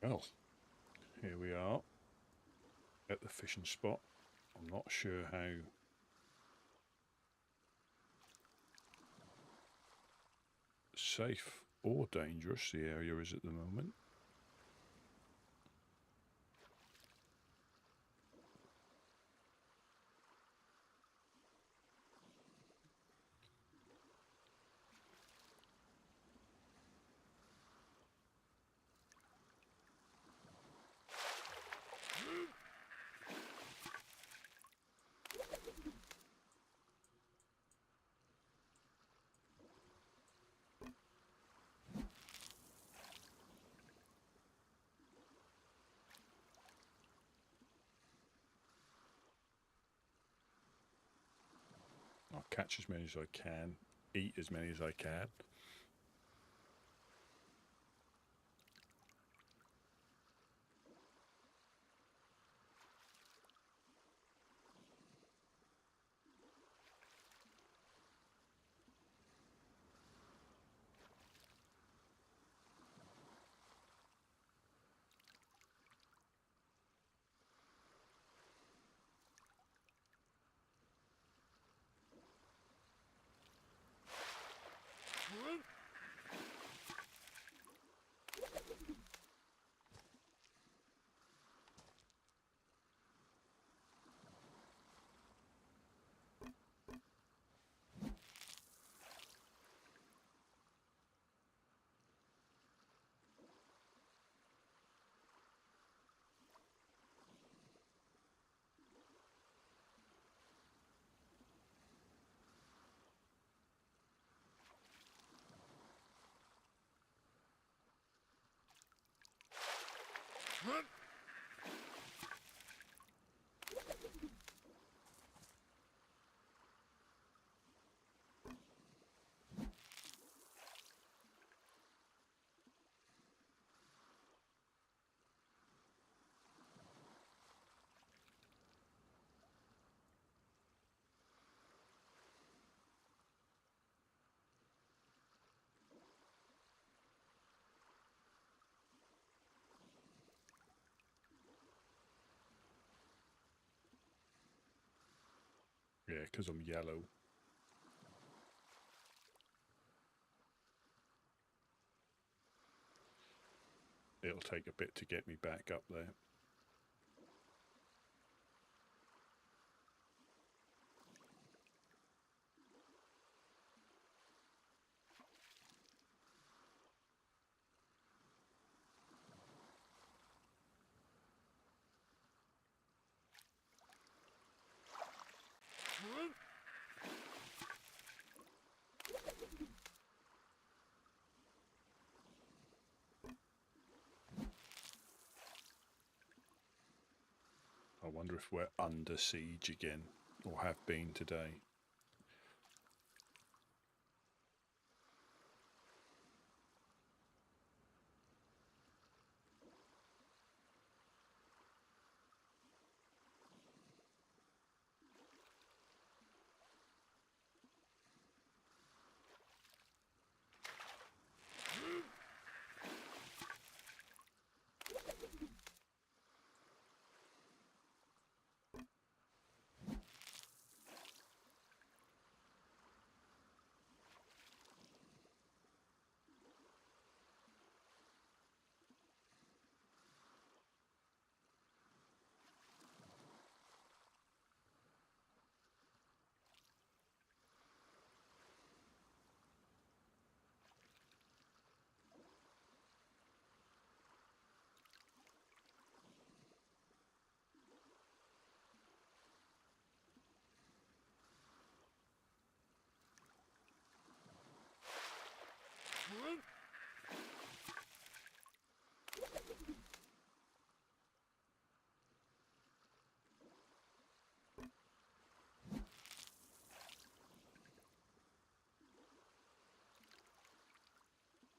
Well, here we are at the fishing spot. I'm not sure how safe or dangerous the area is at the moment. I'll catch as many as I can, eat as many as I can. Yeah, because I'm yellow. It'll take a bit to get me back up there. I wonder if we're under siege again, or have been today.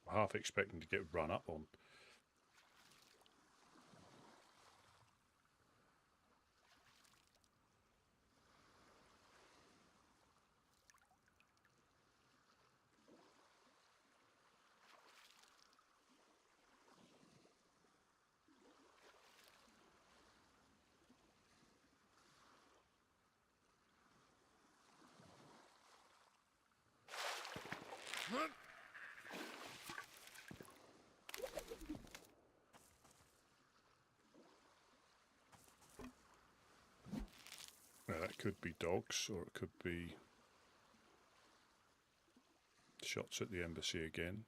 I'm half expecting to get run up on. Well, that could be dogs, or it could be shots at the embassy again.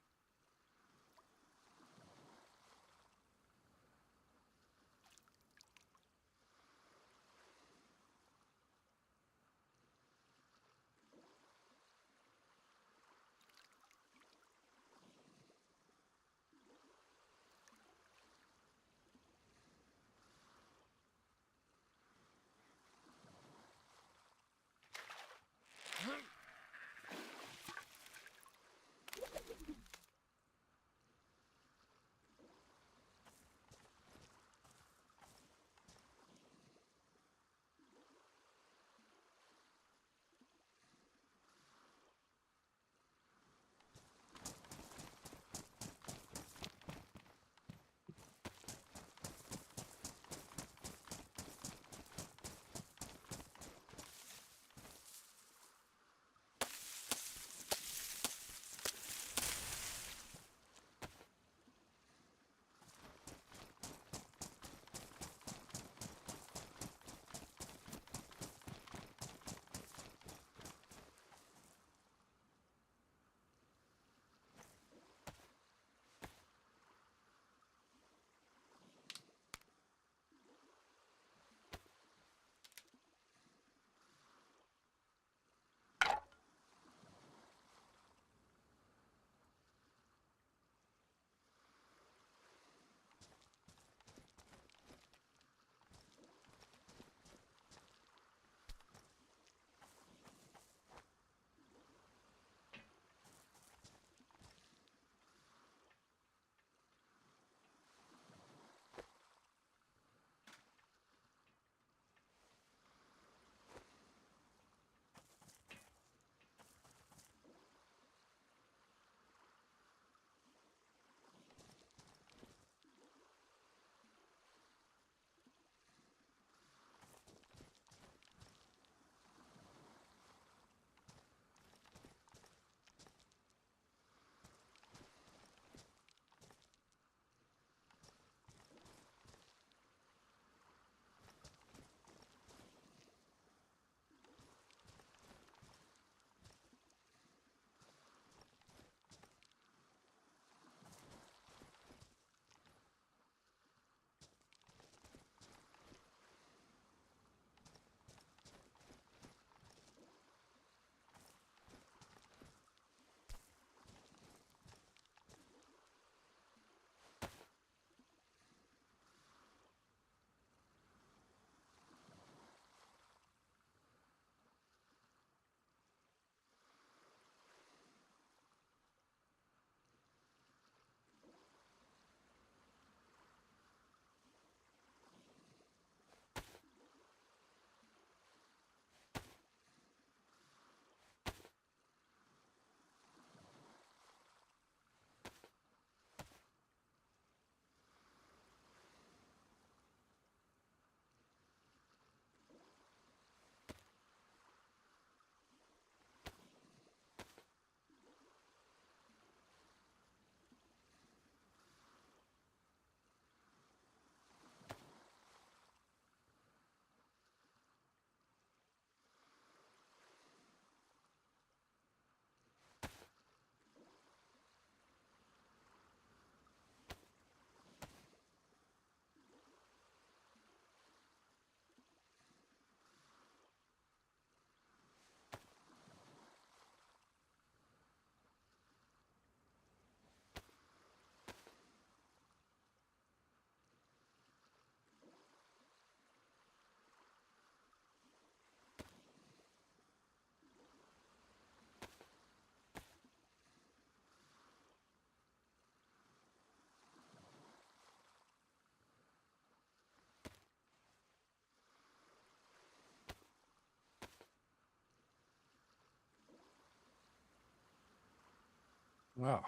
Wow.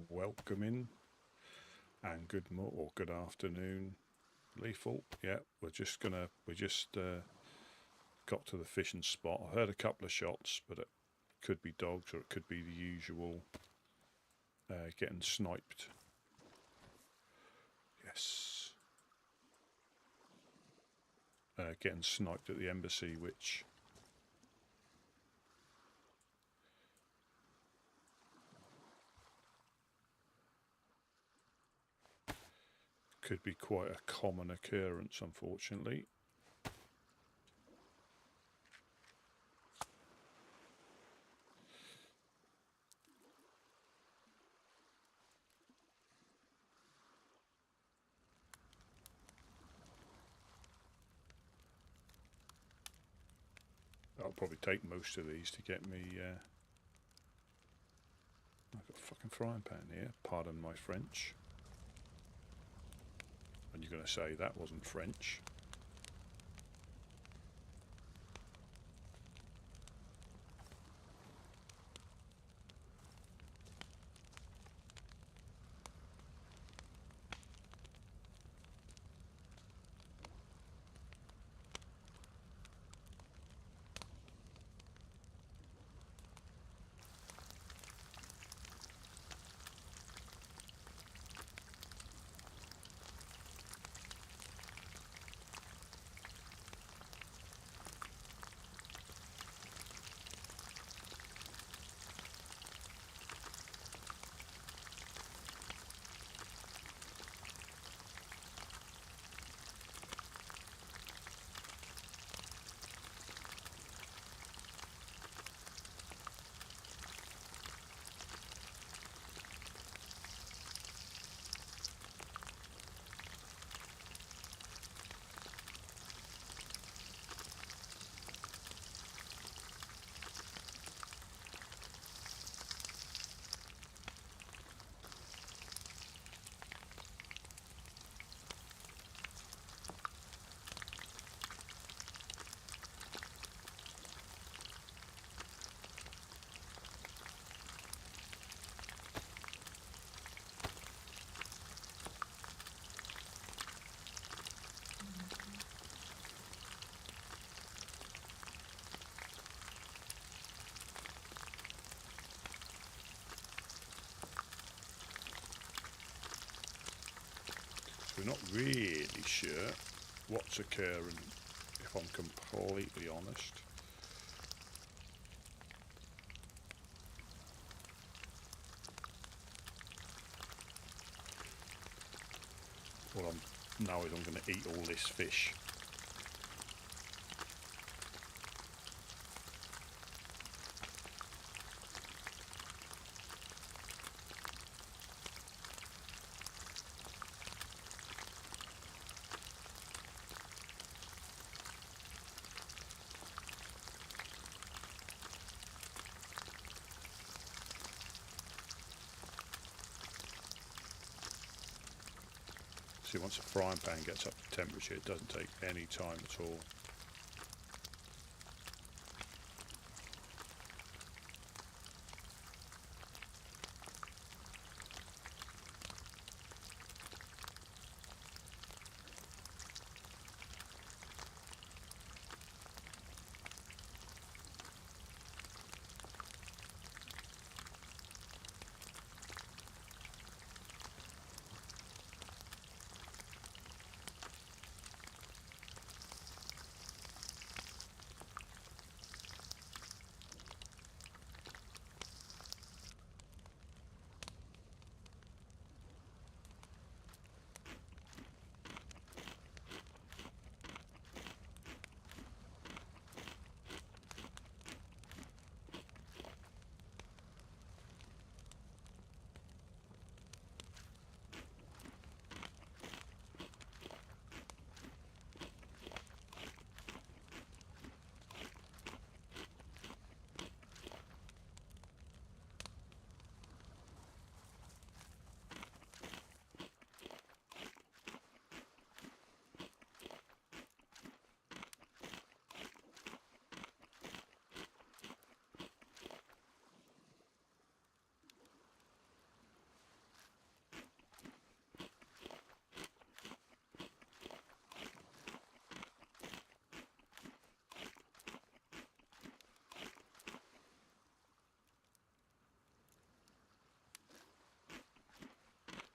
Welcoming and good afternoon, Lethal. Yeah, we just got to the fishing spot. I heard a couple of shots, but Could be dogs, or it could be the usual getting sniped. Yes. Getting sniped at the embassy, which could be quite a common occurrence, unfortunately. I'll probably take most of these to get me. I've got a fucking frying pan here. Pardon my French. And you're going to say that wasn't French. We're not really sure what's occurring, if I'm completely honest. What I'm now is I'm going to eat all this fish. See, once a frying pan gets up to temperature, it doesn't take any time at all.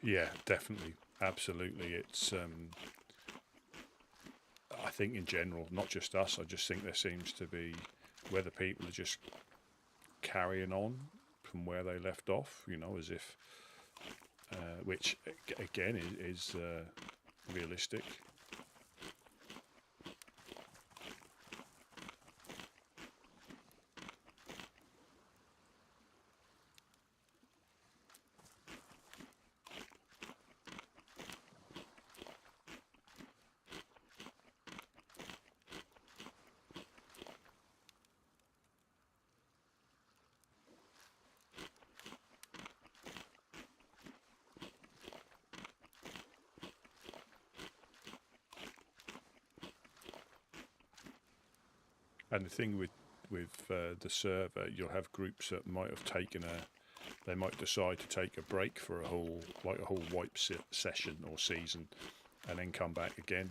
Yeah, definitely, absolutely. It's I think in general, not just us. I just think there seems to be whether people are just carrying on from where they left off. You know, as if which again is realistic. And the thing with the server, you'll have groups that might have taken a, they might decide to take a break for a whole wipe session or season, and then come back again.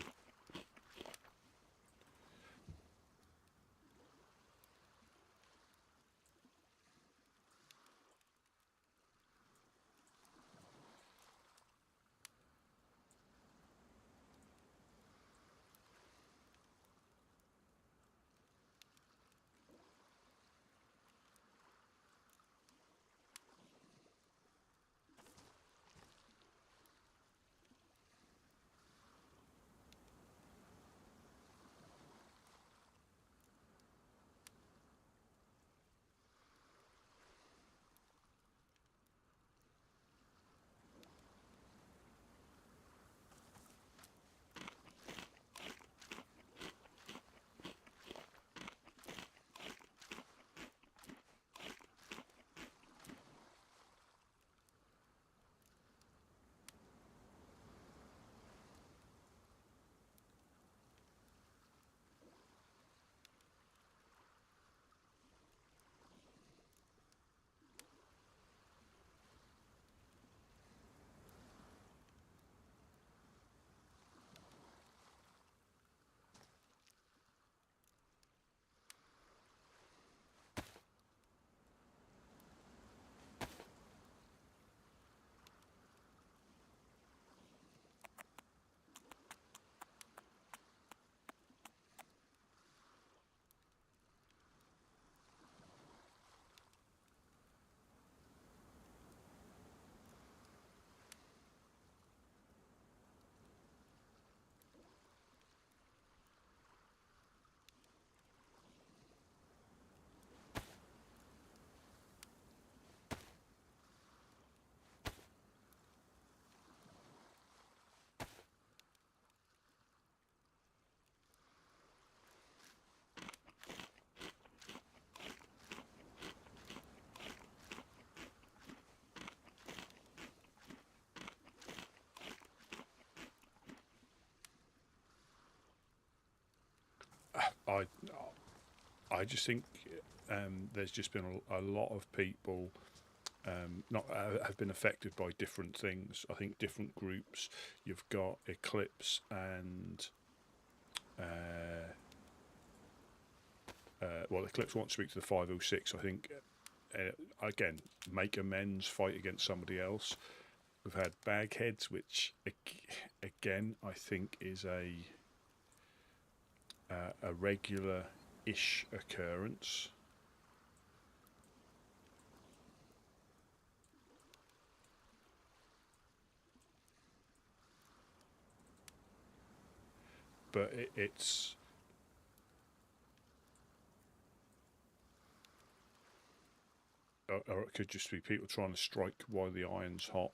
I I just think there's just been a lot of people not have been affected by different things. I think different groups. You've got Eclipse and well, Eclipse wants to speak to the 506. I think again, make amends, fight against somebody else. We've had Bagheads, which again I think is a regular-ish occurrence. But it's or it could just be people trying to strike while the iron's hot,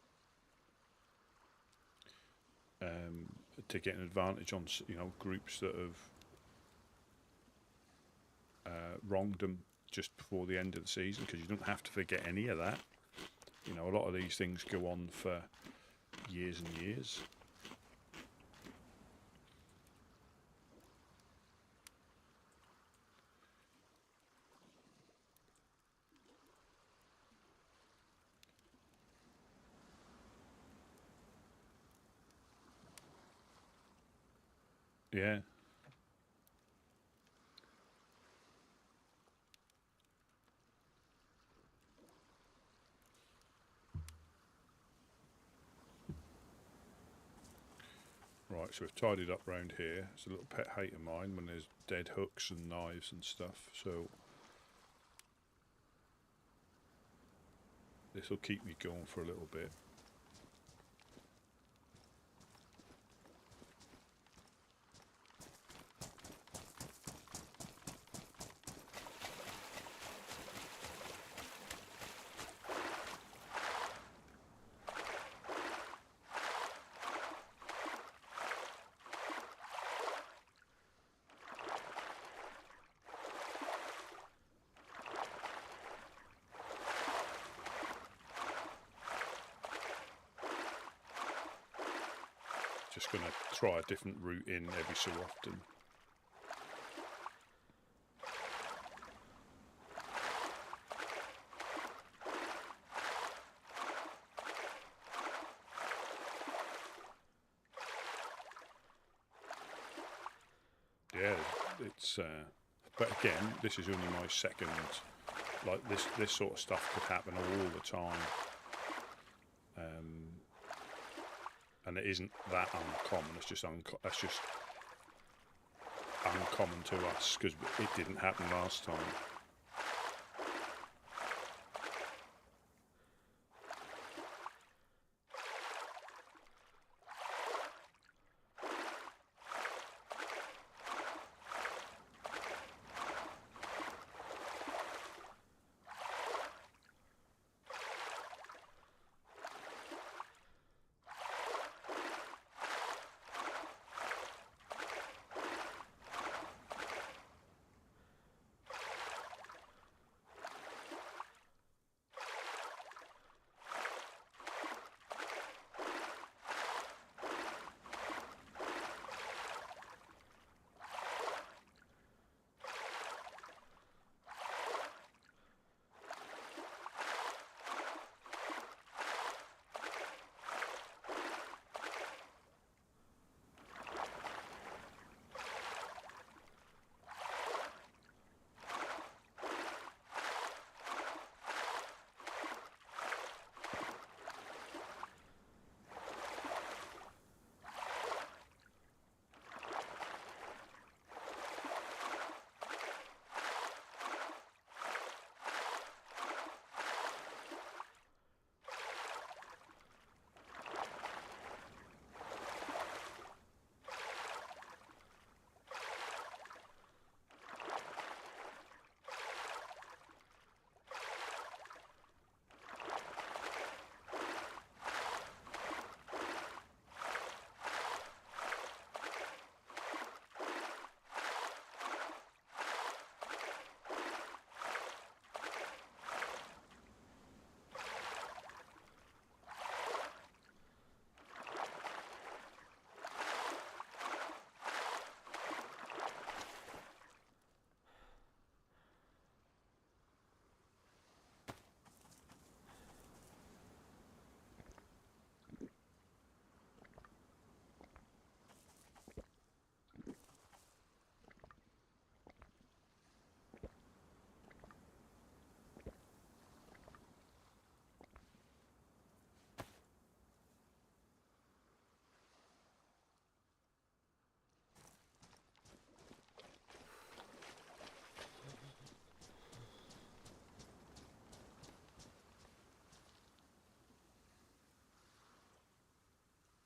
to get an advantage on groups that have wronged them just before the end of the season, because you don't have to forget any of that. A lot of these things go on for years and years. Yeah. Right, so we've tidied up round here. It's a little pet hate of mine when there's dead hooks and knives and stuff, so this will keep me going for a little bit. Just going to try a different route in every so often. Yeah, it's but again, this is only my second. Like this sort of stuff could happen all the time, and it isn't that uncommon. It's just uncommon to us because it didn't happen last time.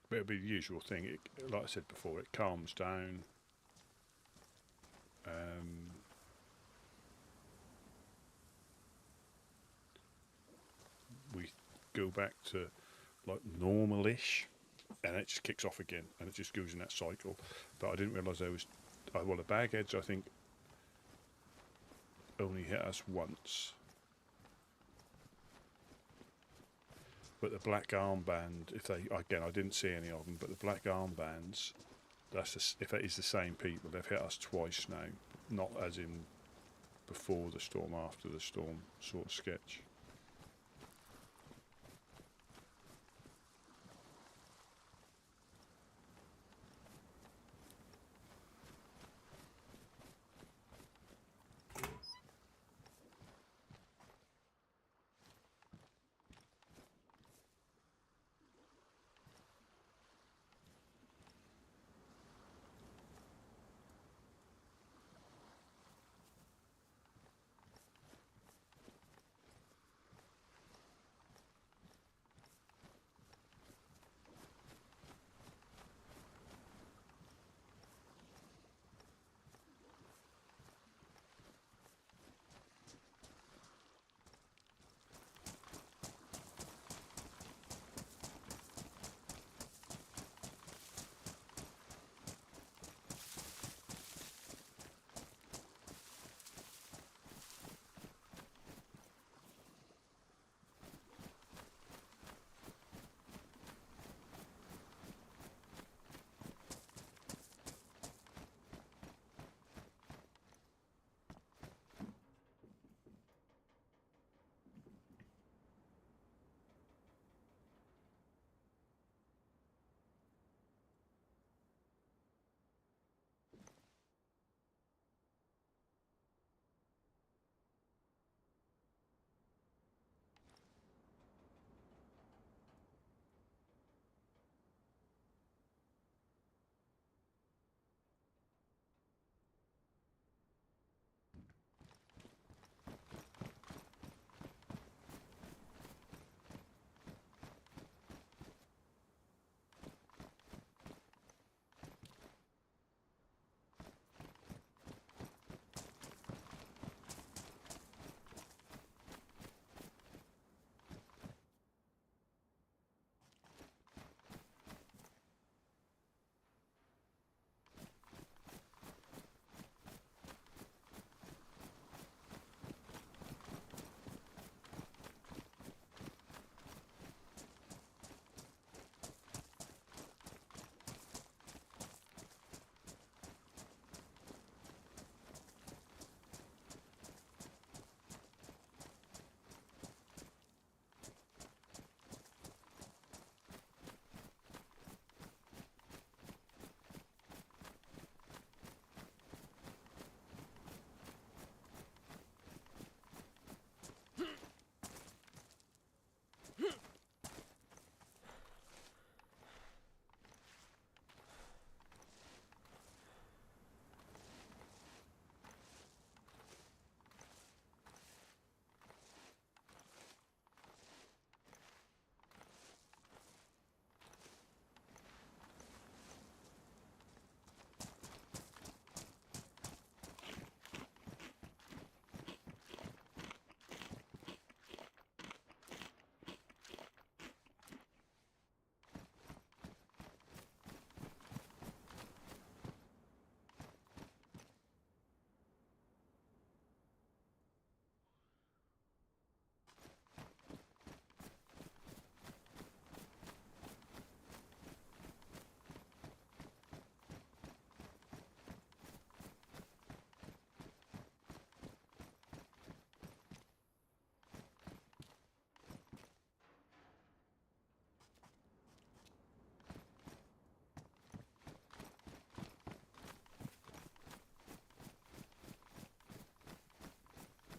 But it'll be the usual thing. Like I said before, it calms down. We go back to like normal-ish, and it just kicks off again, and it just goes in that cycle. But I didn't realise there was. Well, the bagheads I think only hit us once. But the black armband, I didn't see any of them, but the black armbands, if it is the same people, they've hit us twice now. Not as in before the storm, after the storm sort of sketch.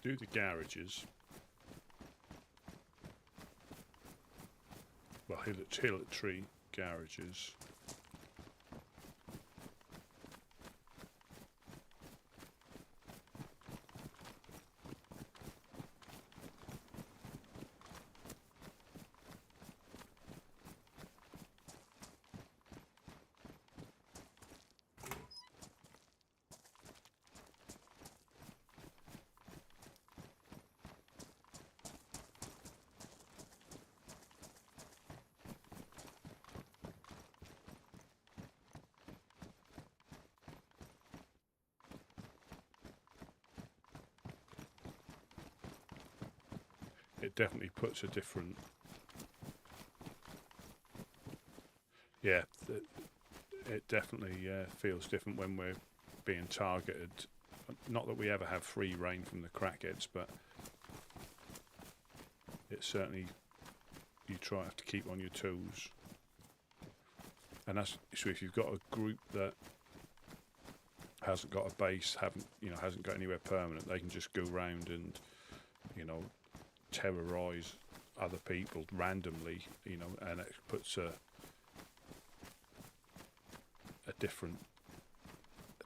Do the garages. Well, Hillet Tree garages. It definitely puts a different, yeah, it definitely feels different when we're being targeted. Not that we ever have free reign from the crackheads, but it certainly, you have to keep on your toes. And that's so if you've got a group that hasn't got a base, hasn't got anywhere permanent, they can just go round and, terrorize other people randomly, and it puts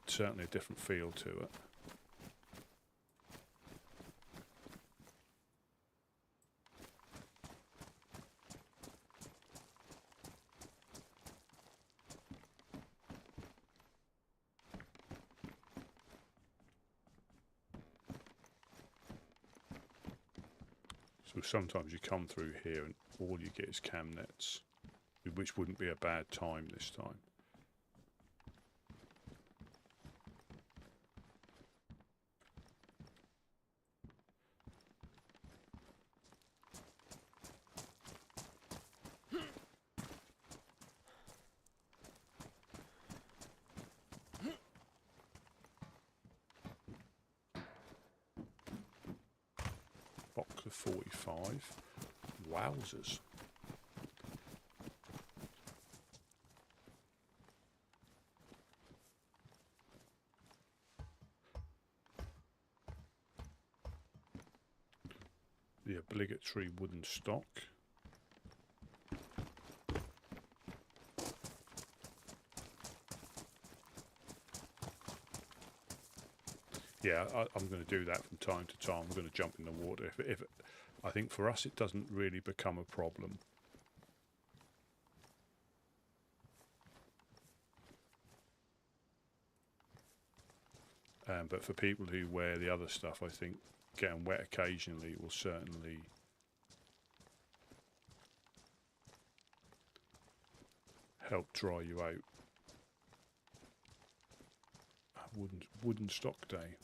certainly a different feel to it. So sometimes you come through here and all you get is cam nets, which wouldn't be a bad time this time. Box of 45. Wowzers. The obligatory wooden stock. Yeah, I'm going to do that from time to time. I'm going to jump in the water. I think for us it doesn't really become a problem. But for people who wear the other stuff, I think getting wet occasionally will certainly help dry you out. Wooden stock day.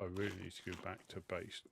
I really need to go back to base.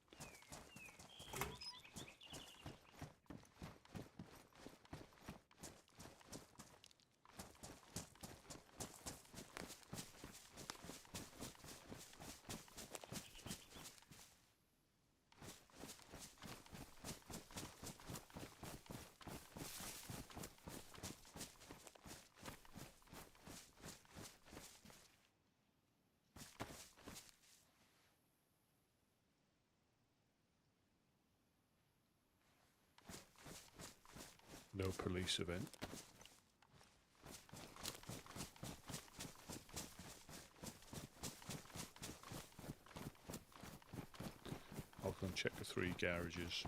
No police event. I'll go and check the 3 garages.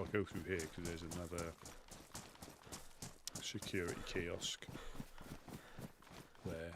I'll go through here because there's another security kiosk there.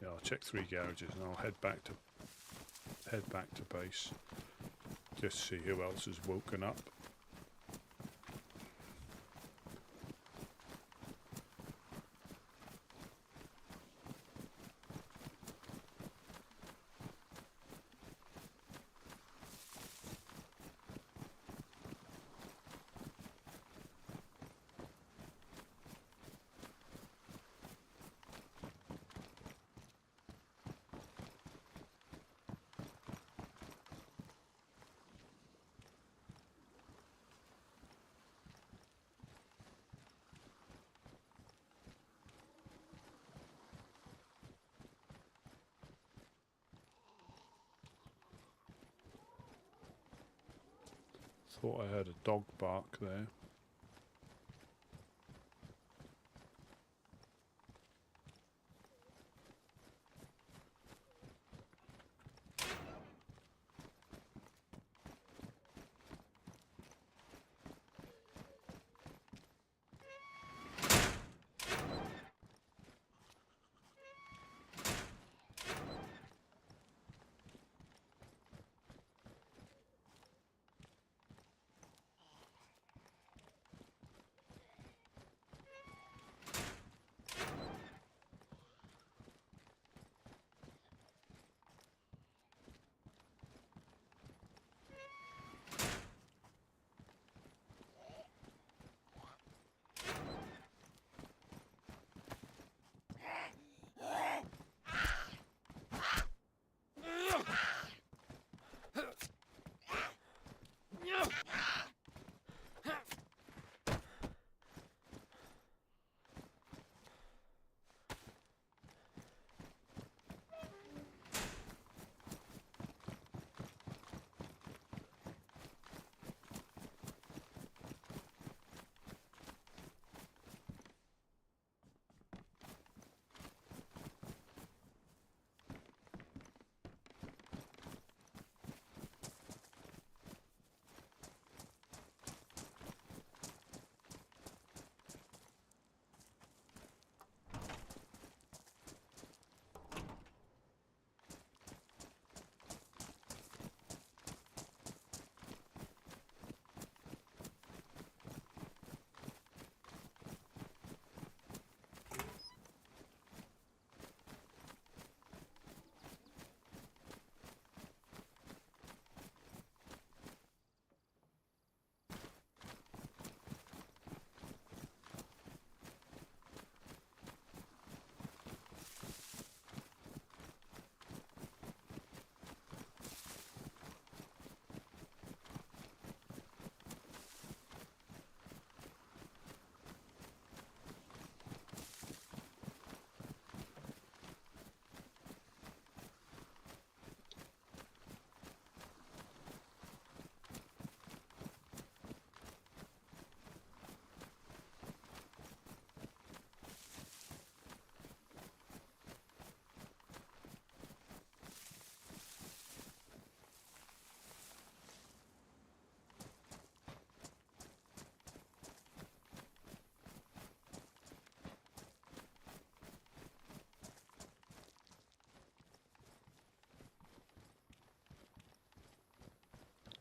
Yeah, I'll check 3 garages and I'll head back to base. Just see who else has woken up. Thought I heard a dog bark there.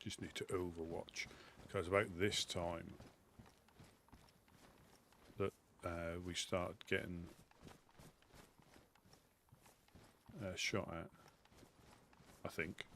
just need to overwatch, because about this time that we start getting shot at, I think.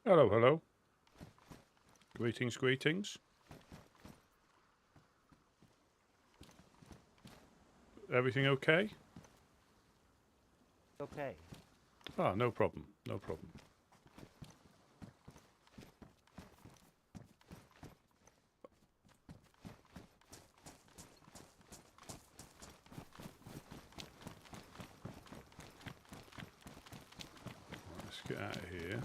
Hello, hello. Greetings, greetings. Everything okay? Okay. Ah, no problem, no problem. Let's get out of here.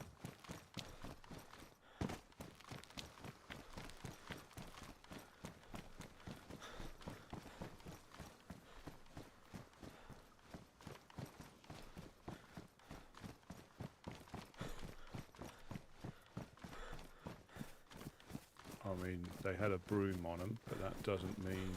I mean, they had a broom on them, but that doesn't mean...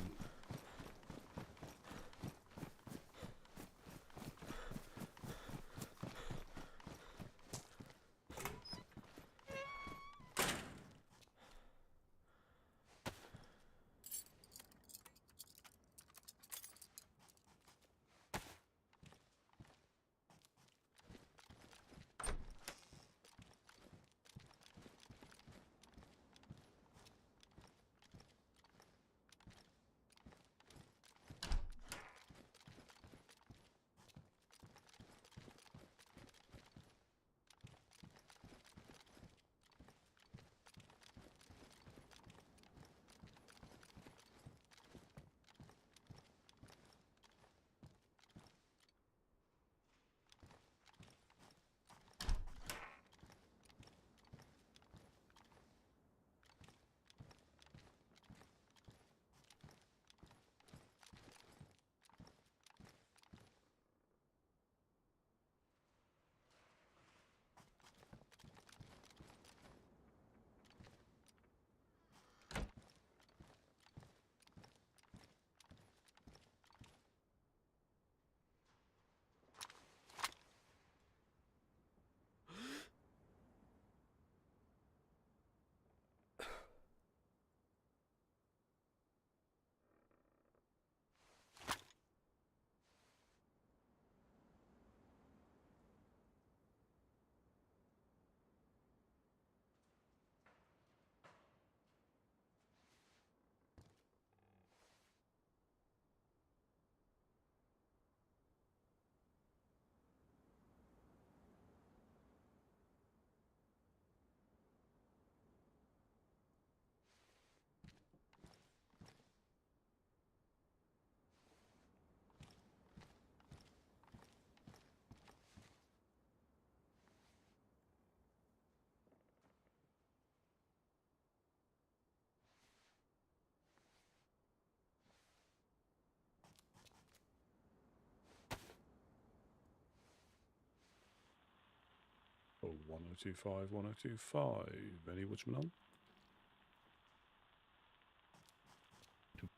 Oh, 1025, 1025. Any Woodsman on?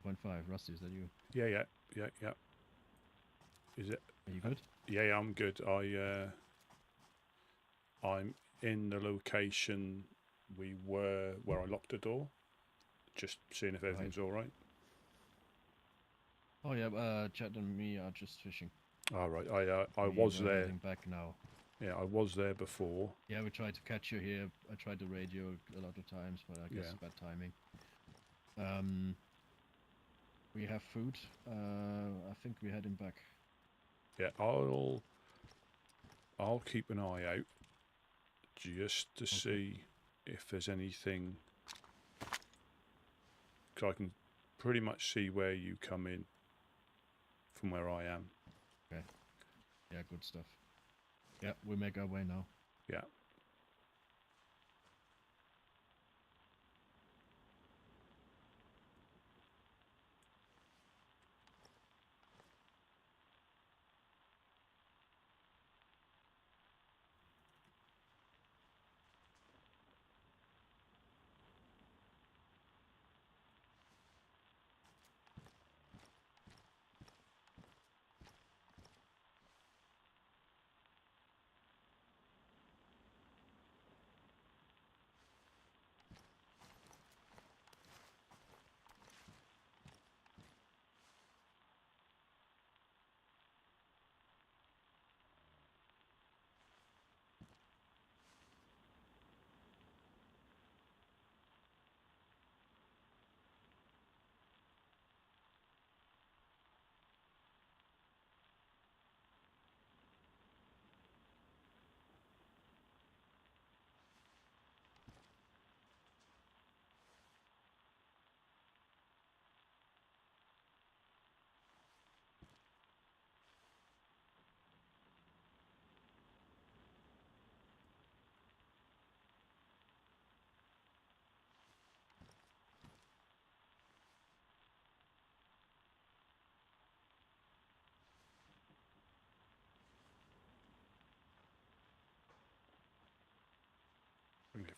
2.5. Rusty, is that you? Yeah. Is it? Are you good? Yeah, I'm good. I'm in the location we were where I locked the door. Just seeing if everything's all right. Oh yeah, Chad and me are just fishing. All right. I was there. Heading back now. Yeah, I was there before. Yeah, we tried to catch you here. I tried to radio a lot of times, but I guess bad timing. We have food. I think we're heading back. Yeah, I'll keep an eye out just to see if there's anything. 'Cause I can pretty much see where you come in from where I am. Okay. Yeah, good stuff. Yeah, we make our way now. Yeah.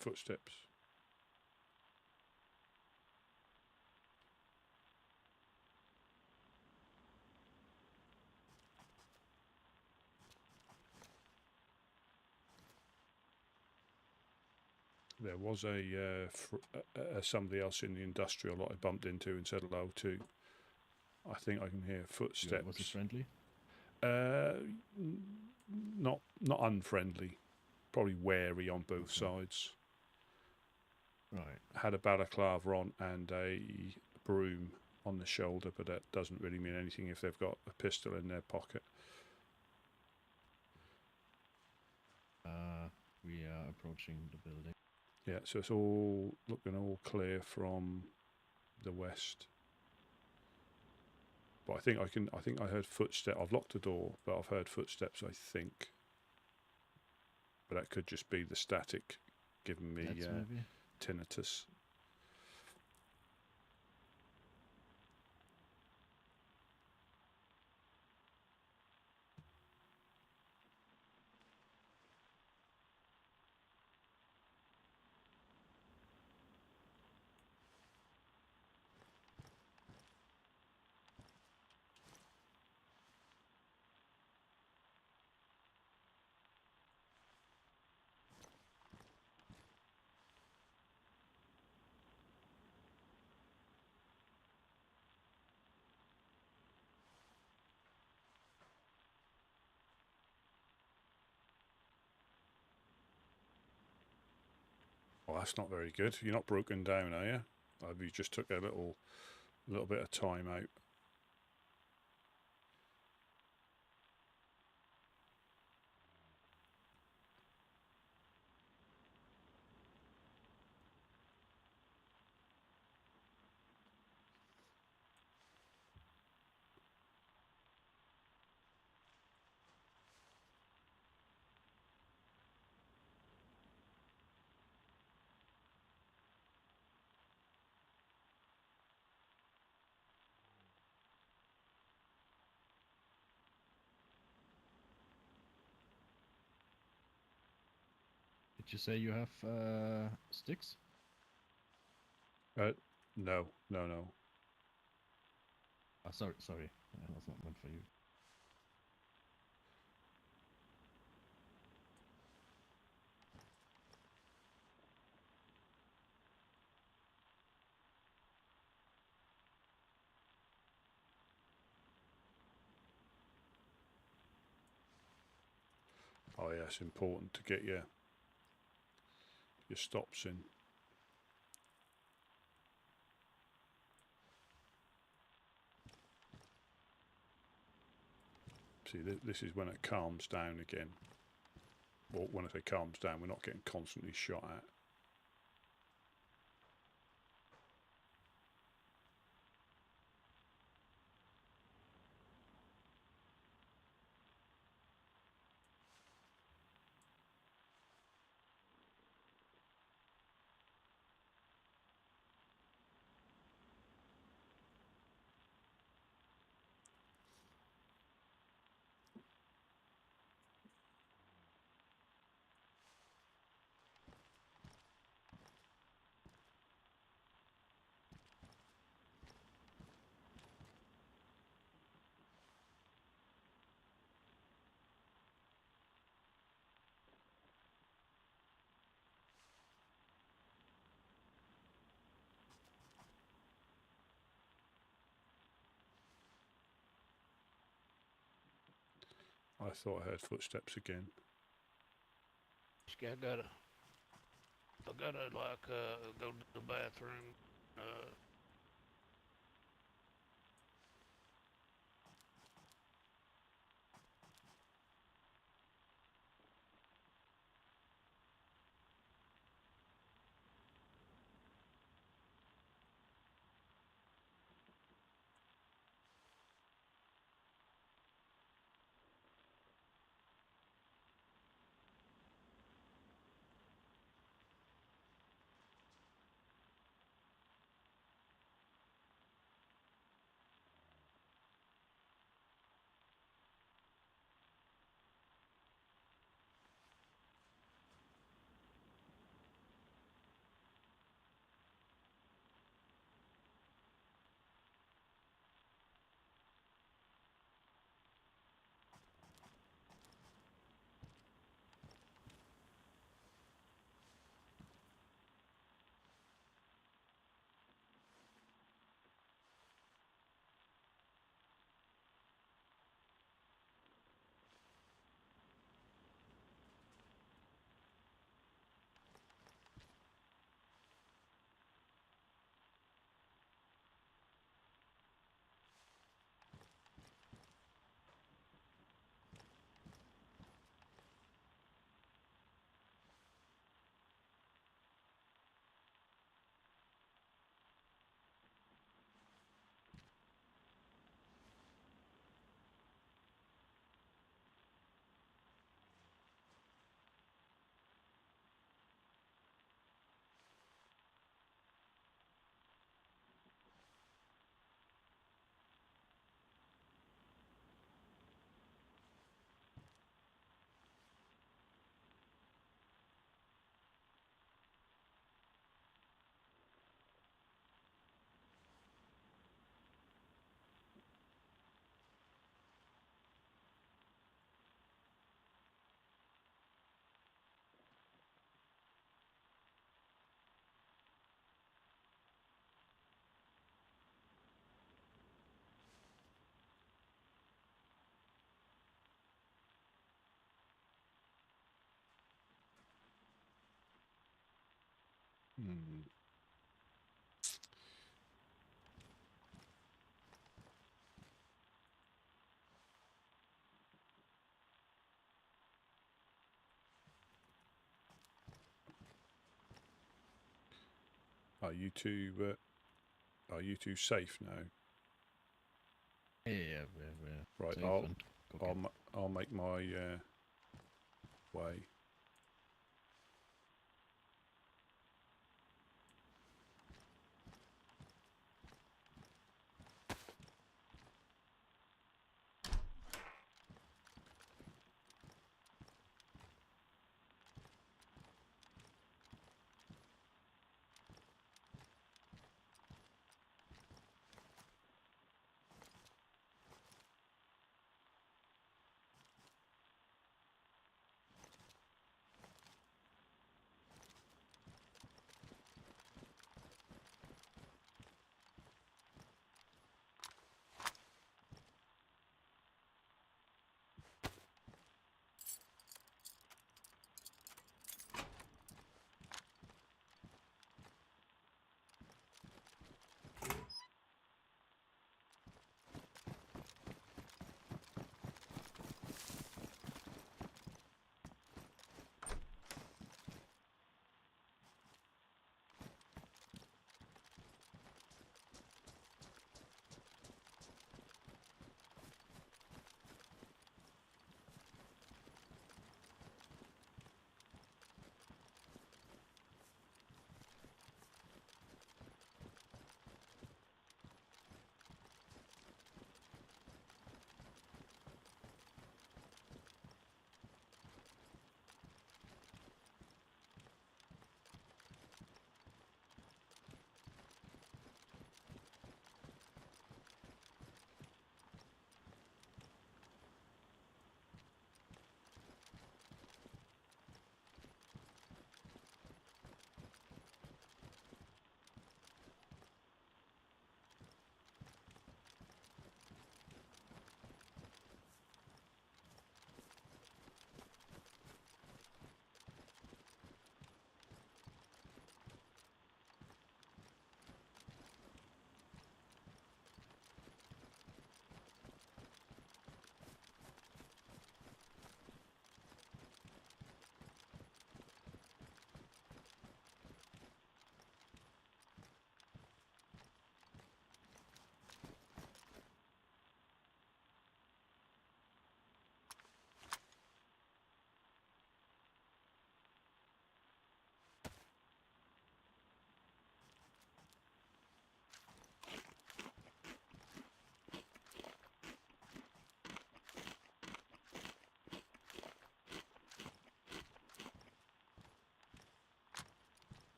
Footsteps. There was somebody else in the industrial that I bumped into and said hello to. I think I can hear footsteps. Was he friendly? Not unfriendly, probably wary on both sides. Right. Had a balaclava on and a broom on the shoulder, but that doesn't really mean anything if they've got a pistol in their pocket. We are approaching the building. Yeah, so it's all looking all clear from the west. But I think I heard footsteps. I've locked the door, but I've heard footsteps, I think. But that could just be the static giving me tinnitus. Well, that's not very good. You're not broken down, are you? You just took a little bit of time out. Did you say you have sticks? No. Sorry. That was not meant for you. Oh yeah, it's important to get your stops in. See, this is when it calms down again. Well, when I say calms down, we're not getting constantly shot at. I thought I heard footsteps again. I gotta like go to the bathroom. Hmm. Are you two safe now? Yeah, we're Right, safe and cooking. I'll make my way.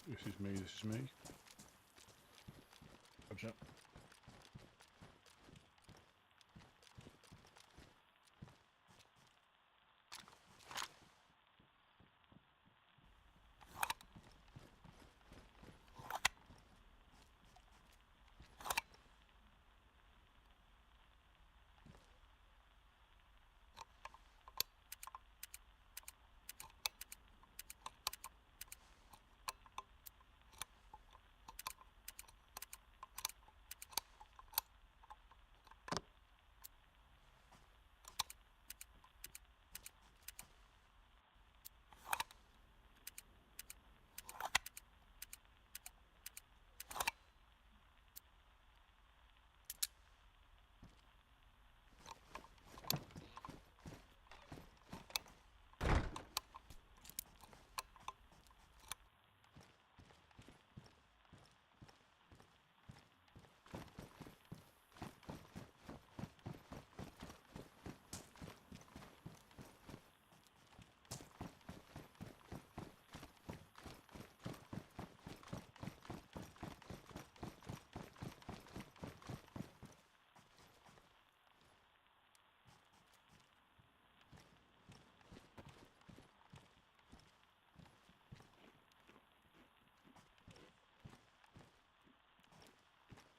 This is me. This is me. Gotcha.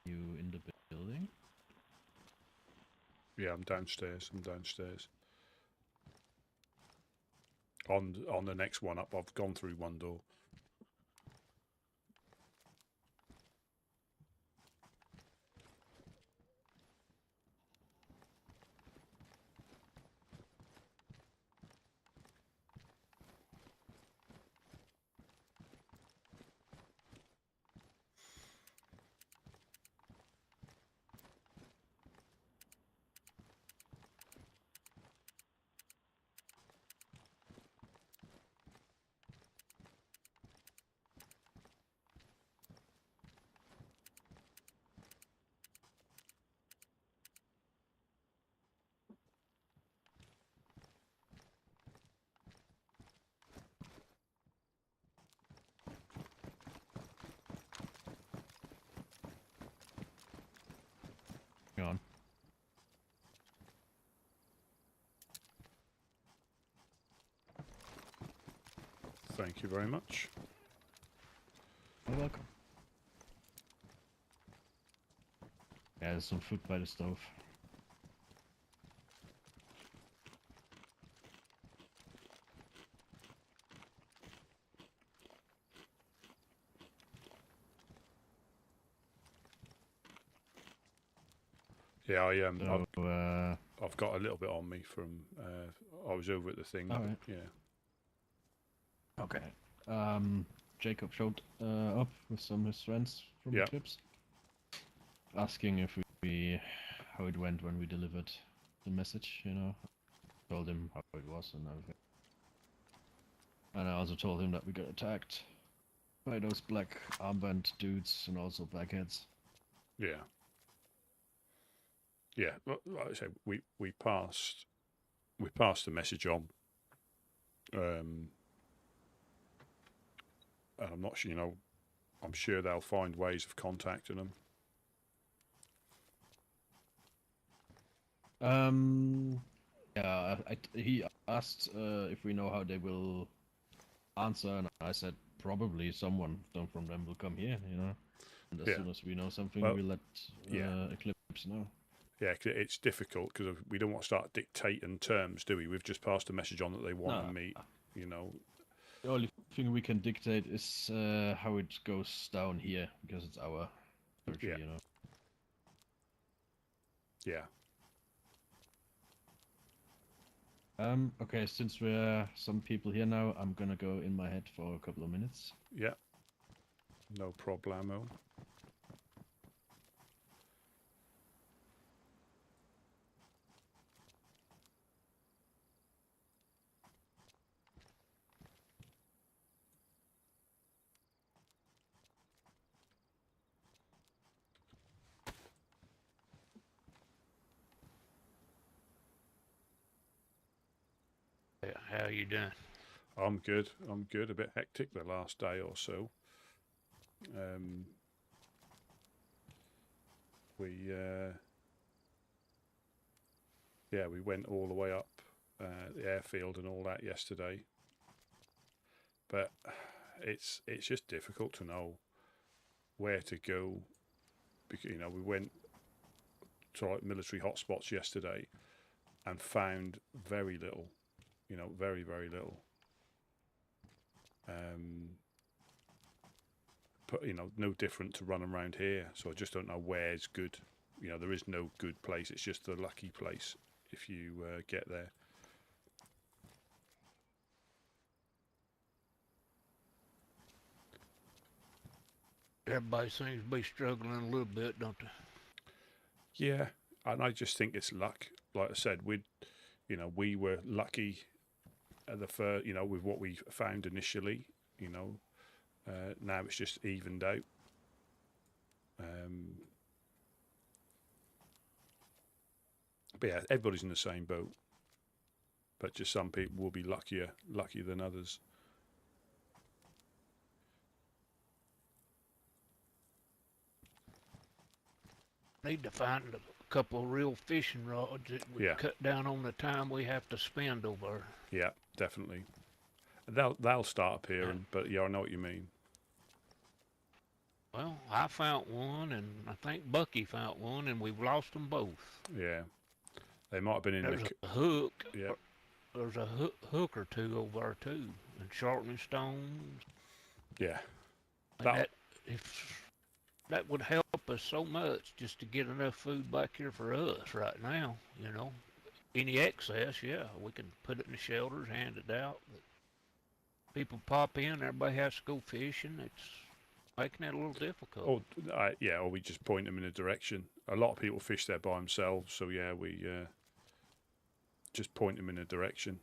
You in the building? Yeah, I'm downstairs. On the next one up, I've gone through one door. Hang on. Thank you very much. You're welcome. Yeah, there's some food by the stove. Yeah, So, I've got a little bit on me from I was over at the thing. All right. Yeah. okay. Jacob showed up with some of his friends from Yeah. Eclipse, asking if we how it went when we delivered the message. You know, told him how it was and everything. And I also told him that we got attacked by those black armband dudes and also blackheads. Yeah. Yeah. Like I say, we passed the message on. And I'm not sure, I'm sure they'll find ways of contacting them. Yeah, he asked if we know how they will answer, and I said probably someone from them will come here, you know. And as soon as we know something, we'll let Eclipse know. Yeah, it's difficult because we don't want to start dictating terms, do we? We've just passed a message on that they want to meet, you know. The only thing we can dictate is how it goes down here, because it's our territory, you know. Yeah. Okay, since we're some people here now, I'm gonna go in my head for a couple of minutes. Yeah. No problemo. How you doing? I'm good. A bit hectic the last day or so. We went all the way up the airfield and all that yesterday. But it's just difficult to know where to go, because we went to like military hotspots yesterday and found very little, very, very little. But no different to running around here, so I just don't know where's good. There is no good place. It's just the lucky place if you get there. Everybody seems to be struggling a little bit, don't they? Yeah, and I just think it's luck. Like I said, we were lucky at the first, with what we found initially. Now it's just evened out. But yeah, everybody's in the same boat. But just some people will be luckier than others. Need to find a couple of real fishing rods that would cut down on the time we have to spend over there. Yeah, definitely. They'll start appearing, but yeah, I know what you mean. Well, I found one, and I think Bucky found one, and we've lost them both. Yeah, they might have been in There's the. a hook. Yeah, There's a hook or two over there too, and sharpening stones. yeah. And That that if that would help us so much just to get enough food back here for us right now. You know, any excess, yeah, we can put it in the shelters, hand it out. But people pop in, everybody has to go fishing. It's making it a little difficult. or yeah, or we just point them in a direction. A lot of people fish there by themselves, so yeah, we just point them in a direction.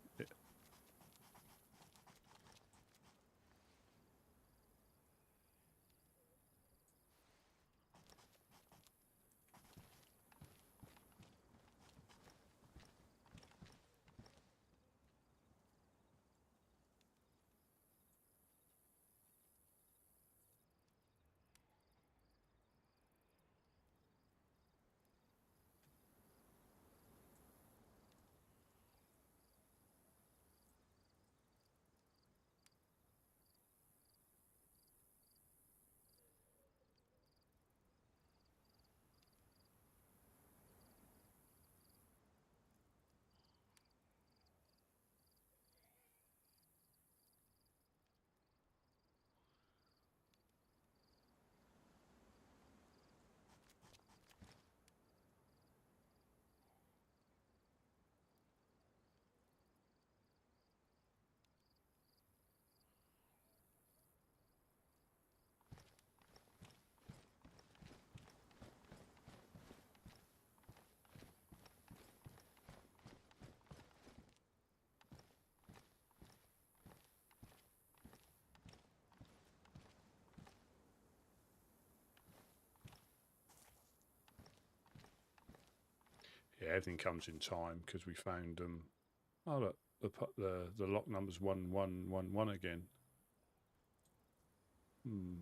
Yeah, everything comes in time because we found them. Oh look, the lock number's 1111 again. Hmm.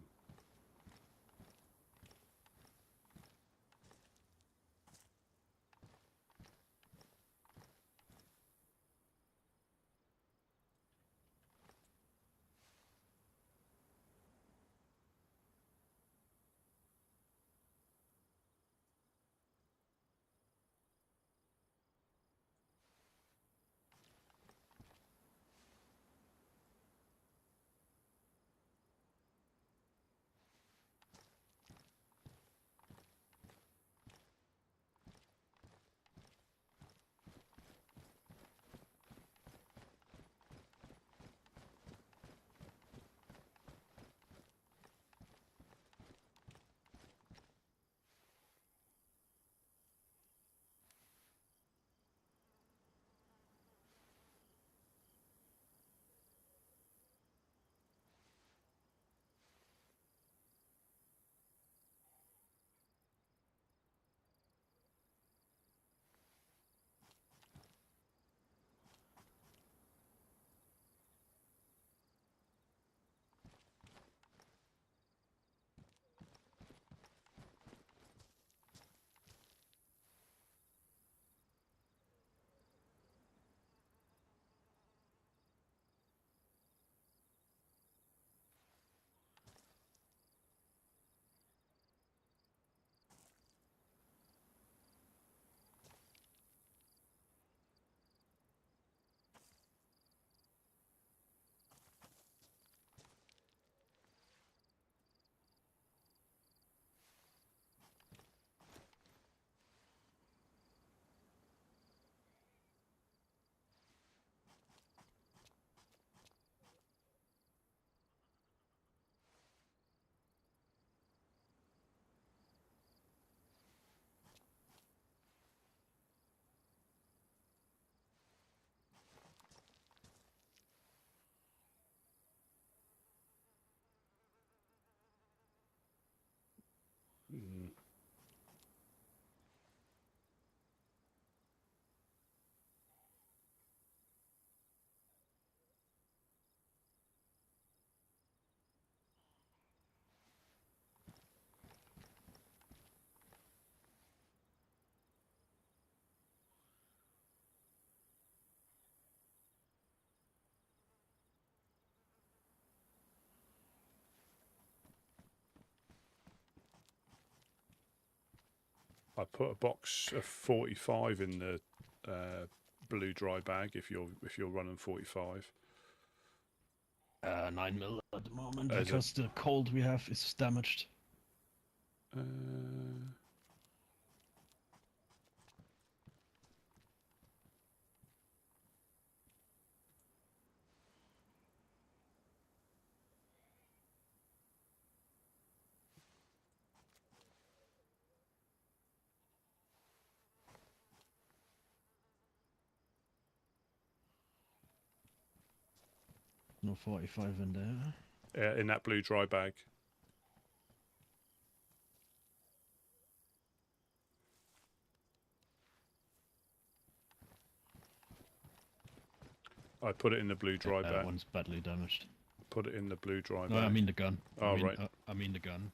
Mm. I put a box of 45 in the blue dry bag if you're running 45. 9mm at the moment As because the cold we have is damaged. No 45 in there. In that blue dry bag. I put it in the blue dry That bag. one's badly damaged. Put it in the blue dry No, bag. I mean the gun. Oh, right. I mean the gun.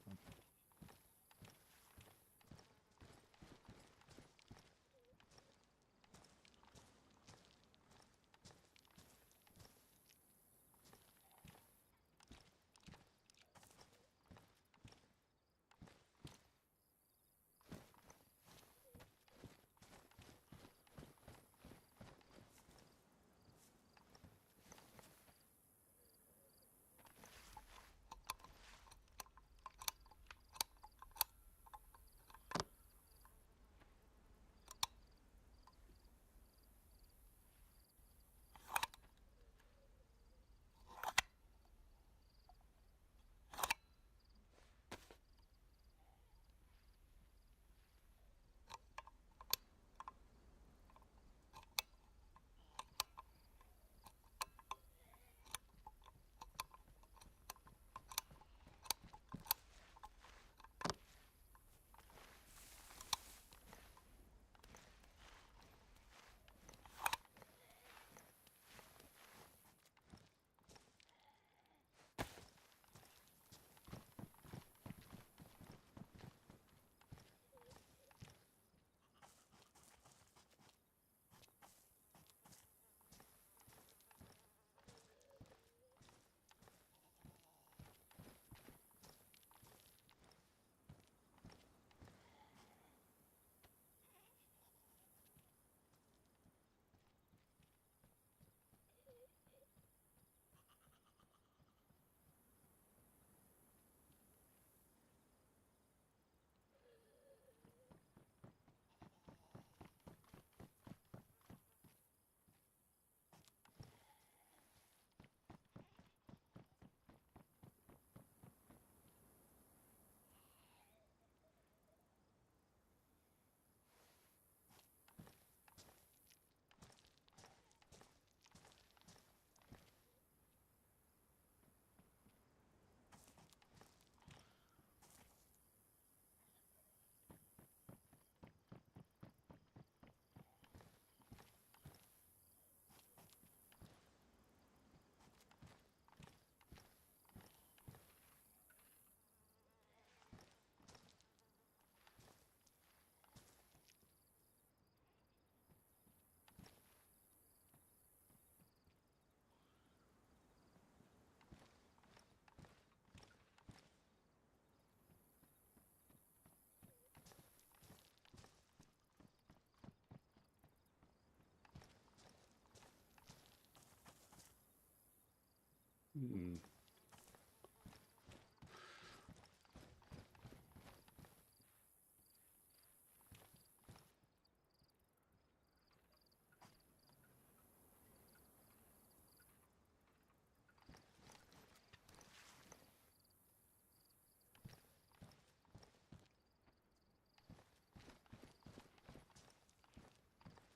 Mm.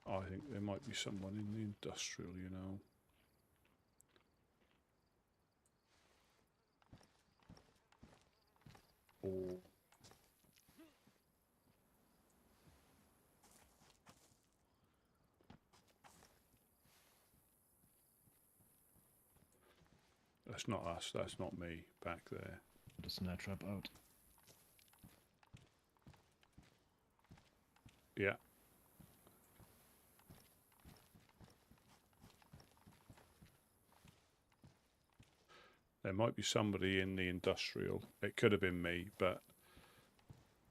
I think there might be someone in the industrial, you know. Or that's not us, that's not me back there. The snare trap out. Yeah. There might be somebody in the industrial. It could have been me, but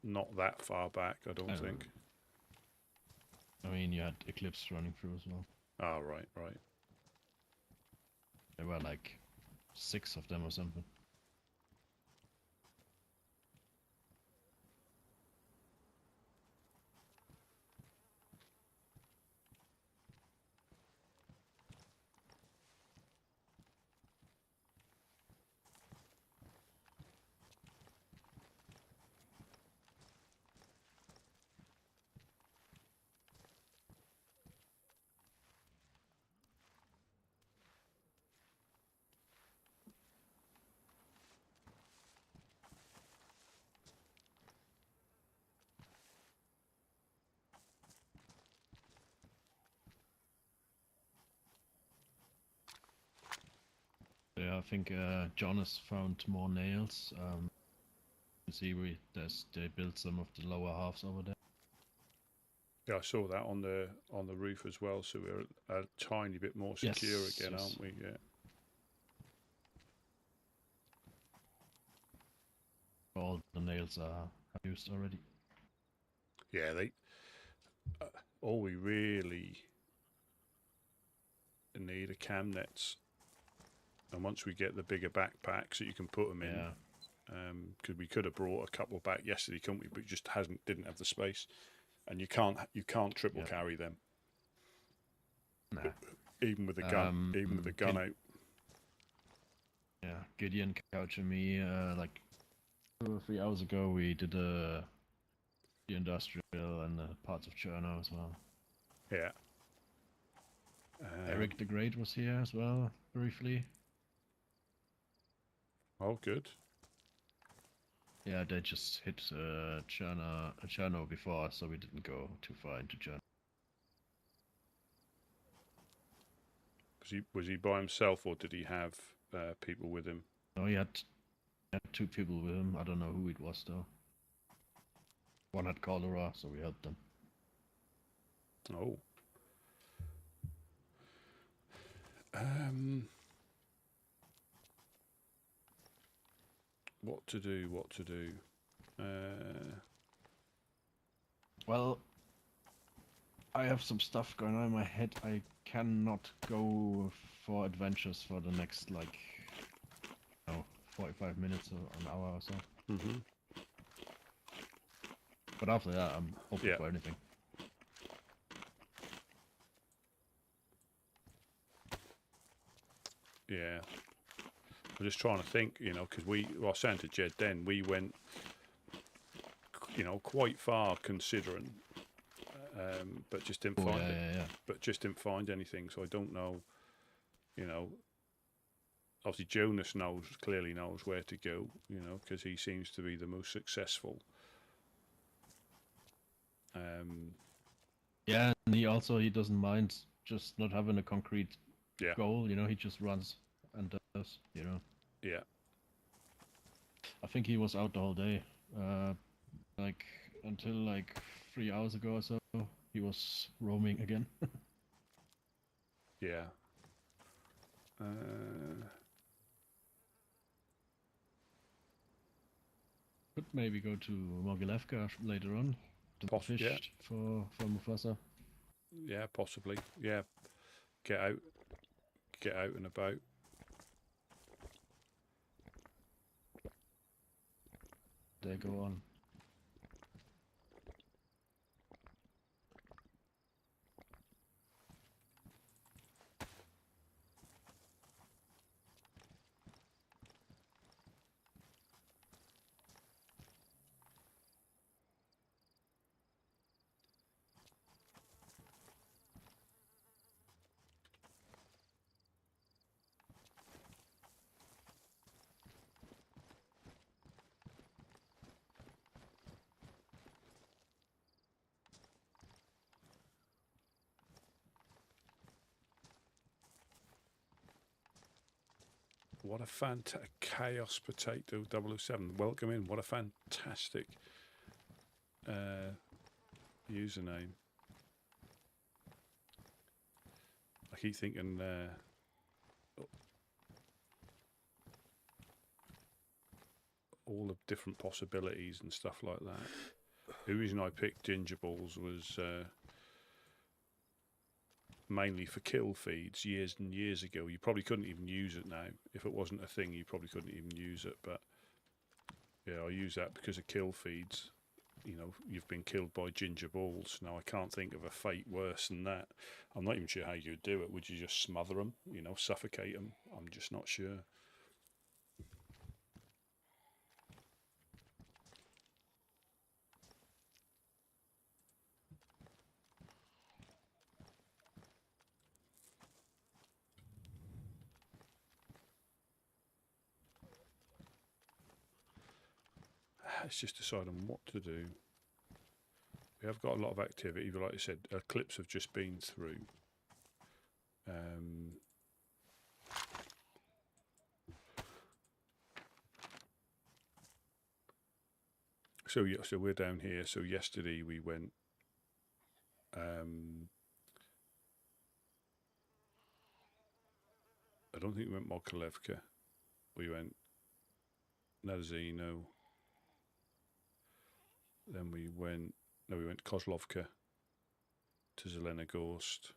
not that far back, I don't think. I mean, you had Eclipse running through as well. Oh, right, right. There were like 6 of them or something. Yeah, I think John has found more nails. You see, they built some of the lower halves over there. Yeah, I saw that on the roof as well. So we're a tiny bit more secure again, yes. aren't we? Yeah. All the nails are used already. Yeah, they. All we really need are cam nets, and once we get the bigger backpacks that you can put them in, because we could have brought a couple back yesterday, couldn't we? But just didn't have the space, and you can't triple carry them. Nah. Even with the gun, out. Yeah, Gideon, Couch, and me, like 2 or 3 hours ago, we did the industrial and parts of Cherno as well. Yeah. Eric the Great was here as well, briefly. Oh, good. Yeah, they just hit Cherno before, so we didn't go too far into Cherno. Was he by himself, or did he have people with him? No, he had 2 people with him. I don't know who it was though. One had cholera, so we helped them. Oh. What to do? Well, I have some stuff going on in my head. I cannot go for adventures for the next, 45 minutes or an hour or so. Mm-hmm. But after that, I'm open for anything. Yeah. I'm just trying to think, because I was saying to Jed then, we went, quite far considering, but just didn't find it. Yeah. But just didn't find anything, so I don't know, obviously Jonas clearly knows where to go, because he seems to be the most successful. Yeah, and he doesn't mind just not having a concrete goal, he just runs and does, Yeah. I think he was out the whole day, until 3 hours ago or so, he was roaming again. Yeah. Could maybe go to Mogilevka later on to fish for Mufasa. Yeah, possibly. Yeah, get out and about. There, go on. What a fantastic Chaos Potato 007. Welcome in. What a fantastic username. I keep thinking all the different possibilities and stuff like that. The reason I picked ginger balls was mainly for kill feeds years and years ago. You probably couldn't even use it now. If it wasn't a thing, you probably couldn't even use it. But yeah, I use that because of kill feeds. You know, you've been killed by ginger balls. Now, I can't think of a fate worse than that. I'm not even sure how you'd do it. Would you just smother them, you know, suffocate them? I'm just not sure. It's just deciding what to do. We have got a lot of activity, but like I said, clips have just been through. So yeah, so we're down here. So yesterday we went. I don't think we went Mokolevka. We went Nazino. Then we went Kozlovka to Zelenogorsk.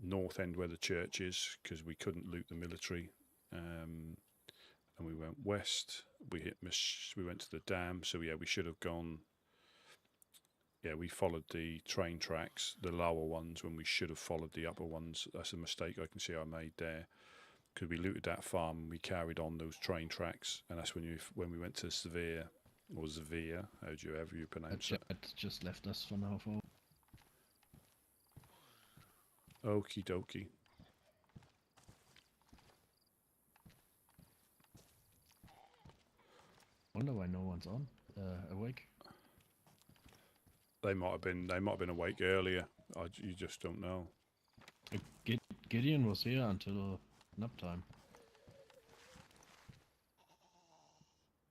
North end where the church is, because we couldn't loot the military. And we went west. We went to the dam. So yeah, we should have gone. Yeah, we followed the train tracks, the lower ones, when we should have followed the upper ones. That's a mistake I can see I made there, because we looted that farm and we carried on those train tracks, and that's when we went to Severe, or Zavir, however you pronounce it. It just left us for now. Okie dokie. Wonder why no one's on awake. They might have been awake earlier. You just don't know. Gideon was here until nap time.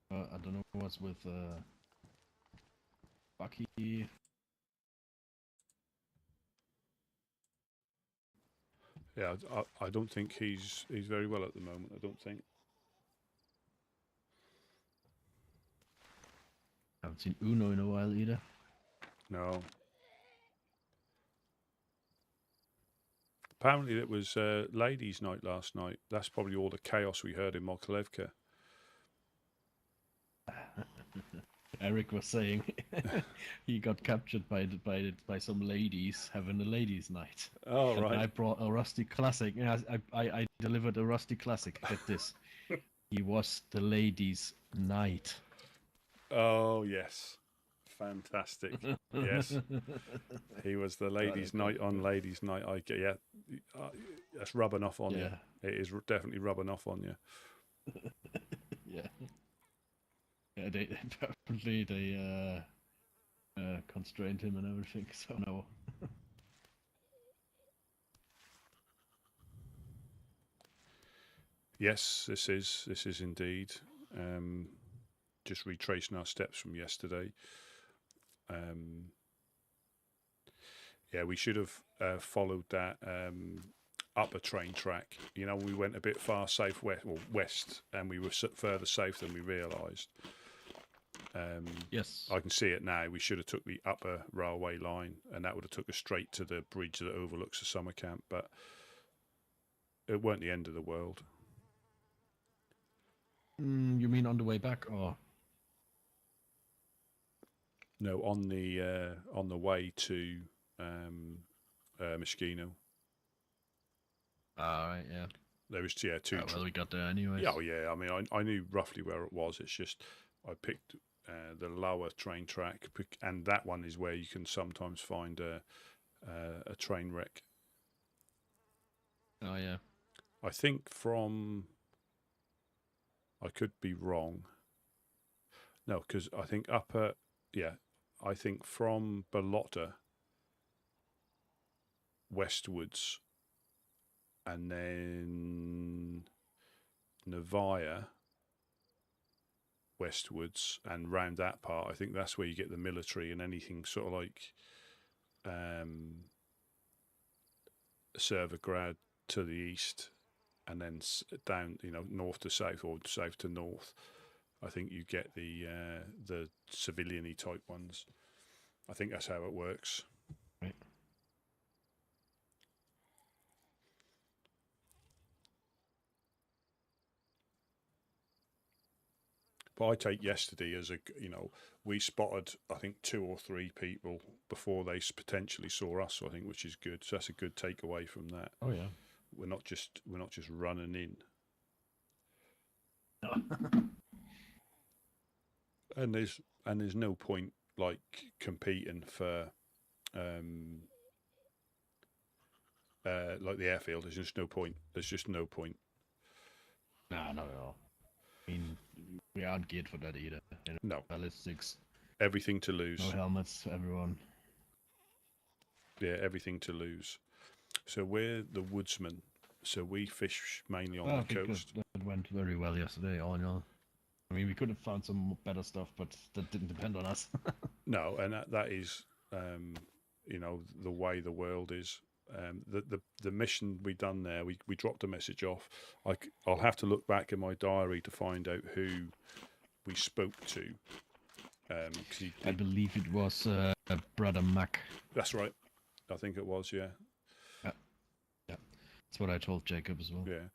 I don't know what's with Bucky. Yeah, I don't think he's very well at the moment. I don't think. Haven't seen Uno in a while either. No. Apparently it was ladies' night last night. That's probably all the chaos we heard in Mokolevka. Eric was saying he got captured by some ladies having a ladies' night. Oh, right. And I brought a rusty classic. Yeah, I delivered a rusty classic. Get this. He was the ladies' night. Oh, yes. Fantastic. Yes. He was the ladies' night on ladies' night. Yeah, that's rubbing off on you. It is definitely rubbing off on you. Yeah. Yeah, they constrained him and everything, so no. Yes, this is indeed. Just retracing our steps from yesterday. Yeah, we should have followed that upper train track. You know, we went a bit far west, and we were further south than we realised. Yes, I can see it now. We should have took the upper railway line, and that would have took us straight to the bridge that overlooks the summer camp. But it weren't the end of the world. You mean on the way back, or? No, on the way to Mishkino. Right, yeah. There was two. Well, we got there anyway. Yeah, I mean, I knew roughly where it was. It's just I picked the lower train track, and that one is where you can sometimes find a train wreck. Oh yeah. I think I could be wrong. No, because I think I think from Balota westwards, and then Novaya westwards, and round that part, I think that's where you get the military and anything sort of like Servograd to the east, and then down, north to south or south to north. I think you get the civilian-y type ones. I think that's how it works. Right. But I take yesterday as we spotted, I think, 2 or 3 people before they potentially saw us. I think, which is good. So that's a good takeaway from that. Oh yeah. We're not just running in. And there's no point like competing for like the airfield. There's just no point. There's just no point. Nah, not at all. I mean, we aren't geared for that either. No. Ballistics. Everything to lose. No helmets, everyone. Yeah, everything to lose. So we're the woodsmen. So we fish mainly on I the think coast. that went very well yesterday, all in all. I mean, we could have found some better stuff, but that didn't depend on us. No, and that is, the way the world is. The mission we done there, we dropped a message off. I'll have to look back in my diary to find out who we spoke to. I believe it was Brother Mac. That's right. I think it was, yeah. Yeah. That's what I told Jacob as well. Yeah.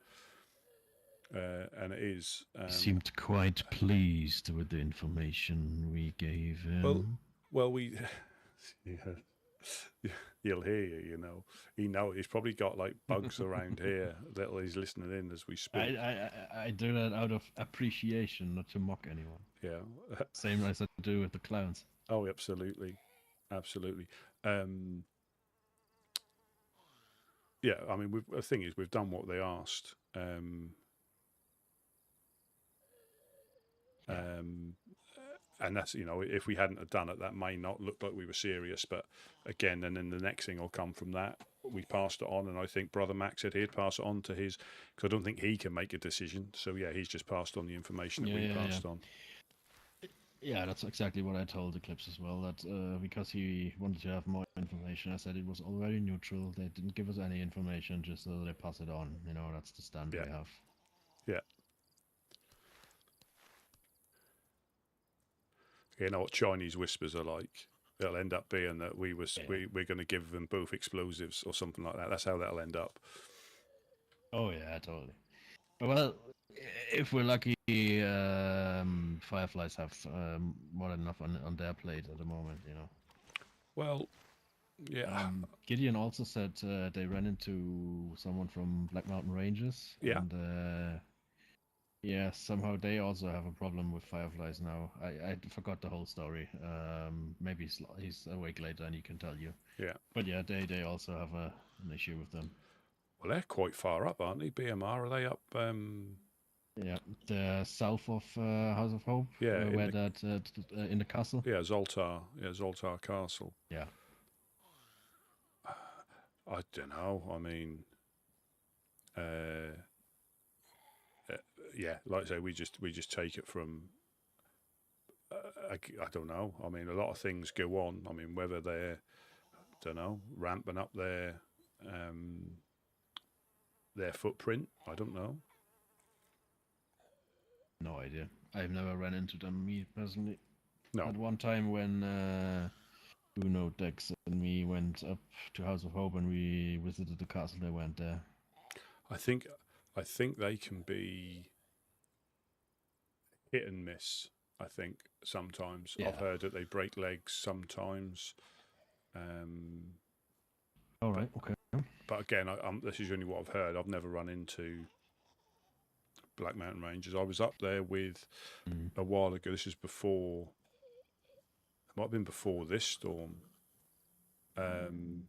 And it is. He seemed quite pleased with the information we gave him. Well, we. Yeah, he'll hear you. He's probably got like bugs around here that he's listening in as we speak. I do that out of appreciation, not to mock anyone. Yeah. Same as I do with the clowns. Oh, absolutely. Yeah, I mean, the thing is, we've done what they asked. And that's, if we hadn't have done it, that may not look like we were serious. But again, and then the next thing will come from that. We passed it on, and I think Brother Max said he'd pass it on to his, because I don't think he can make a decision. So yeah, he's just passed on the information that we passed on. Yeah, that's exactly what I told Eclipse as well. That because he wanted to have more information, I said it was all very neutral. They didn't give us any information, just so they pass it on. That's the stand we have. Yeah. You know what Chinese whispers are like. It'll end up being that we're going to give them both explosives or something like that. That's how that'll end up. Oh yeah, totally. Well, if we're lucky, Fireflies have more than enough on their plate at the moment. Well, yeah. Gideon also said they ran into someone from Black Mountain Rangers. Yeah. And yeah, somehow they also have a problem with Fireflies now. I forgot the whole story. Maybe he's awake later and he can tell you. Yeah. But yeah, they also have an issue with them. Well, they're quite far up, aren't they? BMR, are they up? Yeah, the south of House of Hope. Yeah, in the castle. Yeah, Zoltar. Yeah, Zoltar Castle. Yeah. I don't know. I mean, yeah, like I say, we just take it from. I don't know. I mean, a lot of things go on. I mean, whether they're, ramping up their footprint, I don't know. No idea. I've never ran into them, me personally. No. At one time when Uno, Dex, and me went up to House of Hope and we visited the castle, they went there. I think they can be hit and miss. I think sometimes I've heard that they break legs sometimes. All right. Okay. But again, this is only what I've heard. I've never run into Black Mountain Rangers. I was up there with a while ago. This is before. It might have been before this storm. And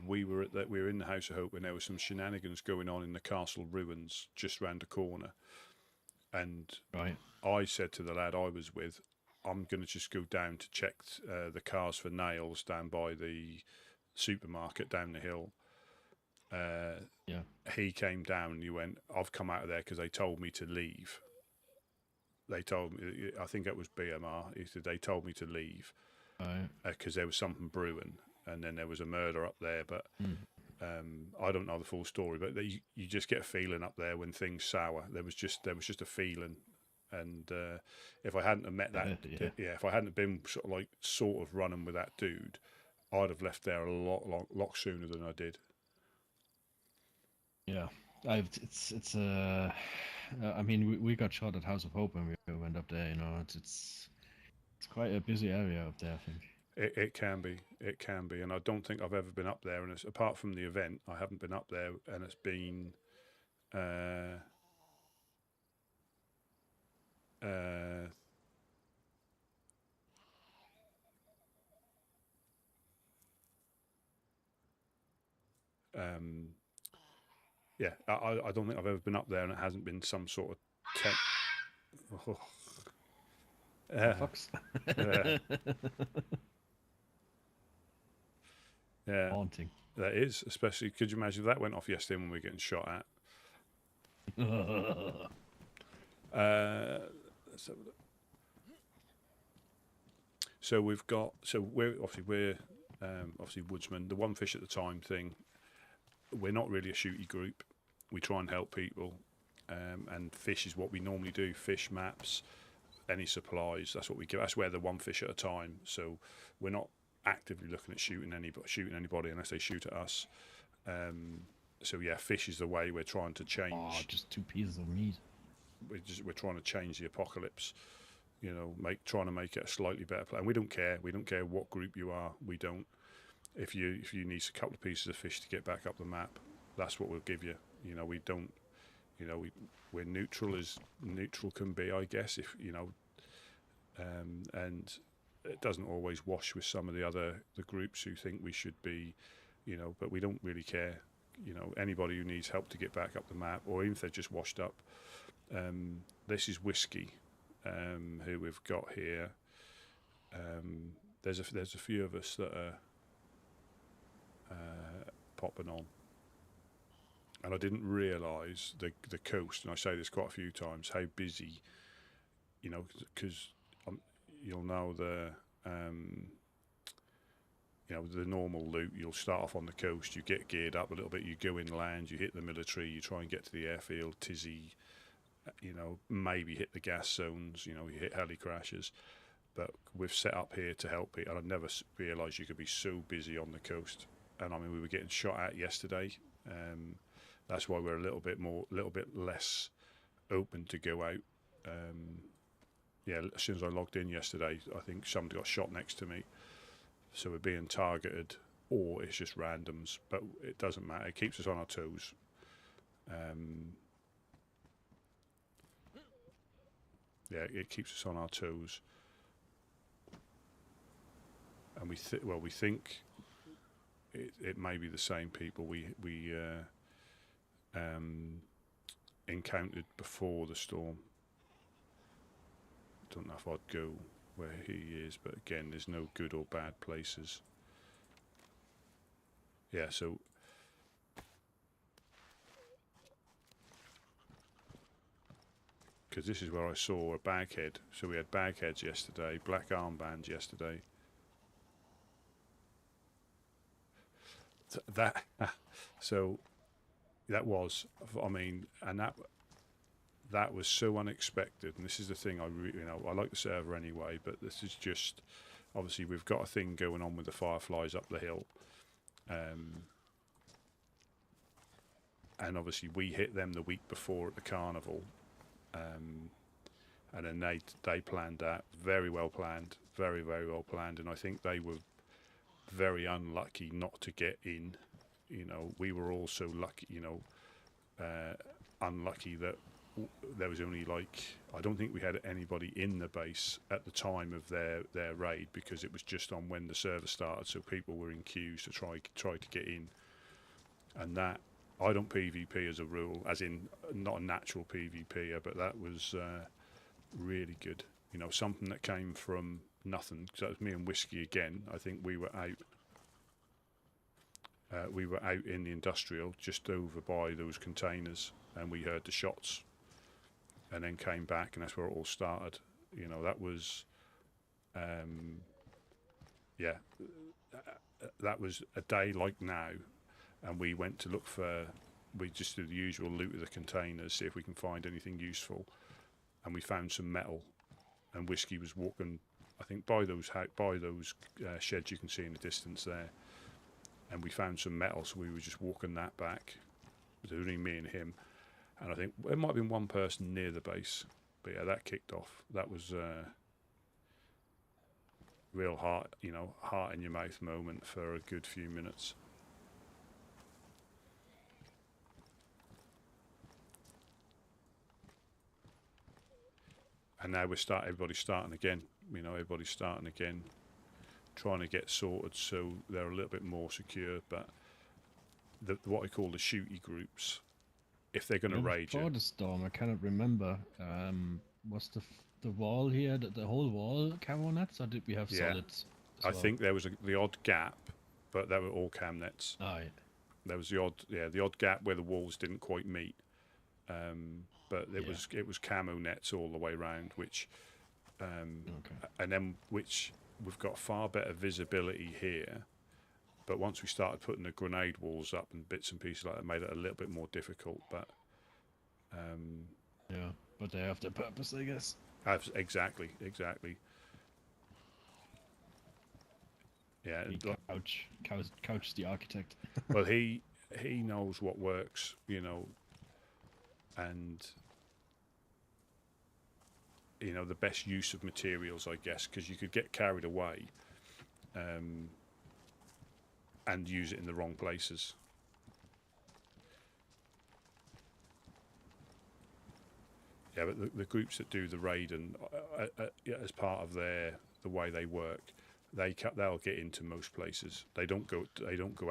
we were in the House of Hope when there was some shenanigans going on in the castle ruins just round the corner. And I said to the lad I was with, I'm going to just go down to check the cars for nails down by the supermarket down the hill. He came down and he went, I've come out of there because they told me to leave. They told me, I think it was BMR, he said they told me to leave because there was something brewing and then there was a murder up there. But I don't know the full story, but you just get a feeling up there when things sour. There was just a feeling, and if I hadn't have met that, if I hadn't have been sort of running with that dude, I'd have left there a lot sooner than I did. Yeah, it's I mean, we got shot at House of Hope when we went up there. You know, it's quite a busy area up there, I think. It can be, and I don't think I've ever been up there. And it's, apart from the event, I haven't been up there, and it's been. Yeah, I don't think I've ever been up there, and it hasn't been some sort of tent. Fox. Yeah, haunting. That is, especially. Could you imagine if that went off yesterday when we were getting shot at? Let's have a look. So we've got. So we're obviously woodsmen. The one fish at the time thing. We're not really a shooty group. We try and help people, and fish is what we normally do. Fish maps, any supplies. That's what we give. That's where the one fish at a time. So we're not actively looking at shooting anybody unless they shoot at us. So yeah, fish is the way we're trying to change. Oh, just 2 pieces of meat. We're trying to change the apocalypse. You know, trying to make it a slightly better place. And we don't care. We don't care what group you are. We don't. If you need a couple of pieces of fish to get back up the map, that's what we'll give you. You know, we don't. You know, we're neutral as neutral can be, I guess. If you know, and it doesn't always wash with some of the groups who think we should be, you know, but we don't really care. You know, anybody who needs help to get back up the map, or even if they're just washed up. This is Whiskey, who we've got here. There's a few of us that are popping on, and I didn't realise the coast, and I say this quite a few times, how busy, you know, because you'll know the normal loot. You'll start off on the coast, you get geared up a little bit, you go inland, you hit the military, you try and get to the airfield, Tizzy, you know, maybe hit the gas zones, you know, you hit heli crashes. But we've set up here to help people, and I never realised you could be so busy on the coast. And I mean, we were getting shot at yesterday. That's why we're a little bit less open to go out. Yeah, as soon as I logged in yesterday, I think somebody got shot next to me. So we're being targeted, or it's just randoms. But it doesn't matter. It keeps us on our toes. Yeah, it keeps us on our toes. And we think it may be the same people we encountered before the storm. Don't know if I'd go where he is, but again, there's no good or bad places. Yeah, so because this is where I saw a baghead. So we had bagheads yesterday, black armbands yesterday. So that was, I mean, and that was so unexpected. And this is the thing, I like the server anyway, but this is just, obviously we've got a thing going on with the fireflies up the hill, and obviously we hit them the week before at the carnival, and then they planned that, very well planned, very well planned, and I think they were very unlucky not to get in. You know, we were also lucky, you know, unlucky that there was only I don't think we had anybody in the base at the time of their raid, because it was just on when the server started, so people were in queues to try to get in. And that, I don't PvP as a rule, as in not a natural PvPer, but that was really good. You know, something that came from nothing. So that was me and Whiskey again. I think we were out. We were out in the industrial, just over by those containers, and we heard the shots, and then came back, and that's where it all started. You know, that was, yeah, that was a day like now, and we went to look for. We just did the usual loot of the containers, see if we can find anything useful, and we found some metal. And Whiskey was walking, I think, by those sheds you can see in the distance there. And we found some metal, so we were just walking that back. It was only me and him, and I think there might have been one person near the base. But yeah, that kicked off. That was real heart in your mouth moment for a good few minutes. And now everybody's starting again. Everybody's starting again, trying to get sorted so they're a little bit more secure. But what I call the shooty groups, if they're going to raid you. Before the storm, I cannot remember. Was the wall here, the whole wall camo nets, or did we have solids? I think there was the odd gap, but they were all cam nets. Oh, yeah. There was the odd gap where the walls didn't quite meet. But it was camo nets all the way around, which and then which we've got far better visibility here. But once we started putting the grenade walls up and bits and pieces like that, made it a little bit more difficult. But yeah, but they have their purpose, I guess. Exactly. Yeah, Couch the architect. Well, he knows what works, and the best use of materials, I guess, because you could get carried away and use it in the wrong places. Yeah, but the groups that do the raid and as part of the way they work, they'll get into most places. They don't go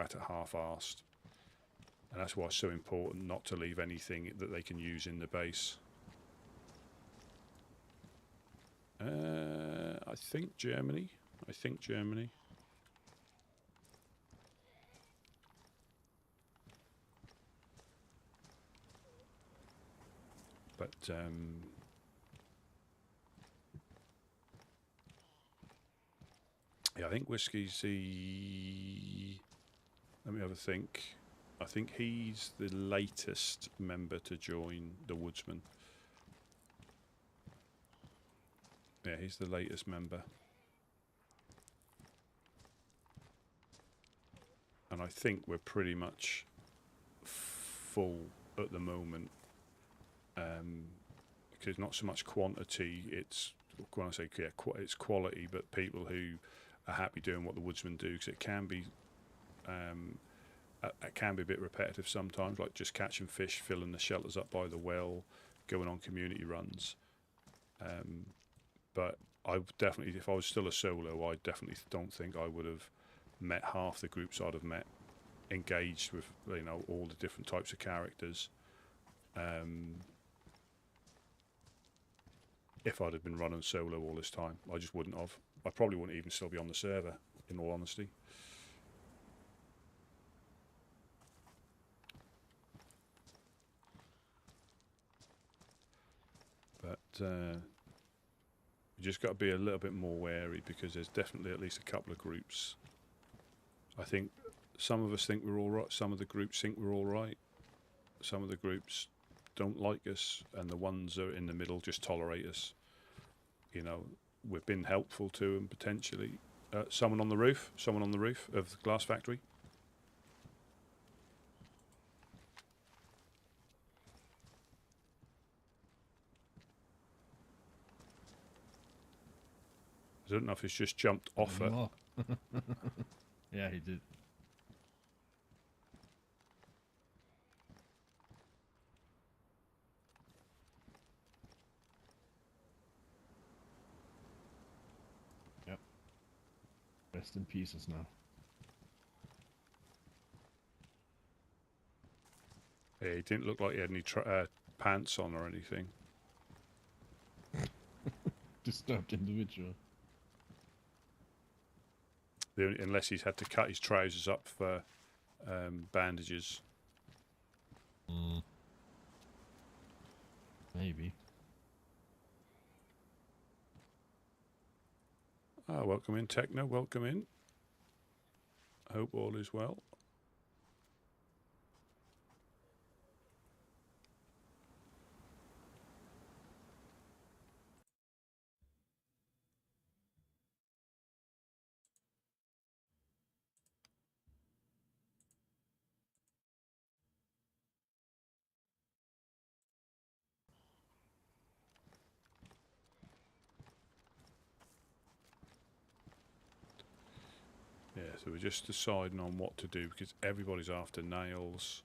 at it half-arsed, and that's why it's so important not to leave anything that they can use in the base. I think Germany. But yeah, I think Whiskey's the. Let me have a think. I think he's the latest member to join the Woodsman. Yeah, he's the latest member. And I think we're pretty much full at the moment. Because not so much quantity, it's when I say it's quality, but people who are happy doing what the Woodsmen do, because it can be a bit repetitive sometimes, like just catching fish, filling the shelters up by the well, going on community runs. But I definitely, if I was still a solo, I definitely don't think I would have met half the groups I'd have met, engaged with all the different types of characters. If I'd have been running solo all this time, I just wouldn't have. I probably wouldn't even still be on the server, in all honesty. But you just got to be a little bit more wary, because there's definitely at least a couple of groups. I think some of us think we're all right. Some of the groups think we're all right. Some of the groups don't like us, and the ones that are in the middle just tolerate us. We've been helpful to them potentially. Someone on the roof of the glass factory. I don't know if he's just jumped off it. Yeah, he did. Yep. Rest in pieces now. Yeah, he didn't look like he had any pants on or anything. Disturbed individual. Unless he's had to cut his trousers up for bandages. Maybe. Welcome in, Techno. Welcome in. Hope all is well. So we're just deciding on what to do because everybody's after nails,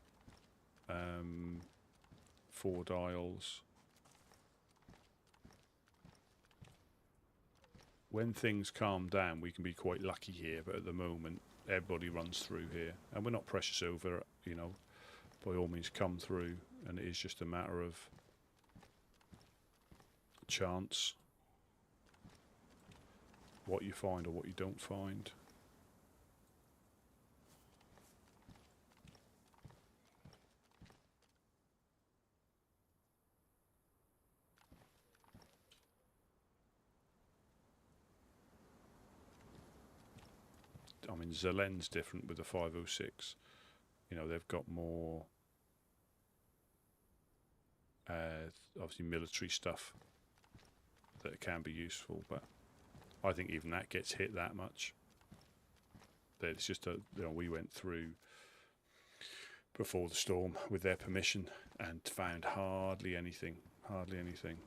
4 dials. When things calm down, we can be quite lucky here, but at the moment, everybody runs through here, and we're not precious over, you know, by all means come through, and it is just a matter of chance, what you find or what you don't find. I mean, Zelen's different with the 506. You know, they've got more, obviously, military stuff that can be useful, but I think even that gets hit that much. That it's just a, you know, we went through before the storm with their permission and found hardly anything. Hardly anything.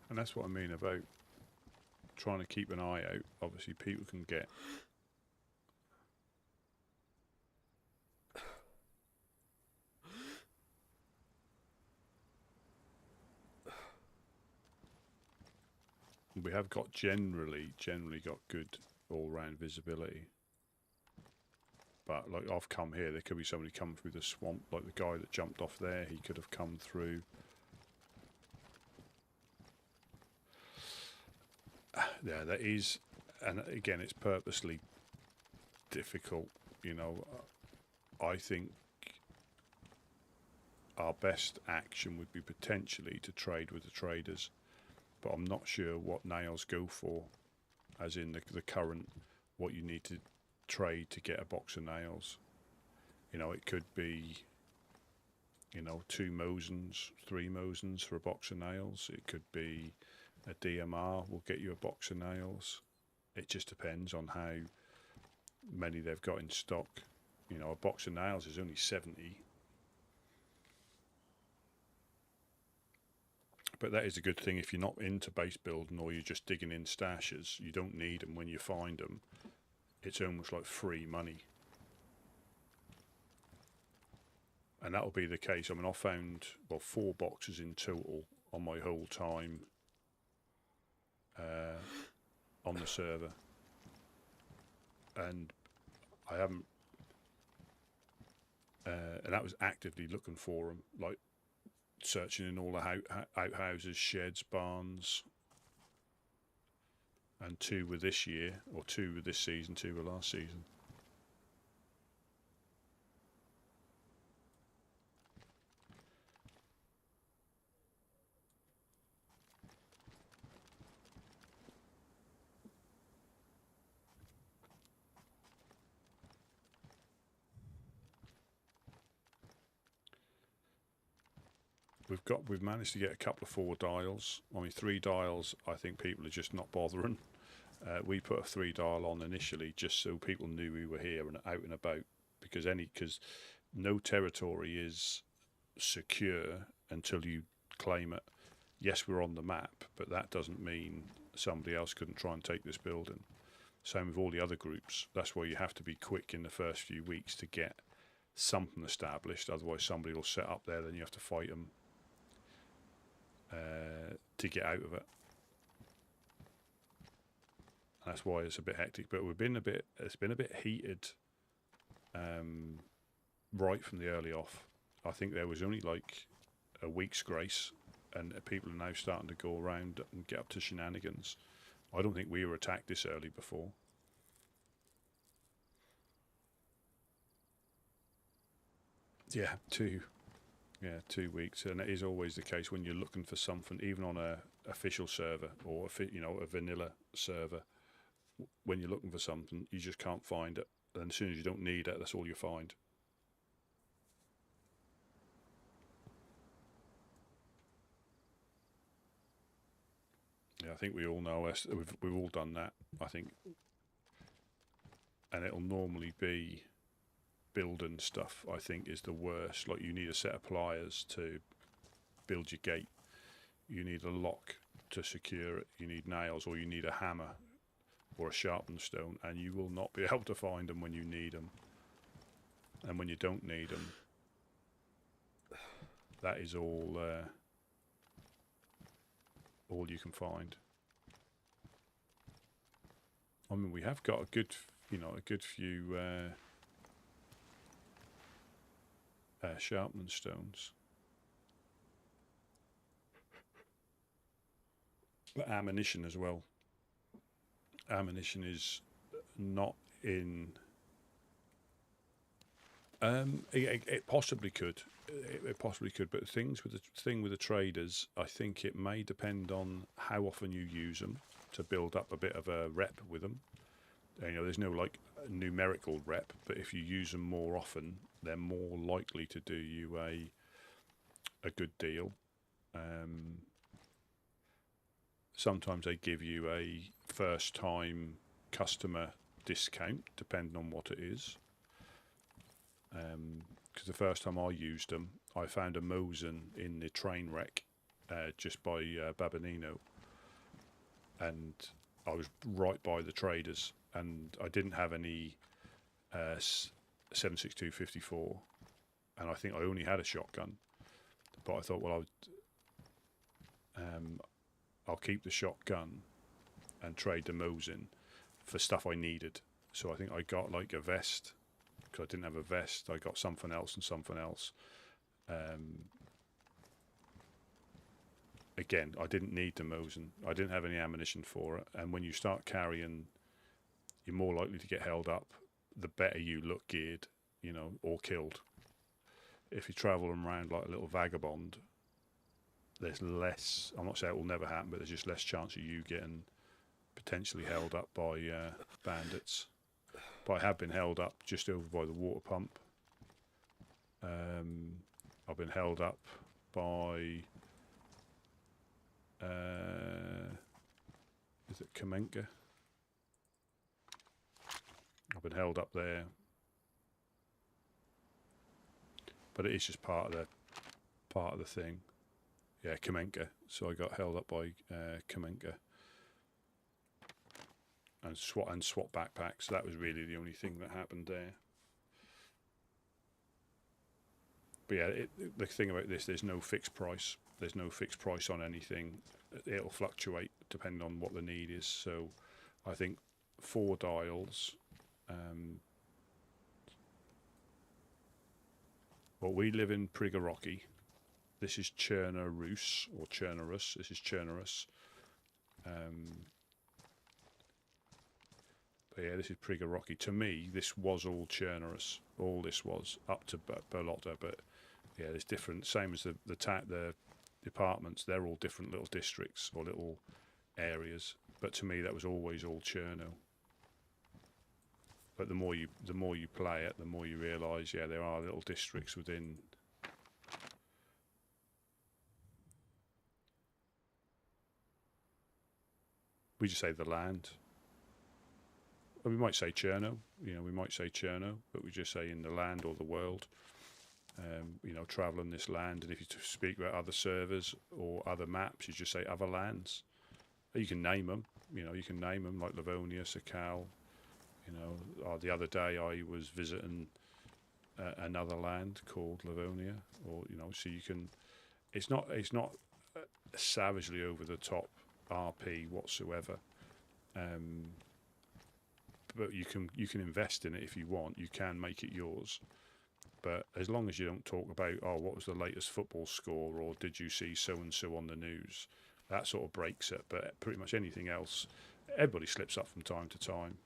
And that's what I mean about trying to keep an eye out. Obviously, people can get we have got generally got good all-round visibility. But like I've come here, there could be somebody come through the swamp, like the guy that jumped off there. He could have come through. Yeah, that is, and again, it's purposely difficult. You know, I think our best action would be potentially to trade with the traders, but I'm not sure what nails go for, as in the current, what you need to trade to get a box of nails. You know, it could be, you know, 2 Mosins, 3 Mosins for a box of nails. It could be a DMR will get you a box of nails. It just depends on how many they've got in stock. You know, a box of nails is only 70. But that is a good thing if you're not into base building or you're just digging in stashes. You don't need them when you find them. It's almost like free money. And that'll be the case. I mean, I found, well, 4 boxes in total on my whole time on the server. And I haven't, and that was actively looking for them, like searching in all the outhouses, sheds, barns. And 2 were this year, or 2 were this season, 2 were last season. We've managed to get a couple of 4 dials. I mean, 3 dials, I think people are just not bothering. We put a 3 dial on initially just so people knew we were here and out and about, because no territory is secure until you claim it. Yes, we're on the map, but that doesn't mean somebody else couldn't try and take this building. Same with all the other groups. That's why you have to be quick in the first few weeks to get something established. Otherwise, somebody will set up there, then you have to fight them to get out of it. That's why it's a bit hectic. But it's been a bit heated right from the early off. I think there was only like a week's grace, and people are now starting to go around and get up to shenanigans. I don't think we were attacked this early before. Yeah, 2 weeks, and it is always the case when you're looking for something, even on a official server or a vanilla server. When you're looking for something, you just can't find it, and as soon as you don't need it, that's all you find. Yeah, I think we all know we've all done that. I think, and it'll normally be building stuff. I think is the worst. Like you need a set of pliers to build your gate. You need a lock to secure it. You need nails, or you need a hammer or a sharpened stone, and you will not be able to find them when you need them. And when you don't need them, that is all you can find. I mean, we have got a good few sharpening stones. But ammunition as well. Ammunition is not in. It possibly could. It possibly could, but the thing with the traders, I think it may depend on how often you use them to build up a bit of a rep with them. There's no like numerical rep, but if you use them more often, they're more likely to do you a good deal. Sometimes they give you a first time customer discount, depending on what it is. Because the first time I used them, I found a Mosin in the train wreck just by Babanino, and I was right by the traders, and I didn't have any 7.62-54, and I think I only had a shotgun, but I thought, well, I'll keep the shotgun and trade the Mosin for stuff I needed. So I think I got like a vest. Because I didn't have a vest, I got something else and something else. Again, I didn't need the Mosin. I didn't have any ammunition for it. And when you start carrying, you're more likely to get held up. The better you look geared, or killed. If you travel around like a little vagabond, there's less. I'm not saying it will never happen, but there's just less chance of you getting potentially held up by bandits. But I have been held up just over by the water pump. I've been held up by is it Kamenka? I've been held up there, but it is just part of the thing. Yeah, Kamenka. So I got held up by Kamenka. And swap backpacks. So that was really the only thing that happened there. But yeah, the thing about this, there's no fixed price. There's no fixed price on anything. It'll fluctuate depending on what the need is. So I think 4 dials. Well, we live in Prigorocki. This is Chernarus or Chernarus. This is Chernarus. But yeah, this is Prigorocki. To me, this was all Chernarus. All this was up to Berlotta, but yeah, there's different. Same as the departments. They're all different little districts or little areas. But to me, that was always all Cherno. But the more you play it, the more you realise, yeah, there are little districts within. We just say the land. We might say Cherno, we might say Cherno, but we just say in the land or the world, travelling this land. And if you speak about other servers or other maps, you just say other lands. You can name them, like Livonia, Sakal. The other day I was visiting another land called Livonia, or so you can. It's not savagely over the top RP whatsoever. But you can invest in it if you want. You can make it yours, but as long as you don't talk about what was the latest football score or did you see so and so on the news, that sort of breaks it. But pretty much anything else, everybody slips up from time to time.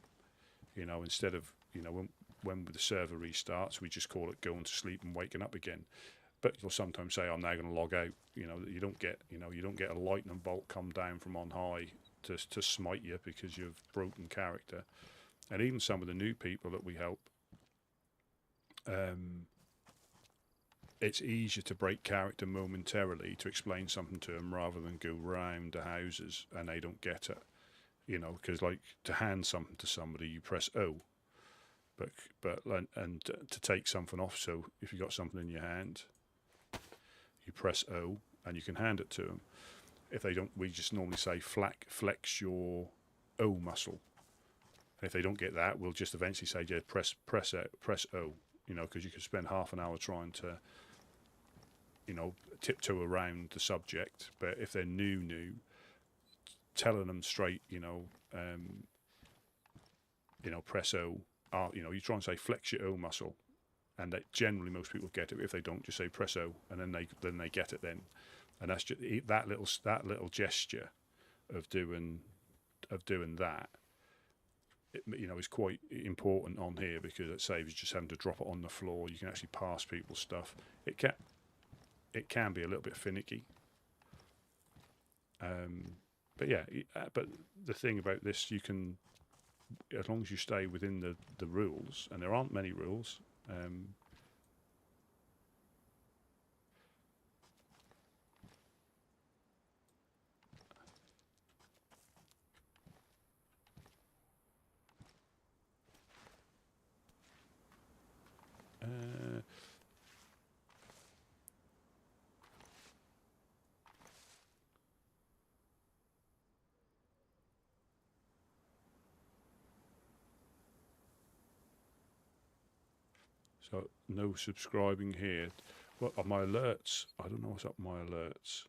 Instead of when when the server restarts, we just call it going to sleep and waking up again. But you'll sometimes say, I'm now going to log out. You know, you don't get a lightning bolt come down from on high to smite you because you've broken character. And even some of the new people that we help, it's easier to break character momentarily to explain something to them rather than go round the houses and they don't get it. You know, because like to hand something to somebody, you press O, but to take something off. So if you've got something in your hand, you press O and you can hand it to them. If they don't, we just normally say flex your O muscle. And if they don't get that, we'll just eventually say, yeah, press O. You know, because you could spend half an hour trying to, you know, tiptoe around the subject. But if they're new, telling them straight, you know, press O. You know, you try and say flex your O muscle, and that generally most people get it. If they don't, just say press O, and then they get it then. And that's just that little gesture of doing that. It, you know, is quite important on here because it saves you just having to drop it on the floor. You can actually pass people's stuff. It can be a little bit finicky. But yeah, but the thing about this, you can, as long as you stay within the rules, and there aren't many rules. So no subscribing here. What are my alerts? I don't know what's up my alerts.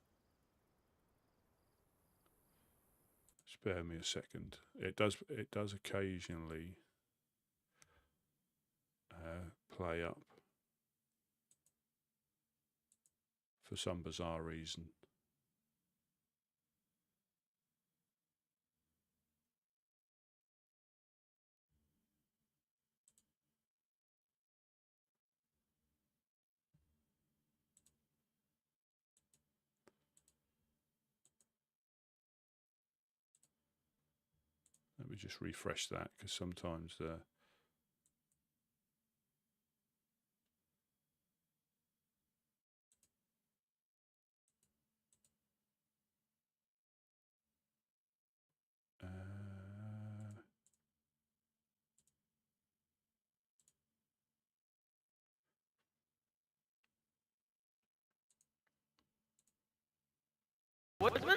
Spare me a second. It does occasionally play up for some bizarre reason. Let me just refresh that because sometimes the Woodsman?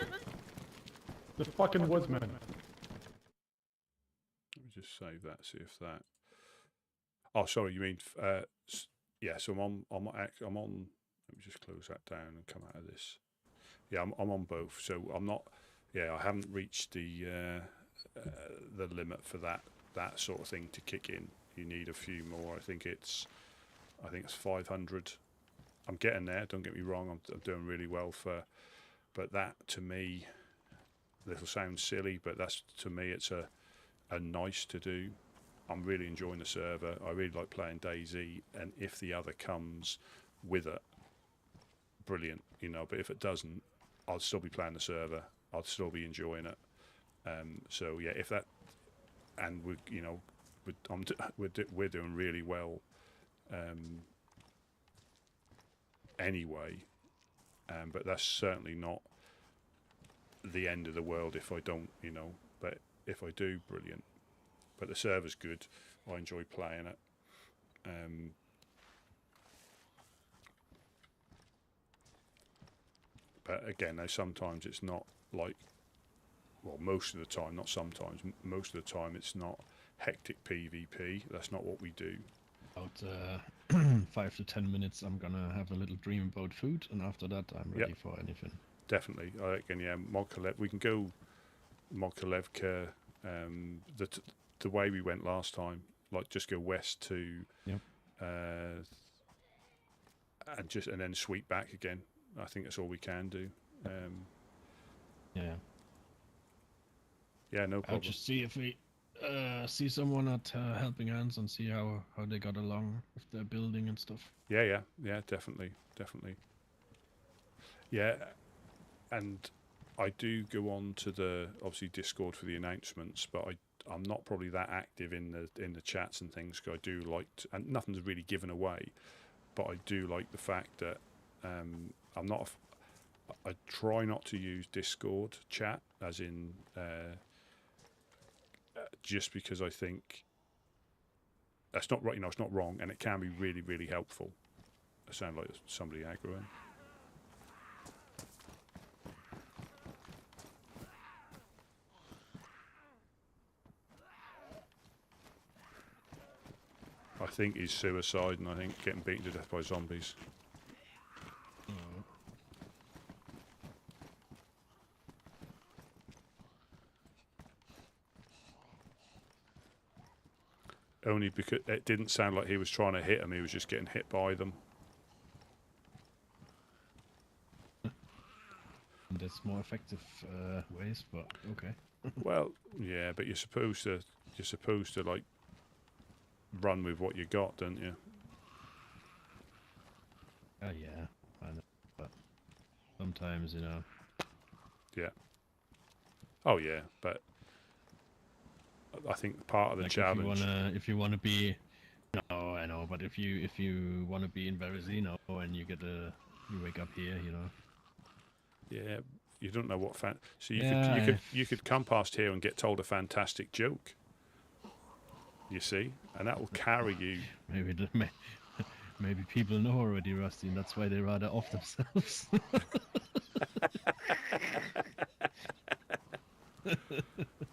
The fucking woodsman. let me just save that. See if that. Oh, sorry. You mean yeah? So I'm on. Let me just close that down and come out of this. Yeah, I'm on both. So I'm not. Yeah, I haven't reached the limit for that sort of thing to kick in. You need a few more. I think it's 500. I'm getting there. Don't get me wrong. I'm doing really well but that to me, this will sound silly, but that's to me it's a nice to do. I'm really enjoying the server. I really like playing DayZ, and if the other comes with it, brilliant, you know. But if it doesn't, I'll still be playing the server. I'll still be enjoying it. So yeah, if that, and we're doing really well. Anyway, but that's certainly not the end of the world if I don't, you know. But if I do, brilliant. But the server's good. I enjoy playing it. But again, sometimes it's not like, well, most of the time, not sometimes, most of the time it's not hectic PvP. That's not what we do. About 5 to 10 minutes, I'm gonna have a little dream about food, and after that, I'm ready for anything. Definitely, I reckon. Yeah, we can go Mokolevka. The way we went last time, like just go west to, and then sweep back again. I think that's all we can do. Yeah. Yeah, no problem. I'll just see if we see someone at Helping Hands and see how they got along with their building and stuff. Yeah, definitely. Yeah, and I do go on to the obviously Discord for the announcements, but I'm not probably that active in the chats and things. Cause I do like and nothing's really given away, but I do like the fact that I'm not. I try not to use Discord chat as in just because I think that's not right. You know, it's not wrong, and it can be really, really helpful. I sound like somebody aggroing. I think he's suicide, and I think getting beaten to death by zombies. Only because it didn't sound like he was trying to hit him, he was just getting hit by them. There's more effective ways, but okay. Well, yeah, but you're supposed to like run with what you got, don't you? Yeah, I know, but sometimes, you know. Yeah. Oh yeah, but I think part of the Like challenge. if you wanna be, no, I know, but if you wanna be in Berezino and you wake up here, you know. Yeah, you don't know what so Yeah, you could come past here and get told a fantastic joke. You see, and that will carry you. maybe people know already, Rusty, and that's why they rather off themselves.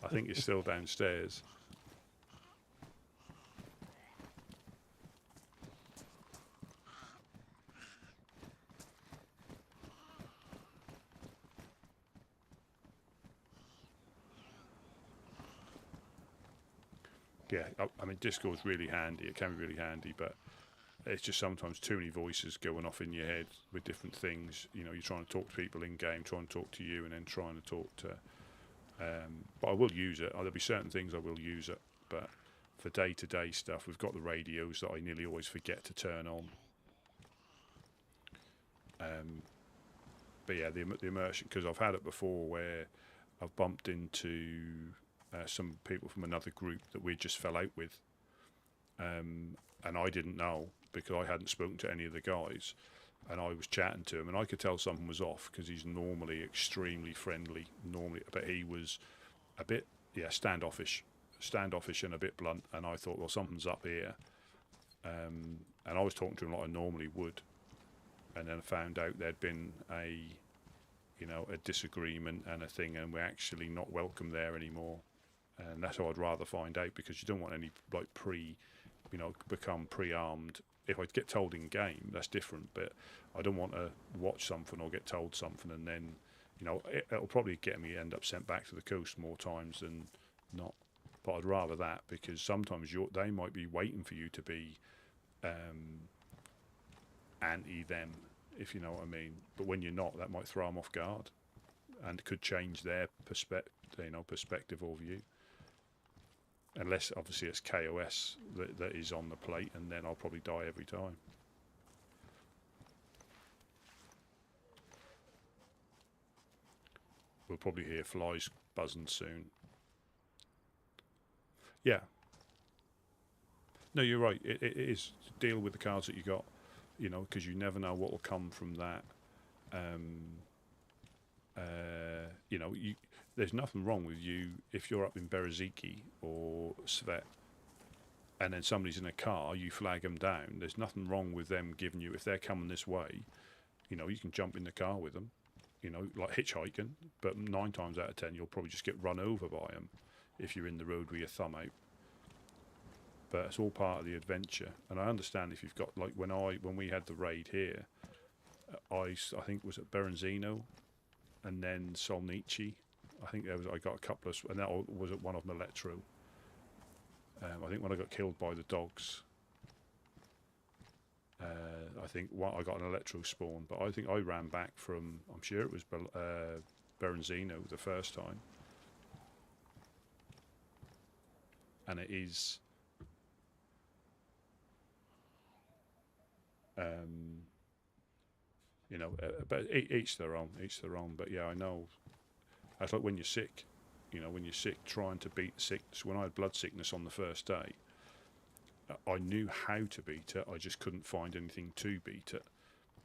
I think you're still downstairs. Yeah, I mean, Discord's really handy. It can be really handy, but it's just sometimes too many voices going off in your head with different things. You know, you're trying to talk to people in game, trying to talk to you, and then trying to talk to. But I will use it. There'll be certain things I will use it, but for day-to-day stuff, we've got the radios that I nearly always forget to turn on. But yeah, the immersion, because I've had it before where I've bumped into some people from another group that we just fell out with, and I didn't know because I hadn't spoken to any of the guys, and I was chatting to him, and I could tell something was off because he's normally extremely friendly, but he was a bit standoffish and a bit blunt, and I thought, well, something's up here, and I was talking to him like I normally would, and then I found out there'd been a disagreement and a thing, and we're actually not welcome there anymore. And that's how I'd rather find out, because you don't want any like become pre-armed. If I get told in game, that's different, but I don't want to watch something or get told something and then it'll probably get me end up sent back to the coast more times than not. But I'd rather that, because sometimes they might be waiting for you to be anti them, if you know what I mean. But when you're not, that might throw them off guard and could change their perspective or view. Unless obviously it's KOS that is on the plate, and then I'll probably die every time. We'll probably hear flies buzzing soon. Yeah. No, you're right. It is deal with the cards that you got, because you never know what will come from that. There's nothing wrong with you if you're up in Bereziki or Svet, and then somebody's in a car, you flag them down. There's nothing wrong with them giving you, if they're coming this way, you can jump in the car with them, like hitchhiking. But 9 times out of 10, you'll probably just get run over by them if you're in the road with your thumb out. But it's all part of the adventure, and I understand if you've got, like, when we had the raid here, I think it was at Berenzino, and then Solnici. I think I got a couple of, and that was at one of them, Electro. I think when I got killed by the dogs, I think I got an Electro spawn, but I think I ran back from, I'm sure it was Berenzino the first time. and it is. You know, but each their own, each their own. But yeah, I know. That's like when you're sick. You know, when you're sick, trying to beat the sickness. When I had blood sickness on the first day, I knew how to beat it. I just couldn't find anything to beat it.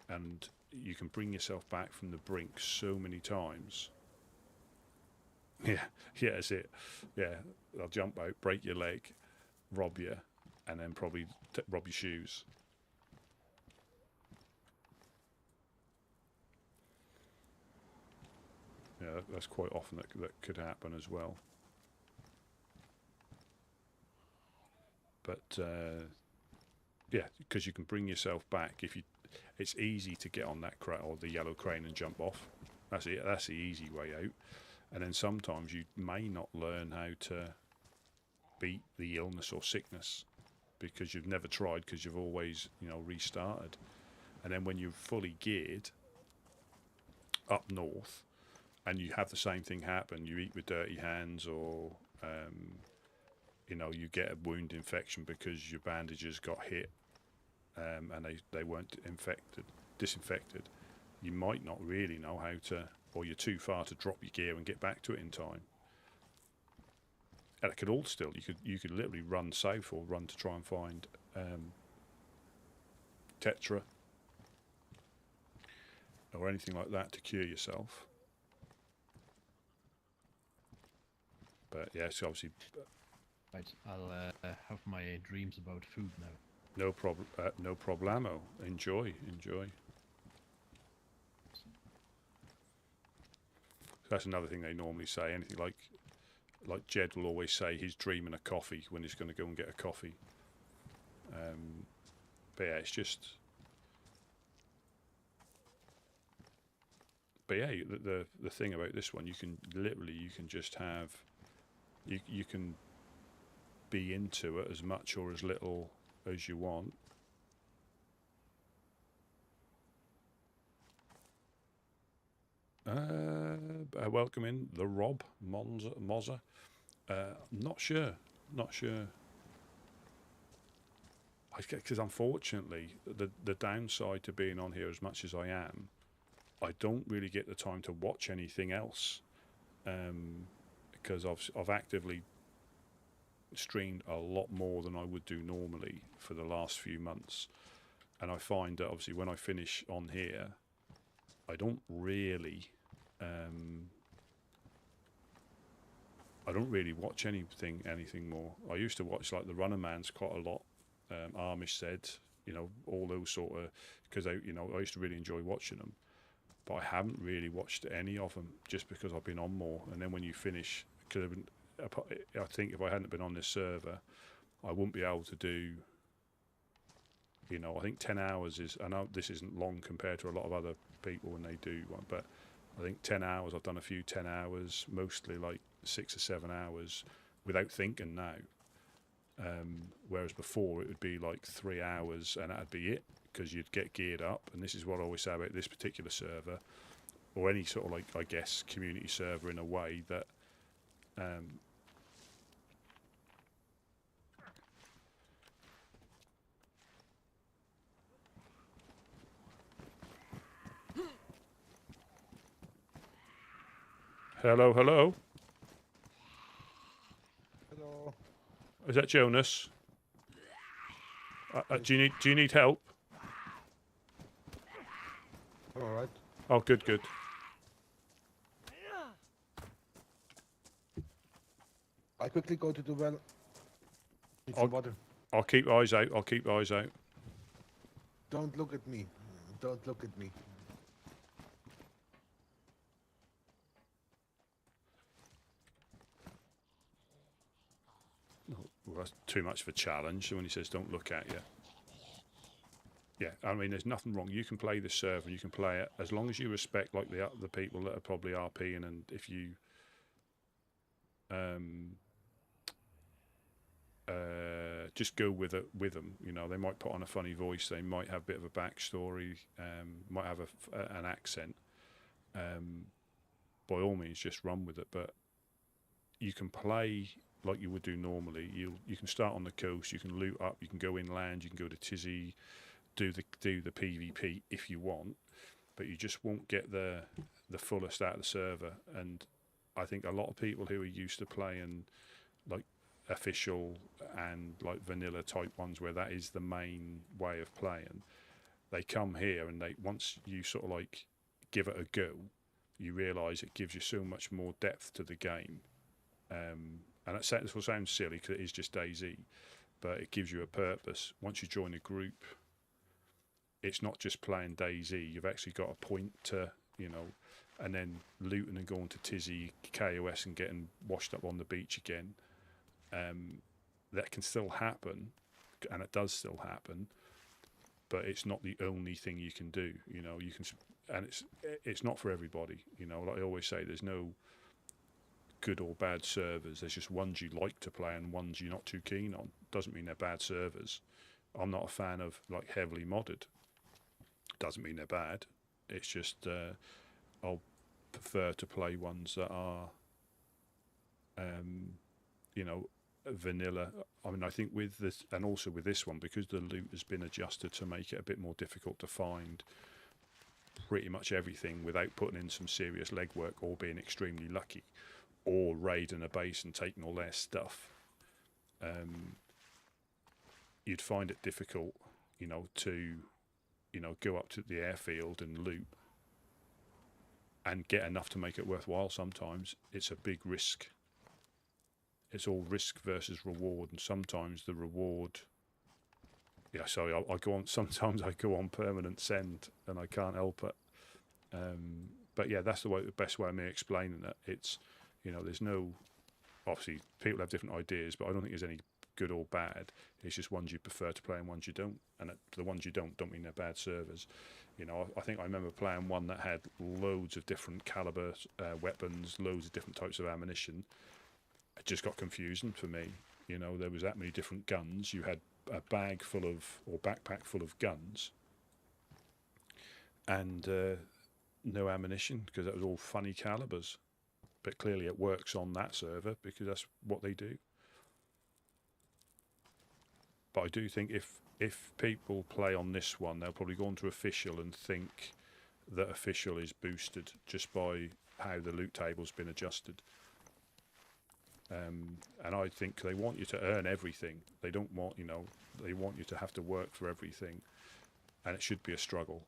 And you can bring yourself back from the brink so many times. Yeah, yeah, that's it. Yeah, they'll jump out, break your leg, rob you, and then probably rob your shoes. Yeah, that's quite often that could happen as well. But yeah, because you can bring yourself back if you. It's easy to get on that crane or the yellow crane and jump off. That's it. That's the easy way out. And then sometimes you may not learn how to beat the illness or sickness because you've never tried, because you've always, you know, restarted. And then when you're fully geared up north and you have the same thing happen, you eat with dirty hands, or you know, you get a wound infection because your bandages got hit and they weren't disinfected, you might not really know how to, or you're too far to drop your gear and get back to it in time. And it could all still, you could literally run south or run to try and find tetra or anything like that to cure yourself. But yes, obviously. Right, I'll have my dreams about food now. No problem. No problemo. Enjoy. That's another thing they normally say. Anything like Jed will always say he's dreaming of coffee when he's going to go and get a coffee. But yeah, it's just. But yeah, the thing about this one, you can just have, you can be into it as much or as little as you want. Welcome in the Rob Mozza. Not sure. Because unfortunately, the downside to being on here as much as I am, I don't really get the time to watch anything else, because I've actively streamed a lot more than I would do normally for the last few months, and I find that obviously when I finish on here, I don't really watch anything more. I used to watch like the Runnermans quite a lot. Amish said, you know, all those sort of, because I used to really enjoy watching them, but I haven't really watched any of them just because I've been on more. And then when you finish, because I think if I hadn't been on this server, I wouldn't be able to do. You know, I think 10 hours is. I know this isn't long compared to a lot of other people when they do one, but I think 10 hours. I've done a few 10 hours, mostly like 6 or 7 hours, without thinking now. Whereas before it would be like 3 hours and that'd be it, because you'd get geared up. And this is what I always say about this particular server, or any sort of, like, I guess, community server, in a way that Hello. Hello. Is that Jonas? Do you need help? All right. Oh, good. I quickly go to the well. Need some water. I'll keep eyes out. Don't look at me. Don't look at me. Well, that's too much of a challenge when he says don't look at you. Yeah, I mean, there's nothing wrong. You can play the server, and you can play it as long as you respect, like, the people that are probably RPing, and if you just go with them. You know, they might put on a funny voice, they might have a bit of a backstory, might have an accent. By all means, just run with it. But you can play like you would do normally. You can start on the coast, you can loot up, you can go inland, you can go to Tizzy, do the PvP if you want, but you just won't get the fullest out of the server. And I think a lot of people who are used to playing like official and like vanilla type ones where that is the main way of playing, they come here and they once you sort of like give it a go, you realise it gives you so much more depth to the game. And this will sound silly because it is just DayZ, but it gives you a purpose. Once you join a group, it's not just playing DayZ. You've actually got a point to, and then looting and going to Tizzy, KOS, and getting washed up on the beach again. That can still happen, and it does still happen, but it's not the only thing you can do. You can, and it's not for everybody. Like I always say, there's no good or bad servers. There's just ones you like to play and ones you're not too keen on. Doesn't mean they're bad servers. I'm not a fan of like heavily modded. Doesn't mean they're bad. It's just I'll prefer to play ones that are vanilla. I mean, I think with this, and also with this one, because the loot has been adjusted to make it a bit more difficult to find pretty much everything without putting in some serious legwork or being extremely lucky or raiding a base and taking all their stuff, you'd find it difficult, to go up to the airfield and loot and get enough to make it worthwhile. Sometimes it's a big risk. It's all risk versus reward, and sometimes the reward. Yeah, sorry, I go on. Sometimes I go on permanent send, and I can't help it. But yeah, that's the best way of me explaining it. It's, there's no. Obviously, people have different ideas, but I don't think there's any good or bad. It's just ones you prefer to play and ones you don't, and the ones you don't mean they're bad servers. I think I remember playing one that had loads of different caliber weapons, loads of different types of ammunition. It just got confusing for me. There was that many different guns. You had a bag full of, or backpack full of guns, and no ammunition because that was all funny calibers. But clearly it works on that server because that's what they do. But I do think if people play on this one, they'll probably go on to official and think that official is boosted just by how the loot table's been adjusted. And I think they want you to earn everything. They don't want, they want you to have to work for everything. And it should be a struggle,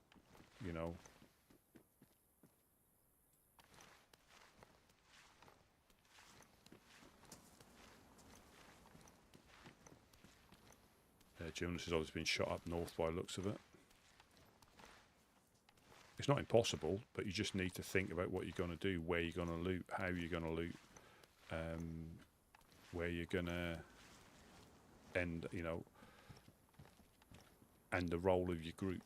Jonas has obviously been shot up north by the looks of it. It's not impossible, but you just need to think about what you're going to do, where you're going to loot, how you're going to loot. Where you're gonna end, and the role of your group.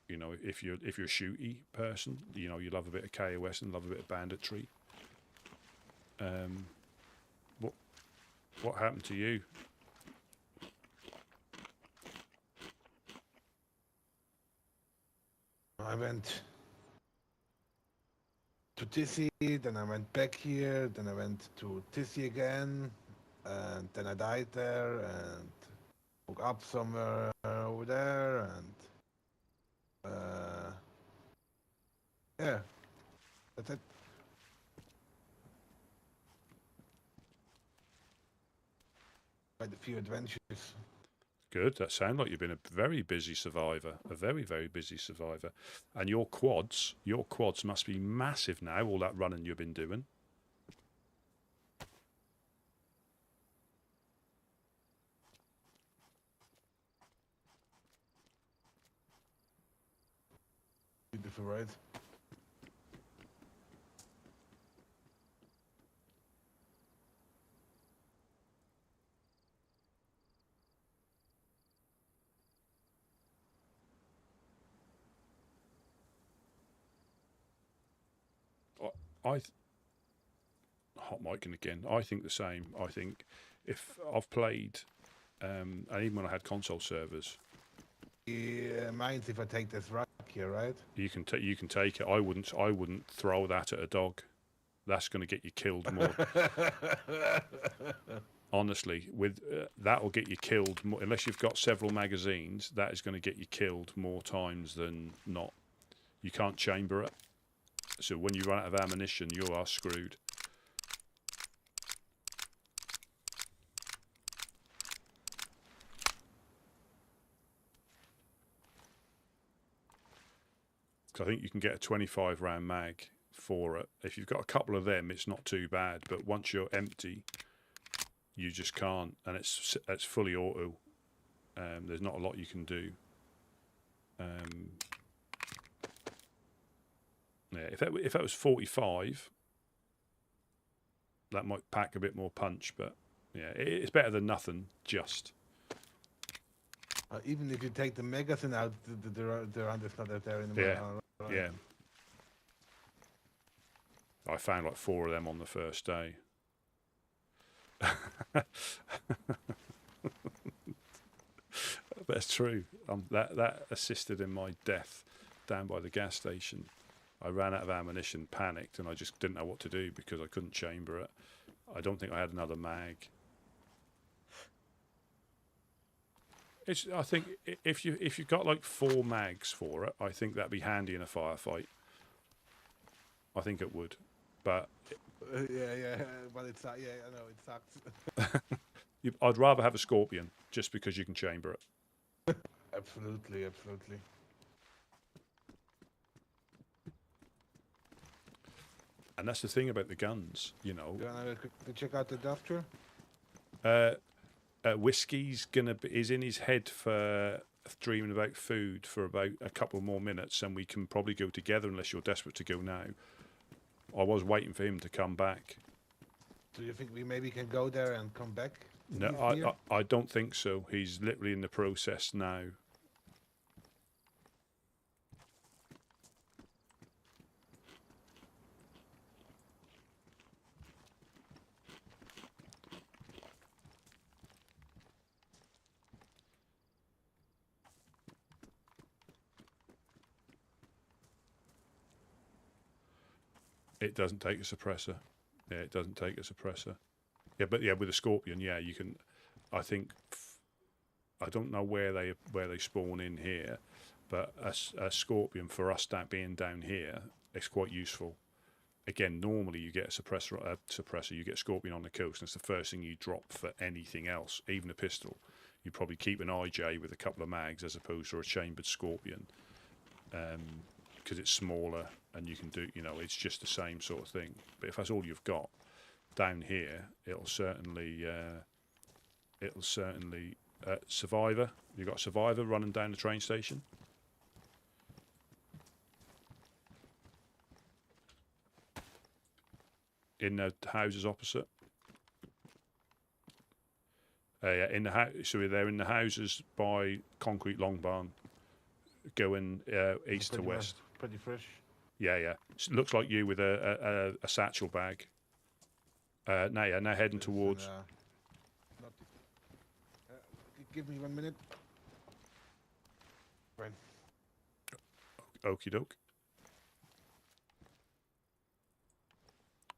If you're a shooty person, you love a bit of KOS and love a bit of banditry. What happened to you? I went to Tissy, then I went back here, then I went to Tissy again, and then I died there and woke up somewhere over there, and yeah, that's it. Quite a few adventures. Good. That sounds like you've been a very busy survivor, a very, very busy survivor. And your quads must be massive now, all that running you've been doing. Beautiful, right? Hot micing again. I think the same. I think if I've played, and even when I had console servers, Minds if I take this rock here, right? you can take it. I wouldn't throw that at a dog. that's going to get you killed more. Honestly, with that'll get you killed more, unless you've got several magazines. That is going to get you killed more times than not. You can't chamber it, so when you run out of ammunition, you are screwed. I think you can get a 25 round mag for it. If you've got a couple of them, it's not too bad. But once you're empty, you just can't, and it's fully auto. There's not a lot you can do. Yeah, if that was 45, that might pack a bit more punch. But yeah, it's better than nothing. Just. Even if you take the magazine out, the round is not there anymore. Yeah. Right. Yeah. I found like 4 of them on the first day. That's true. That assisted in my death down by the gas station. I ran out of ammunition, panicked, and I just didn't know what to do because I couldn't chamber it. I don't think I had another mag. I think if you've got like 4 mags for it, I think that'd be handy in a firefight. I think it would, but yeah, but it's yeah, I know it sucks. I'd rather have a Scorpion just because you can chamber it. Absolutely. And that's the thing about the guns, you know. You wanna check out the doctor? Whiskey's is in his head for dreaming about food for about a couple more minutes, and we can probably go together unless you're desperate to go now. I was waiting for him to come back. Do you think we maybe can go there and come back? No, I don't think so. He's literally in the process now. It doesn't take a suppressor. Yeah, it doesn't take a suppressor. Yeah, but yeah, with a Scorpion, yeah, you can. I think I don't know where they spawn in here, but a Scorpion for us being down here, it's quite useful. Again, normally you get a suppressor. You get a Scorpion on the coast, and it's the first thing you drop for anything else, even a pistol. You probably keep an IJ with a couple of mags as opposed to a chambered Scorpion, because it's smaller and you can do, you know, it's just the same sort of thing. But if that's all you've got down here, it'll certainly Survivor. You've got a Survivor running down the train station. In the houses opposite. Yeah, in the house. So they're in the houses by Concrete Long Barn, going east to west. Pretty fresh. Yeah. Looks like you with a satchel bag. Now heading towards. Give me 1 minute. Right. Okie doke.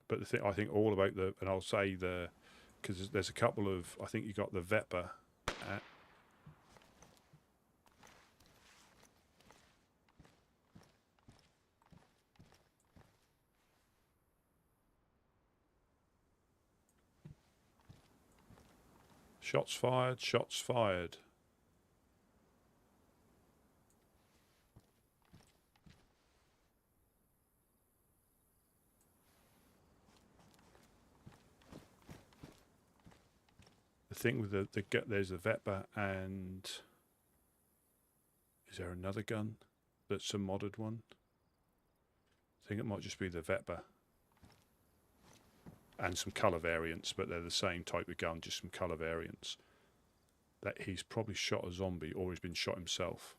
But the thing I think all about and I'll say because there's a couple of, I think you got the Vepper. Shots fired, shots fired. The thing with there's a Vepper, and is there another gun that's a modded one? I think it might just be the Vepper. And some colour variants, but they're the same type of gun, just some colour variants. That he's probably shot a zombie or he's been shot himself.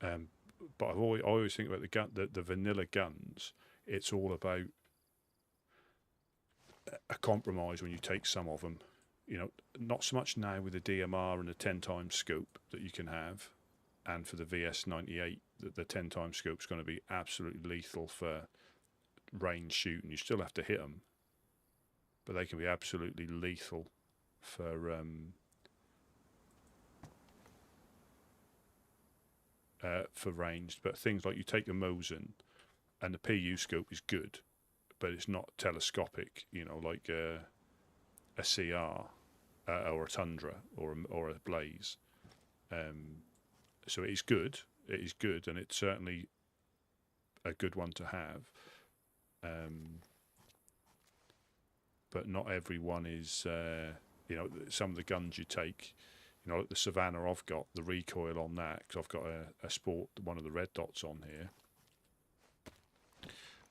But I always think about the vanilla guns. It's all about a compromise when you take some of them. You know, not so much now with the DMR and the 10 times scope that you can have. and for the VS98, the 10x scope's going to be absolutely lethal for range shooting. You still have to hit them, but they can be absolutely lethal for ranged. But things like you take a Mosin, and the PU scope is good, but it's not telescopic. You know, like a CR or a Tundra or a Blaze. So it is good. It is good, and it's certainly a good one to have. But not everyone is. You know, some of the guns you take. You know, like the Savannah I've got, the recoil on that, because I've got a Sport, one of the red dots on here,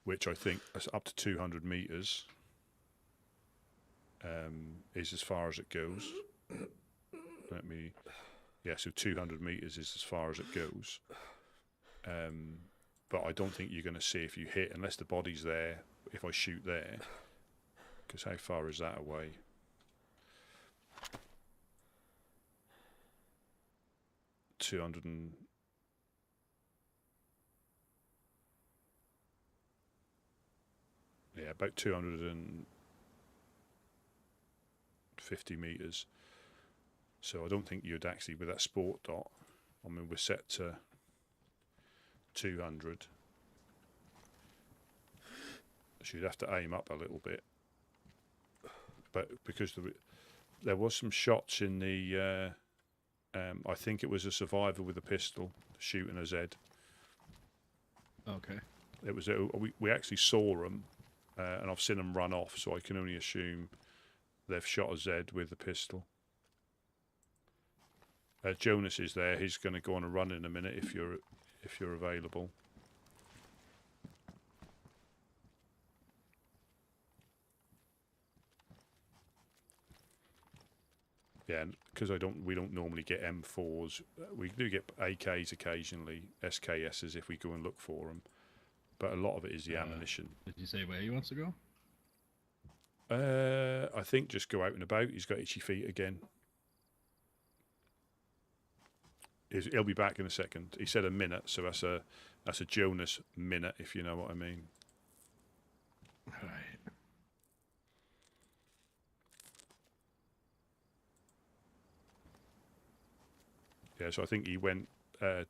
which I think is up to 200 metres, is as far as it goes. Yeah, so 200 metres is as far as it goes. But I don't think you're going to see if you hit, unless the body's there, if I shoot there, because how far is that away? About 250 metres. So I don't think you'd actually, with that Sport dot, I mean, we're set to 200. So you'd have to aim up a little bit. But because there was some shots in the, I think it was a survivor with a pistol shooting a Z. Okay. It was we actually saw them, and I've seen them run off, so I can only assume they've shot a Z with a pistol. Jonas is there. He's going to go on a run in a minute if you're available. Yeah, because we don't normally get M4s. We do get AKs occasionally, SKSs if we go and look for them. But a lot of it is the ammunition. Did you say where he wants to go? I think just go out and about. He's got itchy feet again. He'll be back in a second. He said a minute, so that's a Jonas minute, if you know what I mean. Right. Yeah, so I think he went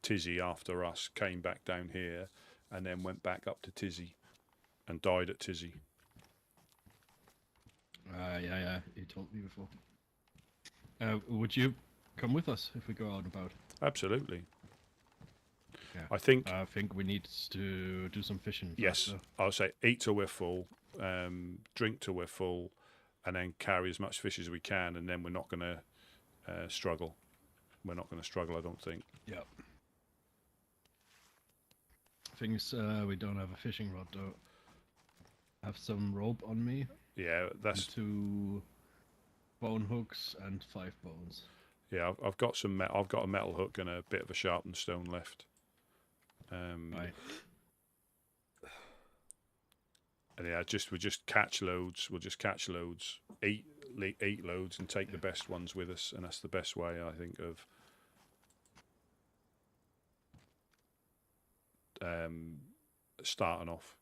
Tizzy after us, came back down here, and then went back up to Tizzy, and died at Tizzy. Yeah, you told me before. Would you come with us if we go out and about? Absolutely. Yeah. I think we need to do some fishing. Yes, first, I'll say eat till we're full, drink till we're full, and then carry as much fish as we can, and then we're not going to struggle. We're not going to struggle, I don't think. Yeah. Things we don't have a fishing rod though. Have some rope on me. Yeah, that's 2 bone hooks and 5 bones. Yeah, I've got some. I've got a metal hook and a bit of a sharpened stone left. Right. And yeah, we just catch loads. We'll just catch loads, eat loads, and take the best ones with us. And that's the best way, I think, of starting off.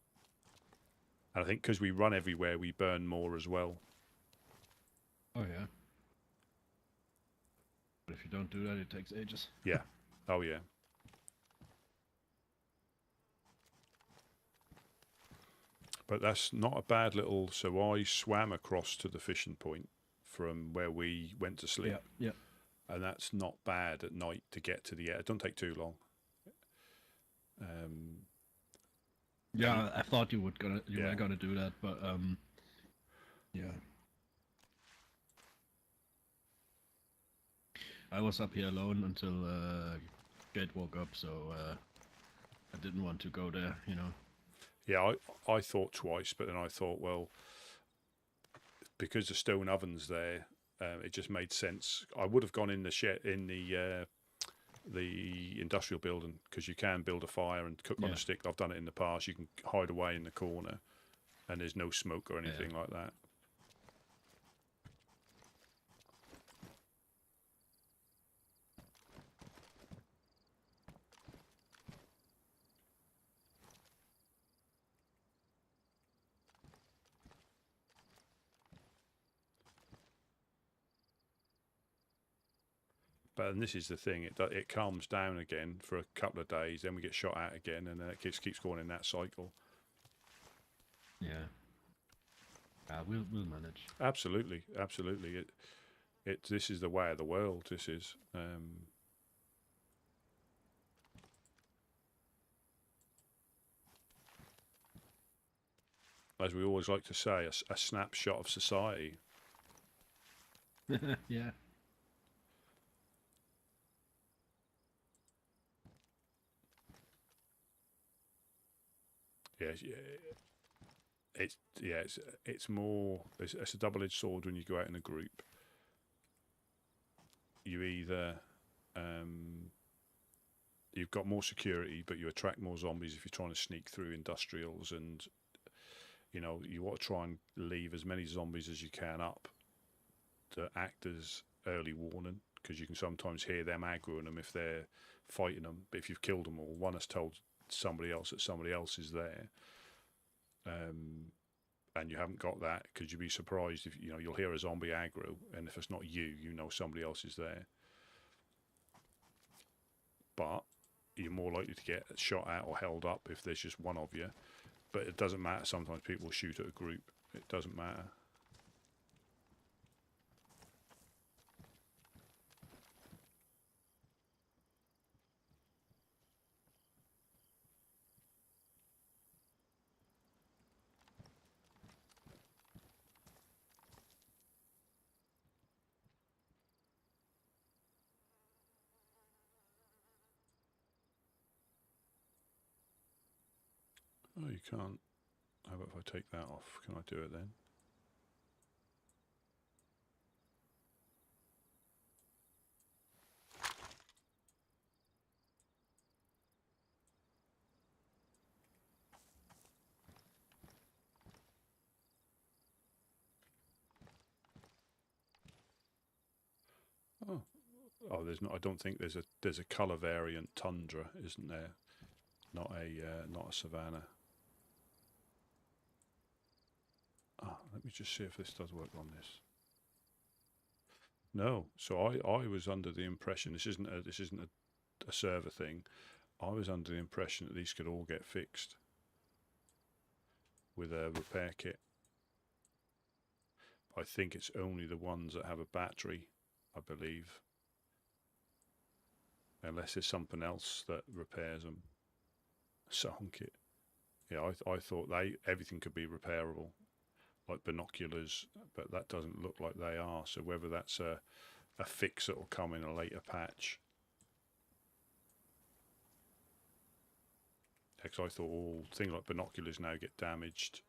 And I think because we run everywhere, we burn more as well. Oh yeah. But if you don't do that, it takes ages. Yeah. Oh yeah. But that's not a bad little. So I swam across to the fishing point from where we went to sleep. Yeah. And that's not bad at night to get to the air. It don't take too long. Yeah, I thought you were gonna do that, but yeah. I was up here alone until Gate woke up, so I didn't want to go there, you know. Yeah, I thought twice, but then I thought, well, because the stone oven's there, it just made sense. I would have gone in the shed, in the industrial building, because you can build a fire and cook on a stick. I've done it in the past. You can hide away in the corner, and there's no smoke or anything like that. But and this is the thing, it calms down again for a couple of days, then we get shot at again, and then it keeps going in that cycle. Yeah. We'll manage. Absolutely, absolutely. This is the way of the world. This is. As we always like to say, a snapshot of society. Yeah. It's more. It's a double-edged sword when you go out in a group. You either you've got more security, but you attract more zombies if you're trying to sneak through industrials, and you want to try and leave as many zombies as you can up to act as early warning, because you can sometimes hear them aggroing them if they're fighting them. But if you've killed them all, one has told somebody else that somebody else is there, and you haven't got that, because you'd be surprised if you'll hear a zombie aggro, and if it's not you, somebody else is there. But you're more likely to get shot at or held up if there's just one of you. But it doesn't matter. Sometimes people shoot at a group. It doesn't matter. Oh, you can't. How about if I take that off? Can I do it then? Oh, there's not. I don't think there's a color variant tundra, isn't there? Not a savanna. Let me just see if this does work on this. No, so I was under the impression this isn't a server thing. I was under the impression that these could all get fixed with a repair kit. I think it's only the ones that have a battery, I believe. Unless there's something else that repairs them. Song kit. Yeah, I thought everything could be repairable, like binoculars, but that doesn't look like they are. So whether that's a fix that will come in a later patch. Because I thought all things like binoculars now get damaged,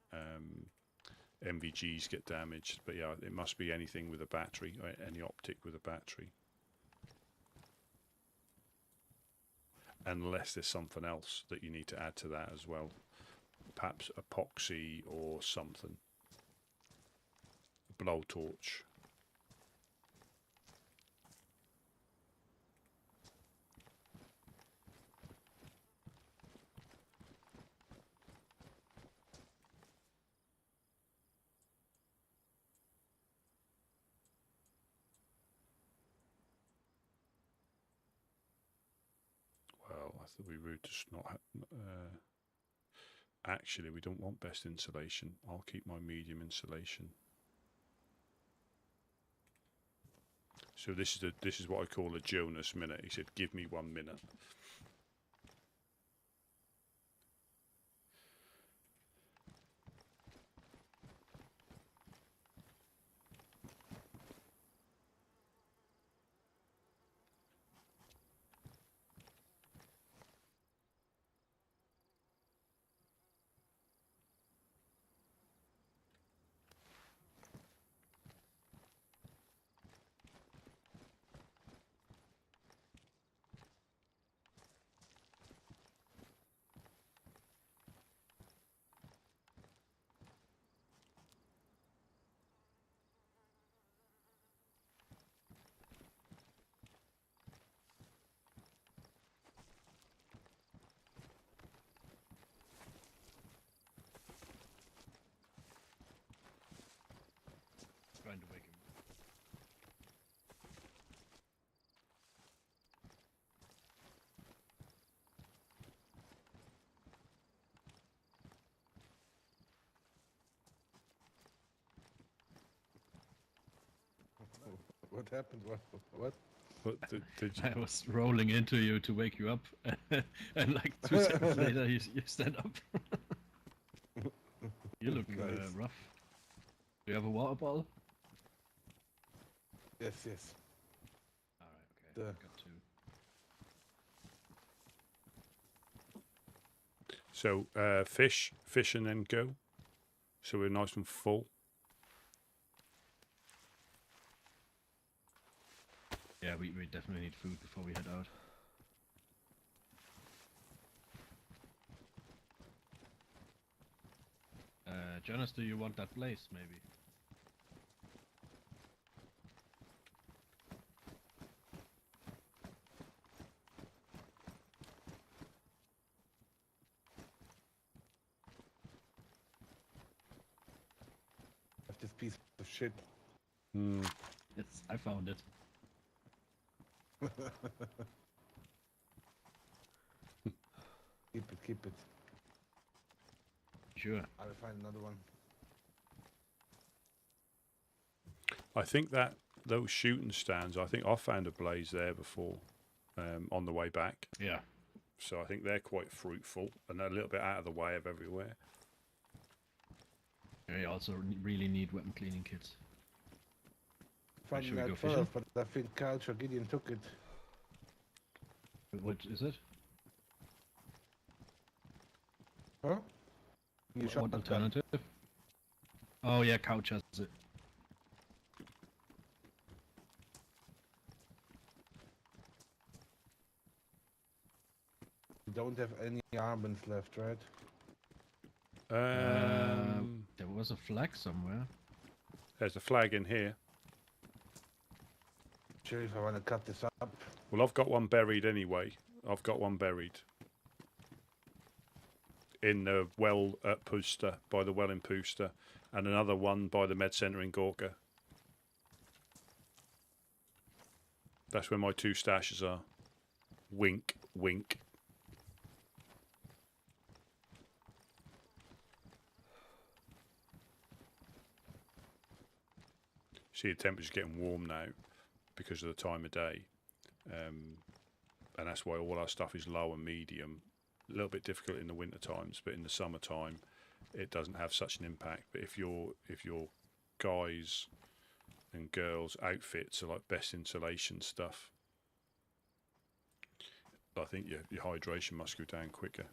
MVGs get damaged, but yeah, it must be anything with a battery, any optic with a battery. Unless there's something else that you need to add to that as well. Perhaps epoxy or something. A blowtorch. Well, I thought we would just not. Actually, we don't want best insulation. I'll keep my medium insulation. So this is what I call a Jonas minute. He said, "Give me 1 minute." Trying to wake him. What happened? What? Did you? I was rolling into you to wake you up, and like 2 seconds later, you stand up. You look Nice. rough. Do you have a water bottle? Yes, yes. Alright, okay. The- Got two. So fish, and then go. So we're nice and full. Yeah, we definitely need food before we head out. Jonas, do you want that blaze, maybe? Have this piece of shit. Hmm. Yes, I found it. Keep it. Sure. I will find another one. I think that those shooting stands. I think I found a blaze there before, on the way back. Yeah. So I think they're quite fruitful and they're a little bit out of the way of everywhere. We also really need weapon cleaning kits. Finding Should we that go fishing? first, but I think Culture Gideon took it. What is it? Huh? You What shotgun. alternative? Oh yeah, Couch has it. You don't have any armbands left, right? There was a flag somewhere. There's a flag in here. Sure, if I want to cut this up. Well, I've got one buried anyway. I've got one buried in the well at Pooster, by the well in Pooster, and another one by the med centre in Gorka. That's where my two stashes are. Wink, wink. See, the temperature's getting warm now because of the time of day. And that's why all our stuff is low and medium. A little bit difficult in the winter times, but in the summertime, it doesn't have such an impact. But if your guys and girls outfits are like best insulation stuff, I think your hydration must go down quicker.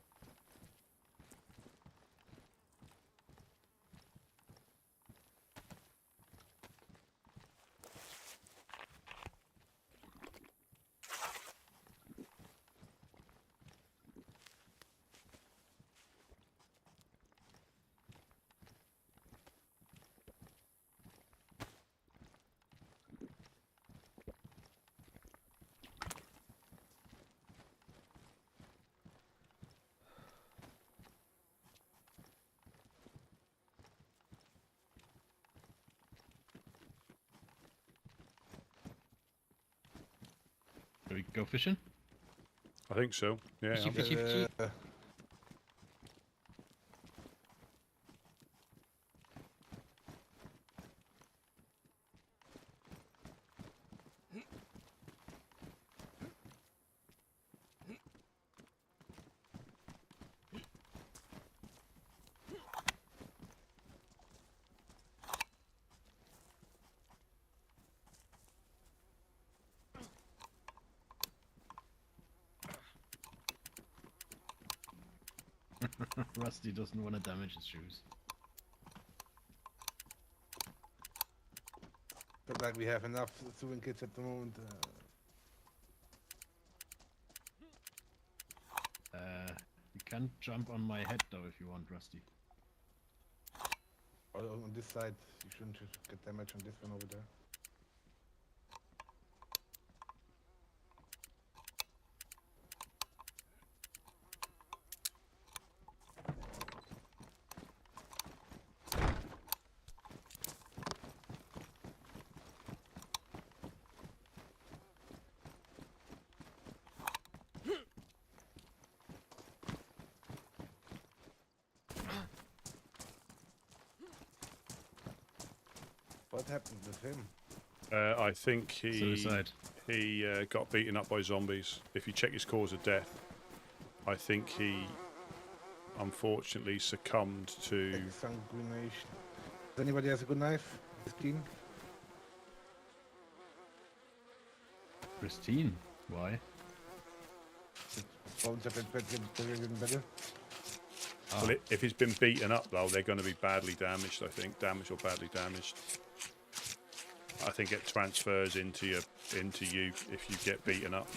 Shall we go fishing? I think so. Yeah. Fishy, fishy, fishy. Rusty doesn't want to damage his shoes. Look like we have enough sewing kits at the moment. You can jump on my head though if you want, Rusty. On this side, you shouldn't get damage on this one over there. What happened with him? I think Suicide. he got beaten up by zombies. If you check his cause of death, I think he unfortunately succumbed to. Exsanguination. Does anybody has a good knife? Christine? Christine. Why? Bones have been better. Well, if he's been beaten up though, they're going to be badly damaged. I think damaged or badly damaged. I think it transfers into you if you get beaten up.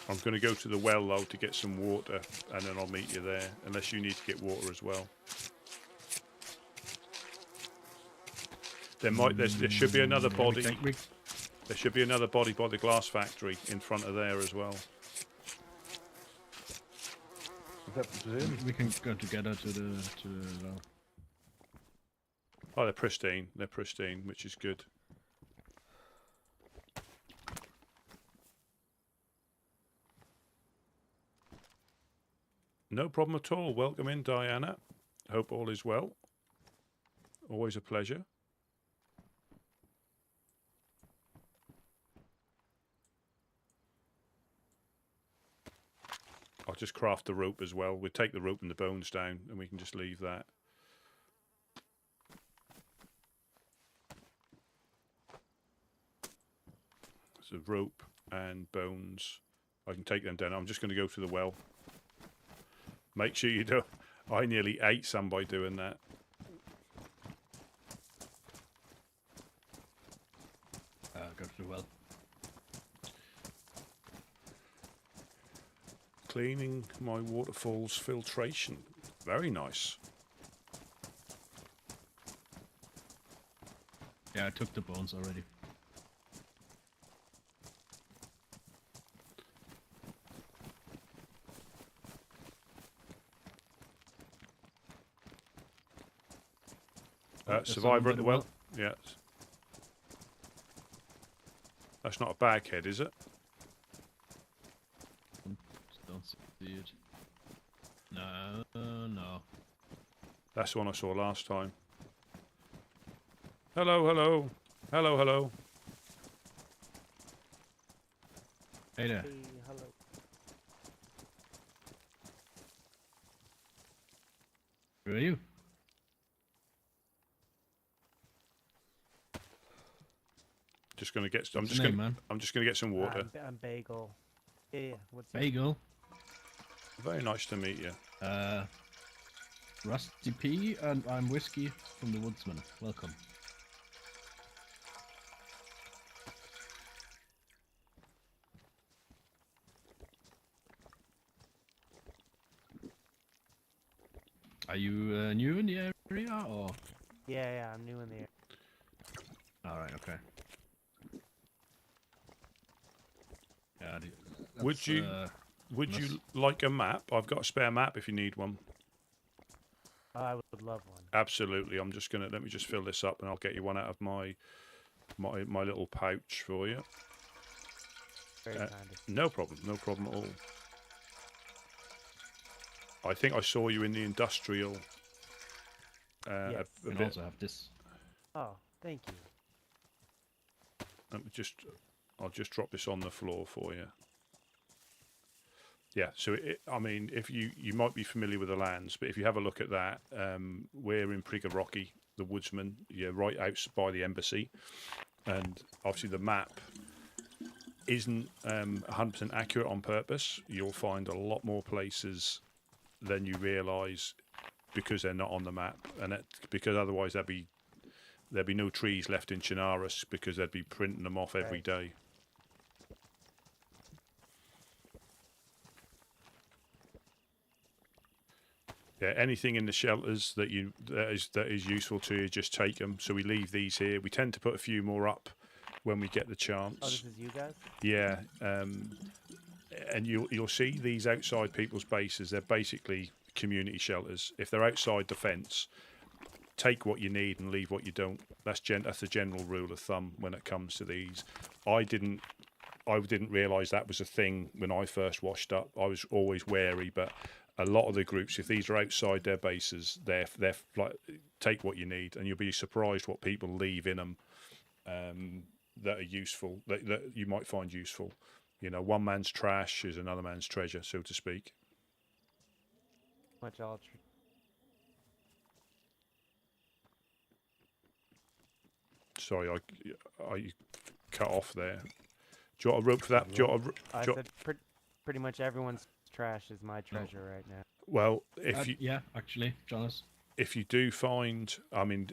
I'm going to go to the well though to get some water, and then I'll meet you there. Unless you need to get water as well. There should be another body. There should be another body by the glass factory in front of there as well. We can go together to the Oh, they're pristine. They're pristine, which is good. No problem at all. Welcome in, Diana. Hope all is well. Always a pleasure. I'll just craft the rope as well. We'll take the rope and the bones down, and we can just leave that. So rope and bones. I can take them down. I'm just going to go to the well. Make sure you don't. I nearly ate some by doing that. go to the well. Cleaning my waterfall's filtration. Very nice. Yeah, I took the bones already. Survivor at the well. Yes. That's not a baghead, is it? Don't see it. No, no. That's the one I saw last time. Hello, hello. Hello, hello. Hey there. Hey, hello. Who are you? Just gonna get. I'm What's just your gonna. name, man? I'm just gonna get some water. I'm Bagel. Yeah, what's up? Bagel. Very nice to meet you. Rusty P, and I'm Whiskey from the Woodsman. Welcome. Are you new in the area, or? Yeah, I'm new in the area. Alright, okay. Yeah, Would you like a map? I've got a spare map if you need one. Oh, I would love one. Absolutely. I'm just gonna let me just fill this up, and I'll get you one out of my little pouch for you. Very kind of you. No problem. No problem at all. I think I saw you in the industrial. Yes. A and bit. also have this. Oh, thank you. Let me I'll just drop this on the floor for you. Yeah, so I mean, if you might be familiar with the lands, but if you have a look at that, we're in Prigorocki, the Woodsman, right out by the embassy, and obviously the map isn't 100% accurate on purpose. You'll find a lot more places than you realise because they're not on the map, and because otherwise there'd be no trees left in Chernarus because they'd be printing them off every day. Yeah, anything in the shelters that is useful to you, just take them. So we leave these here. We tend to put a few more up when we get the chance. Oh, this is you guys? Yeah, and you'll see these outside people's bases. They're basically community shelters. If they're outside the fence, take what you need and leave what you don't. That's a general rule of thumb when it comes to these. I didn't realise that was a thing when I first washed up. I was always wary, but a lot of the groups, if these are outside their bases, they're like, take what you need, and you'll be surprised what people leave in them that are useful, that you might find useful. You know, one man's trash is another man's treasure, so to speak. Much all Sorry, I cut off there. Do you want a rope for that? Do you want I said pretty much everyone's trash is my treasure right now. Well, if you yeah, actually, Jonas. If you do find, I mean,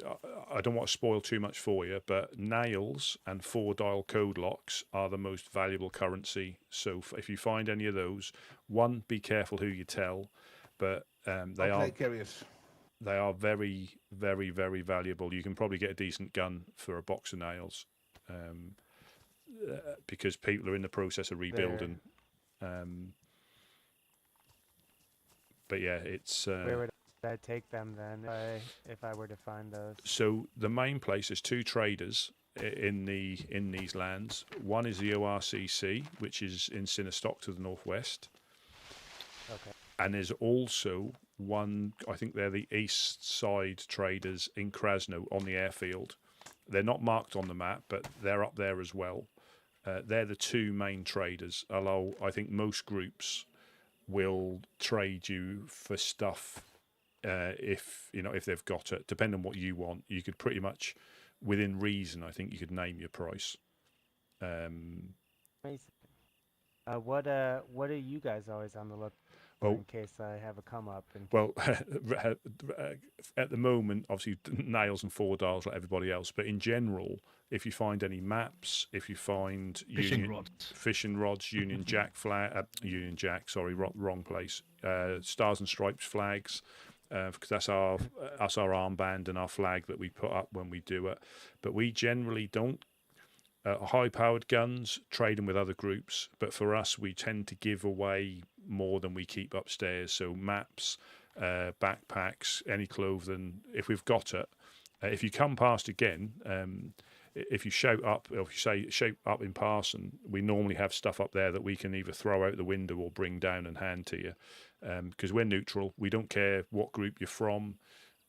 I don't want to spoil too much for you, but nails and 4-dial code locks are the most valuable currency. So if you find any of those, one, be careful who you tell, but they are very, very, very valuable. You can probably get a decent gun for a box of nails, because people are in the process of rebuilding. But yeah, it's. Where would I take them then if I were to find those? So the main place is 2 traders in these lands. One is the ORCC, which is in Sinistock to the northwest. Okay. And there's also one, I think they're the east side traders in Krasno on the airfield. They're not marked on the map, but they're up there as well. They're the 2 main traders, although I think most groups will trade you for stuff if they've got it. Depending on what you want, you could pretty much, within reason, I think you could name your price. Amazing. What are you guys always on the look for in case I have a come up? Well, at the moment, obviously nails and 4-dials like everybody else, but in general, if you find any maps, if you find fishing rods, Union Jack wrong place, Stars and Stripes flags, because that's our armband and our flag that we put up when we do it. But we generally don't. High-powered guns, trade them with other groups, but for us, we tend to give away more than we keep upstairs. So maps, backpacks, any clothing, if we've got it. If you come past again, if you shout up, or if you say shout up in passing, we normally have stuff up there that we can either throw out the window or bring down and hand to you, because we're neutral. We don't care what group you're from.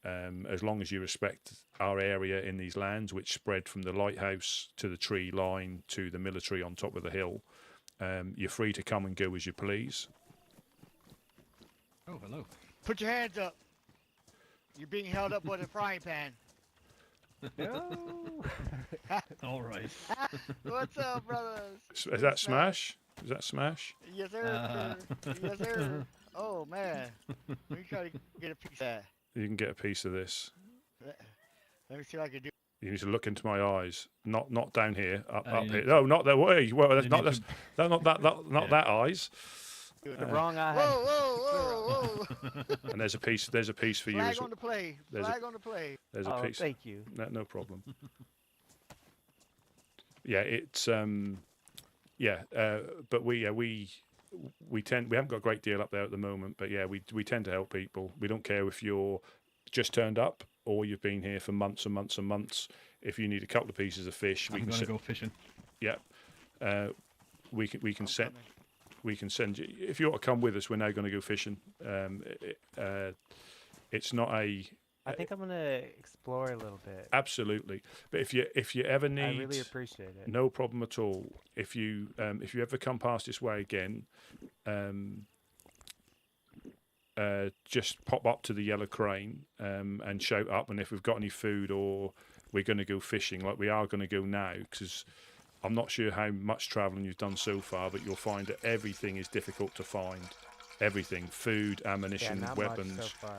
As long as you respect our area in these lands, which spread from the lighthouse to the tree line to the military on top of the hill, you're free to come and go as you please. Oh, hello. Put your hands up. You're being held up with a frying pan. No. All right. What's up, brothers? Is that Smash? Is that Smash? Yes, sir. Yes, sir. Oh, man. Let me try to get a piece of that. You can get a piece of this. Let me see what I can do. You need to look into my eyes, not down here, up here. No, not that way. Well, that's not that eyes. The wrong eye. Whoa. And there's a piece for you. Flag on the play. Flag on the play. There's a piece. Thank you. No problem. Yeah, it's but we haven't got a great deal up there at the moment, but yeah, we tend to help people. We don't care if you're just turned up or you've been here for months and months and months. If you need a couple of pieces of fish, we can go fishing. Yeah, we can send you. If you want to come with us, we're now going to go fishing. It's not a. I think I'm going to explore a little bit. Absolutely, but if you ever need, I really appreciate it. No problem at all. If you ever come past this way again, just pop up to the Yellow Crane and shout up. And if we've got any food or we're going to go fishing, like we are going to go now, because I'm not sure how much travelling you've done so far, but you'll find that everything is difficult to find. Everything, food, ammunition, weapons. Much so far.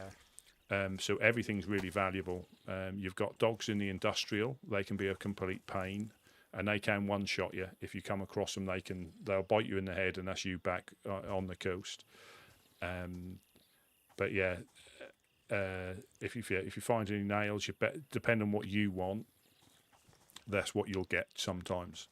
So everything's really valuable. You've got dogs in the industrial; they can be a complete pain, and they can one-shot you if you come across them. They'll bite you in the head, and that's you back on the coast. But yeah, if you find any nails, depending on what you want, that's what you'll get sometimes.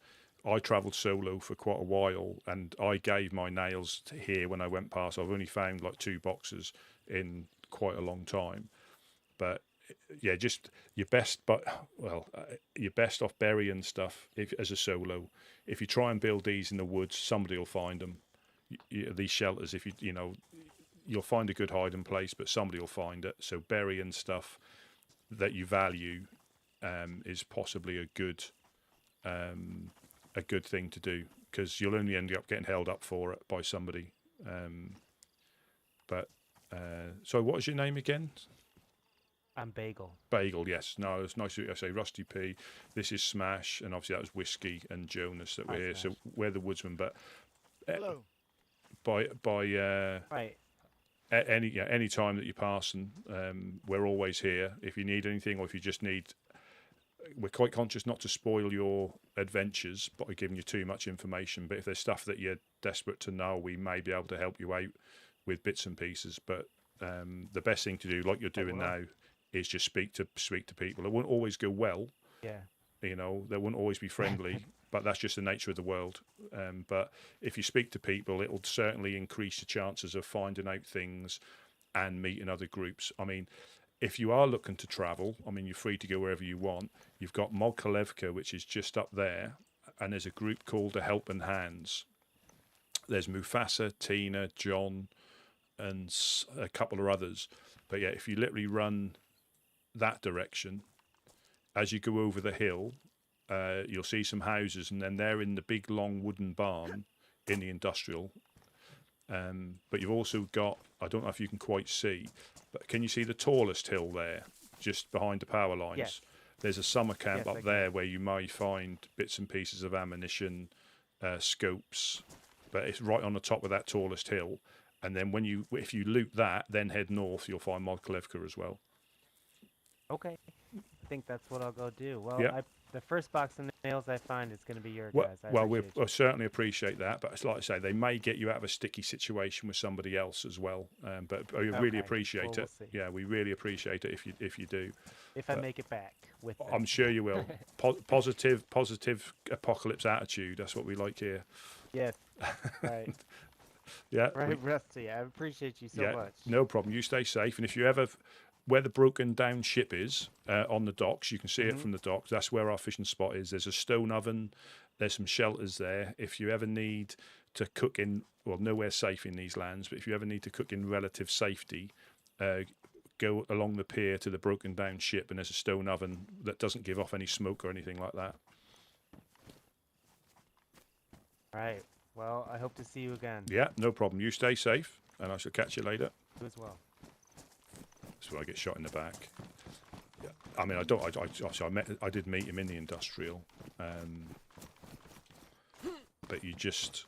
I travelled solo for quite a while, and I gave my nails here when I went past. I've only found like 2 boxes in quite a long time, but yeah, just your best, but well, you're best off burying stuff if as a solo. If you try and build these in the woods, somebody will find them. These shelters, if you know, you'll find a good hiding place, but somebody will find it. So burying stuff that you value is possibly a good thing to do, because you'll only end up getting held up for it by somebody. So what was your name again? I'm Bagel. Bagel, yes. No, it's nice. I say Rusty P. This is Smash, and obviously that was Whiskey and Jonas that were Hi, here. Smash. So we're the woodsmen, but Hello. by Right. any time that you pass, and we're always here. If you need anything, or if you just need, we're quite conscious not to spoil your adventures by giving you too much information. But if there's stuff that you're desperate to know, we may be able to help you out with bits and pieces. But the best thing to do, like you're doing now, is just speak to people. It won't always go well. Yeah. You know, they won't always be friendly, but that's just the nature of the world. But if you speak to people, it'll certainly increase your chances of finding out things and meeting other groups. I mean, if you are looking to travel, I mean, you're free to go wherever you want. You've got Mogilevka, which is just up there, and there's a group called the Helping Hands. There's Mufasa, Tina, John, and a couple of others. But yeah, if you literally run that direction, as you go over the hill, you'll see some houses, and then they're in the big long wooden barn in the industrial. But you've also got, I don't know if you can quite see, but can you see the tallest hill there, just behind the power lines? Yes. There's a summer camp Yes, I up can. there where you may find bits and pieces of ammunition, scopes, but it's right on the top of that tallest hill. And then if you loot that, then head north, you'll find Mogilevka as well. Okay. I think that's what I'll go do. Well, Yeah. the first box of nails I find is going to be your Well, guys. I well, we appreciate you. certainly appreciate that, but it's like I say, they may get you out of a sticky situation with somebody else as well. But we really Okay, appreciate well, we'll it. see. Yeah, we really appreciate it if you do. If I make it back with them. I'm sure you will. Positive apocalypse attitude. That's what we like here. Yes. Right. Yeah. Right, Rusty. I appreciate you so yeah, much. no problem. You stay safe, and if you ever where the broken down ship is on the docks, you can see it from the docks. That's where our fishing spot is. There's a stone oven. There's some shelters there. If you ever need to cook in, well, nowhere safe in these lands, but if you ever need to cook in relative safety, go along the pier to the broken down ship, and there's a stone oven that doesn't give off any smoke or anything like that. All right. Well, I hope to see you again. Yeah, no problem. You stay safe, and I shall catch you later. You as well. That's where I get shot in the back. Yeah. I mean, I did meet him in the industrial, but you just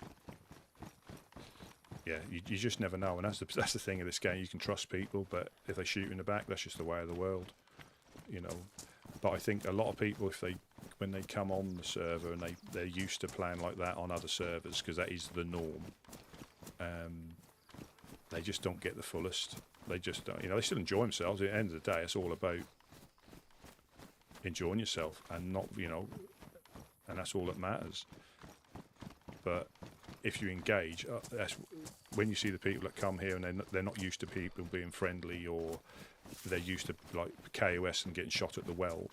never know, and that's the thing of this game. You can trust people, but if they shoot you in the back, that's just the way of the world, you know. But I think a lot of people, when they come on the server and they're used to playing like that on other servers, because that is the norm, they just don't get the fullest. They just don't, they still enjoy themselves. At the end of the day, it's all about enjoying yourself and not, and that's all that matters. But if you engage, that's when you see the people that come here and they're not used to people being friendly, or they're used to like KOS and getting shot at the well.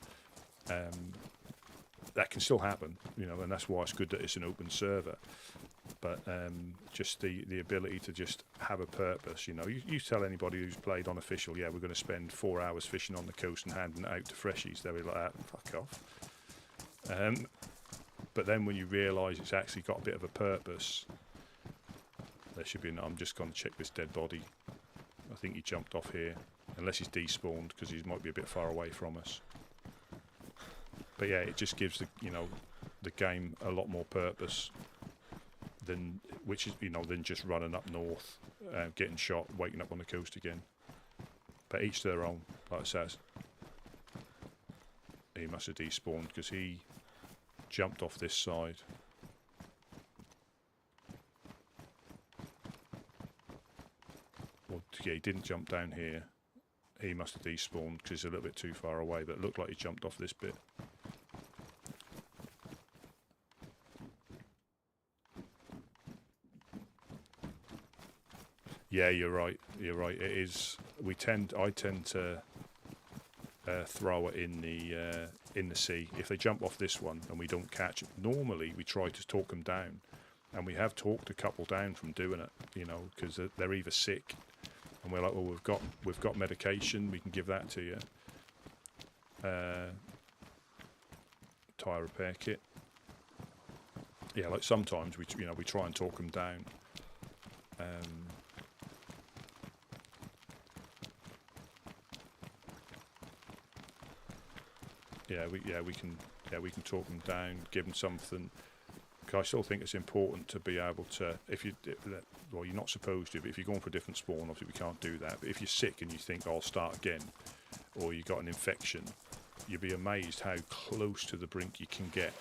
That can still happen, and that's why it's good that it's an open server. But just the ability to just have a purpose, you tell anybody who's played on official, yeah, we're going to spend 4 hours fishing on the coast and handing it out to freshies, they'll be like, fuck off. But then when you realise it's actually got a bit of a purpose, there should be, I'm just going to check this dead body. I think he jumped off here, unless he's despawned, because he might be a bit far away from us. But yeah, it just gives the game a lot more purpose than just running up north, getting shot, waking up on the coast again. But each to their own, like it says. He must have despawned because he jumped off this side. Well, yeah, he didn't jump down here. He must have despawned because he's a little bit too far away, but it looked like he jumped off this bit. Yeah, you're right. You're right. It is. I tend to thrower in the sea. If they jump off this one and we don't catch it, normally we try to talk them down, and we have talked a couple down from doing it, you know, because they're either sick, and we're like, well, we've got medication, we can give that to you. Tire repair kit. Yeah, like sometimes we try and talk them down. We can talk them down, give them something. Because I still think it's important to be able to, well, you're not supposed to, but if you're going for a different spawn, obviously we can't do that. But if you're sick and you think, oh, I'll start again, or you got an infection, you'll be amazed how close to the brink you can get.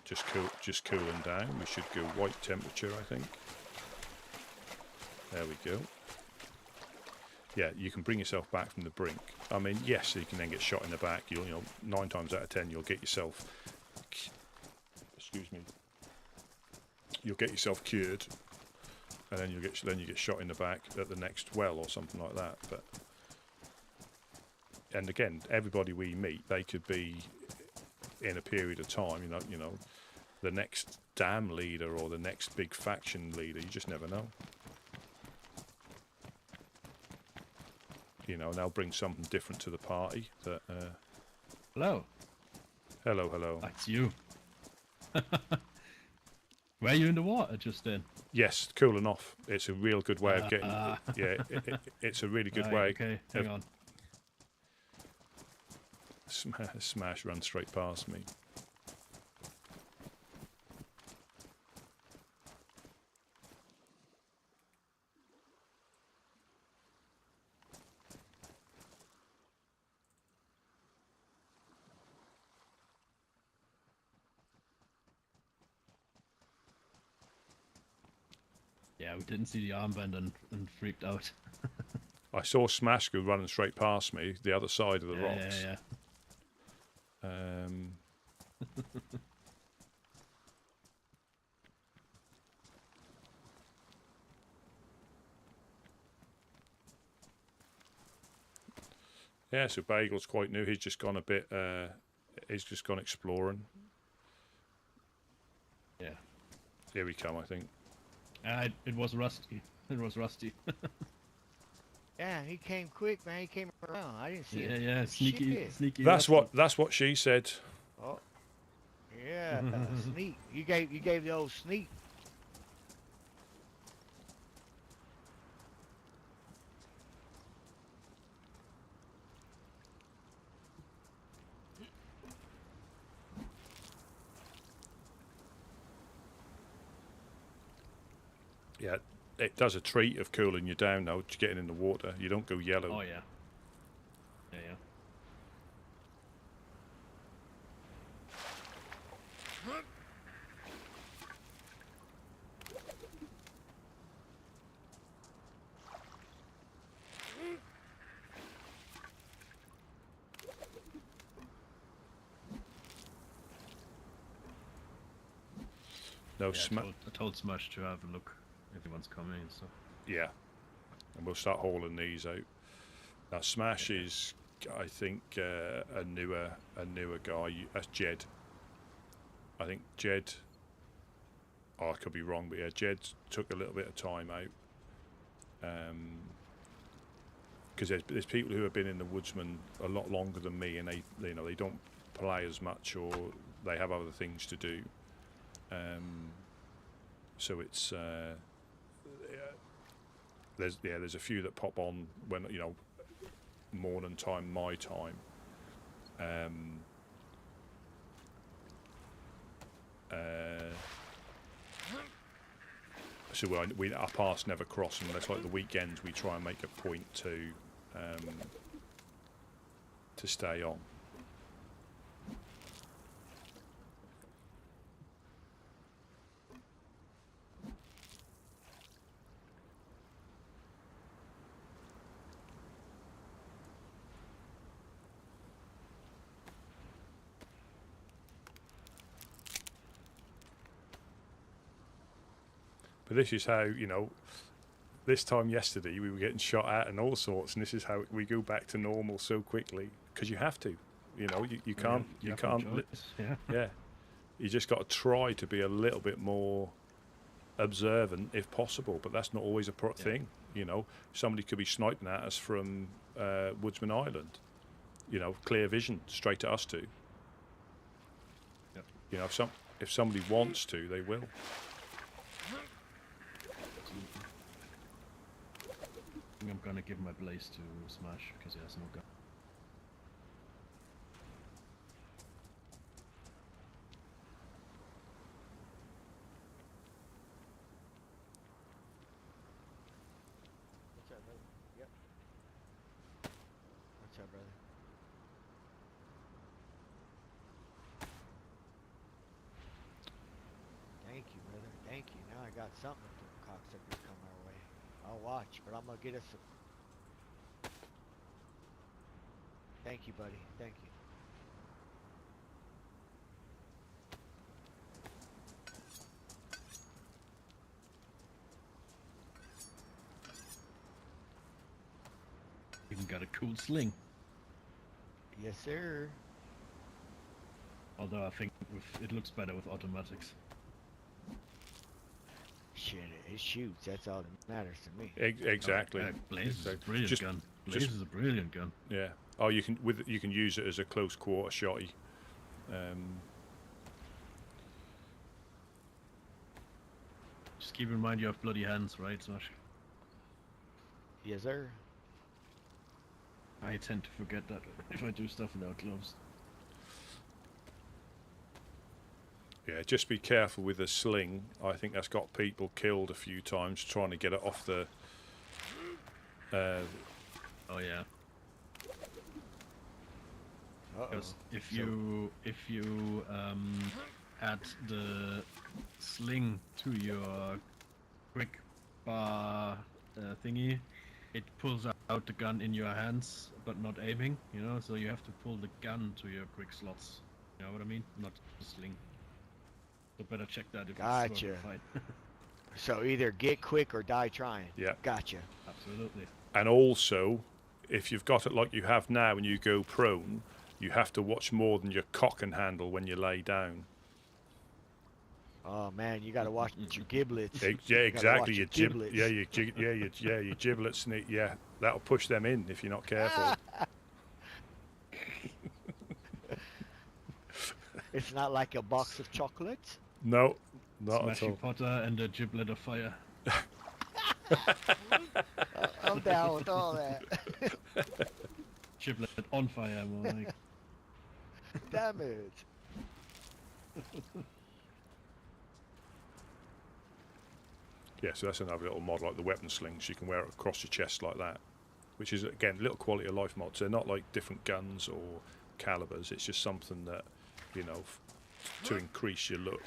Just cooling down. We should go white temperature, I think. There we go. Yeah, you can bring yourself back from the brink. I mean, yes, you can then get shot in the back. You know, 9 times out of 10, you'll get yourself. Excuse me. You'll get yourself cured, and then you get shot in the back at the next well or something like that. But and again, everybody we meet, they could be in a period of time. You know, the next dam leader or the next big faction leader. You just never know. You know, and they'll bring something different to the party. That. Hello. Hello, hello. That's you. Were you in the water just then? Yes, cooling off. It's a real good way of getting. Yeah, it's a really good way. Okay, hang on. Smash ran straight past me. Yeah, we didn't see the armband and freaked out. I saw Smash go running straight past me, the other side of the rocks. Yeah. Yeah, so Bagel's quite new. He's just gone a bit. He's just gone exploring. Yeah. Here we come, I think. It was Rusty. It was Rusty. Yeah, he came quick, man. He came around. I didn't see him. Yeah, sneaky. That's Rusty. that's what she said. Oh, yeah, sneak. You gave the old sneak. Yeah, it does a treat of cooling you down though, just getting in the water. You don't go yellow. Oh yeah. Yeah. No, I told Smash to have a look if he wants to come in and stuff. Yeah, and we'll start hauling these out. Now Smash is, I think, a newer guy. That's Jed. I think Jed. Oh, I could be wrong, but yeah, Jed took a little bit of time out. Because there's people who have been in the Woodsman a lot longer than me, and they don't play as much, or they have other things to do. So it's there's a few that pop on when morning time, my time. So our paths never cross unless, like the weekends, we try and make a point to stay on. But this is how, this time yesterday we were getting shot at and all sorts, and this is how we go back to normal so quickly because you have to. You know, you can't have no choice. Yeah. yeah. You just got to try to be a little bit more observant if possible, but that's not always a thing. You know, somebody could be sniping at us from Woodsman Island. You know, clear vision straight at us too. Yep. You know, if somebody wants to, they will. I think I'm gonna give my blaze to Smash because he has no gun. What's up, brother? Yep. What's up, brother? Thank you, brother. Thank you. Now I got something if the cocksuckers come our way. I'll watch, but I'm gonna get us. Thank you, buddy. Thank you. Even got a cool sling. Yes, sir. Although I think it looks better with automatics. Shit, it shoots. That's all that matters to me. Exactly. Blaze is a Exactly. brilliant gun. Blaze is a brilliant gun. Yeah. Oh, you can use it as a close quarter shotty. Just keep in mind you have bloody hands, right, Smash? Yes, sir. I tend to forget that if I do stuff without gloves. Yeah, just be careful with the sling. I think that's got people killed a few times trying to get it off the. Oh yeah. Because if So- you add the sling to your quick bar thingy, it pulls out the gun in your hands, but not aiming. You know, so you have to pull the gun to your quick slots. You know what I mean? Not the sling. So better check that if it's worth Gotcha. the fight. So either get quick or die trying. Yeah. Gotcha. Absolutely. And also, if you've got it like you have now and you go prone, you have to watch more than your cock and handle when you lay down. Oh man, you gotta watch your giblets. Yeah, You gotta exactly. watch Your giblets. your giblets. Yeah, that'll push them in if you're not careful. It's not like a box of chocolates. No, not at Smashing all. Potter and a giblet of fire. I'm down with all that. Giblet on fire, more like. Damn it. Yeah, so that's another little mod like the weapon slings. You can wear it across your chest like that, which is again little quality of life mods. They're not like different guns or calibers. It's just something that, you know, to increase your look.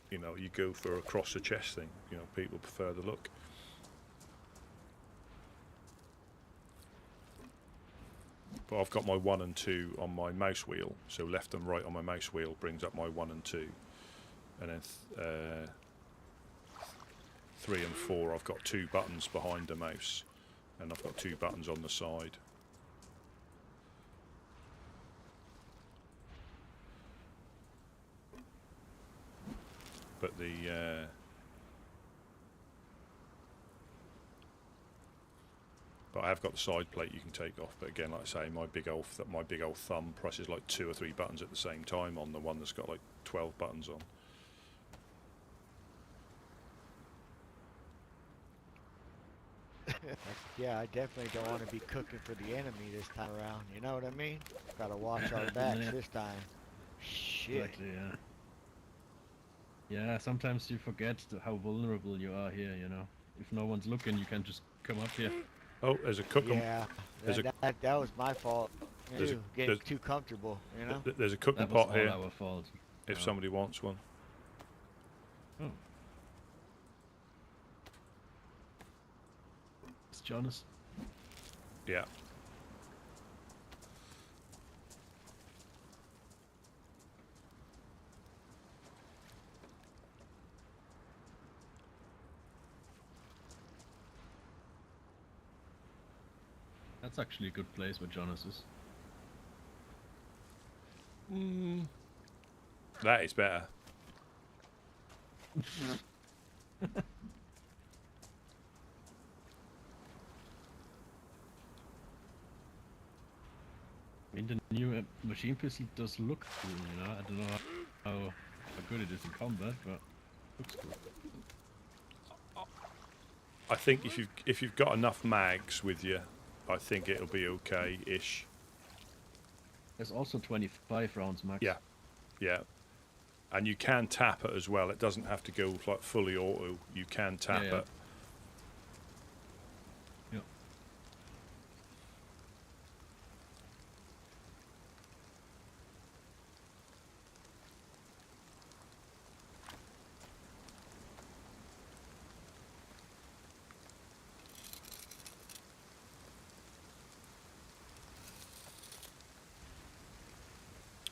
You know, you go for a across the chest thing. You know, people prefer the look. But I've got my 1 and 2 on my mouse wheel, so left and right on my mouse wheel brings up my 1 and 2, and then 3 and 4 I've got 2 buttons behind the mouse, and I've got 2 buttons on the side. But but I have got the side plate you can take off. But again, like I say, my big old thumb presses like 2 or 3 buttons at the same time on the one that's got like 12 buttons on. Yeah, I definitely don't want to be cooking for the enemy this time around. You know what I mean? Gotta watch our backs Yeah. this time. Shit. Exactly, yeah. Yeah, sometimes you forget how vulnerable you are here, you know. If no one's looking, you can just come up here. Oh, there's a cooking. Yeah, There's that was my fault. There's a- Too, getting there's- too comfortable, you know? There's a cooking That was pot all here our fault. if Oh. somebody wants one. Oh. It's Jonas. Yeah. That's actually a good place where Jonas is. That is better. I mean, the new machine pistol does look cool, you know. I don't know how good it is in combat, but looks cool. I think if you've got enough mags with you, I think it'll be okay-ish. There's also 25 rounds max. Yeah, yeah. And you can tap it as well. It doesn't have to go like fully auto. You can tap Yeah. it. Yeah.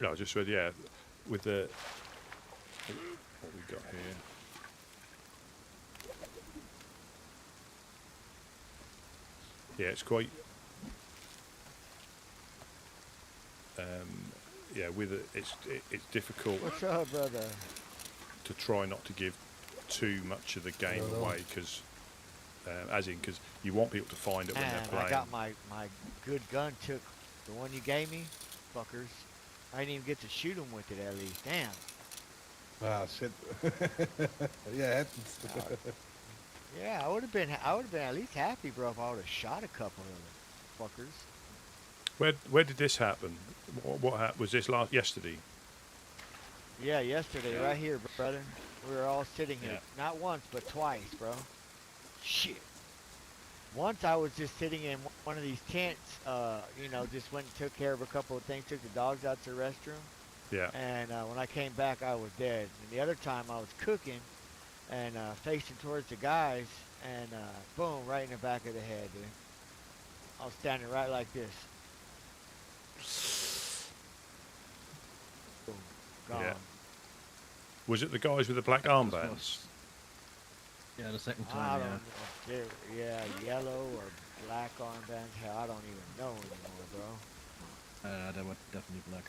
No, I just read, yeah, with the what we got here. Yeah, it's quite. Yeah, with it, it's difficult What's up, brother? to try not to give too much of the game away, because, because you want people to find it when they're Man, playing. I got my good gun took the one you gave me, fuckers. I didn't even get to shoot him with it at least. Damn. Ah, shit. Yeah, it happens. Yeah, I would have been at least happy, bro, if I would have shot a couple of them fuckers. Where did this happen? What was this yesterday? Yeah, yesterday, right here, brother. We were all sitting here. Yeah. Not once, but twice, bro. Shit. Once I was just sitting in one of these tents, you know, just went and took care of a couple of things, took the dogs out to the restroom. Yeah. And when I came back, I was dead. And the other time I was cooking and facing towards the guys, and boom, right in the back of the head, dude. I was standing right like this. Boom, gone. Yeah. Was it the guys with the black armbands? Yeah, the second I time, don't yeah. know. Yeah, yellow or black armbands. Hell, I don't even know anymore, bro. They were definitely black.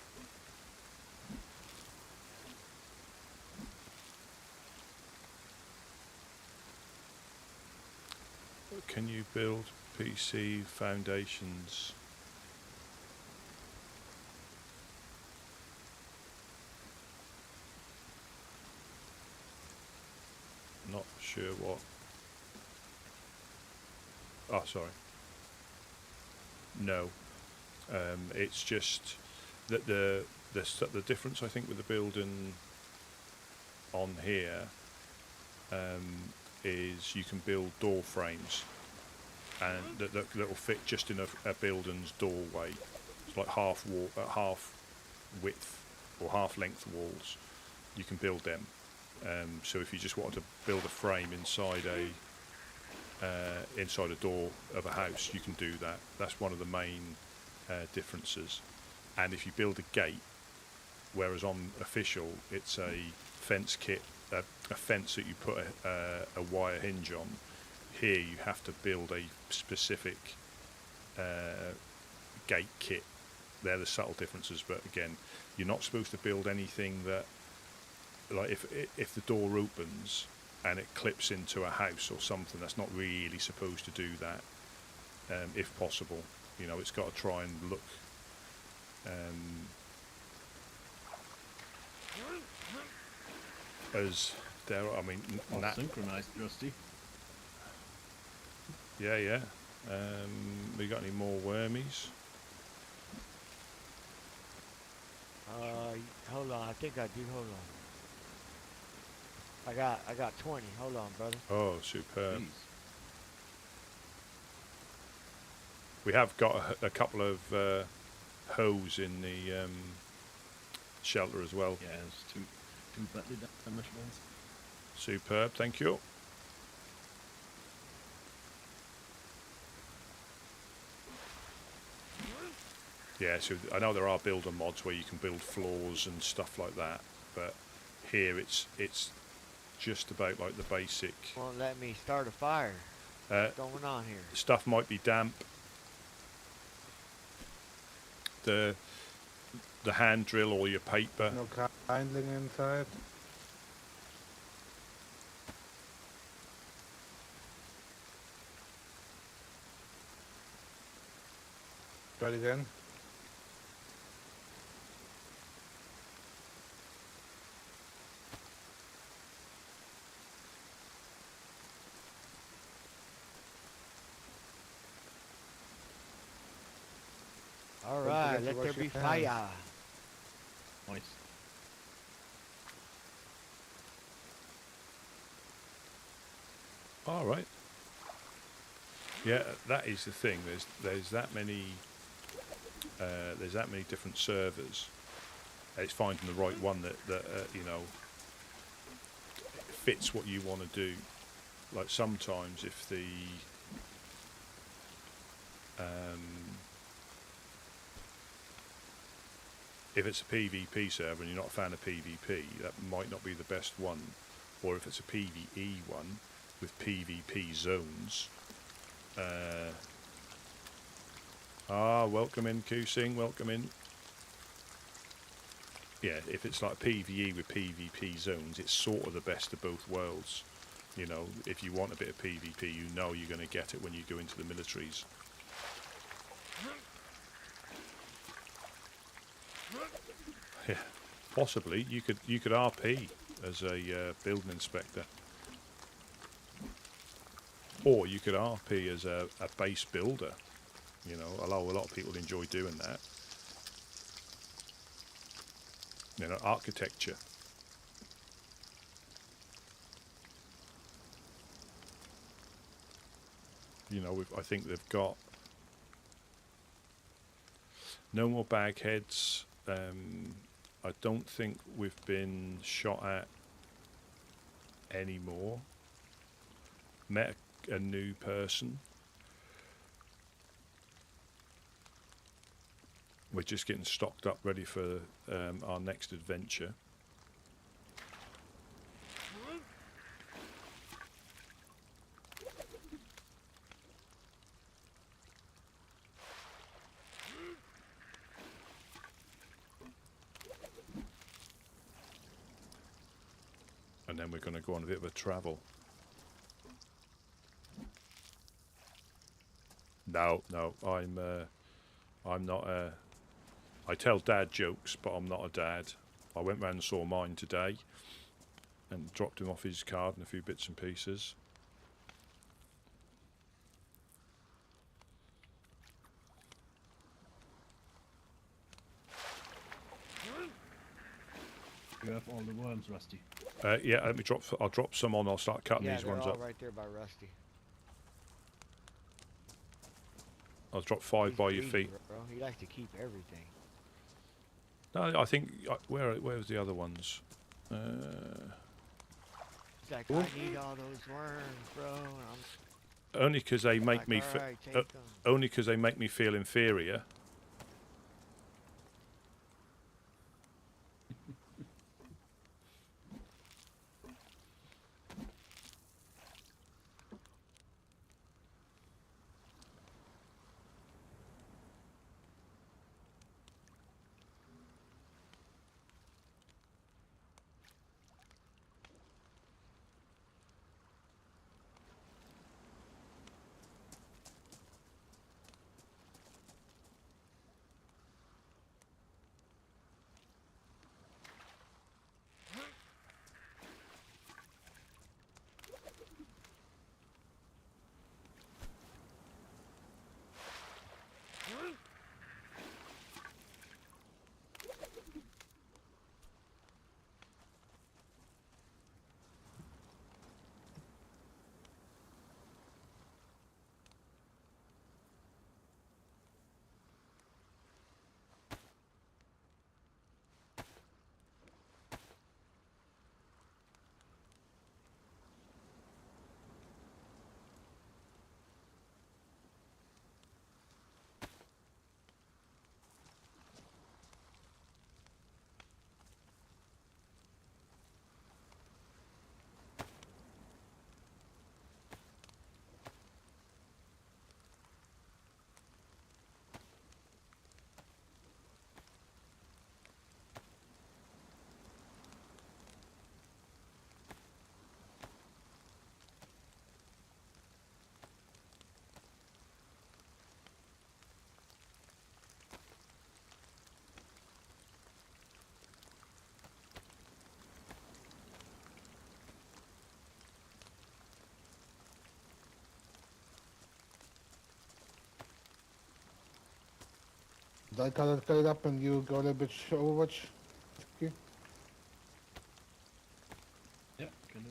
Can you build PC foundations? Not sure what. Oh, sorry. No, it's just that the difference I think with the building on here is you can build door frames, and that will fit just in a building's doorway. It's like half width or half length walls. You can build them. So if you just wanted to build a frame inside a door of a house, you can do that. That's one of the main differences. And if you build a gate, whereas on official it's a fence kit, a fence that you put a wire hinge on, here you have to build a specific gate kit. They're the subtle differences, but again, you're not supposed to build anything that, like if the door opens and it clips into a house or something, that's not really supposed to do that. If possible, you know, it's got to try and look. As there, I mean, Synchronized, Rusty. yeah. We got any more wormies? Hold on. I think I do. Hold on. I got 20. Hold on, brother. Oh, superb. Jeez. We have got a couple of hoes in the shelter as well. Yeah, there's two badly damaged ones. Superb, thank you. Yeah, so I know there are builder mods where you can build floors and stuff like that, but here it's just about like the basic. Won't let me start a fire. What's going on here? Stuff might be damp. the hand drill or your paper. No kindling inside. Try it again. All Don't right, forget to let there wash be your fire. hands. Nice. All right. Yeah, that is the thing. There's that many different servers. It's finding the right one that you know, fits what you want to do. Like sometimes if the if it's a PvP server and you're not a fan of PvP, that might not be the best one. Or if it's a PvE one with PvP zones. Welcome in, Kusing, welcome in. Yeah, if it's like PvE with PvP zones, it's sort of the best of both worlds. You know, if you want a bit of PvP, you know you're going to get it when you go into the militaries. Yeah, possibly you could RP as a building inspector, or you could RP as a base builder. You know, although a lot of people enjoy doing that. You know, architecture. You know, I think they've got no more bagheads. I don't think we've been shot at anymore. Met a new person. We're just getting stocked up, ready for our next adventure. And then we're going to go on a bit of a travel. No, I'm not a... I tell dad jokes, but I'm not a dad. I went round and saw mine today and dropped him off his card and a few bits and pieces. You have all the worms, Rusty. Yeah, I'll drop some on. I'll start cutting Yeah, these they're ones all up. right there by Rusty. I'll drop 5 He's by your greedy, feet. bro. He likes to keep everything. No, I think where's the other ones? He's like, I need all those worms, bro. And I'm Only because they make like, me all right, take 'em. only because they make me feel inferior. I cut it up and you go a little bit Overwatch. Okay. Yeah, can do.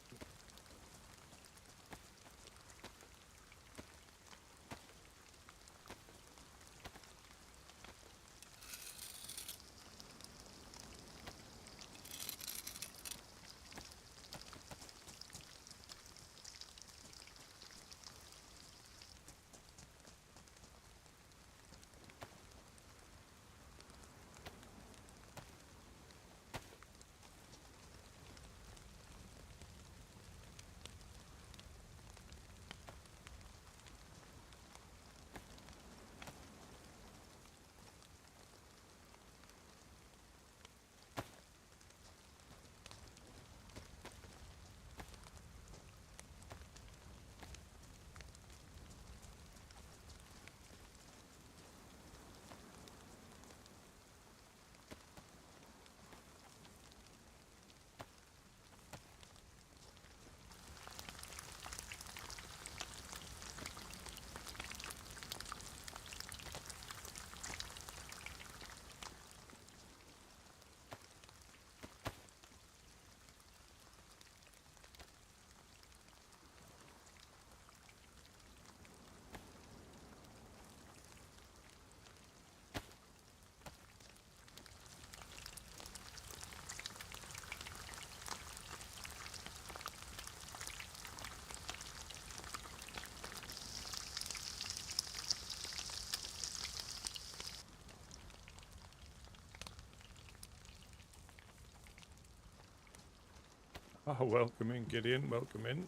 Oh, welcome in, Gideon. Welcome in.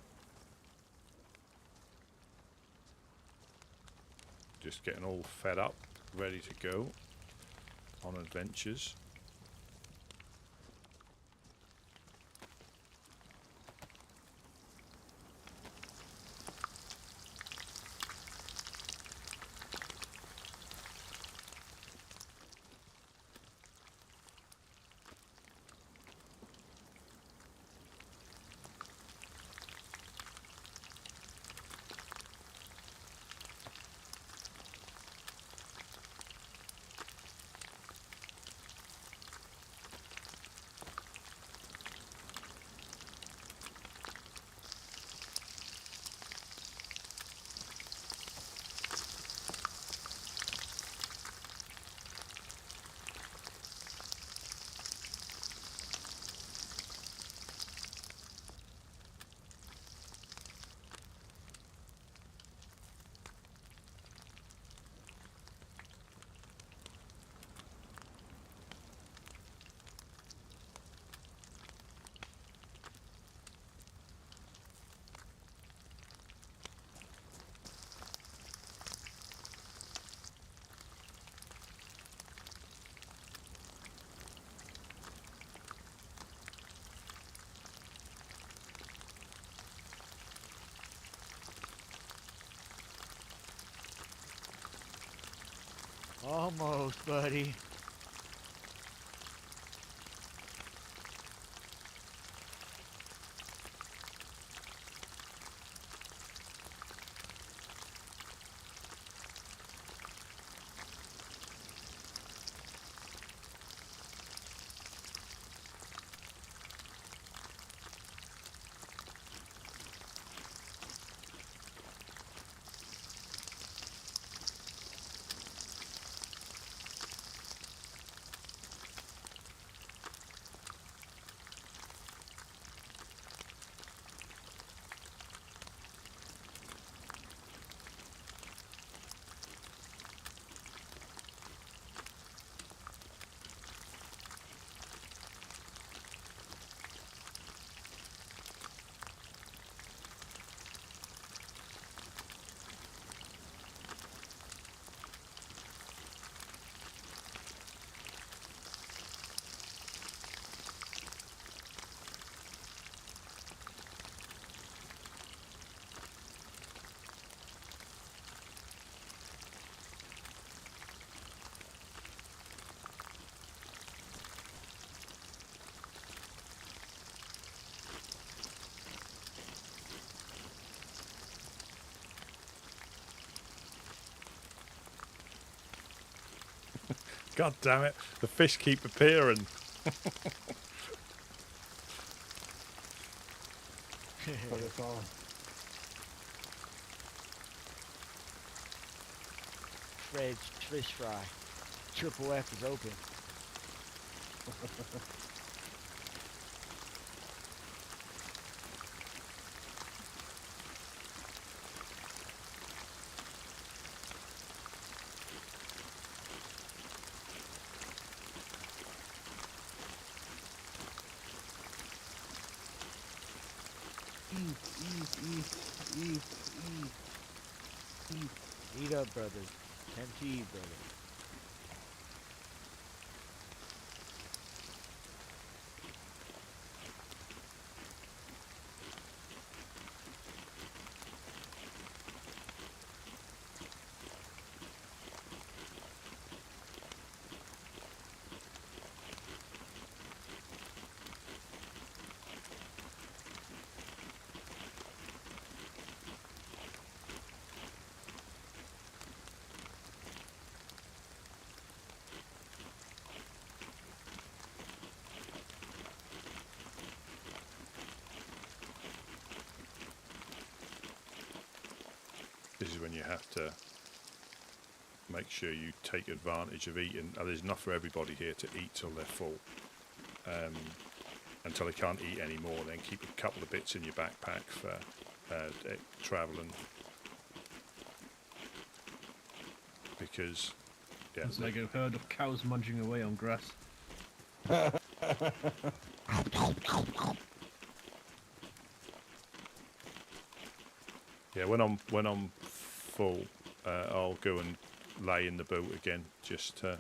Just getting all fed up, ready to go on adventures. Almost, buddy. God damn it! The fish keep appearing. But it's all. Fred's fish fry. Triple F is open. Eat up, brother. Time to eat, brother. This is when you have to make sure you take advantage of eating. There's enough for everybody here to eat till they're full. Until they can't eat anymore, then keep a couple of bits in your backpack for travelling. Because, yeah. It's like a herd of cows munching away on grass. Yeah, when I'm full, I'll go and lay in the boat again, just to.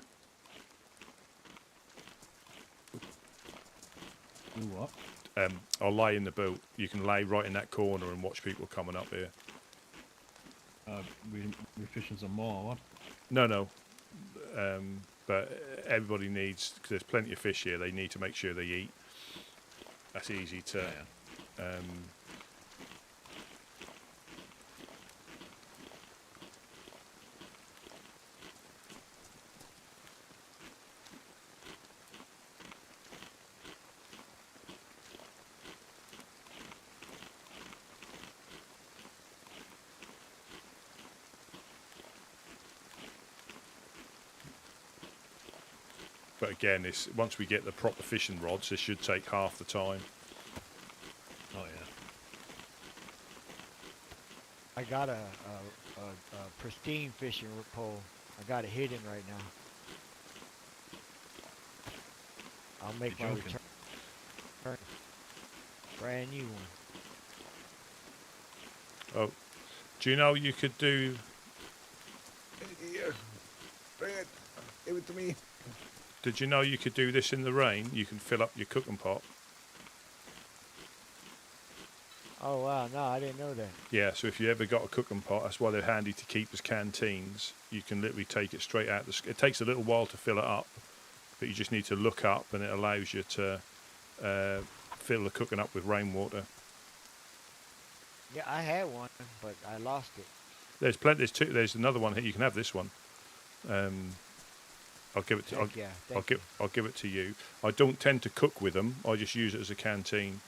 Do what? I'll lay in the boat. You can lay right in that corner and watch people coming up here. We fishing some more, or what? No. But everybody needs, because there's plenty of fish here, they need to make sure they eat. That's easy to. Yeah. But again, once we get the proper fishing rods, this should take half the time. Oh yeah. I got a pristine fishing pole. I got it hidden right now. I'll make You're my joking. return. Brand new one. Oh, do you know you could do? Here. Bring it. Give it to me. Did you know you could do this in the rain? You can fill up your cooking pot. Oh wow, no, I didn't know that. Yeah, so if you ever got a cooking pot, that's why they're handy to keep as canteens. You can literally take it straight out. It takes a little while to fill it up, but you just need to look up, and it allows you to fill the cooking up with rainwater. Yeah, I had one, but I lost it. There's plenty. There's another one here. You can have this one. I'll give it to. Heck yeah, thank you. I'll give it to you. I don't tend to cook with them. I just use it as a canteen.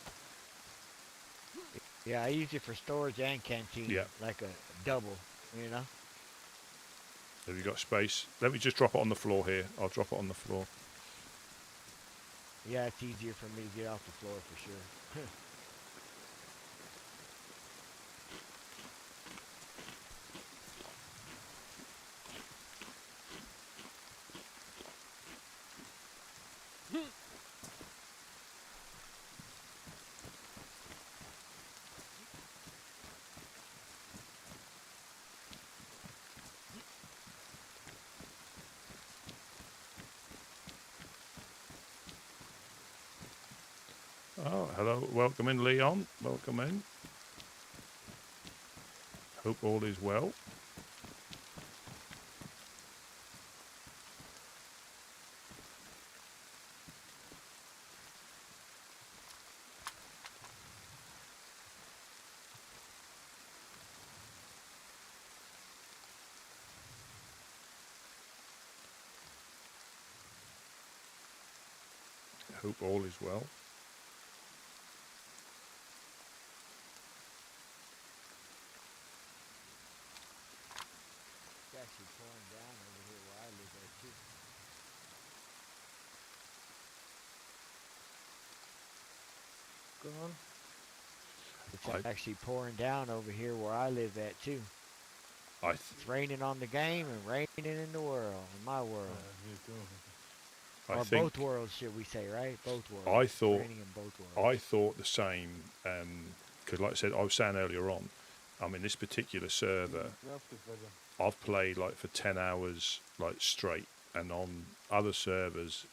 Yeah, I use it for storage and canteen. Yeah. Like a double, you know? Have you got space? Let me just drop it on the floor here. I'll drop it on the floor. Yeah, it's easier for me to get off the floor for sure. Oh, hello. Welcome in, Leon. Welcome in. Hope all is well. hope all is well. It's actually pouring down over here where I live at too. Go on. It's I- actually pouring down over here where I live at too. It's raining on the game and raining in the world, in my world. Me too. Or think both worlds, should we say, right? Both worlds. I It's thought raining in both worlds. I thought the same because, like I said, I was saying earlier on. I mean, this particular server, I've played like for 10 hours like straight, and on other servers,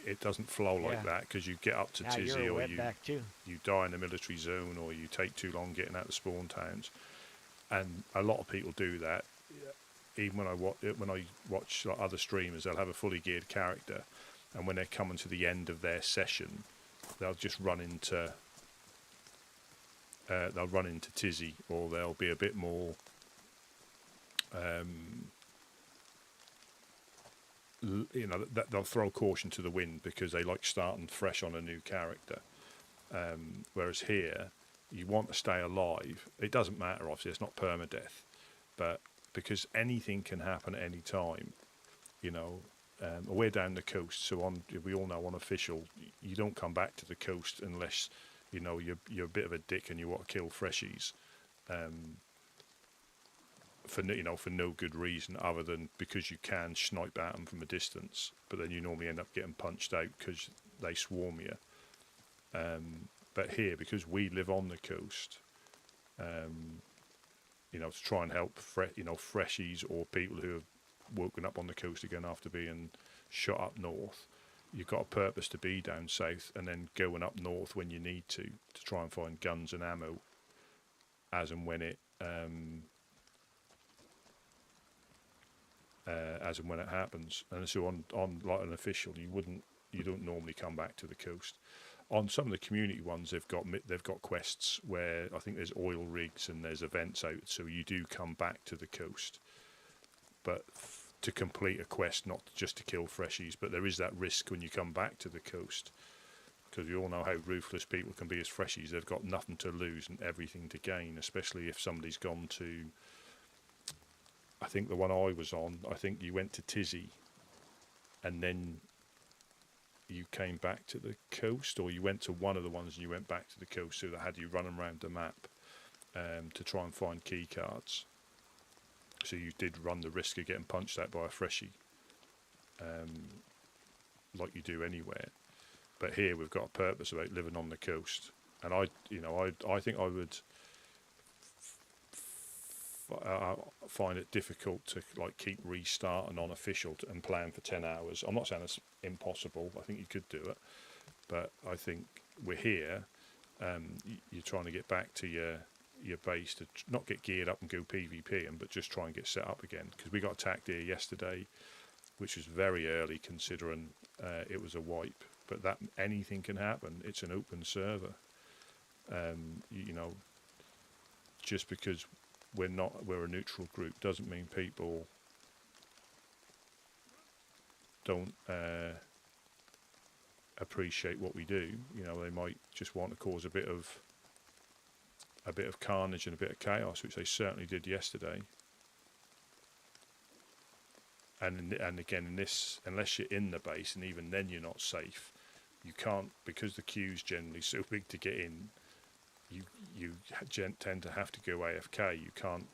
it doesn't flow like Yeah. that because you get up to Now Tizzy you're a or wetback too. you die in the military zone or you take too long getting out of spawn towns, and a lot of people do that. Even when I watch like, other streamers, they'll have a fully geared character, and when they're coming to the end of their session, they'll just run into Tizzy, or they'll be a bit more they'll throw caution to the wind because they like starting fresh on a new character. Whereas here, you want to stay alive. It doesn't matter, obviously, it's not permadeath, but because anything can happen at any time, we're down the coast, so we all know on official, you don't come back to the coast unless you're a bit of a dick and you want to kill freshies, for no good reason other than because you can snipe at them from a distance, but then you normally end up getting punched out because they swarm you. But here, because we live on the coast, to try and help freshies or people who have woken up on the coast again after being shot up north, you've got a purpose to be down south and then going up north when you need to try and find guns and ammo as and when it happens. And so on like an official, you don't normally come back to the coast. On some of the community ones, they've got quests where I think there's oil rigs and there's events out, so you do come back to the coast, but to complete a quest, not just to kill freshies. But there is that risk when you come back to the coast, because we all know how ruthless people can be as freshies. They've got nothing to lose and everything to gain, especially if somebody's gone to, I think the one I was on, I think you went to Tizzy and then you came back to the coast, or you went to one of the ones and you went back to the coast, so they had you running around the map to try and find key cards. So you did run the risk of getting punched out by a freshie, like you do anywhere. But here we've got a purpose about living on the coast, and I think I would find it difficult to like keep restarting on official and playing for 10 hours. I'm not saying it's impossible. I think you could do it, but I think we're here. You're trying to get back to your base to not get geared up and go PvPing, but just try and get set up again. Because we got attacked here yesterday, which was very early considering it was a wipe. But that anything can happen. It's an open server. Just because we're a neutral group doesn't mean people don't appreciate what we do. They might just want to cause a bit of carnage and a bit of chaos, which they certainly did yesterday. And again, in this, unless you're in the base, and even then you're not safe. You can't, because the queue's generally so big to get in. You tend to have to go AFK. You can't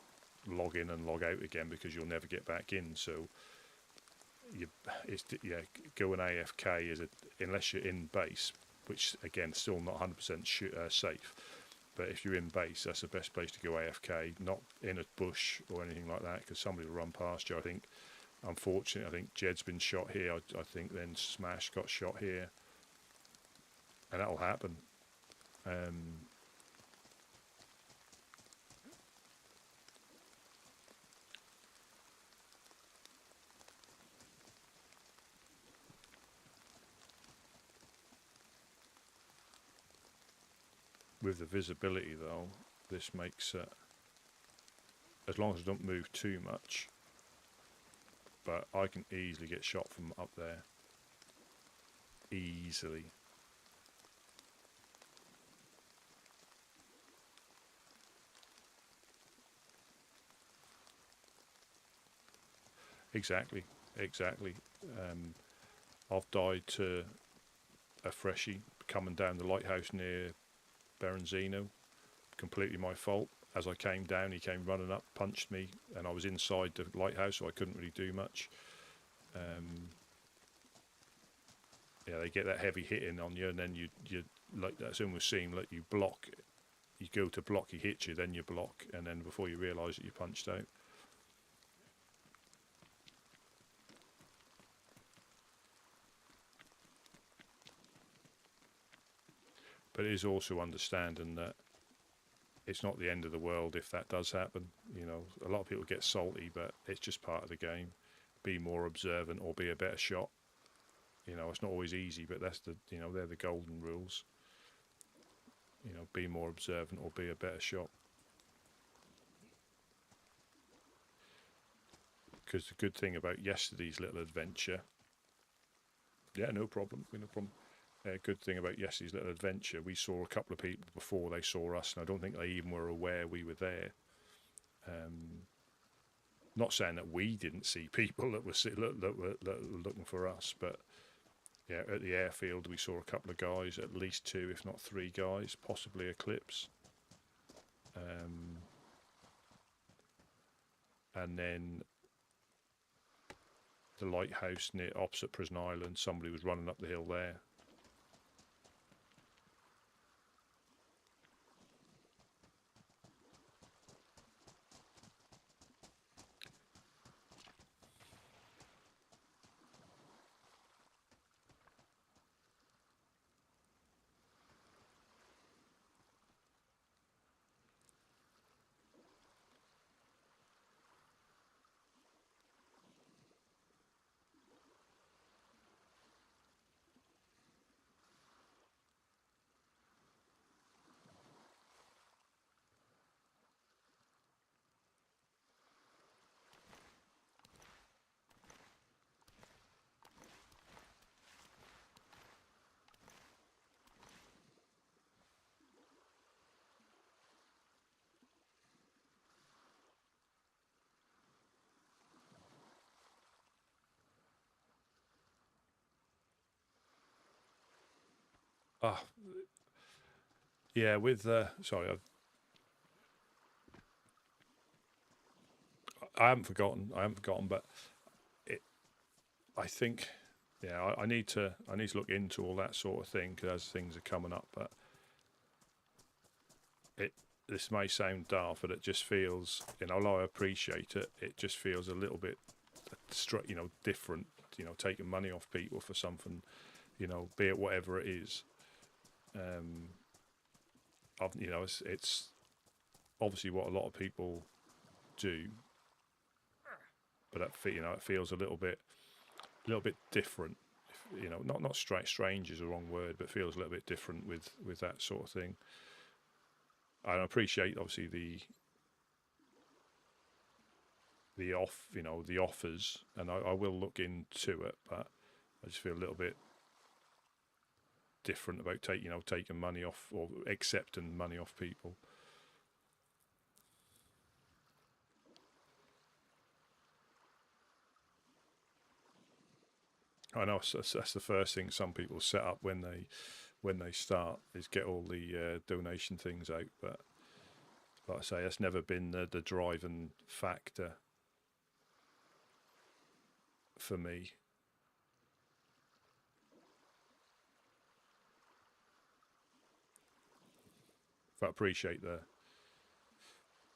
log in and log out again because you'll never get back in. So going AFK is unless you're in base, which again still not 100% safe. But if you're in base, that's the best place to go AFK, not in a bush or anything like that, because somebody will run past you. I think, unfortunately, Jed's been shot here. I think then Smash got shot here, and that'll happen. With the visibility though, this makes it, as long as I don't move too much, but I can easily get shot from up there. Easily. Exactly. I've died to a freshie coming down the lighthouse near Berenzino. Completely my fault. As I came down, he came running up, punched me, and I was inside the lighthouse, so I couldn't really do much. Yeah, they get that heavy hitting on you, and then you like that's almost seem like you block. You go to block, he hits you, then you block, and then before you realise that you punched out. But it is also understanding that it's not the end of the world if that does happen. You know, a lot of people get salty, but it's just part of the game. Be more observant or be a better shot. You know, it's not always easy, but that's they're the golden rules. You know, be more observant or be a better shot. Because the good thing about yesterday's little adventure, no problem. Good thing about yesterday's little adventure, we saw a couple of people before they saw us, and I don't think they even were aware we were there. Not saying that we didn't see people that were looking for us, but yeah, at the airfield we saw a couple of guys, at least 2, if not 3 guys, possibly Eclipse. And then the lighthouse near opposite Prison Island, somebody was running up the hill there. Yeah, with sorry, I haven't forgotten, but I think, I need to look into all that sort of thing, because as things are coming up, but this may sound daft, but it just feels, although I appreciate it, it just feels a little bit, different. Taking money off people for something, be it whatever it is. It's obviously what a lot of people do, but it feels a little bit different. Not strange is the wrong word, but feels a little bit different with that sort of thing. I appreciate obviously the offers, and I will look into it, but I just feel a little bit different about taking money off or accepting money off people. I know that's the first thing some people set up when they start, is get all the donation things out, but like I say, that's never been the driving factor for me. But I appreciate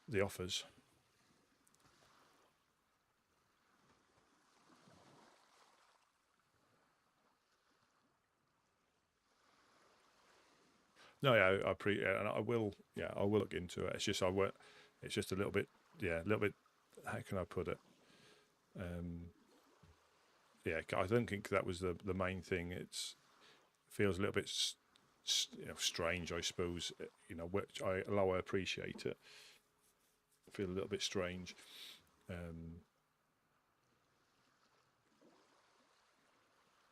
the offers. No, yeah, and I will look into it. It's just it's just a little bit, how can I put it? I don't think that was the main thing. It feels a little bit strange, I suppose. Which although I appreciate it, I feel a little bit strange.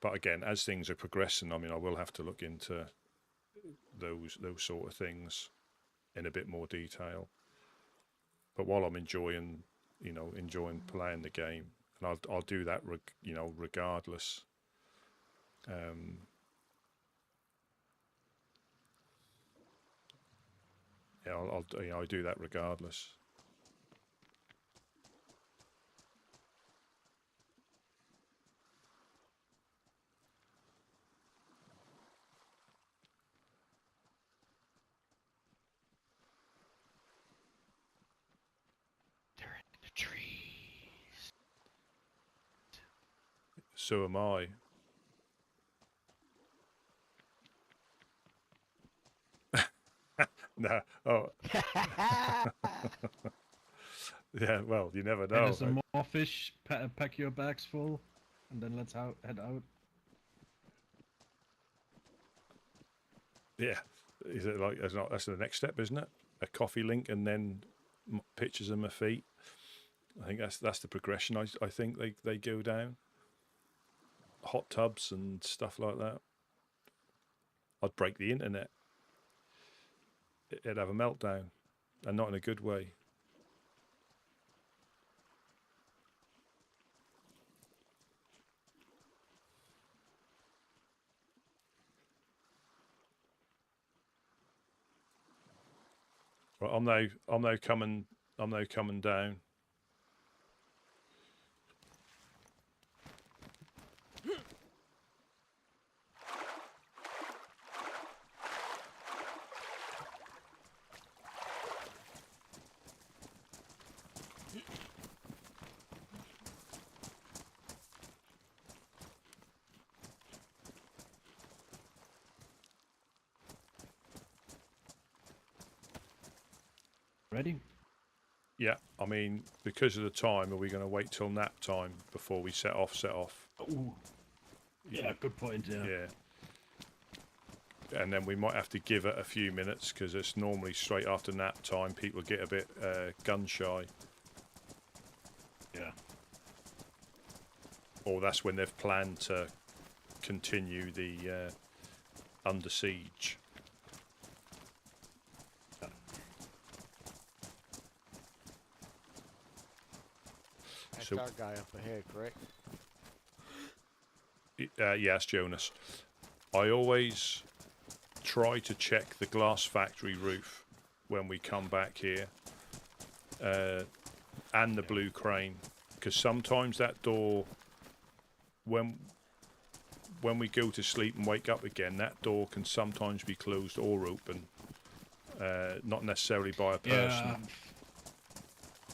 But again, as things are progressing, I will have to look into those sort of things in a bit more detail. But while I'm enjoying playing the game, and I'll do that, you know, regardless. Yeah, you know, I do that regardless. They're in the trees. So am I. No. Oh. Yeah. Well, you never know. And some more fish. Pack your bags full, and then let's head out. Yeah. Is it like that's the next step, isn't it? A coffee link and then pictures of my feet. I think that's the progression. I think they go down. Hot tubs and stuff like that. I'd break the internet. It'd have a meltdown, and not in a good way. Right, I'm now coming down. Ready? Yeah, I mean, because of the time, are we going to wait till nap time before we set off? Ooh. Yeah, good point. Yeah. Yeah. And then we might have to give it a few minutes because it's normally straight after nap time. People get a bit gun shy. Yeah. Or that's when they've planned to continue the Under Siege. That's So- our guy up ahead, correct? Yes, Jonas. I always try to check the glass factory roof when we come back here, and the blue crane, because sometimes that door, when we go to sleep and wake up again, that door can sometimes be closed or open, not necessarily by a person.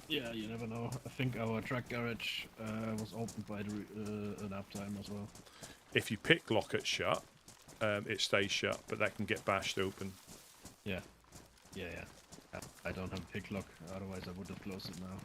Yeah, you never know. I think our truck garage was opened by the nap time as well. If you picklock it shut, it stays shut, but that can get bashed open. Yeah. I don't have a pick lock, otherwise I would have closed it now.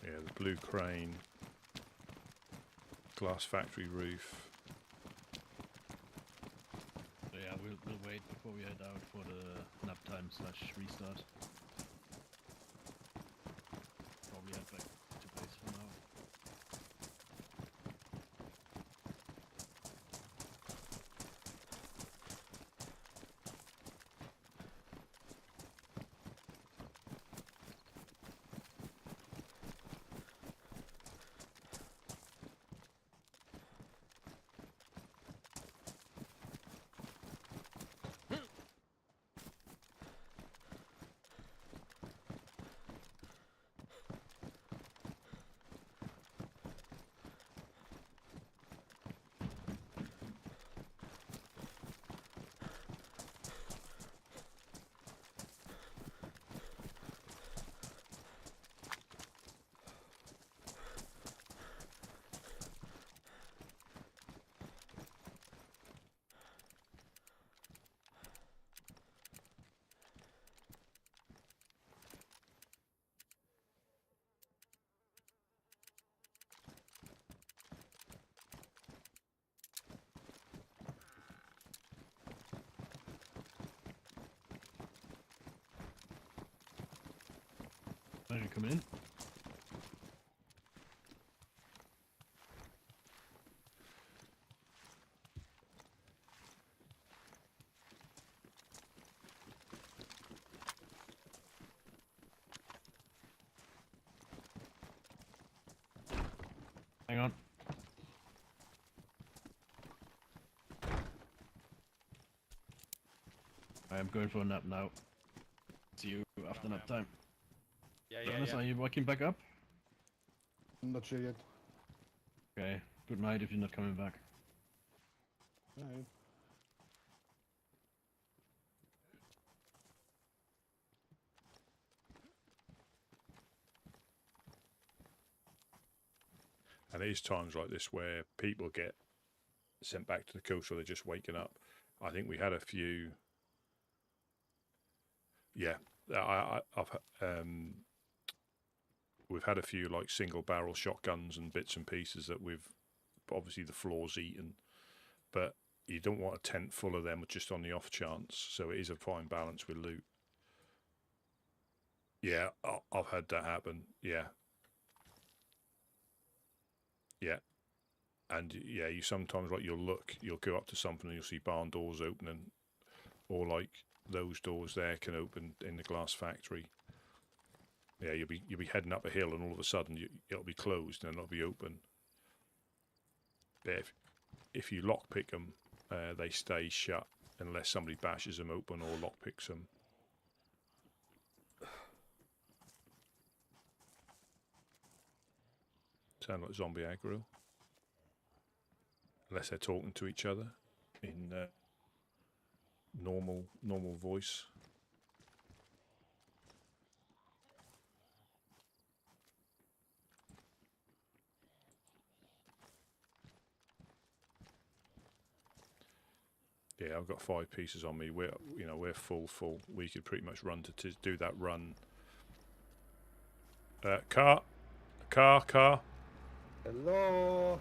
Yeah, the blue crane, glass factory roof. So yeah, we'll wait before we head out for the nap time / restart. Probably head back to base for now. Are you coming in? Hang on. I am going for a nap now. See you after nap time. Jonas, are you waking back up? I'm not sure yet. Okay. Good night if you're not coming back. Alright. And it is times like this where people get sent back to the coast or they're just waking up. I think we had a few. Yeah, I've we've had a few like single barrel shotguns and bits and pieces that we've obviously the floor's eaten, but you don't want a tent full of them just on the off chance. So it is a fine balance with loot. Yeah, I've had that happen. Yeah. Yeah. And yeah, you sometimes like you'll go up to something and you'll see barn doors opening, or like those doors there can open in the glass factory. Yeah, you'll be heading up a hill and all of a sudden it'll be closed and it'll be open. But if you lockpick them, they stay shut unless somebody bashes them open or lockpicks them. Sound like zombie aggro. Unless they're talking to each other in normal voice. Yeah, I've got 5 pieces on me. We're full. We could pretty much run to do that run. Car. Hello.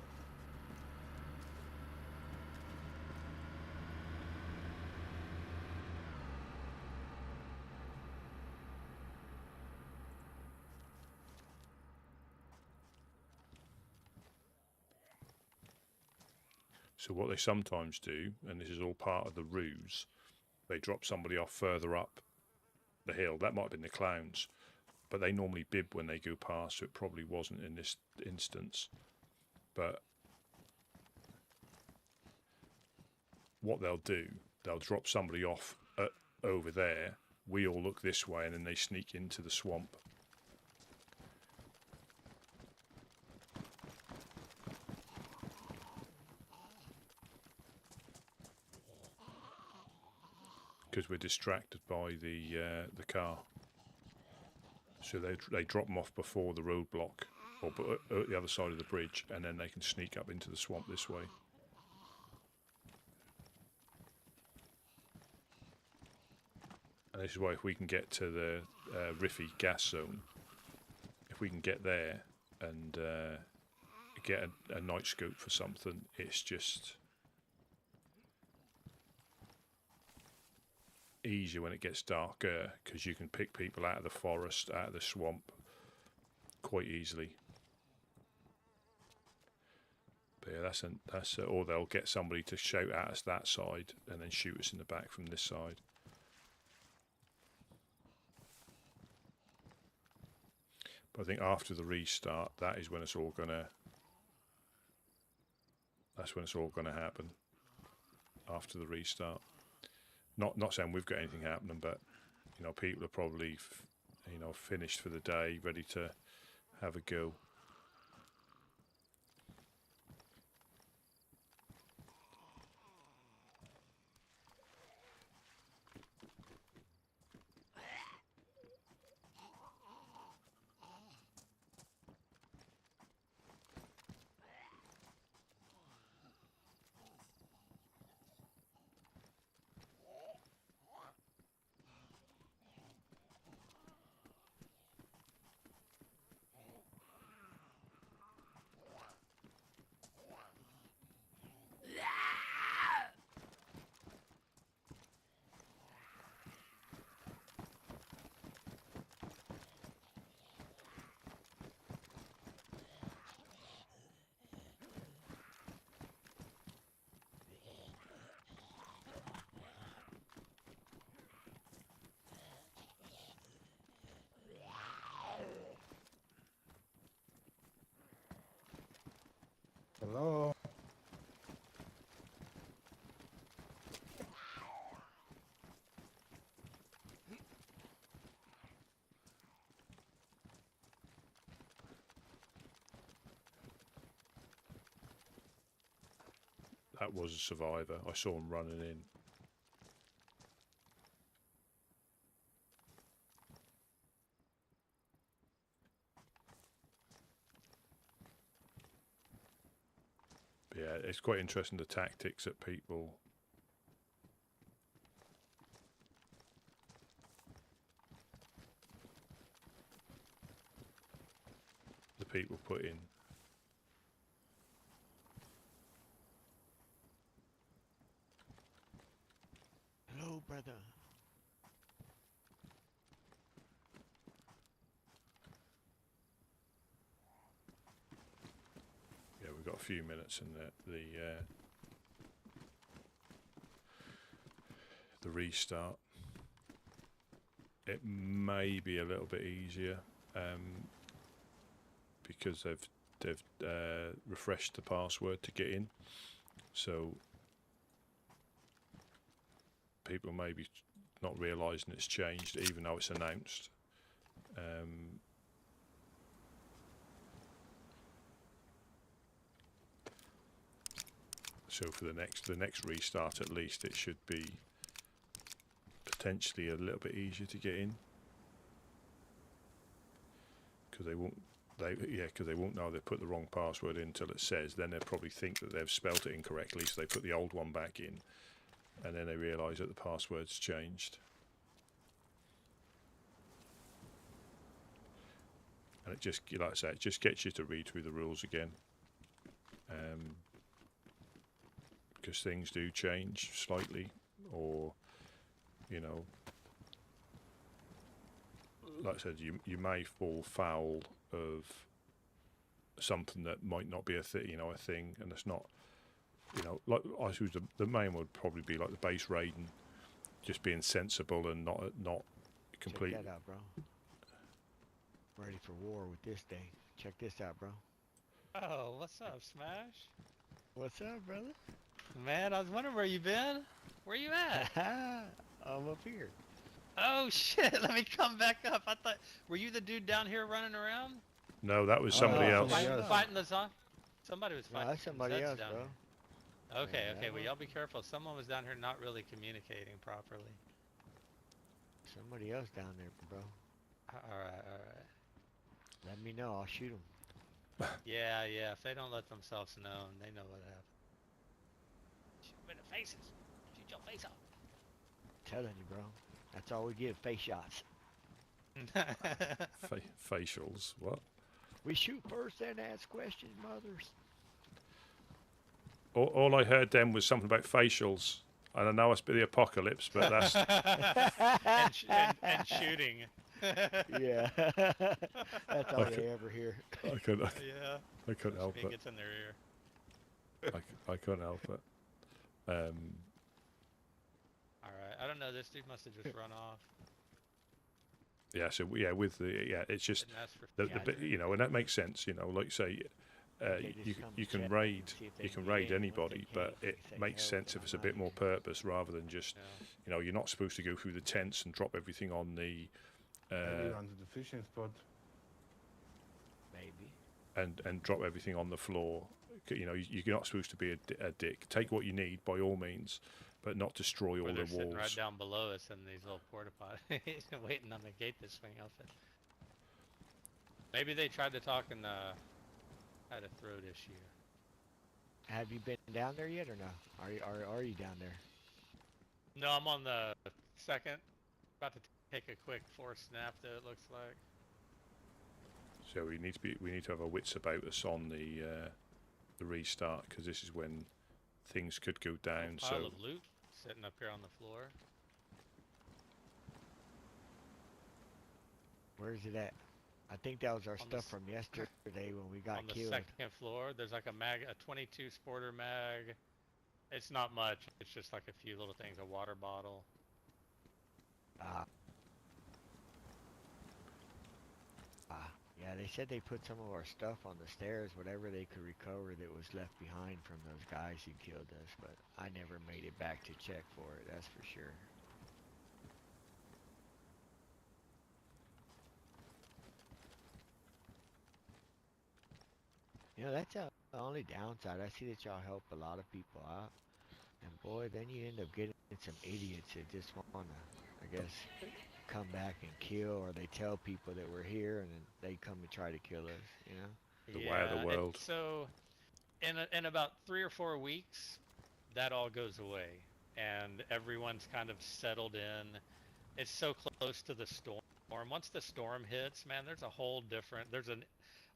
So what they sometimes do, and this is all part of the ruse, they drop somebody off further up the hill. That might have been the clowns, but they normally bib when they go past, so it probably wasn't in this instance. But what they'll do, they'll drop somebody off over there. We all look this way, and then they sneak into the swamp. Because we're distracted by the car. So they drop them off before the roadblock, or at the other side of the bridge, and then they can sneak up into the swamp this way. And this is why if we can get to the Riffy gas zone, if we can get there and get a night scope for something, it's just easier when it gets darker, because you can pick people out of the forest, out of the swamp quite easily. But yeah, that's or they'll get somebody to shout at us that side and then shoot us in the back from this side. But I think after the restart, that's when it's all gonna happen. After the restart. Not saying we've got anything happening, but people are probably finished for the day, ready to have a go. that was a survivor. I saw him running in. But yeah, it's quite interesting the tactics that people put in. Hello, brother. Yeah, we've got a few minutes in the restart. It may be a little bit easier because they've refreshed the password to get in, so people may be not realising it's changed, even though it's announced. So for the next restart, at least, it should be potentially a little bit easier to get in, because they won't know they've put the wrong password in until it says. Then they'll probably think that they've spelt it incorrectly, so they put the old one back in, and then they realise that the password's changed. And it just, like I say, it just gets you to read through the rules again. Because things do change slightly, or, you know, like I said, you may fall foul of something that might not be a thing, and it's not, like I suppose the main would probably be like the base raiding, just being sensible and not complete. Check that out, bro. Ready for war with this thing. Check this out, bro. Oh, what's up, Smash? What's up, brother? Man, I was wondering where you been. Where you at? I'm up here. Oh shit, let me come back up. I thought, were you the dude down here running around? No, that was somebody else. Fighting the zombie? Somebody was fighting. No, that's somebody else, down bro. Here. Okay, Yeah, okay, well y'all be careful. Someone was down here not really communicating properly. Somebody else down there, bro. Alright. Let me know, I'll shoot them. Yeah, if they don't let themselves know, they know what happened. Shoot them in the faces. Shoot your face off. Telling you, bro. That's all we get, face shots. Facials, what? We shoot first and ask questions, mothers. All I heard then was something about facials. And I know it's the apocalypse, but that's... and shooting. Yeah. That's all they ever hear. I couldn't help it. Gets in their ear. I couldn't help it. Alright, I don't know, this dude must have just run off. Yeah, so it's just the bit, and that makes sense, like say, you can raid anybody, but it makes sense if it's a bit more purpose rather than just, you're not supposed to go through the tents and drop everything on the maybe onto the fishing spot. Maybe. And drop everything on the floor. You're not supposed to be a dick. Take what you need by all means, but not destroy all the walls. Sitting right down below us in these little porta potties, waiting on the gate to swing open. Maybe they tried to talk and had a throat issue. Have you been down there yet or no? Are you down there? No, I'm on the second. About to take a quick forced nap, though, it looks like. So we need to have our wits about us on the restart, because this is when things could go down. A pile of loot sitting up here on the floor. Where's it at? I think that was our stuff from yesterday when we got killed. On the second floor, there's like a 22 sporter mag. It's not much. It's just like a few little things, a water bottle. Yeah, they said they put some of our stuff on the stairs, whatever they could recover that was left behind from those guys who killed us, but I never made it back to check for it, that's for sure. You know, that's the only downside. I see that y'all help a lot of people out. And boy, then you end up getting some idiots that just want to, I guess, come back and kill, or they tell people that we're here and then they come and try to kill us, you know? The way of the world. So, in about 3 or 4 weeks, that all goes away, and everyone's kind of settled in. It's so close to the storm. Once the storm hits, man, there's a whole different. There's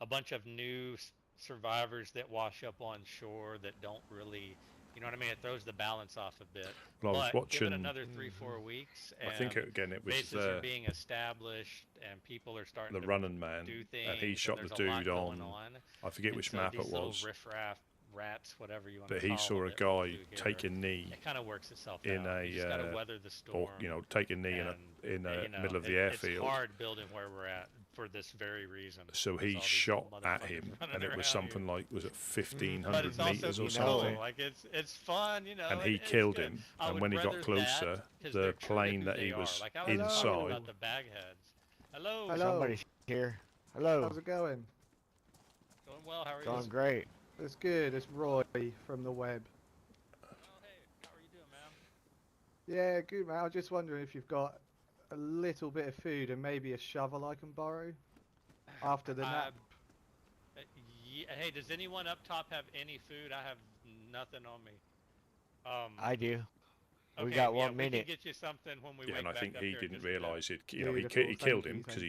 a bunch of new survivors that wash up on shore that don't really, you know what I mean? It throws the balance off a bit. Well, I was But give it watching. another 3-4 weeks, and I think again it was bases are being established, and people are starting the to Running Man, do things. and he shot the there's a lot dude going on. I forget And which so map these it little was, riffraff rats, whatever you want but to call he saw them, a that roll guy through here. take a knee It kind of works itself in out. a, You just gotta weather the storm. or take a knee and, in a you know, middle of the It's airfield. hard building where we're at for this very reason. So There's he all these shot little at motherfuckers him, running and it was around something here. like, was it But 1,500 it's also meters or cool. something? Like it's fun, you know. And he it's killed good. him. I And would when he got rather closer, that, 'cause the they're true to plane who that they he are. was Like, I was talking inside. about the bagheads. Hello. Hello. Somebody's here. Hello. How's it going? Going well. How are you? Going great. It's good. It's Roy from the web. Oh, hey. How are you doing, man? Yeah, good man. I was just wondering if you've got a little bit of food and maybe a shovel I can borrow after the nap. Hey, does anyone up top have any food? I have nothing on me. I do. Okay, We got yeah, 1 we minute. can get you something when we Yeah, wake and I back think up he here, didn't 'cause, you know, realise it. You know, Beautiful, he killed thank him you, because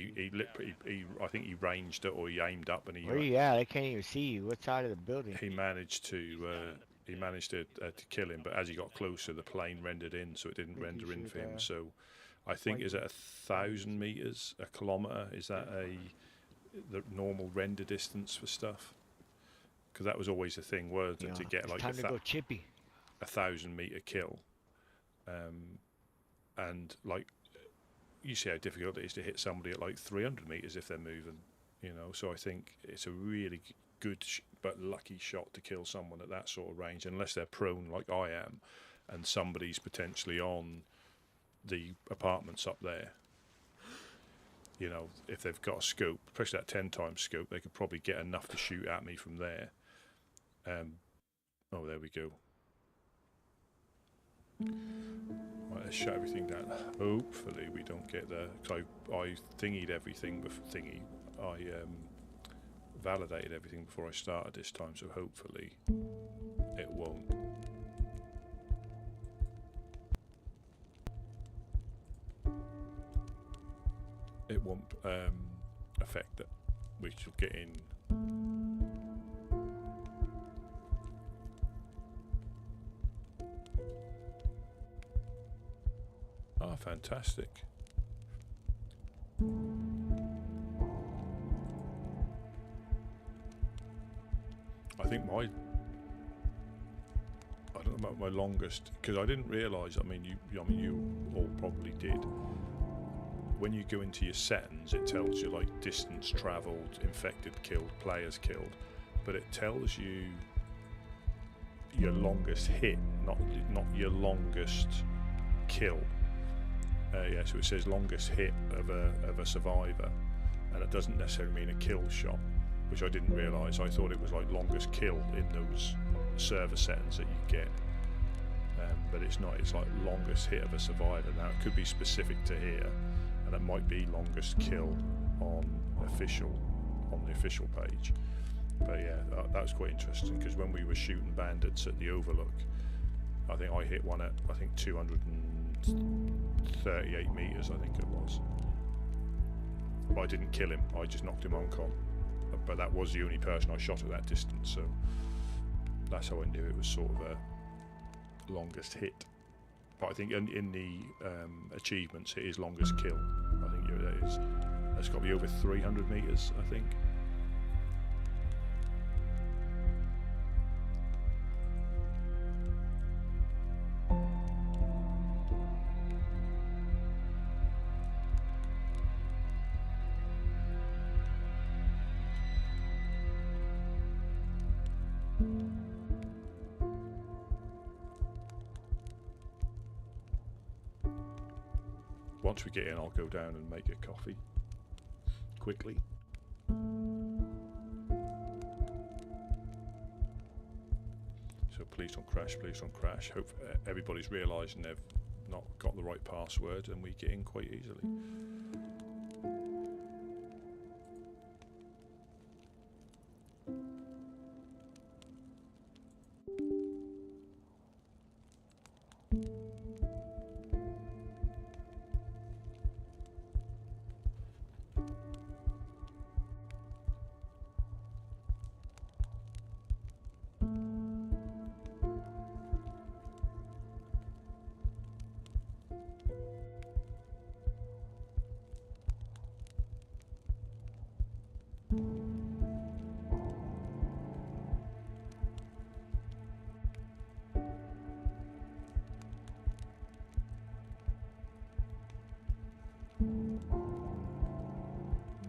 thank I think he ranged it, or he aimed up, and Where you at? I can't even see you. What side of the building? he managed to kill him. But as he got closer, the plane rendered in, so it didn't Think render you in should, for him. So I think, wait is it 1,000 meters, a kilometer? Is that the normal render distance for stuff? Because that was always the thing, was You know, to get it's like time to go chippy. 1,000-meter kill. And like, you see how difficult it is to hit somebody at like 300 meters if they're moving, you know. So I think it's a really good but lucky shot to kill someone at that sort of range, unless they're prone like I am, and somebody's potentially on the apartments up there. You know, if they've got a scope, especially that 10 times scope, they could probably get enough to shoot at me from there. Oh, there we go. Right, let's shut everything down. Hopefully we don't get there. Cause I thingied everything before I validated everything before I started this time, so hopefully it won't. It won't affect it. We shall get in. Ah, fantastic. I think I don't know about my longest, because I didn't realise. I mean, you all probably did. When you go into your settings, it tells you like distance travelled, infected, killed, players killed, but it tells you your longest hit, not your longest kill. Yeah, so it says longest hit of a survivor, and it doesn't necessarily mean a kill shot, which I didn't realise. I thought it was like longest kill in those server settings that you get, but it's not. It's like longest hit of a survivor. Now it could be specific to here, and it might be longest kill on the official page. But yeah, that was quite interesting, because when we were shooting bandits at the Overlook, I think I hit one at 238 meters, I think it was. But I didn't kill him, I just knocked him uncon. But that was the only person I shot at that distance, so that's how I knew it was sort of a longest hit. But I think in the achievements it is longest kill. I think it's got to be over 300 meters, I think. Once we get in, I'll go down and make a coffee quickly. please don't crash, please don't crash. Hope everybody's realising they've not got the right password, and we get in quite easily.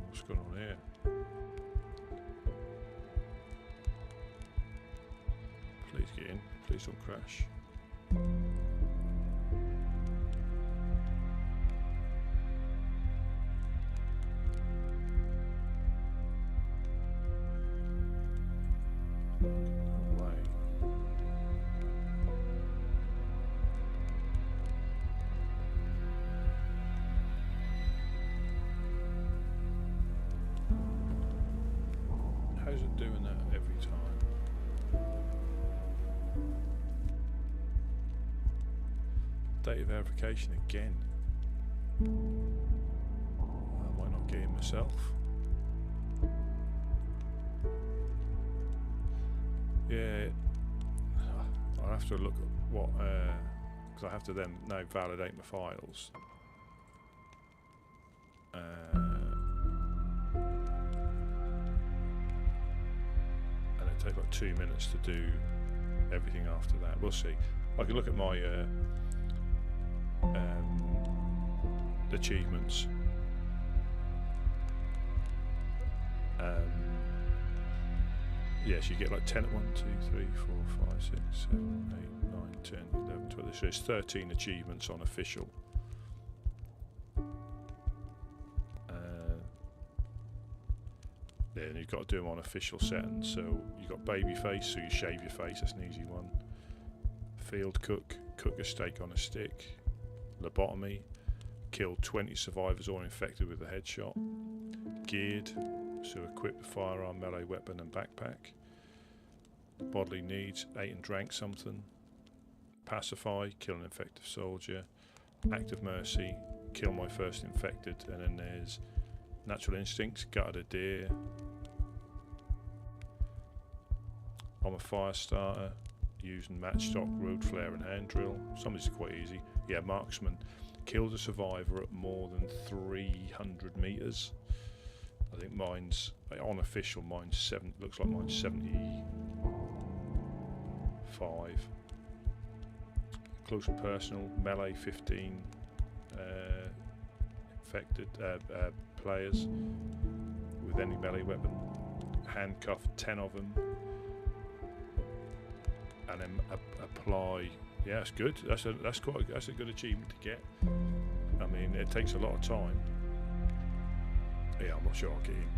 What's going on here? Please get in. Please don't crash. No way. How's it doing that every time? Data verification again. I might not get in myself. Yeah, I'll have to look at what, because I have to then now validate my files. And it takes like 2 minutes to do everything after that. We'll see. I can look at my achievements. Yes, you get like 10 1, 2, 3, 4, 5, 6, 7, 8, 9, 10, 11, 12. So there's 13 achievements on official. Then you've got to do them on official settings. So you've got baby face, so you shave your face, that's an easy one. Field cook, cook a steak on a stick. Lobotomy, kill 20 survivors all infected with a headshot. Geared, so equip the firearm, melee weapon and backpack. Bodily needs, ate and drank something. Pacify, kill an infected soldier. Act of mercy, kill my first infected. And then there's natural instincts, gutted a deer. I'm a fire starter, using matchstock, road flare and hand drill. Some of these are quite easy. Yeah, marksman, killed a survivor at more than 300 meters. I think mine's on official. Mine's 7. Looks like mine's 75. Close and personal, melee 15 infected players with any melee weapon. Handcuff 10 of them, and then apply. Yeah, that's good. That's a good achievement to get. I mean, it takes a lot of time. Yeah, I'm not sure I'll get in.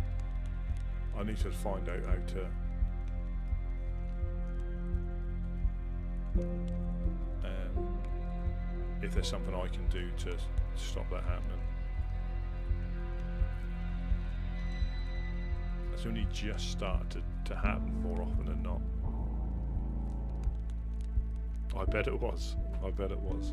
I need to find out how to if there's something I can do to stop that happening. It's only just started to happen more often than not. I bet it was. I bet it was.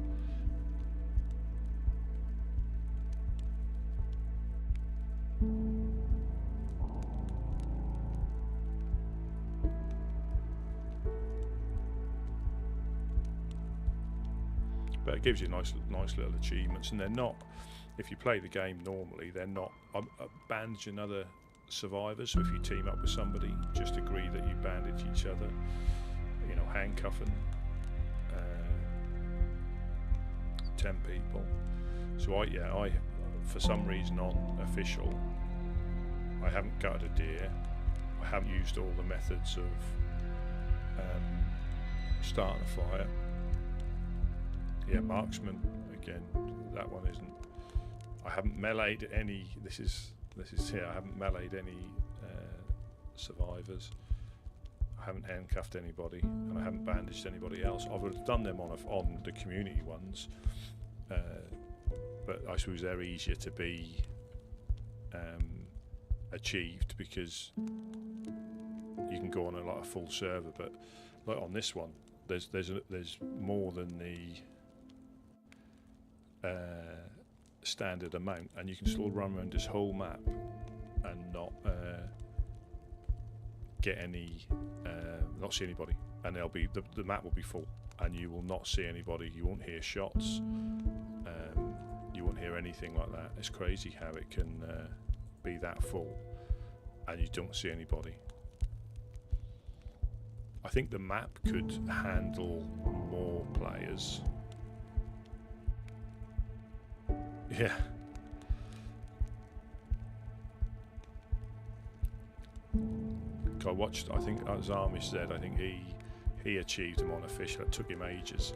But it gives you nice little achievements, and they're not. If you play the game normally, they're not bandaging other survivors. So if you team up with somebody, just agree that you bandage each other. You know, handcuffing 10 people. So I for some reason on official, I haven't gutted a deer. I haven't used all the methods of starting a fire. Yeah, marksman again. That one isn't. I haven't meleeed any. This is here. I haven't meleeed any survivors. I haven't handcuffed anybody, and I haven't bandaged anybody else. I would have done them on the community ones, but I suppose they're easier to be achieved because you can go on a full server. But like on this one, there's more than the standard amount, and you can still run around this whole map and not get any, not see anybody, and there'll be the map will be full, and you will not see anybody. You won't hear shots. You won't hear anything like that. It's crazy how it can be that full, and you don't see anybody. I think the map could handle more players. Yeah. I watched, I think as Army said, I think he achieved them on official. It took him ages.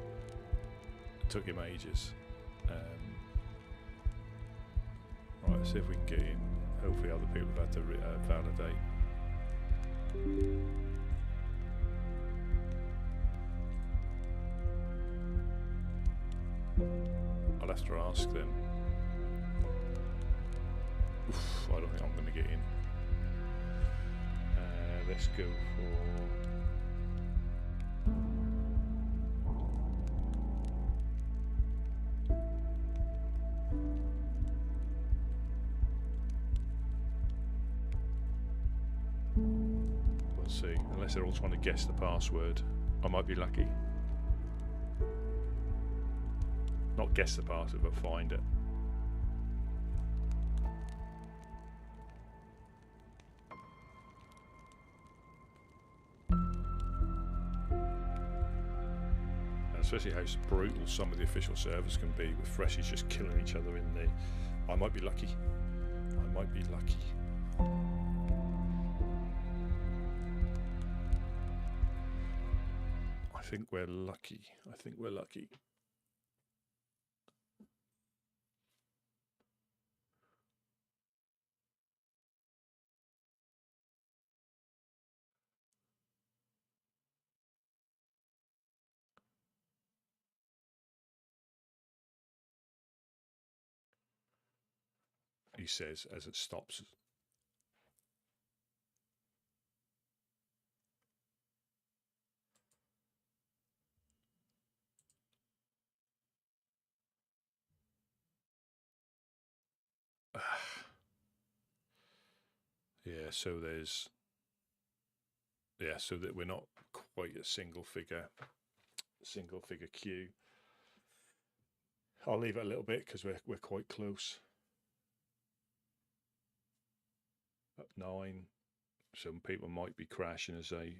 Right, let's see if we can get in. Hopefully other people have had to validate. I'll have to ask them. Oof, I don't think I'm going to get in. Let's go for... We'll see. Unless they're all trying to guess the password. I might be lucky. Not guess the password, but find it. Especially how brutal some of the official servers can be, with freshies just killing each other in the... I might be lucky. I might be lucky. I think we're lucky. I think we're lucky. He says as it stops. Yeah, so there's... Yeah, so that we're not quite a single figure queue. I'll leave it a little bit because we're quite close. Up 9. Some people might be crashing as they,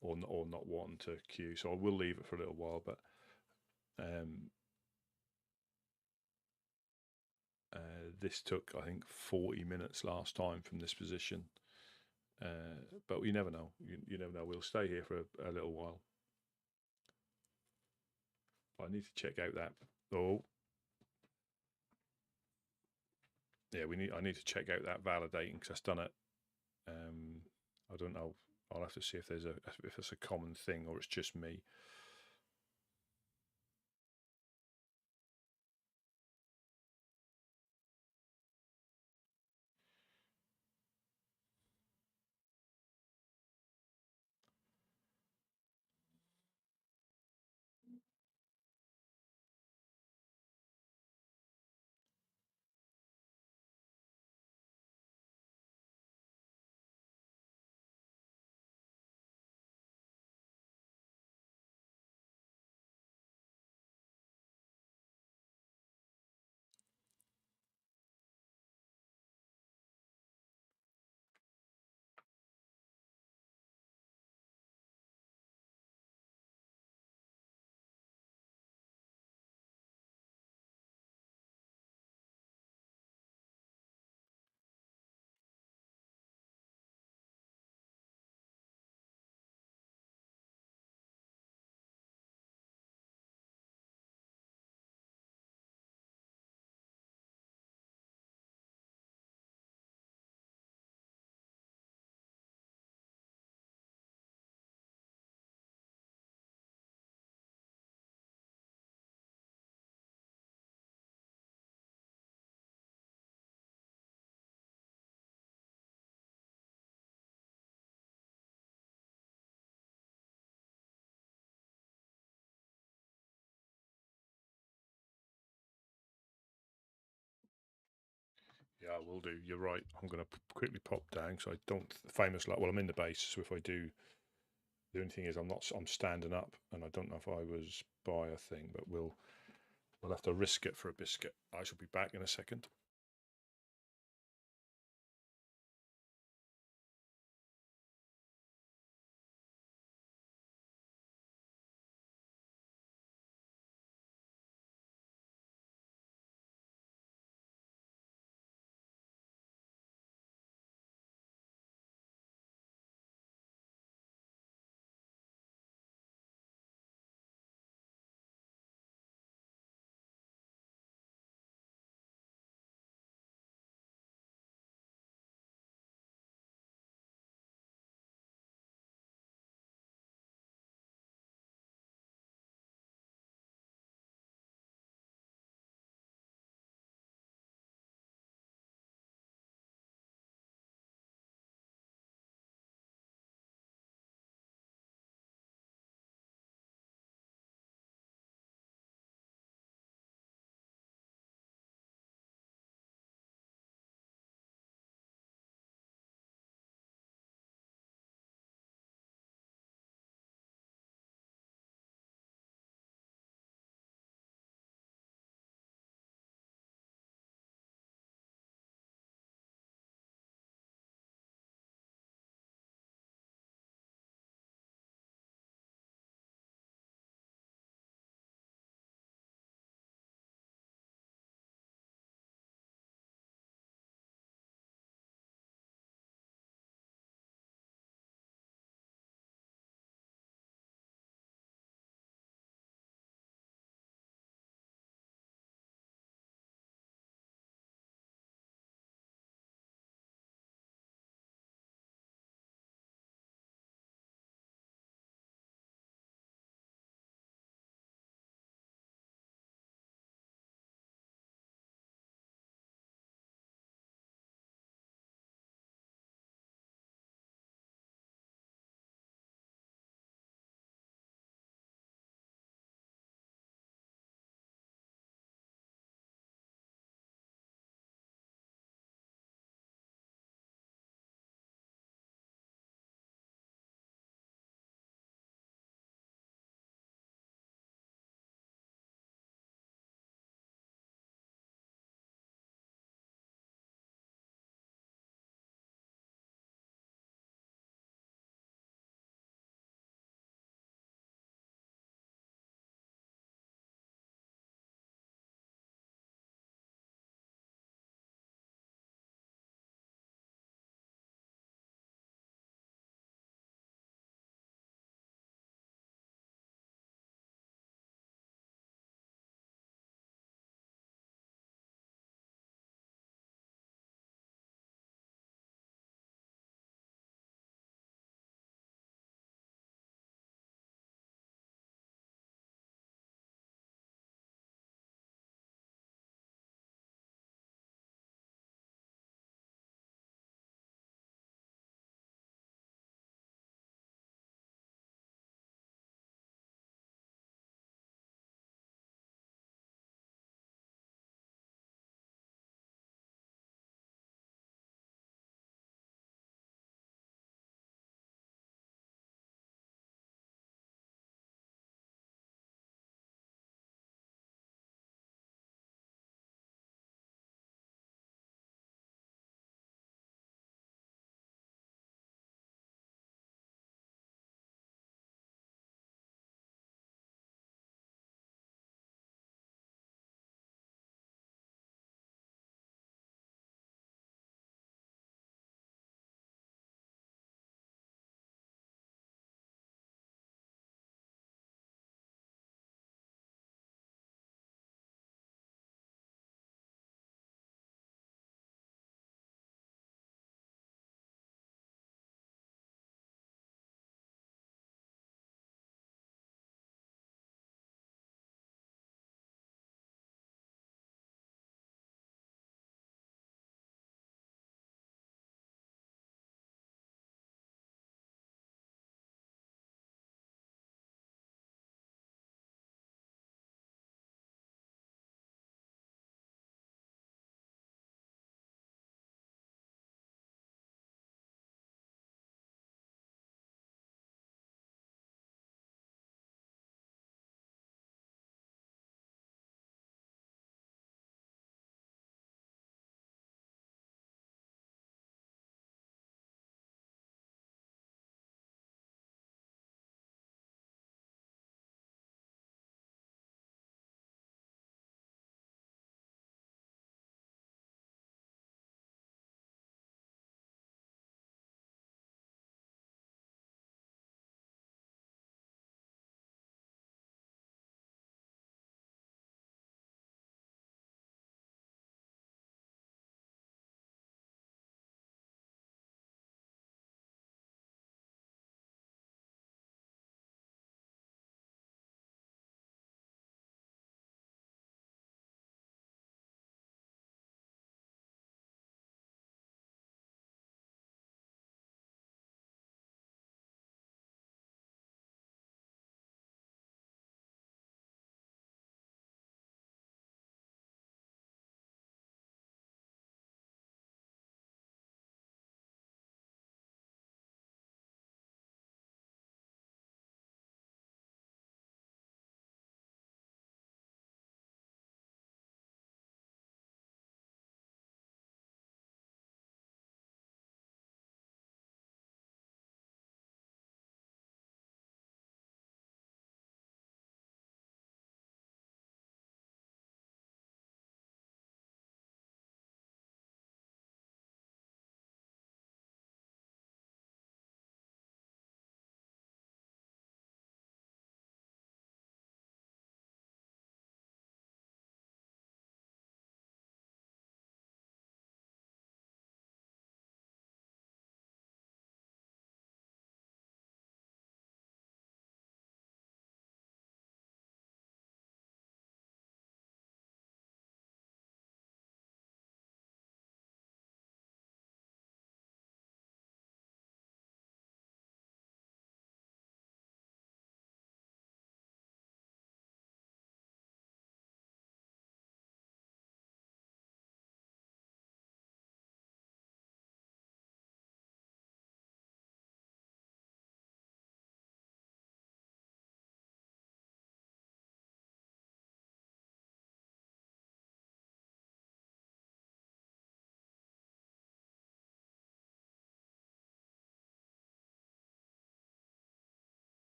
or not wanting to queue. So I will leave it for a little while, but this took, I think, 40 minutes last time from this position. But you never know. You never know. We'll stay here for a little while. I need to check out that. Oh, yeah. I need to check out that validating because I've done it. I don't know. I'll have to see if it's a common thing or it's just me. Yeah, I will do. You're right. I'm going to quickly pop down because I don't famous like. Well, I'm in the base, so if I do, the only thing is I'm standing up, and I don't know if I was by a thing, but we'll have to risk it for a biscuit. I shall be back in a second.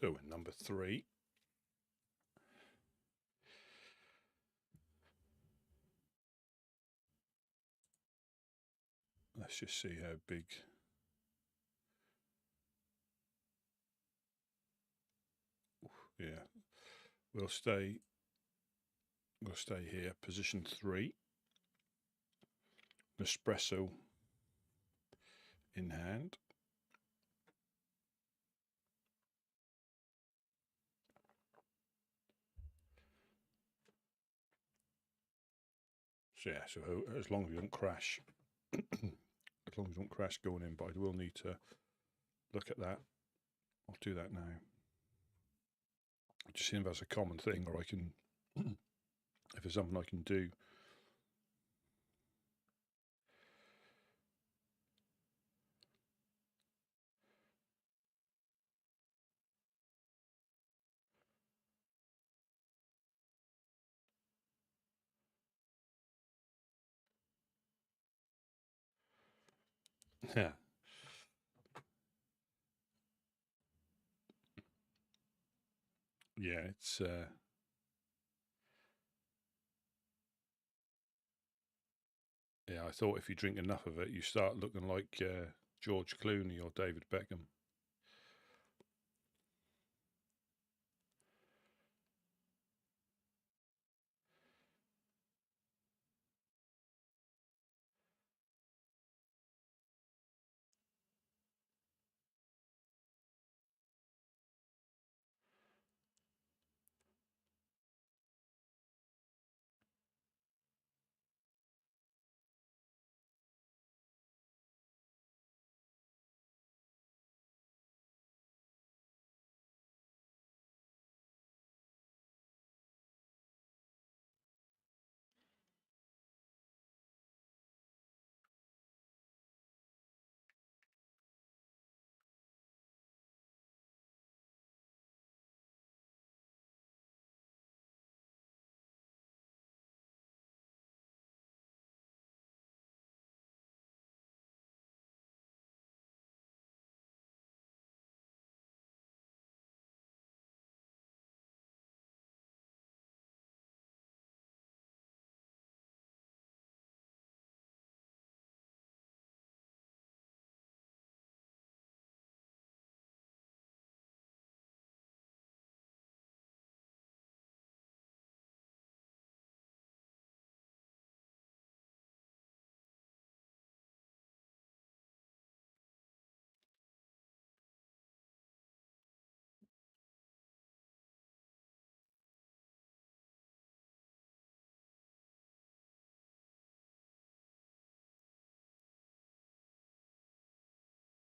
So in number 3. Let's just see how big. Yeah, we'll stay here. Position 3. Espresso in hand. So yeah, so as long as we don't crash, as long as we don't crash going in, but I will need to look at that. I'll do that now. Just seeing if that's a common thing, or I can, if there's something I can do. Yeah. Yeah, it's yeah, I thought if you drink enough of it, you start looking like George Clooney or David Beckham.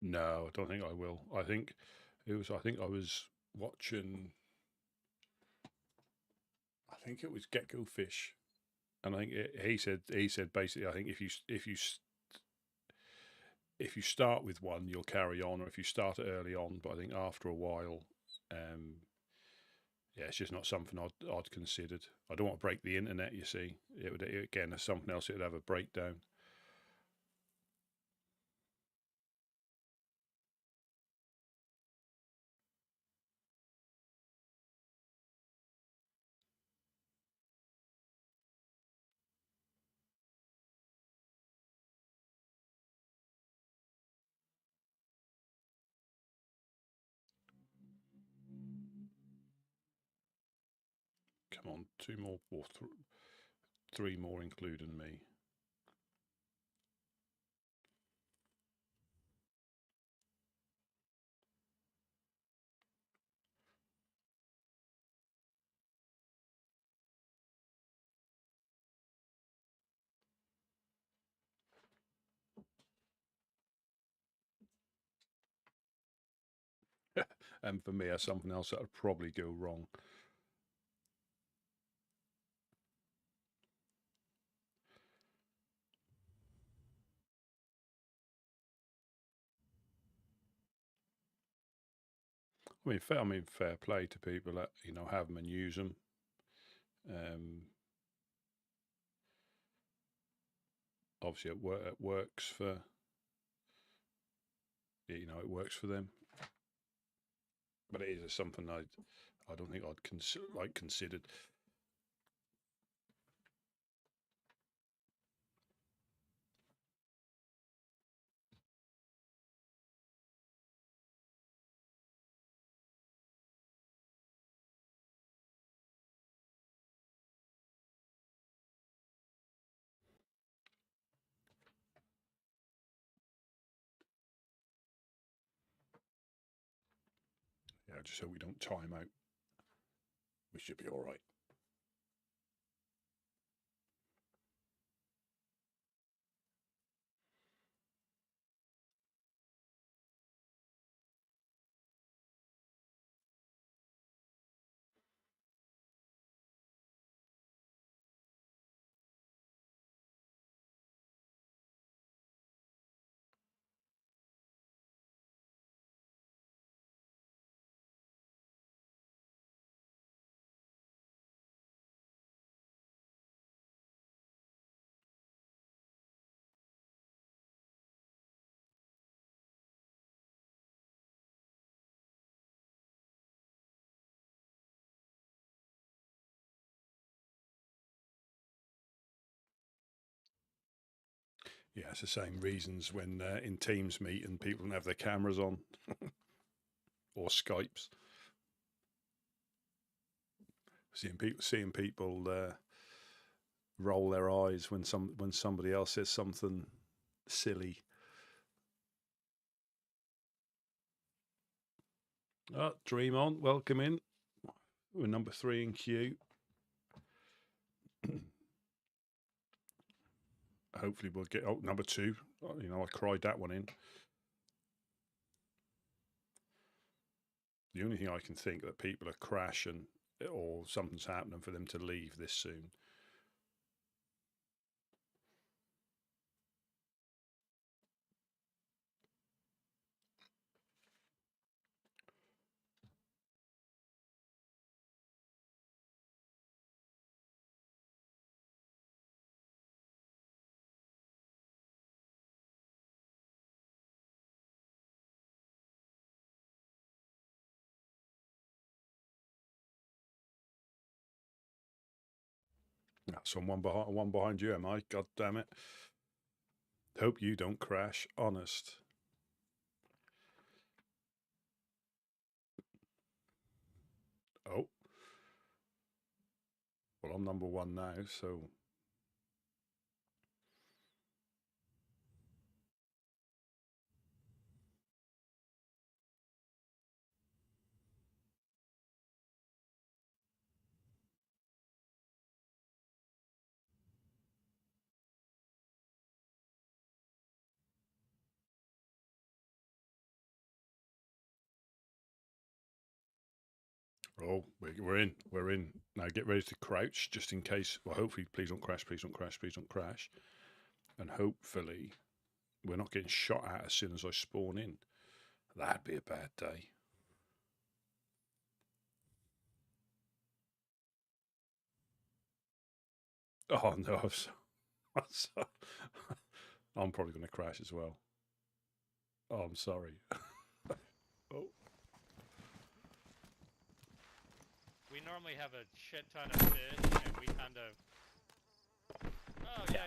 No, I don't think I will. I think it was. I think I was watching. I think it was Gecko Fish, and I think he said basically. I think if you start with one, you'll carry on, or if you start it early on. But I think after a while, yeah, it's just not something I'd considered. I don't want to break the internet. You see, it would again as something else. It would have a breakdown. Come on, 2 more or 3 more, including me. And for me, that's something else that would probably go wrong. I mean, fair play to people that have them and use them. Obviously, it works for it works for them. but it is something I don't think I'd considered. Yeah, just so we don't time out. We should be all right. Yeah, it's the same reasons when in Teams meet and people don't have their cameras on or Skypes. Seeing people roll their eyes when somebody else says something silly. Dream on, welcome in. We're number 3 in queue. Hopefully we'll get number 2. You know, I cried that one in. The only thing I can think that people are crashing or something's happening for them to leave this soon. So I'm one behind you, am I? God damn it. Hope you don't crash, honest. Oh. Well, I'm number 1 now, so... Oh, we're in. We're in. Now get ready to crouch just in case. Well, hopefully, please don't crash, please don't crash, please don't crash. And hopefully, we're not getting shot at as soon as I spawn in. That'd be a bad day. Oh, no. I'm probably going to crash as well. Oh, I'm sorry. Oh. We normally have a shit ton of fish, and we kind of... Oh, yeah.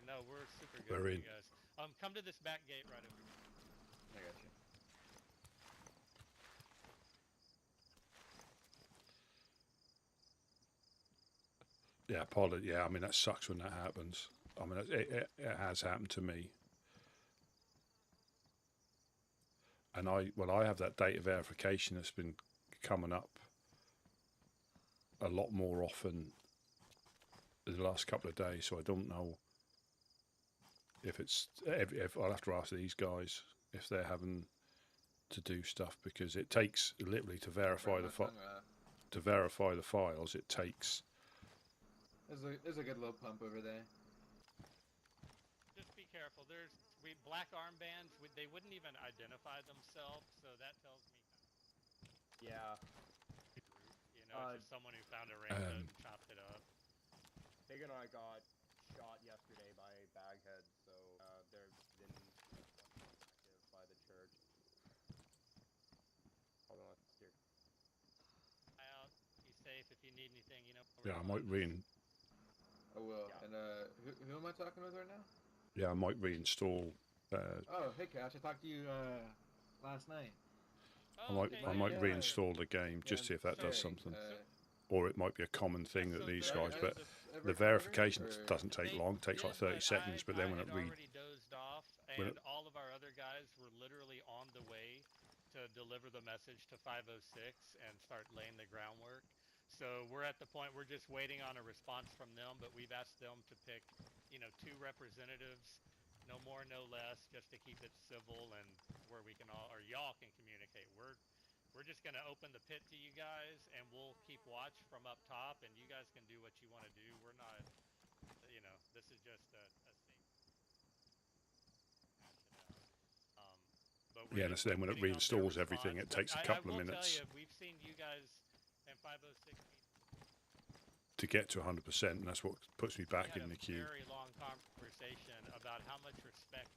No, we're super good We're with in. you guys. Come to this back gate right over here. I got you. Yeah, apology. Yeah, I mean, that sucks when that happens. I mean, it has happened to me. And I have that data verification that's been coming up a lot more often in the last couple of days, so I don't know if it's if I'll have to ask these guys if they're having to do stuff, because it takes literally to verify to verify the files. It takes. There's a good little pump over there. Just be careful. There's black armbands. They wouldn't even identify themselves, so that tells me. Yeah. You know, it's just someone who found a raincoat and chopped it up. Big and I got shot yesterday by bagheads, so they're been active by the church. Hold on, let's steer you need anything, you know. Yeah, I might I will. Yeah. And who am I talking with right now? Yeah, I might reinstall. Oh, hey Cash, I talked to you last night. Oh, okay, I yeah, might yeah. reinstall the game just see if that does sorry, something. Or it might be a common thing Yeah, that so these there guys, is but a- the verification doesn't take They long. It takes like did, 30 seconds, but then when I it had reads, already dozed off, when and it- all of our other guys were literally on the way to deliver the message to 506 and start laying the groundwork. So we're at the point we're just waiting on a response from them, but we've asked them to pick, you know, 2 representatives, no more, no less, just to keep it civil and where we can all, or y'all can communicate. We're just going to open the pit to you guys, and we'll keep watch from up top, and you guys can do what you want to do. We're not, you know, this is just a safe hash it out. But we're yeah, and just so then when it waiting on their reinstalls everything, response. it But takes a I couple of will tell minutes you, we've seen you guys in 506 to get to 100%, and that's what puts me back we had in the a queue. very long conversation about how much respect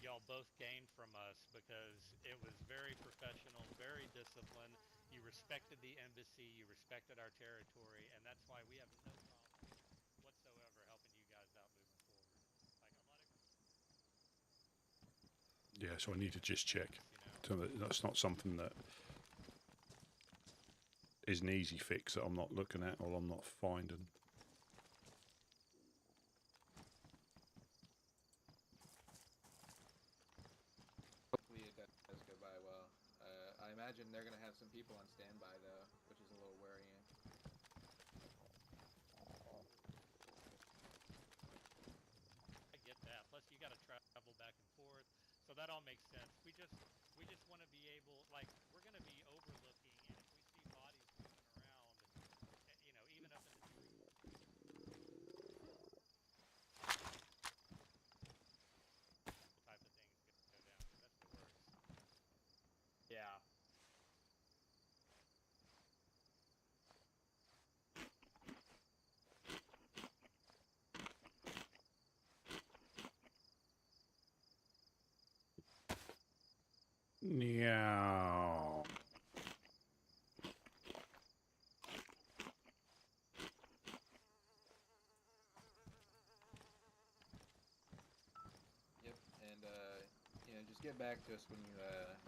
y'all both gained from us, because it was very professional, very disciplined. You respected the embassy, you respected our territory, and that's why we have no problem whatsoever helping you guys out moving forward. Like a lot of Yeah, so I need to just check. you know. So that's not something that is an easy fix that I'm not looking at or I'm not finding. Hopefully it does go by well. I imagine they're gonna have some people on standby though, which is a little worrying. I get that. Plus, you got to travel back and forth, so that all makes sense. We just want to be able, like, we're going to be overlooking, and if we see bodies moving around, you know, even up in the trees, type of things go down, because that's the worst. Yeah. Yeah. Yep, and just get back to us when you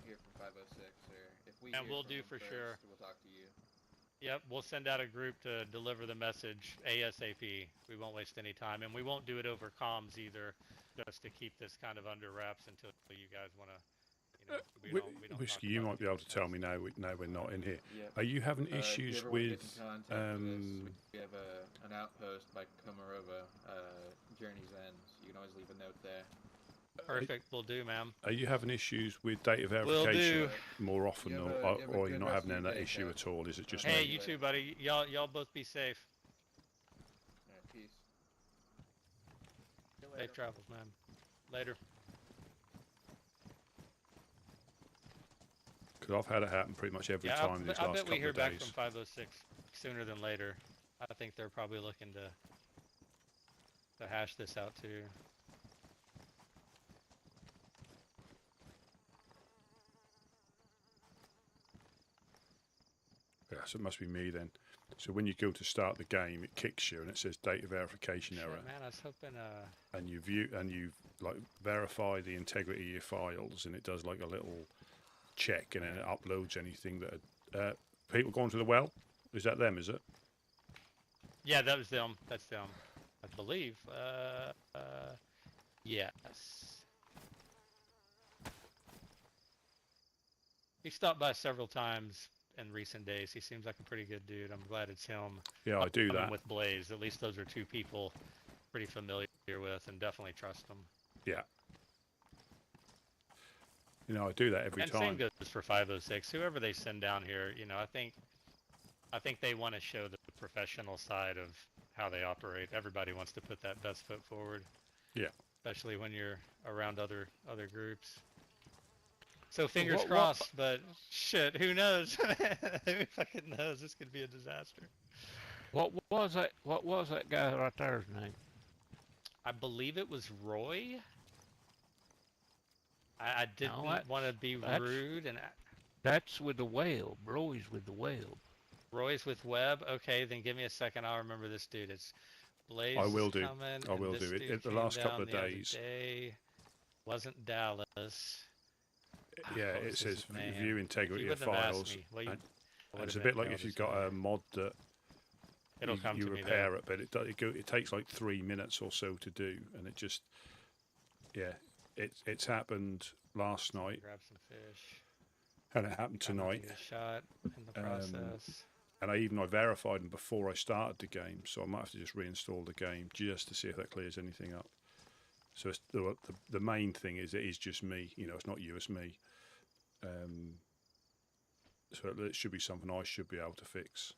hear from 506, or if we And hear we'll from do them for first, sure. we'll talk to you. Yep, we'll send out a group to deliver the message ASAP. We won't waste any time, and we won't do it over comms either, just to keep this kind of under wraps until you guys want to, you know, we don't Whiskey, talk you about might be able to tell me now. Now we're not in here. Yep. Are you having If you issues ever want to get with? in contact with us, we have an outpost by Komarova, Journey's End. You can always leave a note there. Perfect, we'll do, ma'am. Are you having issues with data Will verification do. more often, You have or a- you have a or good you're not rest of having your that day, issue Cap. at all? Is it just Hey, me? you too, buddy. Y'all both be safe. Alright, peace. See you later. Safe travels, man. Later. Because I've had it happen pretty much every Yeah, time these I last bet we couple hear of back days. from 506 sooner than later. I think they're probably looking to hash this out too. Yeah, so it must be me then. So when you go to start the game, it kicks you and it says data verification Shit, error, man, I was hoping. and you like verify the integrity of your files, and it does like a little check, and then it uploads anything that people going to the well. Is that them? Is it? Yeah, that was them. That's them, I believe. Yes. He stopped by several times in recent days. He seems like a pretty good dude. I'm glad it's him. Yeah, I do Coming that. with Blaze. At least those are 2 people pretty familiar with and definitely trust them. Yeah. You know, I do that every And time. same goes for 506. Whoever they send down here, you know, I think they want to show the professional side of how they operate. Everybody wants to put that best foot forward. Yeah. Especially when you're around other groups. So fingers crossed, but shit, who knows? Who fucking knows? This could be a disaster. What was that guy right there's name? I believe it was Roy. I didn't No, want to be that's- rude, and That's with the whale. Broy's with the whale. Roy's with Webb. Okay, then give me a second. I'll remember this dude. It's Blaze I will is do. coming. I and will this do it. dude The came last couple down of the other days. day. Wasn't Dallas. Yeah, What it was his says name? view If integrity you of wouldn't have asked files. me, well, you And would it's have a bit like known if you've his got a name. mod that It'll come you to me repair though. it, but it takes like 3 minutes or so to do, and it just it's happened last night, Grab some fish. and it happened Try not to tonight. get shot in the Um, process. And I verified them before I started the game, so I might have to just reinstall the game just to see if that clears anything up. So it's the main thing is it is just me, it's not you, it's me. So it should be something I should be able to fix.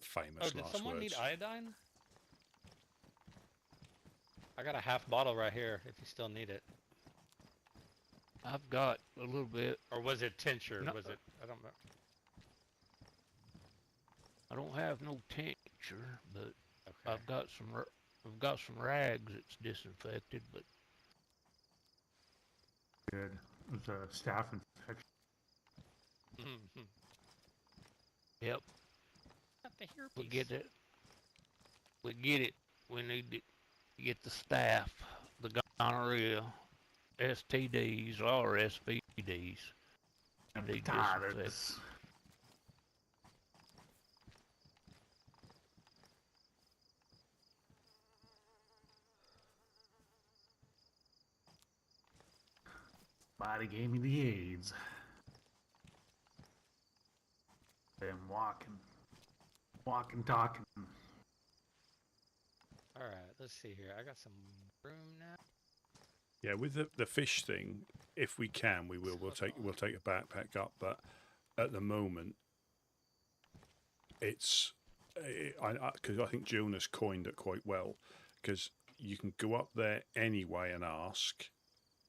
Famous Oh, did last someone words. need iodine? I got a half bottle right here if you still need it. I've got a little bit. Or was it tincture? No. Was it? I don't know. I don't have no tincture, but Okay. I've got some rags that's disinfected, but Good. It was a staph infection. yep, Got the hairpiece. we get it. We get it. We need to get the staph, the gonorrhea, STDs or SVDs. Need disinfect. Hepatitis. Body gave me the AIDS. Been walking, talking. All right. Let's see here. I got some room now. Yeah, with the fish thing, if we can, we will. We'll take a backpack up, but at the moment, it's because I think Jonas coined it quite well, because you can go up there anyway and ask,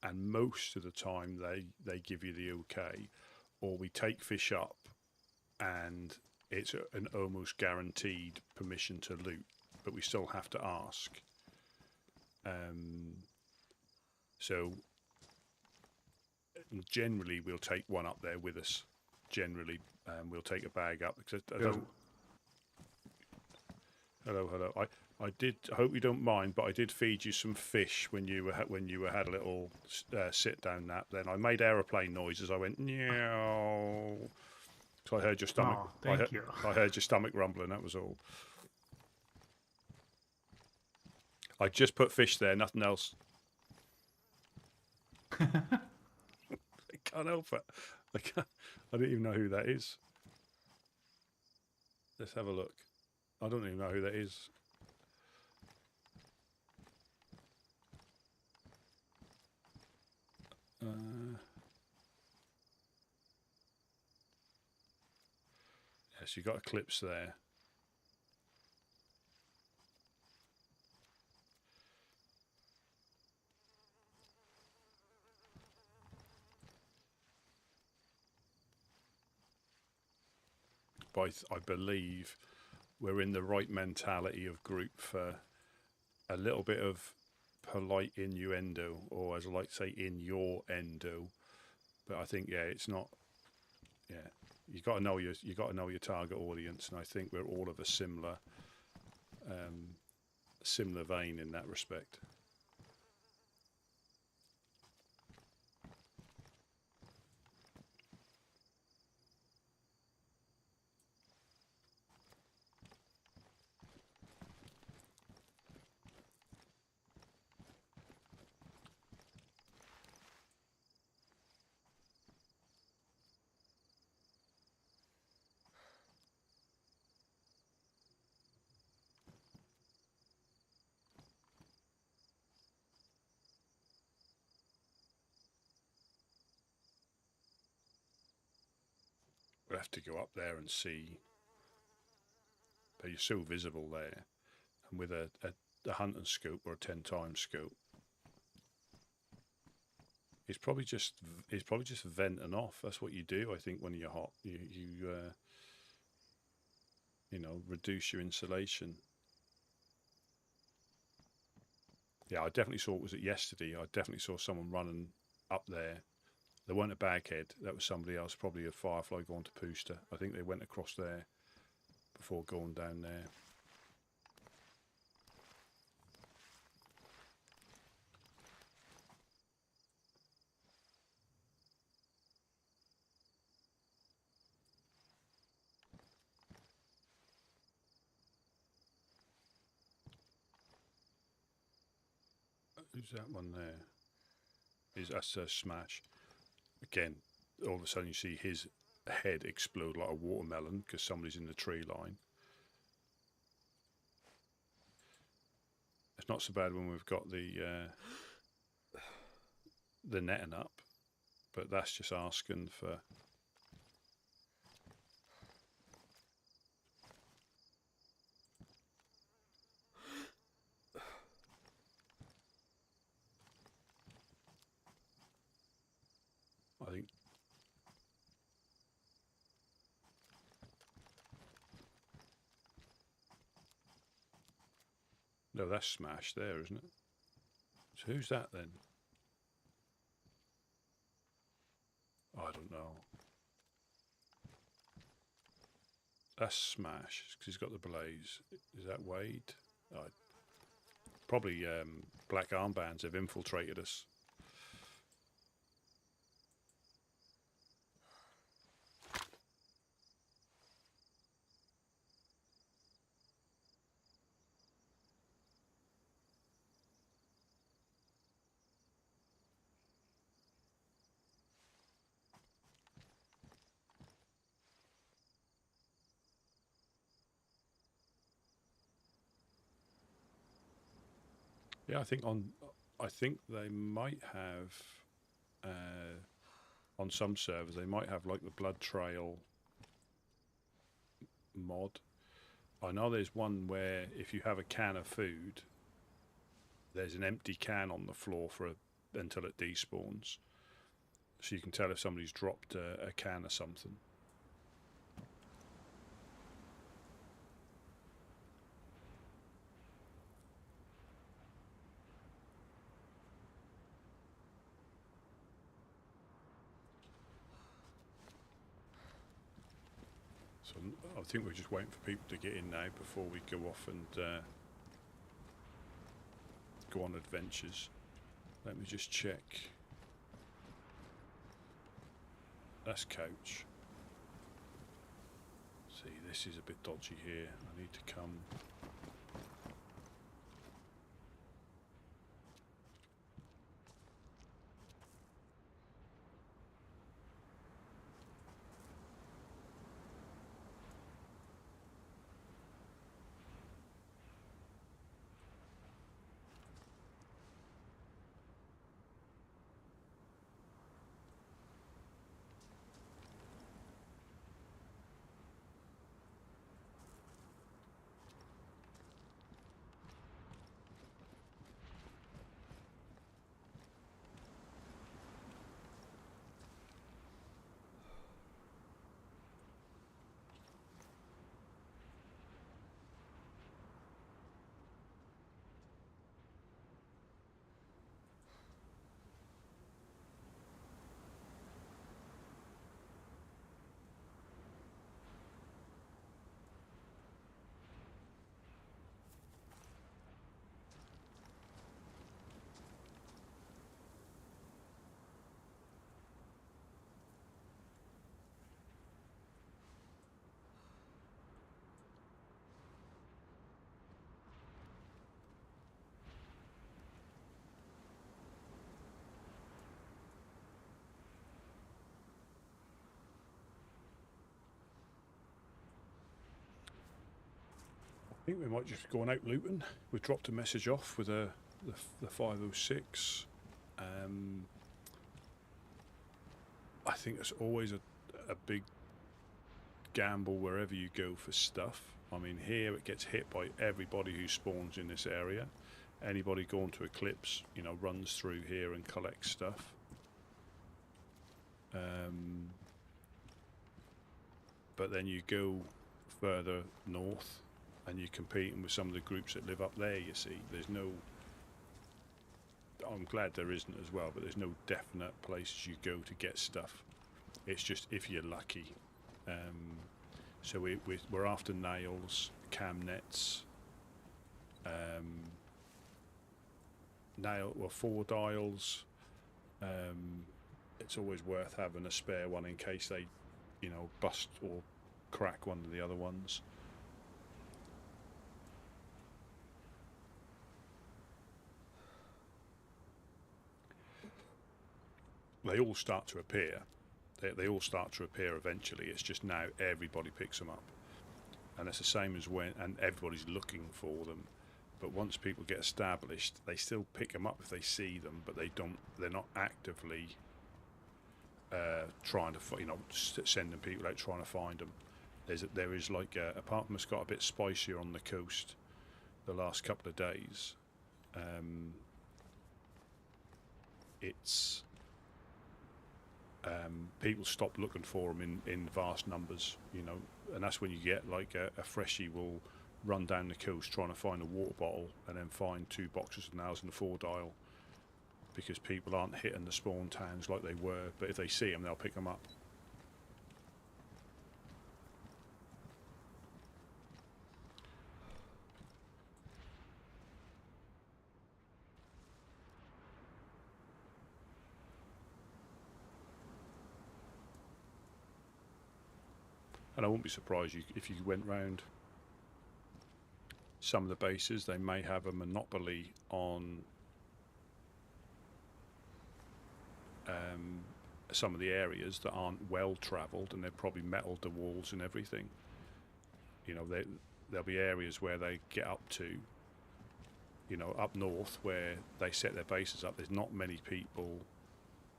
and most of the time they give you the okay, or we take fish up, and it's an almost guaranteed permission to loot, but we still have to ask. So generally we'll take one up there with us. Generally, we'll take a bag up because I don't. Hello. I did. I hope you don't mind, but I did feed you some fish when you had a little sit down nap. Then I made aeroplane noises. I went meow. So I heard your stomach. Oh, thank you. I heard your stomach rumbling. That was all. I just put fish there, nothing else. I can't help it. I don't even know who that is. Let's have a look. I don't even know who that is. Yes, you got Eclipse there. But I believe we're in the right mentality of group for a little bit of polite innuendo, or as I like to say, in your endo. But I think it's not. Yeah, you got to know your target audience, and I think we're all of a similar vein in that respect. We'll have to go up there and see. But you're so visible there, and with a hunting scope or a 10x scope, it's probably just venting off. That's what you do, I think, when you're hot. You reduce your insulation. Yeah, I definitely saw. Was it yesterday? I definitely saw someone running up there They weren't a baghead. That was somebody else, probably a firefly going to Pooster. I think they went across there before going down there. Who's that one there? That's a Smash. Again, all of a sudden you see his head explode like a watermelon because somebody's in the tree line. It's not so bad when we've got the netting up, but that's just asking for. I think. No, that's Smash there, isn't it? So who's that then? I don't know. That's Smash because he's got the blaze. Is that Wade? Probably black armbands have infiltrated us. Yeah, I think they might have on some servers they might have like the blood trail mod. I know there's one where if you have a can of food, there's an empty can on the floor until it despawns, so you can tell if somebody's dropped a can or something. So I think we're just waiting for people to get in now before we go off and go on adventures. Let me just check. That's couch. See, this is a bit dodgy here. I need to come. I think we might just go on out looting. We've dropped a message off with the 506. I think it's always a big gamble wherever you go for stuff. I mean, here it gets hit by everybody who spawns in this area. Anybody going to Eclipse, runs through here and collects stuff. But then you go further north and you're competing with some of the groups that live up there, you see. There's no... I'm glad there isn't as well, but there's no definite places you go to get stuff. It's just if you're lucky. So we're after nails, cam nets, 4 dials. It's always worth having a spare one in case they, bust or crack one of the other ones. They all start to appear. They all start to appear eventually. It's just now everybody picks them up, and it's the same as and everybody's looking for them. But once people get established, they still pick them up if they see them, but they're not actively trying to, sending people out trying to find them. There is apart from it's got a bit spicier on the coast the last couple of days. It's people stop looking for them in vast numbers, and that's when you get a freshie will run down the coast trying to find a water bottle and then find 2 boxes of nails in the 4 dial, because people aren't hitting the spawn towns like they were, but if they see them they'll pick them up. And I wouldn't be surprised if you went round some of the bases, they may have a monopoly on some of the areas that aren't well travelled, and they've probably metalled the walls and everything. There'll be areas where they get up to, up north where they set their bases up. There's not many people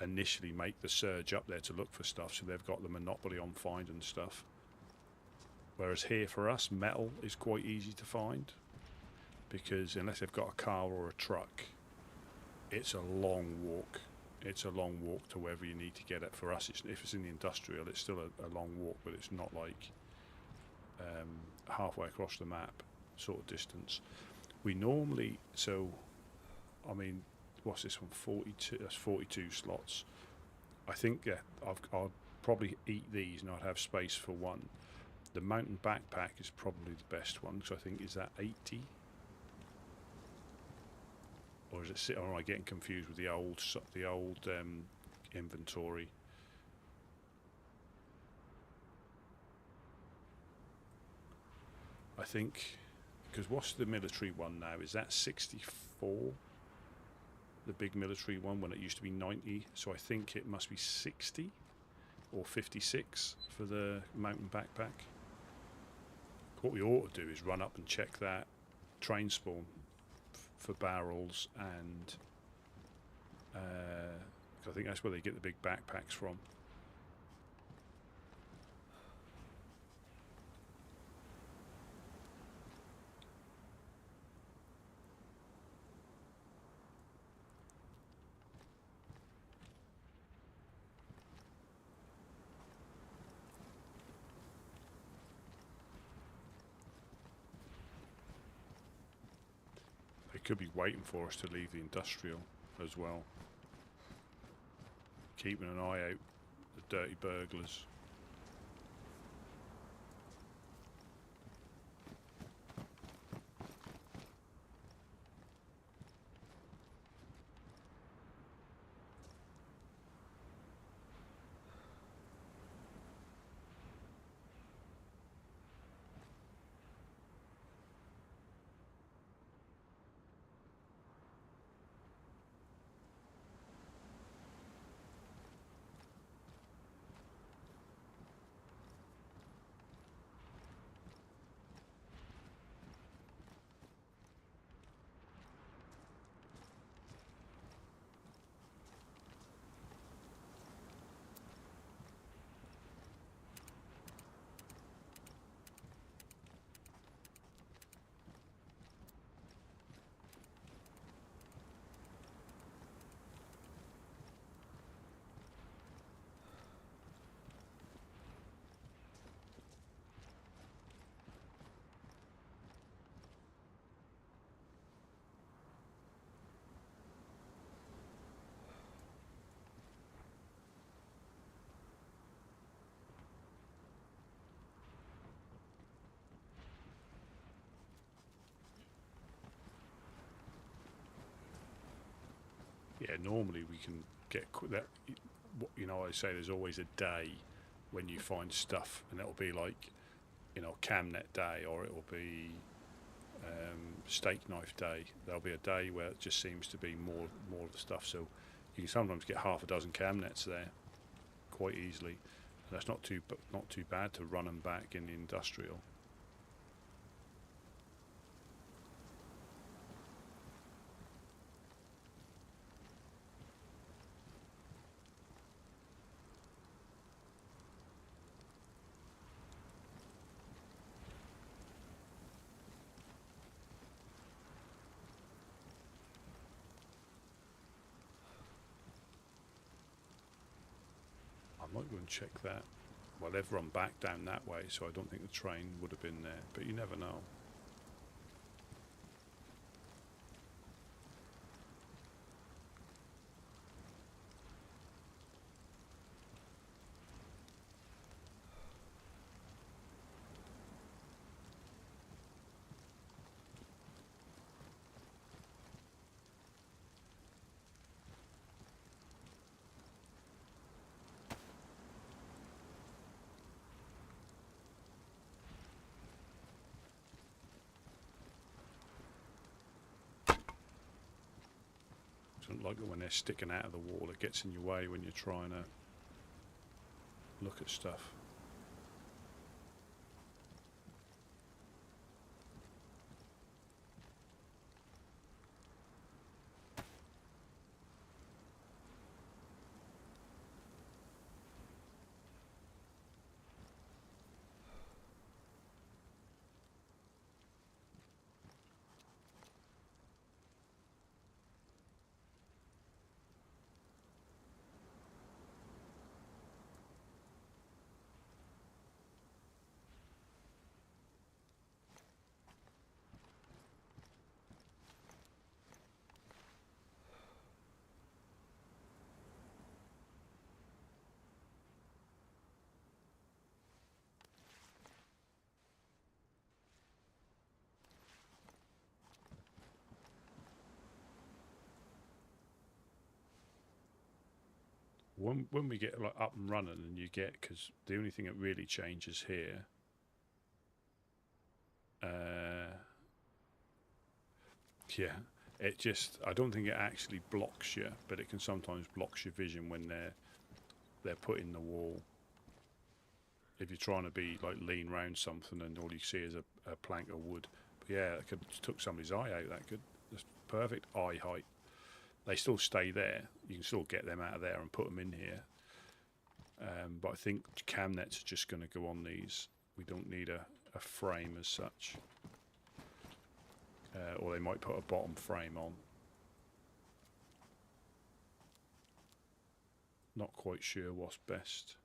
initially make the surge up there to look for stuff, so they've got the monopoly on finding stuff. Whereas here for us, metal is quite easy to find, because unless they've got a car or a truck, it's a long walk. It's a long walk to wherever you need to get it. For us, if it's in the industrial, it's still a long walk, but it's not like halfway across the map sort of distance. We normally, what's this one? 42. That's 42 slots. I think I'll probably eat these and I'd have space for one. The mountain backpack is probably the best one, because I think, is that 80? Or is it? Or am I getting confused with the old inventory? I think, because what's the military one now? Is that 64? The big military one, when it used to be 90. So I think it must be 60 or 56 for the mountain backpack. What we ought to do is run up and check that train spawn for barrels, and I think that's where they get the big backpacks from. They could be waiting for us to leave the industrial as well. Keeping an eye out, the dirty burglars. yeah, normally we can get that. You know, I say there's always a day when you find stuff, and it'll be like, you know, Camnet day, or it'll be steak knife day. There'll be a day where it just seems to be more of the stuff. So you can sometimes get half a dozen Camnets there quite easily, and that's not too bad to run them back in the industrial. I might go and check that. Well, they've run back down that way, so I don't think the train would have been there, but you never know. Don't like it when they're sticking out of the wall. It gets in your way when you're trying to look at stuff. When we get like up and running, and you get, because the only thing that really changes here, yeah, it just, I don't think it actually blocks you, but it can sometimes blocks your vision when they're putting the wall. If you're trying to be like lean round something and all you see is a plank of wood, but yeah, it could took somebody's eye out. That could, that's perfect eye height. They still stay there. You can still get them out of there and put them in here. But I think cam nets are just going to go on these. We don't need a frame as such. Or they might put a bottom frame on. Not quite sure what's best.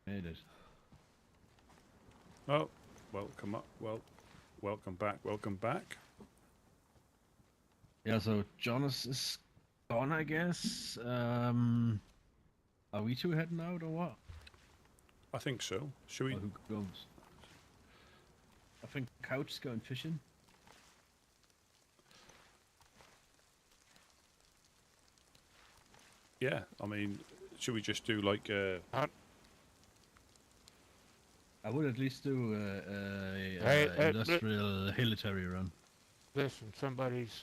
Made it. Oh, welcome up. Well, welcome back. Welcome back. Yeah, so Jonas is gone, I guess. Are we two heading out or what? I think so. Should we? Or who goes? I think Couch is going fishing. Yeah, I mean, should we just do like I would at least do Hey, industrial military run. Listen, somebody's.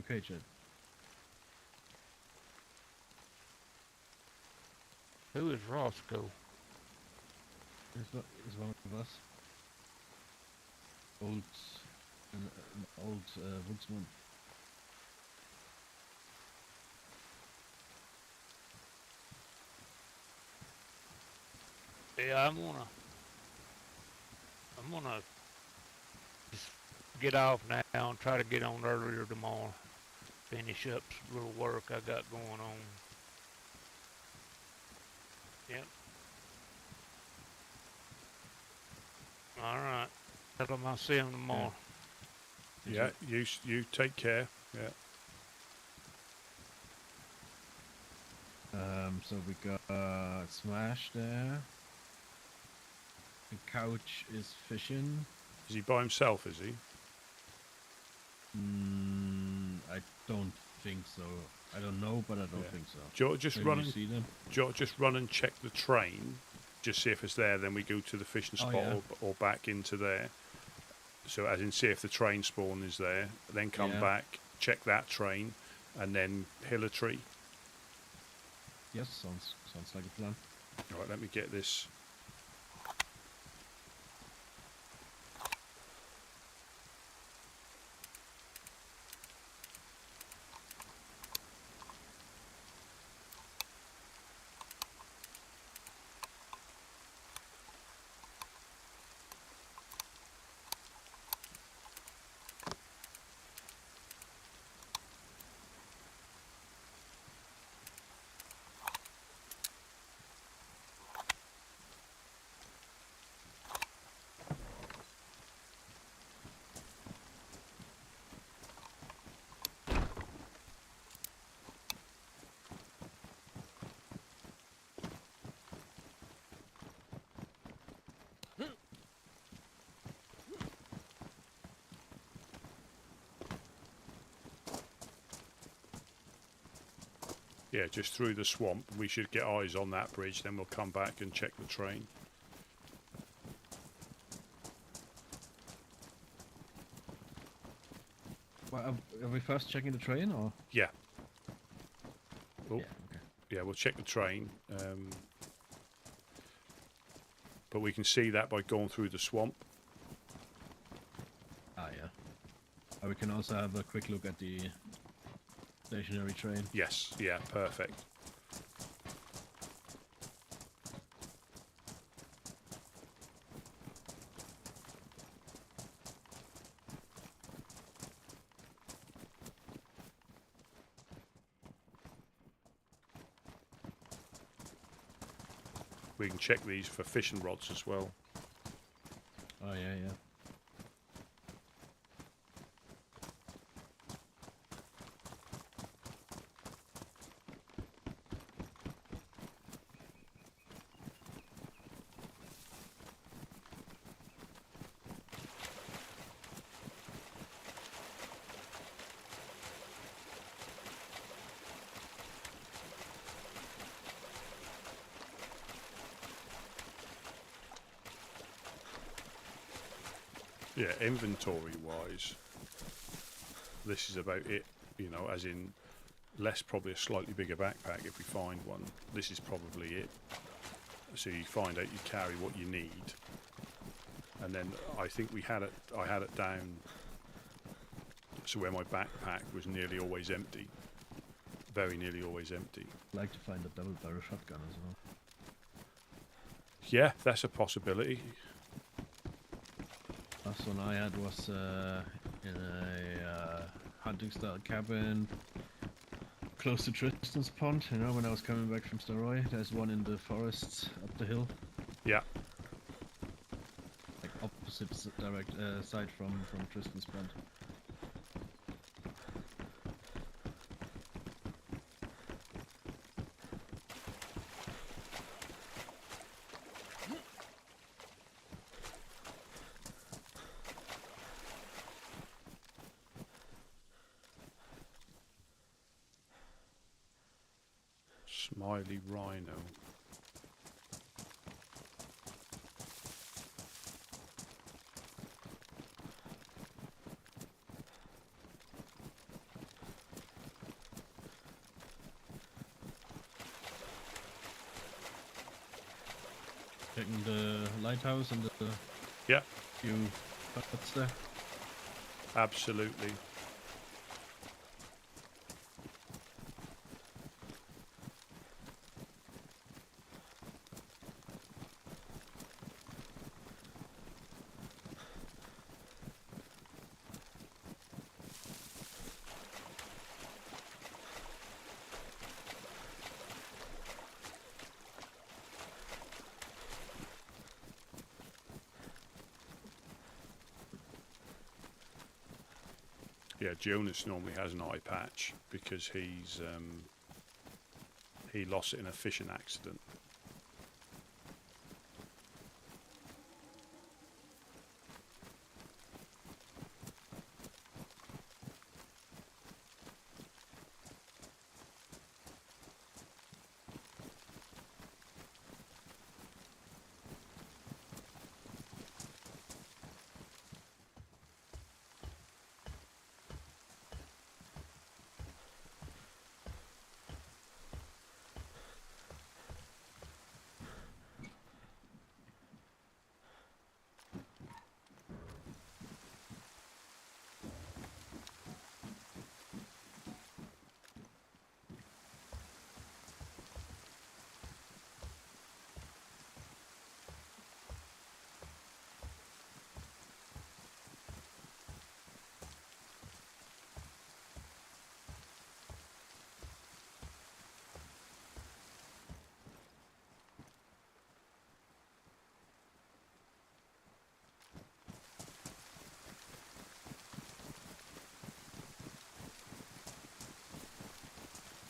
cage yet? Who is Roscoe? He's one of us. An old woodsman. Yeah, I'm gonna just get off now and try to get on earlier tomorrow. Finish up some little work I got going on. Yep. All right. Tell them I'll see them tomorrow. Yeah, you take care. Yeah. So we got Smash there. The couch is fishing. Is he by himself, is he? I don't think so. I don't know, but I don't think so. Do you want to just Maybe run you and see them? do you want to just run and check the train, just see if it's there. Then we go to the fishing Oh, spot yeah. or back into there. So as in, see if the train spawn is there. Then come Yeah. back, check that train, and then hill a tree. Yes, sounds like a plan. All right, let me get this. Yeah, just through the swamp. We should get eyes on that bridge, then we'll come back and check the train. Well, are we first checking the train, or? Yeah. Oh, Yeah, okay. yeah, we'll check the train. But we can see that by going through the swamp. Ah, yeah. We can also have a quick look at the stationary train. Yes, yeah, perfect. We can check these for fishing rods as well. Oh, yeah, yeah. Yeah, inventory wise, this is about it, you know, as in less probably a slightly bigger backpack if we find one. This is probably it. So you find out you carry what you need. And then I think I had it down so where my backpack was nearly always empty. Very nearly always empty. I'd like to find a double barrel shotgun as well. Yeah, that's a possibility. Last one I had was in a hunting style cabin close to Tristan's Pond, you know, when I was coming back from Staroy. There's one in the forests up the hill. Yeah. Like opposite direct side from Tristan's Pond. Smiley Rhino. Checking the lighthouse and the Yeah, few huts there. absolutely. Yeah, Jonas normally has an eye patch because he lost it in a fishing accident.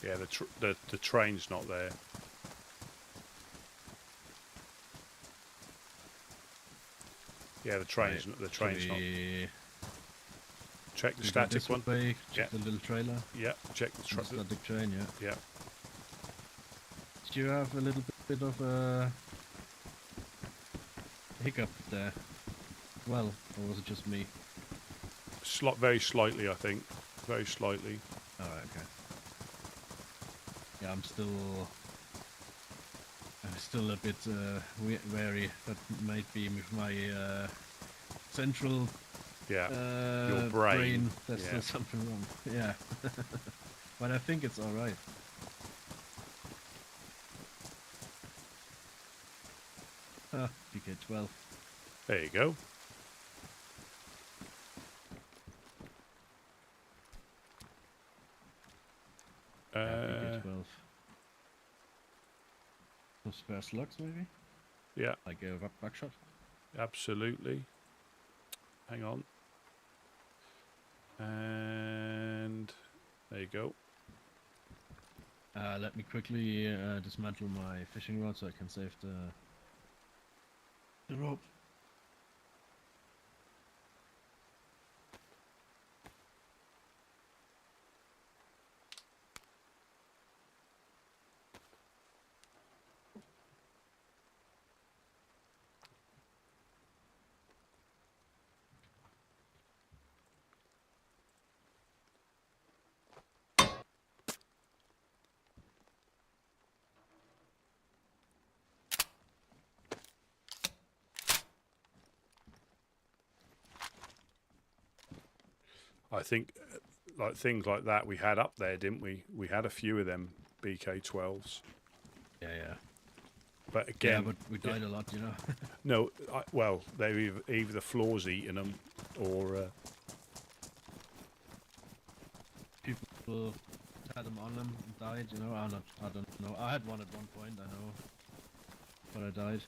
Yeah, the train's not there. Yeah, the train's not not. Check the static one. Way, check Yeah. the little trailer. Yeah, check the Static train, yeah. Yeah. Did you have a little bit of a hiccup there? Well, or was it just me? Very slightly, I think. Very slightly. Alright, okay. Yeah, I'm still a bit wary. That might be with my central Your brain. There's Yeah. still something wrong. Yeah. But I think it's alright. Ah, PK12. There you go. PK12. Some spare slugs, maybe? Yeah, Like a back shot? absolutely. Hang on. And there you go. Let me quickly dismantle my fishing rod so I can save the rope. I think like things like that we had up there, didn't we? We had a few of them BK12s. Yeah, yeah. But again, Yeah, but we died a lot, you know. no. Well, they either the floor's eating them, or People had them on them and died, you know. I don't know. I had one at one point, I know, but I died.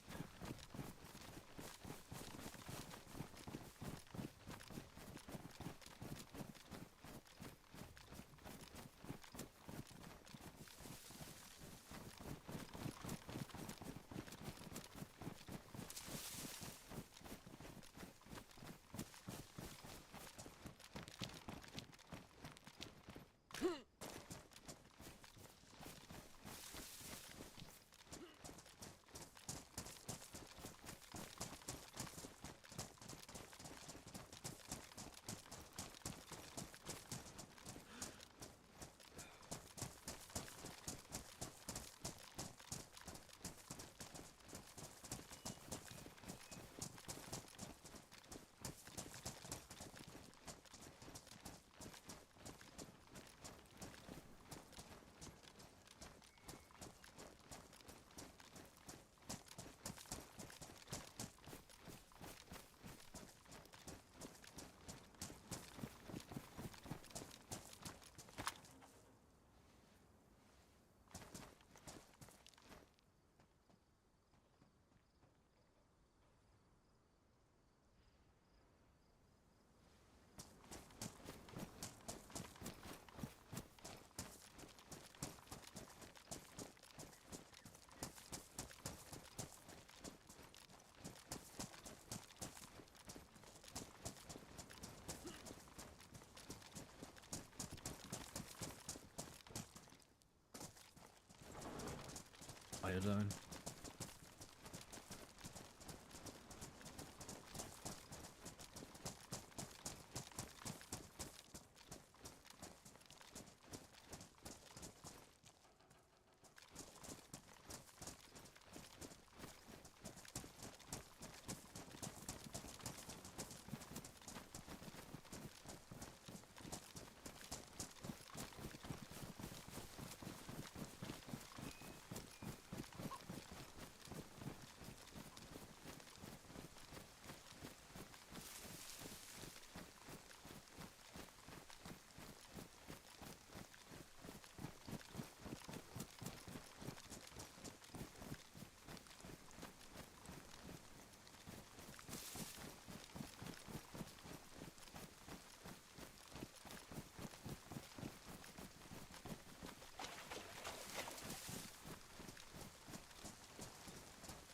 iodine.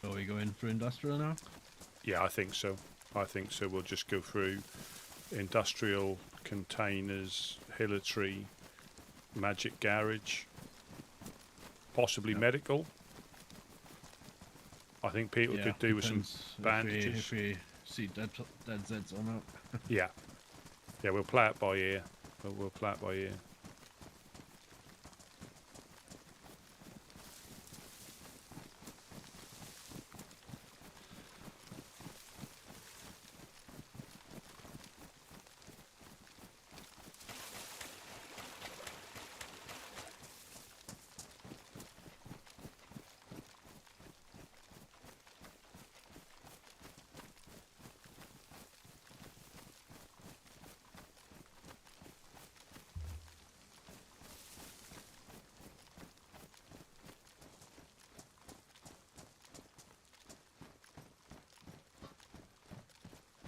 So we go in for industrial now? Yeah, I think so. I think so. We'll just go through industrial, containers, hilitary, magic garage, possibly medical. I think Peter could do with some bandages. If we see dead Zeds or not. Yeah. Yeah, we'll play it by ear. We'll play it by ear.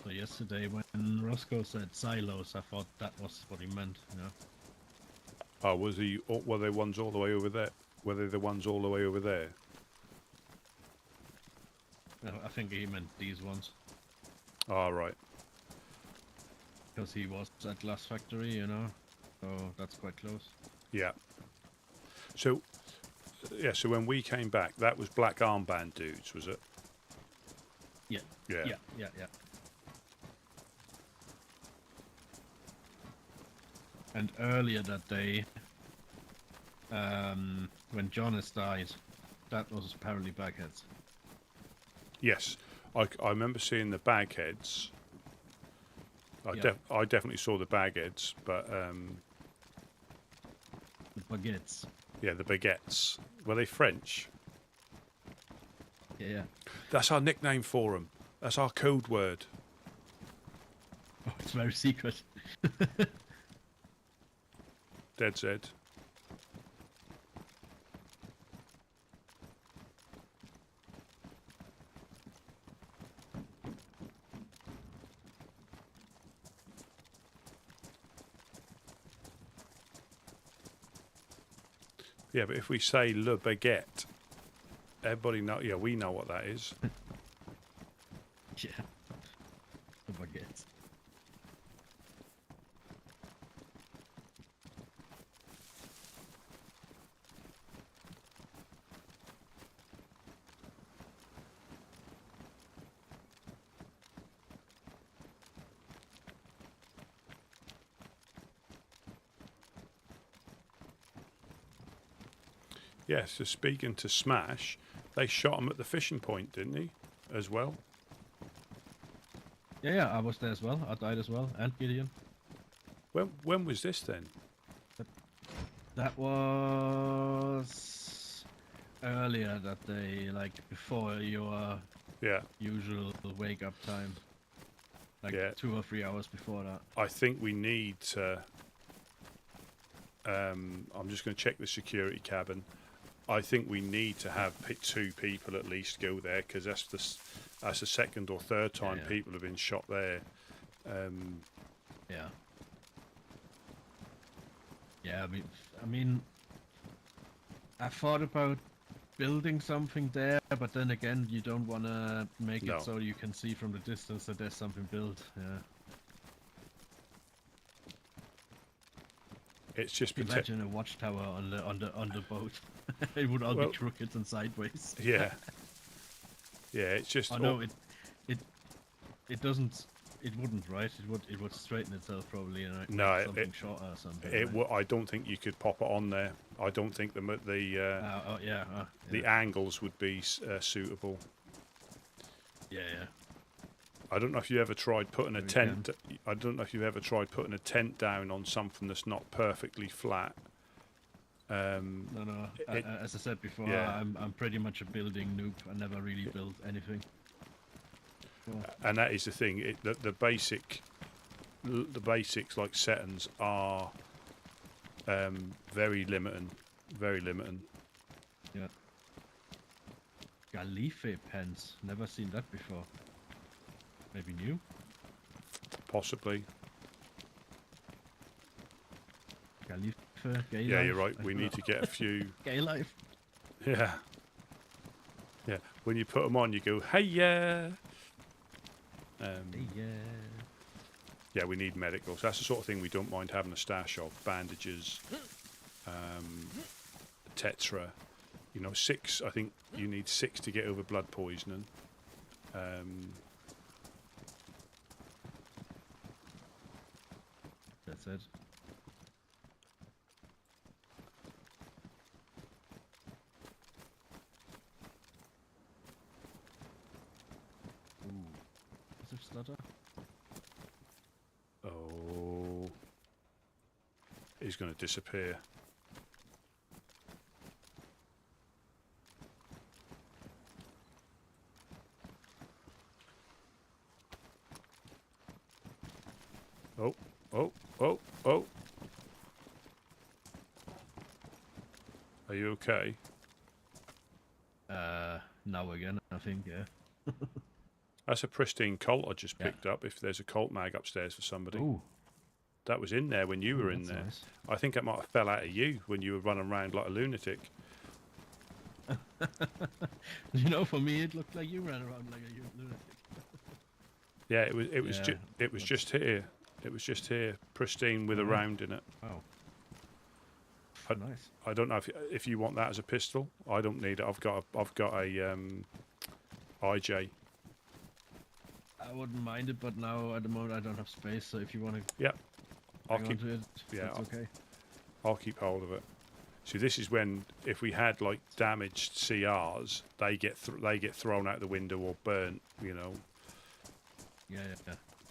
So yesterday when Roscoe said silos, I thought that was what he meant, you know. Oh, was he? Were they ones all the way over there? Were they the ones all the way over there? I think he meant these ones. Oh, right. Because he was at Glass Factory, you know. So that's quite close. Yeah. So, yeah. So when we came back, that was Black Armband dudes, was it? Yeah. Yeah. Yeah. And earlier that day, when Jonas died, that was apparently Bagheads. Yes, I remember seeing the bagheads. I definitely saw the bagheads, but the baguettes. Yeah, the baguettes. Were they French? Yeah. That's our nickname for them. That's our code word. Oh, it's very secret. DayZ. Yeah, but if we say le baguette, everybody know. Yeah, we know what that is. Yeah. The baguettes. Yeah, so speaking to Smash, they shot him at the fishing point, didn't he? As well? Yeah, I was there as well. I died as well. And Gideon. When was this then? That was earlier that day, like before your usual wake up time. Like 2 or 3 hours before that. I think we need to... I'm just going to check the security cabin. I think we need to have 2 people at least go there, because that's the second or third time people have been shot there. Yeah, I mean, I thought about building something there, but then again, you don't want to make it so you can see from the distance that there's something built. Yeah. It's just Imagine a watchtower on the boat. It would all Well, be crooked and sideways. yeah, yeah. It's just Oh no, it doesn't. It wouldn't, right? It would straighten itself probably and make No, something shorter or something. It right? I don't think you could pop it on there. I don't think the angles would be suitable. Yeah. I don't know if you ever tried putting a Maybe tent. I don't know if you've ever tried putting a tent down on something that's not perfectly flat. No. As I said before, yeah. I'm pretty much a building noob. I never really built anything. Cool. And that is the thing. The basics like settings are very limiting. Very limiting. Yeah. Galife pens. Never seen that before. Maybe new? Possibly. Galife, gay Yeah, life? you're right. We need to get a few. Gay life? Yeah. Yeah. When you put them on, you go, hey, yeah. Yeah, we need medicals. That's the sort of thing we don't mind having a stash of. Bandages, tetra. You know, 6. I think you need 6 to get over blood poisoning. That's it. Ooh. Massive stutter. Oh. He's going to disappear. Oh. Are you okay? Now again, I think, yeah. That's a pristine colt I just picked up. If there's a colt mag upstairs for somebody. Ooh. That was in there when you were in That's there. nice. I think it might have fell out of you when you were running around like a lunatic. You know, for me, it looked like you ran around like a lunatic. Yeah, it was Yeah, just here. It was just here, pristine with a round in it. Wow. Nice. I don't know if you want that as a pistol. I don't need it. I've got a IJ. I wouldn't mind it, but now at the moment I don't have space. So if you want to, Yeah, I'll hang keep. on to it, Yeah, that's okay. I'll keep hold of it. See, this is when if we had like damaged CRs, they get thrown out the window or burnt. You know. Yeah.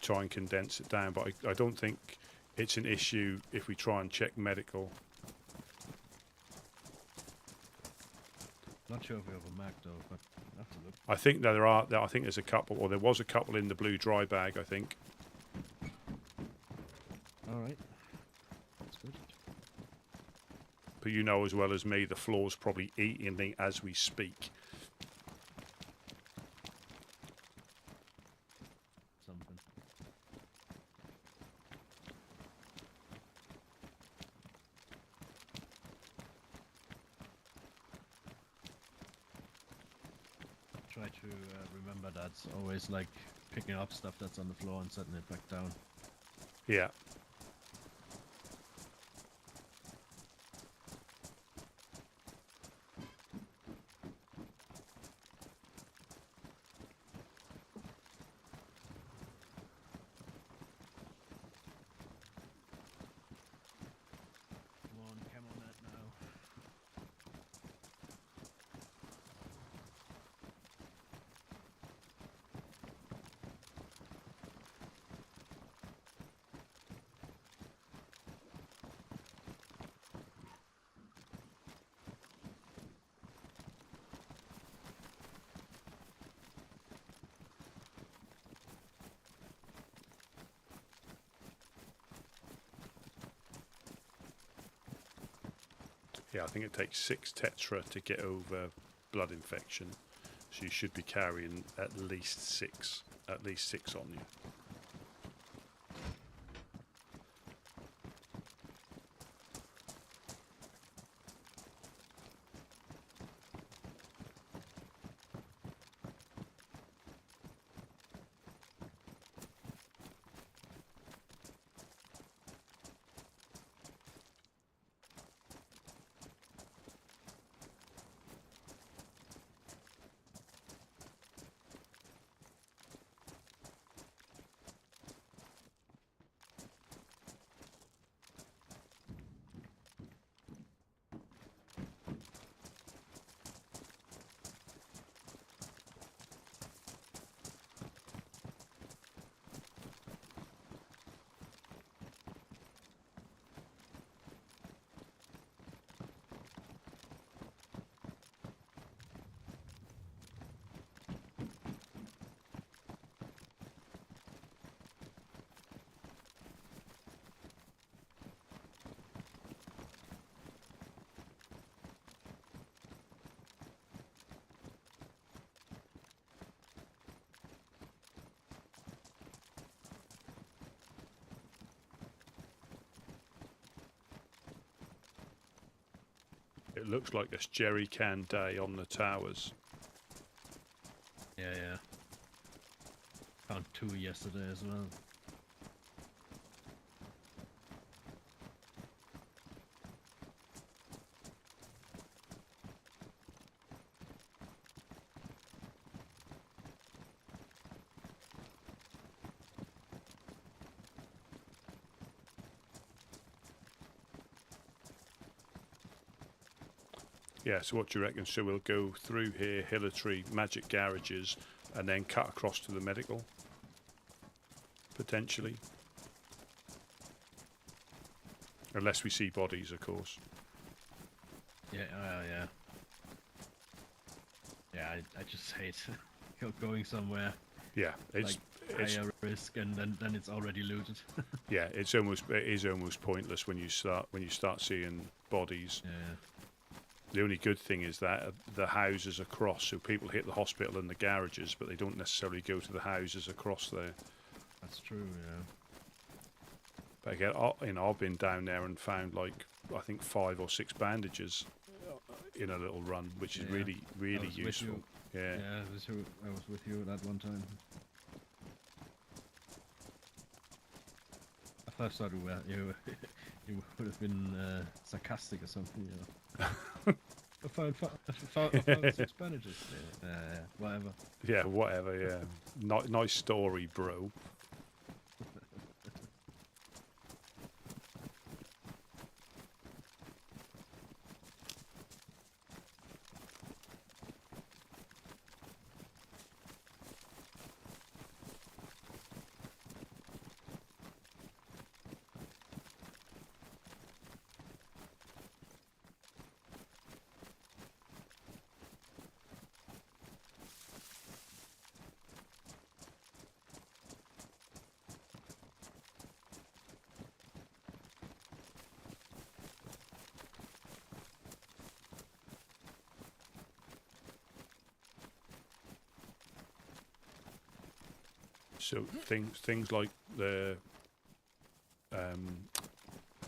Try and condense it down, but I don't think it's an issue if we try and check medical. Not sure if we have a Mac though, but I have to look. I think I think there's a couple, or there was a couple in the blue dry bag. I think. All right. That's good. But you know as well as me, the floor's probably eating as we speak. Something. Try to remember that. Always like picking up stuff that's on the floor and setting it back down. Yeah. Come on, come on that now. Yeah, I think it takes 6 tetra to get over blood infection, so you should be carrying at least 6 on you. It looks like it's jerry can day on the towers. Yeah. Found 2 yesterday as well. Yeah, so what do you reckon? So we'll go through here, Hillitree, Magic Garages, and then cut across to the medical, potentially. Unless we see bodies, of course. Yeah. Yeah, I just hate going somewhere Yeah, it's higher risk and then it's already looted. yeah, it is almost pointless when you start seeing bodies. Yeah. The only good thing is that the houses across, so people hit the hospital and the garages, but they don't necessarily go to the houses across there. That's true, yeah. But again, I've been down there and found like I think 5 or 6 bandages in a little run, which is really useful. Yeah. Yeah, I was with you that one time. I first thought you would have been sarcastic or something, you know. I found 6 bandages. Yeah, whatever. Yeah, whatever. Yeah, nice story, bro. So things like the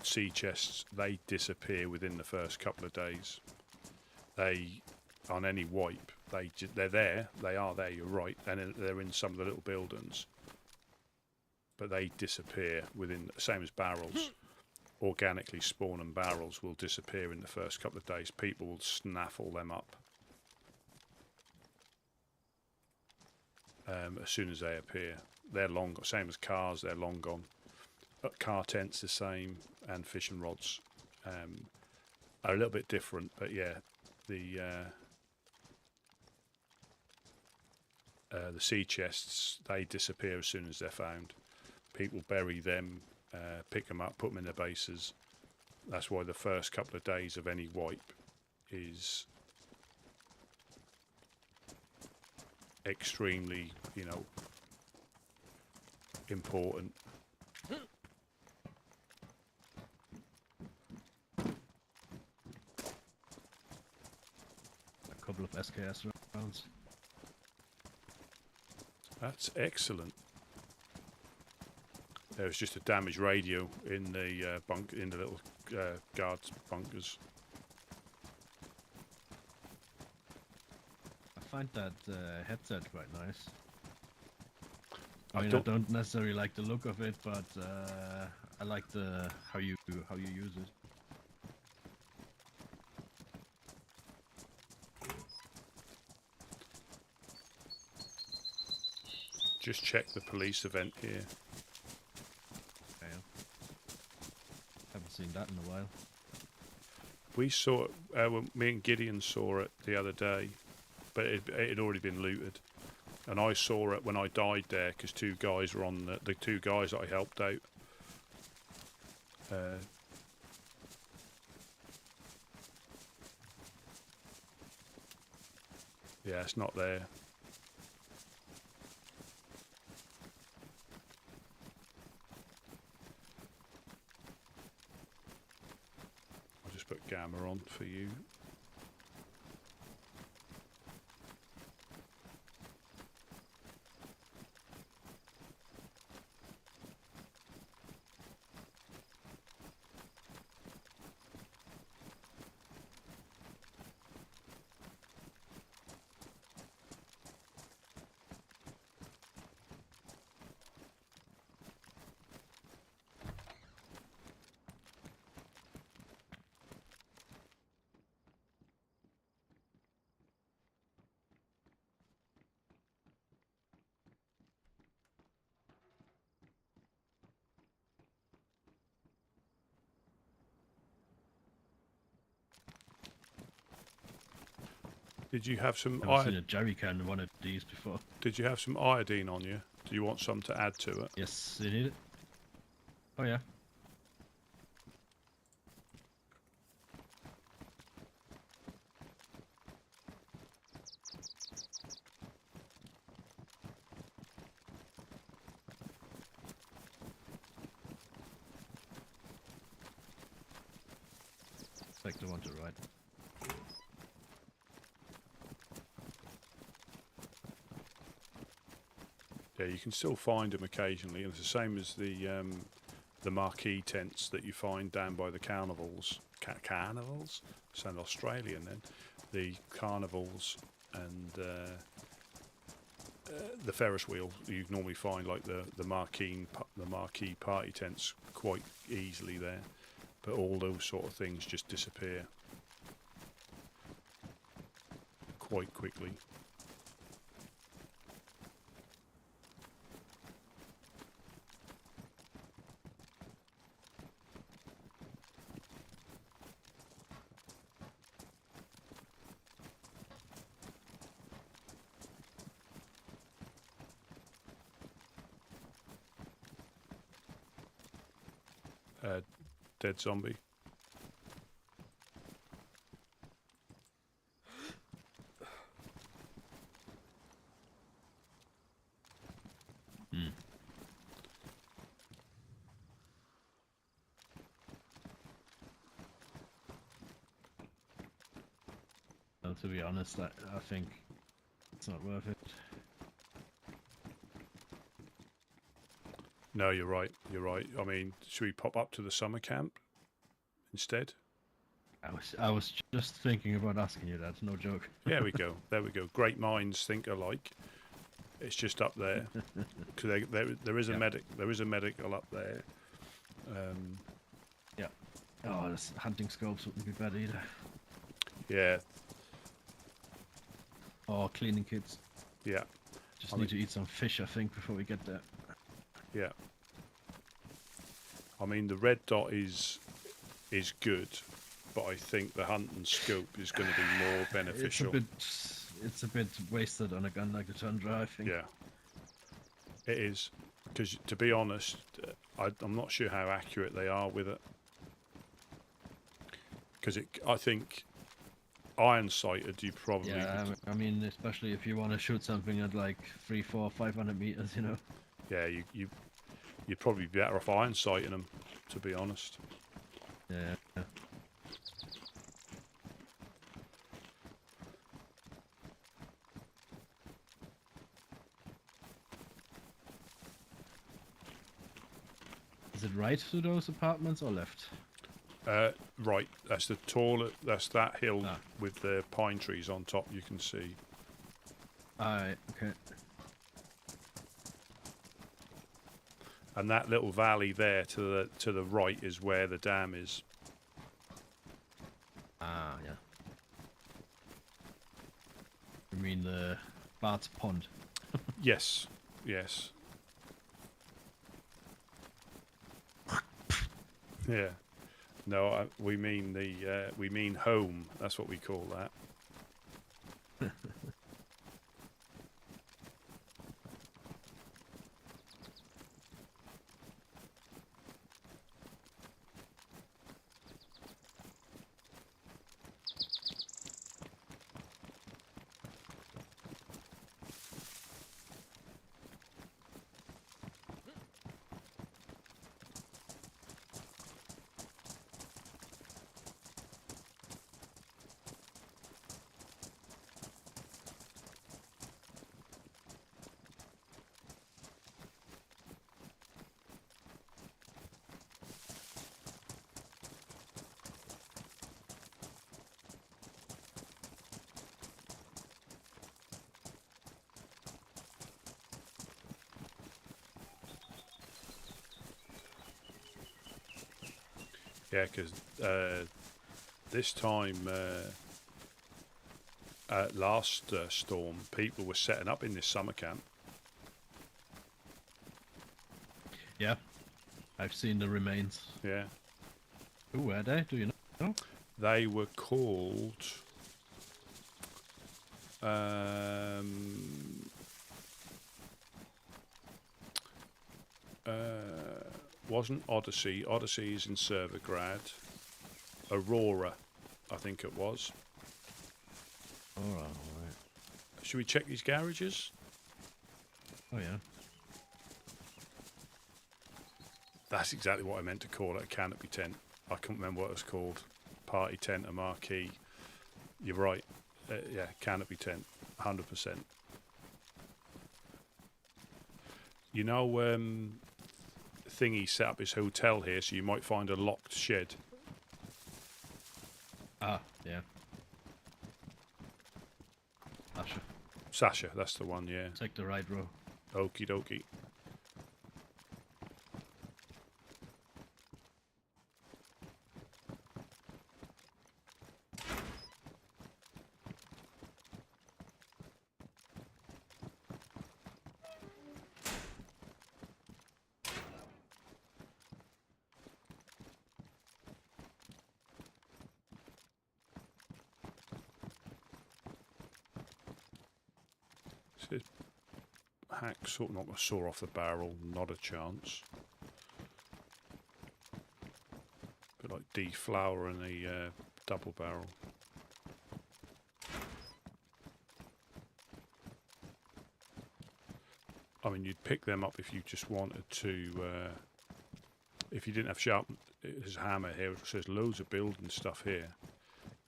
sea chests, they disappear within the first couple of days. They, on any wipe, they're there. They are there. You're right, and they're in some of the little buildings, but they disappear within. Same as barrels. Organically spawning barrels will disappear in the first couple of days. People will snaffle them up as soon as they appear. They're long, same as cars. They're long gone. Car tents the same, and fishing rods are a little bit different. But yeah, the sea chests, they disappear as soon as they're found. People bury them, pick them up, put them in their bases. That's why the first couple of days of any wipe is extremely, important. A couple of SKS rounds. That's excellent. There was just a damaged radio in the in the little guards bunkers. I find that headset quite nice. I don't necessarily like the look of it, but I like how you use it. Just check the police event here. Okay. Haven't seen that in a while. We saw it, me and Gideon saw it the other day, but it had already been looted. And I saw it when I died there because 2 guys were on the 2 guys that I helped out. Yeah, it's not there. I'll just put gamma on for you. Did you have some? I've seen a jerry can in one of these before. Did you have some iodine on you? Do you want some to add to it? Yes, you need it. Oh yeah. Like the one to right. Yeah, you can still find them occasionally, and it's the same as the marquee tents that you find down by the carnivals. Carnivals? Sound Australian then. The carnivals and the Ferris wheel. You normally find like the marquee party tents quite easily there, but all those sort of things just disappear quite quickly. Dead zombie. Well, to be honest, I think it's not worth it. No, you're right. You're right. I mean, should we pop up to the summer camp instead? I was just thinking about asking you that. No joke. There we go. There we go. Great minds think alike. It's just up there. Cause there is a medic. There is a medical up there. Yeah. Oh, this hunting scopes wouldn't be bad either. Yeah. Or cleaning kits. Yeah. Just need to eat some fish, I think, before we get there. Yeah. I mean, the red dot is good, but I think the hunt and scope is going to be more beneficial. It's a bit wasted on a gun like the Tundra, I think. Yeah. It is, because to be honest, I'm not sure how accurate they are with it. Because I think iron sighted, you probably. Yeah, I mean, especially if you want to shoot something at like 300, 400, 500 meters, you know. Yeah, you'd probably be better off iron sighting them, to be honest. Yeah. Is it right to those apartments or left? Right, that's that hill with the pine trees on top. You can see. Alright, okay. And that little valley there to the right is where the dam is. Ah, yeah. You mean the Bart's Pond? Yes, yes. Yeah. No, we mean we mean home. That's what we call that. Yeah, because this time, last storm, people were setting up in this summer camp. Yeah, I've seen the remains. Yeah. Who were they? Do you know? They were called... Wasn't Odyssey. Odyssey is in Servergrad. Aurora, I think it was. Alright. Should we check these garages? Oh yeah. That's exactly what I meant to call it, a canopy tent. I couldn't remember what it was called. Party tent, a marquee. You're right. Yeah, canopy tent, 100%. You know, Thingy set up his hotel here, so you might find a locked shed. Ah, yeah. Sasha, that's the one, yeah. Take the right row. Okie dokie. Hacksaw, not a saw off the barrel, not a chance. Bit like deflower in the double barrel. I mean, you'd pick them up if you just wanted to. If you didn't have sharp, there's a hammer here. So there's loads of building stuff here.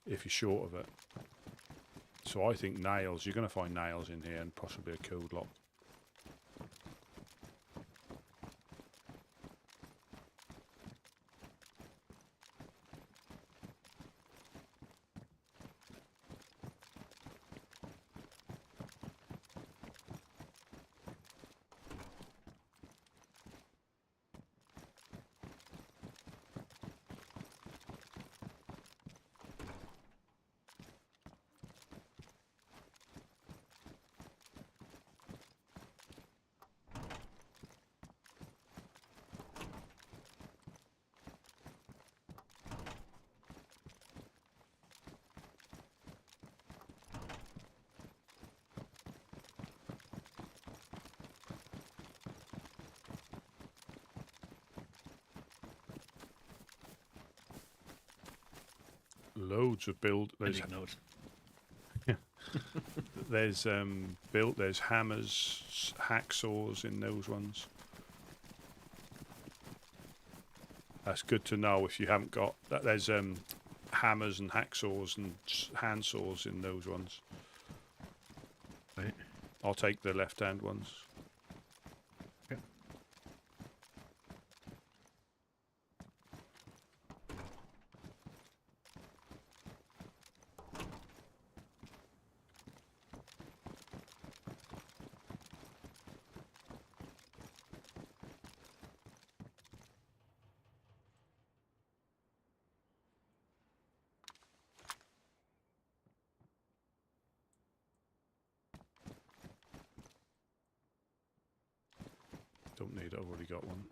If you're short of it, so I think nails. You're going to find nails in here and possibly a code lock. Loads of there's there's hammers, hacksaws in those ones. That's good to know if you haven't got that. There's hammers and hacksaws and hand saws in those ones. Right. I'll take the left hand ones. Don't need it, I've already got one.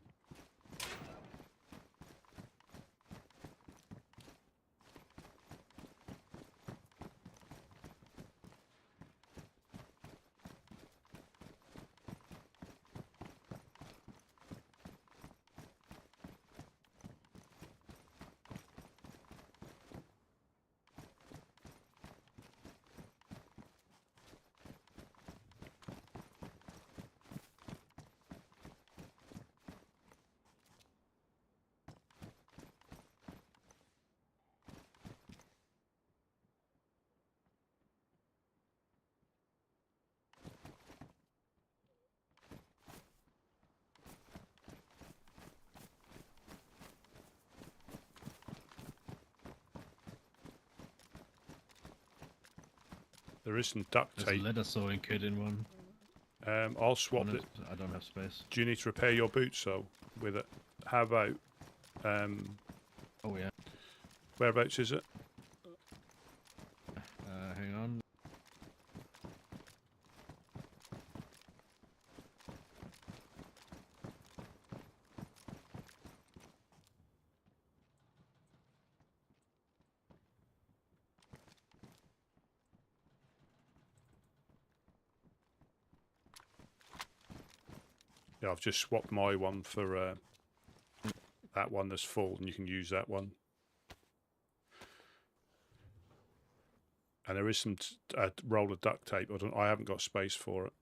There is some duct There's a tape. leather sewing kit in one. I'll swap it. I don't have space. Do you need to repair your boots though with it? How about? Oh yeah. Whereabouts is it? Hang on. Yeah, I've just swapped my one for that one that's full, and you can use that one. And there is some roll of duct tape. I haven't got space for it.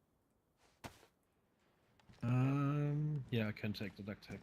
Yeah, I can take the duct tape.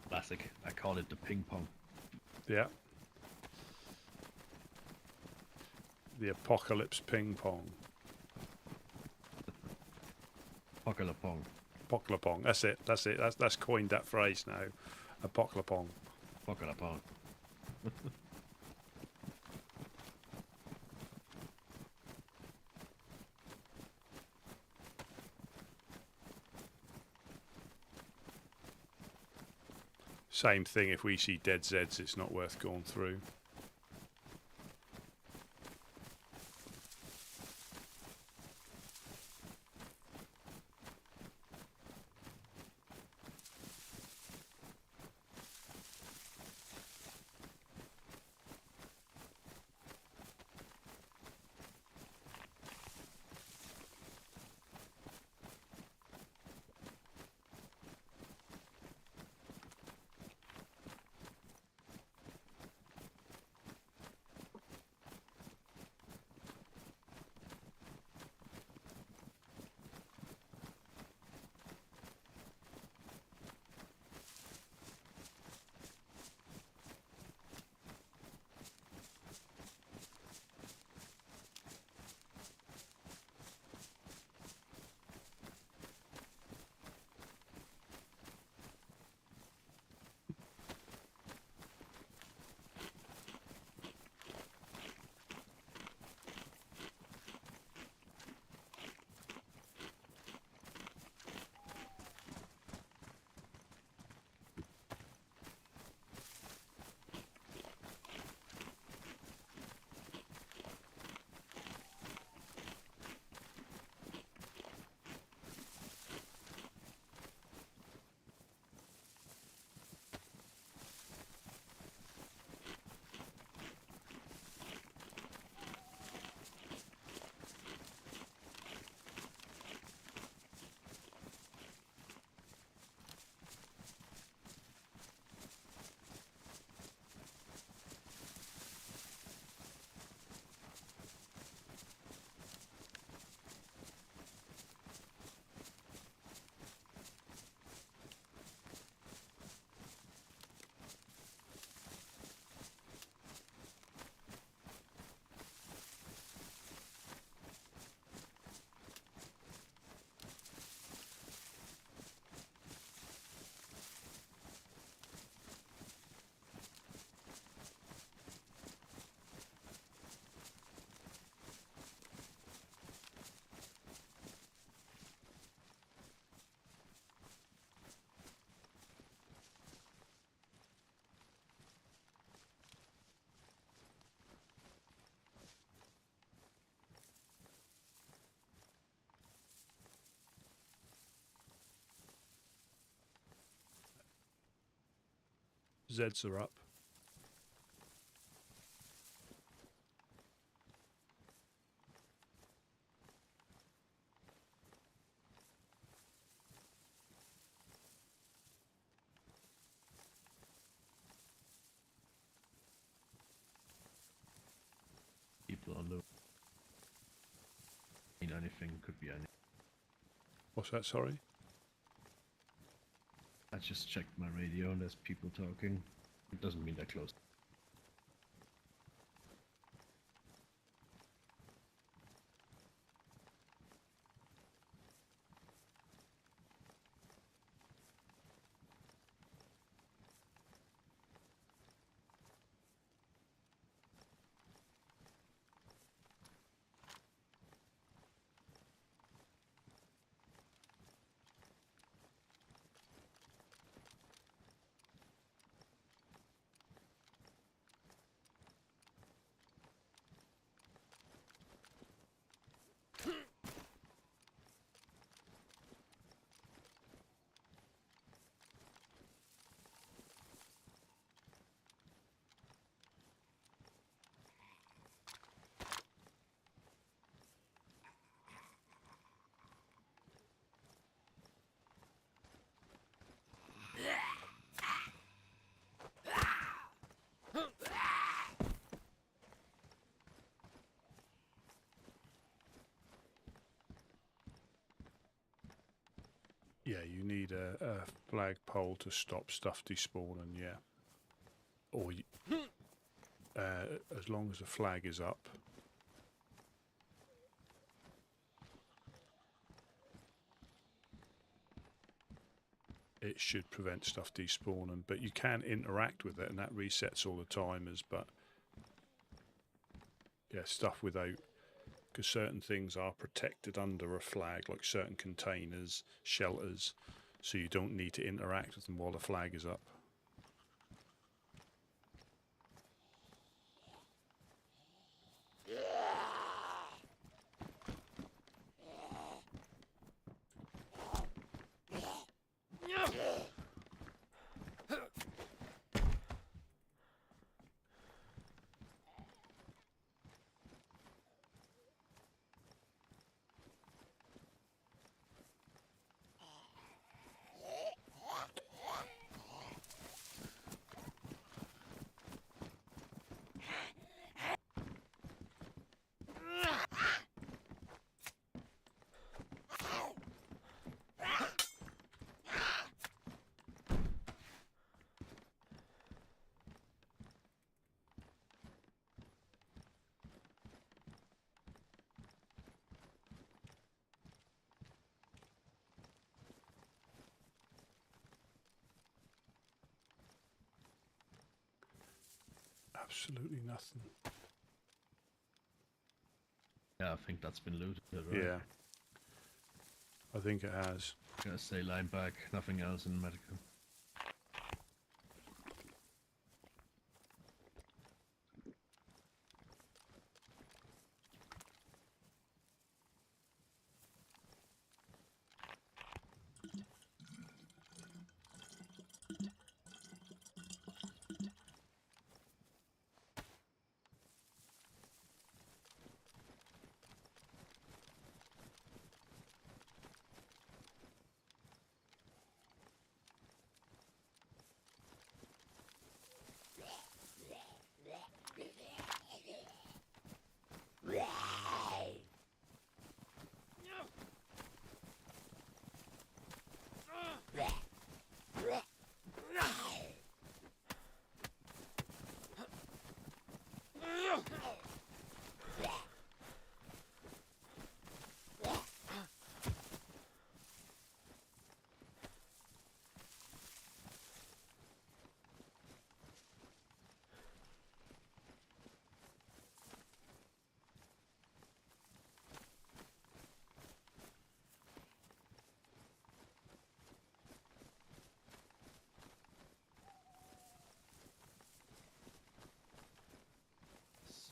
Classic. I call it the ping pong. Yeah. The apocalypse ping pong. Pokalapong. Poklapong. That's it. That's it. That's coined that phrase now. A poklapong. Pokalapong. Same thing. If we see dead Zeds, it's not worth going through. Zeds are up. People are low. mean anything. Could be any. What's that? Sorry. I just checked my radio and there's people talking. It doesn't mean they're close. Yeah, you need a flagpole to stop stuff despawning, yeah. Or as long as the flag is up. It should prevent stuff despawning, but you can interact with it and that resets all the timers, but yeah, stuff without, because certain things are protected under a flag, like certain containers, shelters, so you don't need to interact with them while the flag is up. Absolutely nothing. Yeah, I think that's been looted, right? Yeah. I think it has. Gonna say line back, nothing else in medical.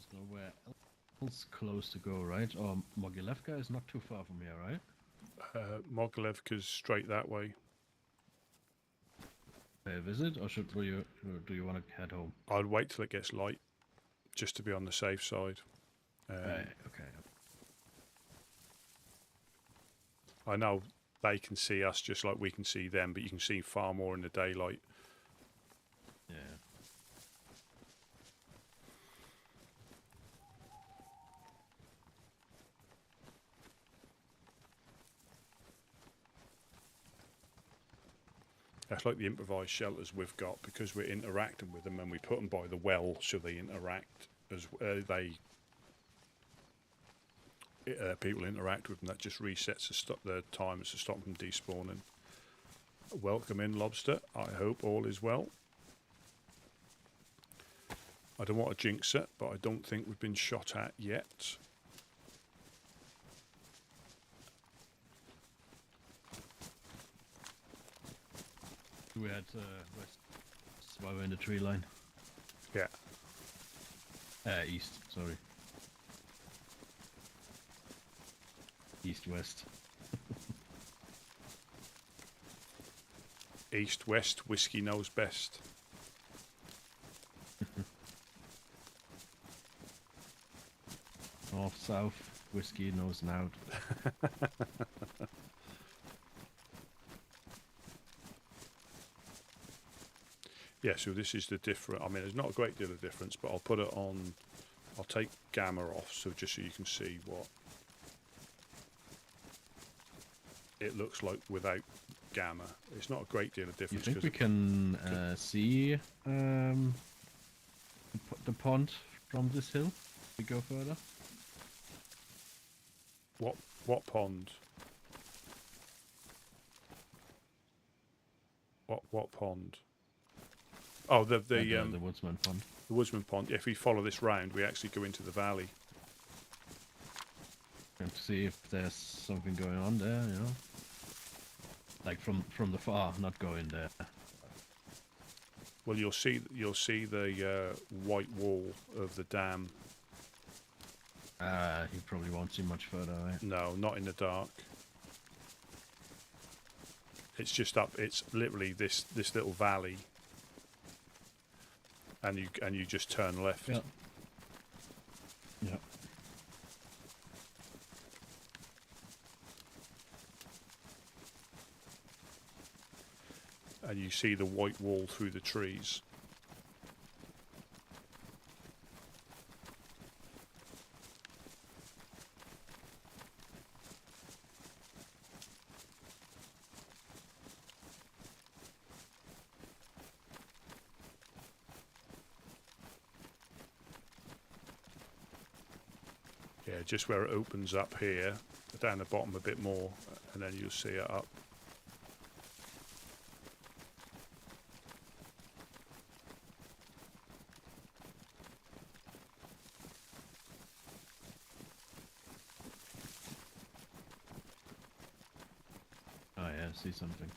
So where else close to go, right? Or Mogilevka is not too far from here, right? Mogilevka's straight that way. Pay a visit, or do you want to head home? I'd wait till it gets light, just to be on the safe side. Right, okay. I know they can see us just like we can see them, but you can see far more in the daylight. Yeah. That's like the improvised shelters we've got, because we're interacting with them and we put them by the well so they interact as people interact with them. That just resets the timers to stop them despawning. Welcome in, Lobster. I hope all is well. I don't want to jinx it, but I don't think we've been shot at yet. We had west, while we're in the tree line. Yeah. East, sorry. East-west. East-west, whiskey knows best. North-south, whiskey knows now. Yeah, so this is the different. I mean, there's not a great deal of difference, but I'll put it on. I'll take gamma off, so just so you can see what it looks like without gamma. It's not a great deal of You difference. think we can see the pond from this hill? We go further. What pond? What pond? Oh, the Woodsman pond. The Woodsman pond. If we follow this round, we actually go into the valley. And to see if there's something going on there, you know. Like from the far, not going there. Well, you'll see the white wall of the dam. You probably won't see much further, right? No, not in the dark. It's just up. It's literally this little valley, and you just turn left. Yeah. Yeah. And you see the white wall through the trees. Yeah, just where it opens up here, down the bottom a bit more, and then you'll see it up. Oh yeah, I see something.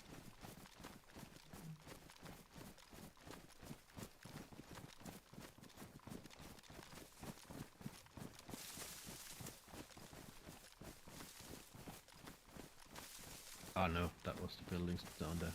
Oh no, that was the buildings down there.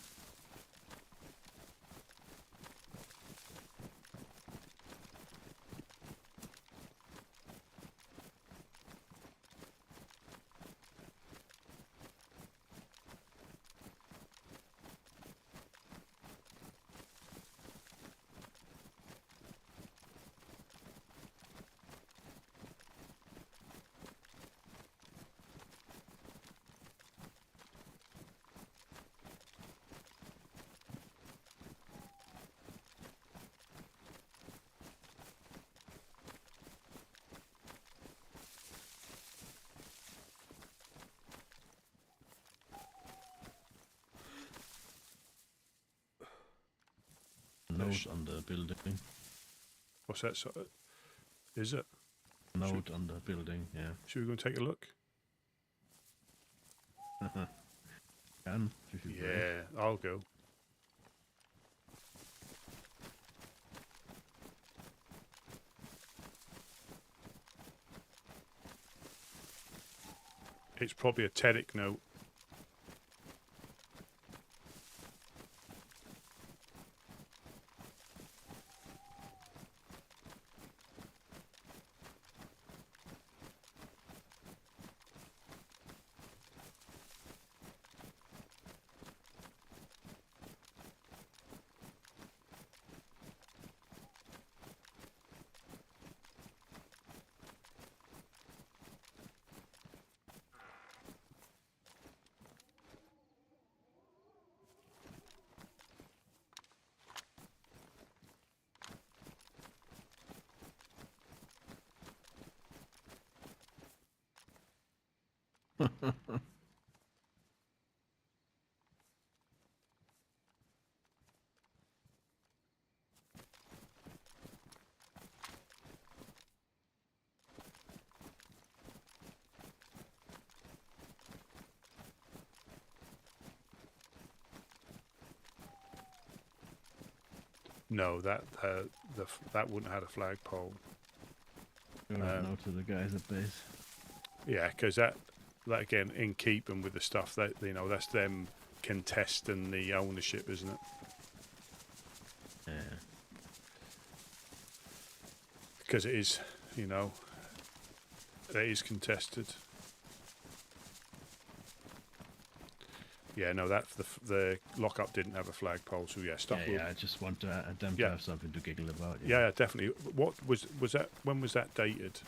Note on the building. What's that? Is it? Note on the building, yeah. Should we go and take a look? Can, if you Yeah, I'll go. It's probably a TEDIC note. No, that that wouldn't have had a flagpole. No to the guys at base. Yeah, because that again, in keeping with the stuff that that's them contesting the ownership, isn't it? Yeah. Because it is, it is contested. Yeah, no, that the lockup didn't have a flagpole, so yeah, stuff. Yeah, I just want them to have something to giggle about. Yeah, definitely. What was that? When was that dated?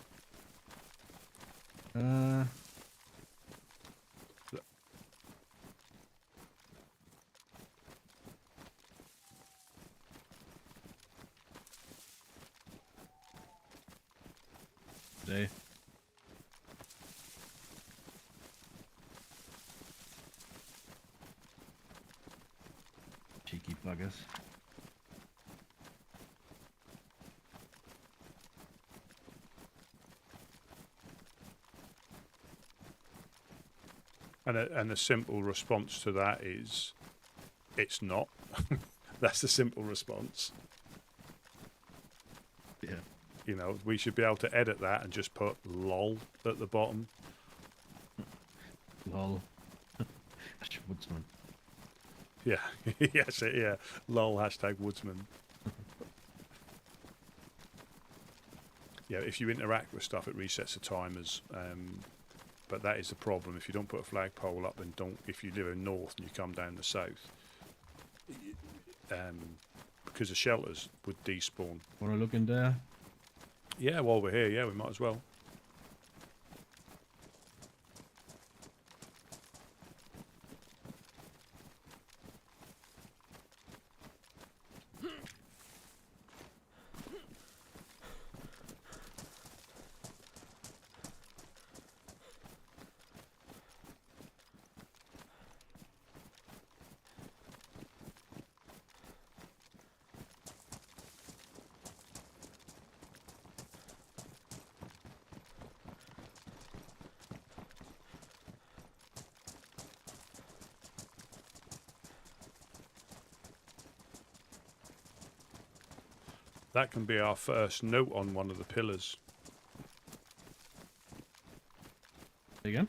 Today. Cheeky buggers. And the simple response to that is, it's not. That's the simple response. Yeah. We should be able to edit that and just put lol at the bottom. Lol. Woodsman. Yeah. Yes, yeah. Lol hashtag woodsman. Yeah, if you interact with stuff, it resets the timers. But that is the problem. If you don't put a flagpole up, and if you live in north and you come down the south, because the shelters would despawn. Want to look in there? Yeah, while we're here, yeah, we might as well. That can be our first note on one of the pillars. Again?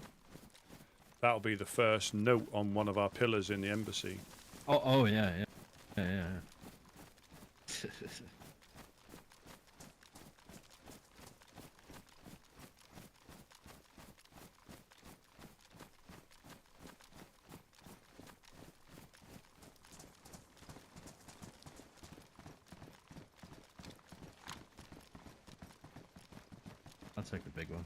That'll be the first note on one of our pillars in the embassy. Oh yeah. I'll take the big one.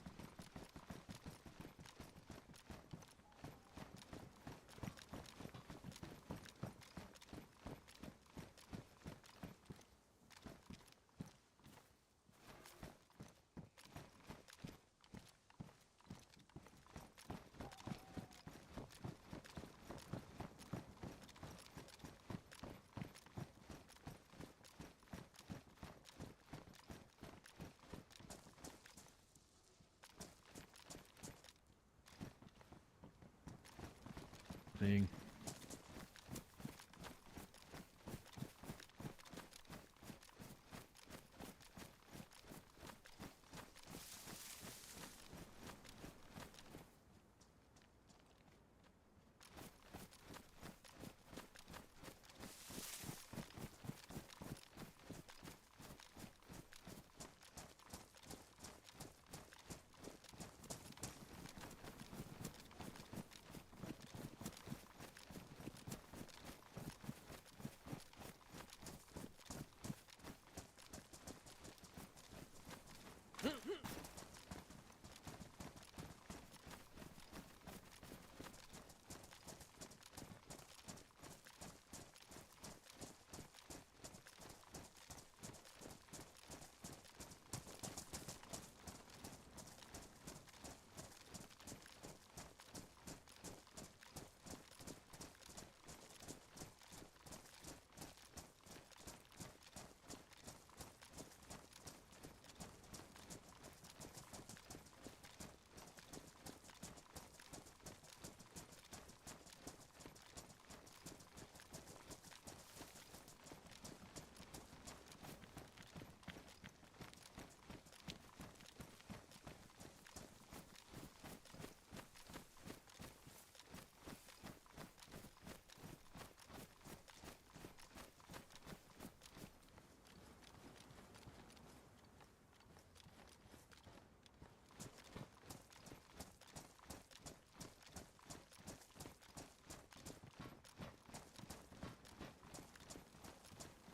Thing.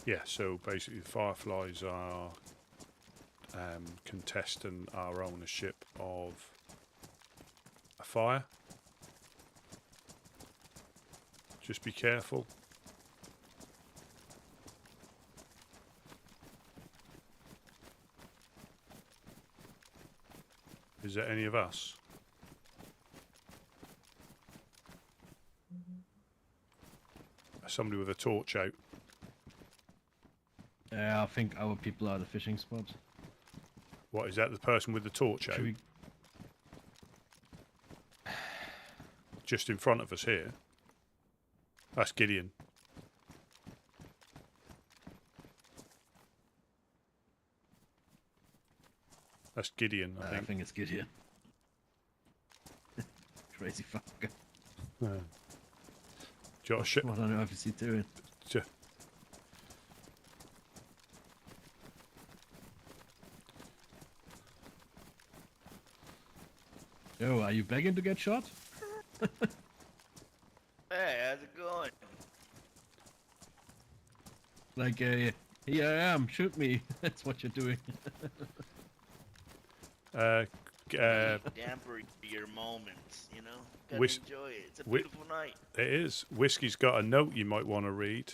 Yeah, so basically the Fireflies are contesting our ownership of a fire. Just be careful. Is there any of us? Somebody with a torch out. Yeah, I think our people are at the fishing spot. What, is that the person with the torch out? Should we... Just in front of us here? That's Gideon. That's Gideon, I think. I think it's Gideon. Crazy fucker. Do you want to show? What on earth is he doing? Yo, are you begging to get shot? Hey, how's it going? Like, here I am, shoot me. That's what you're doing. Damper your moments, you know? Gotta enjoy it. It's a beautiful night. It is. Whiskey's got a note you might want to read.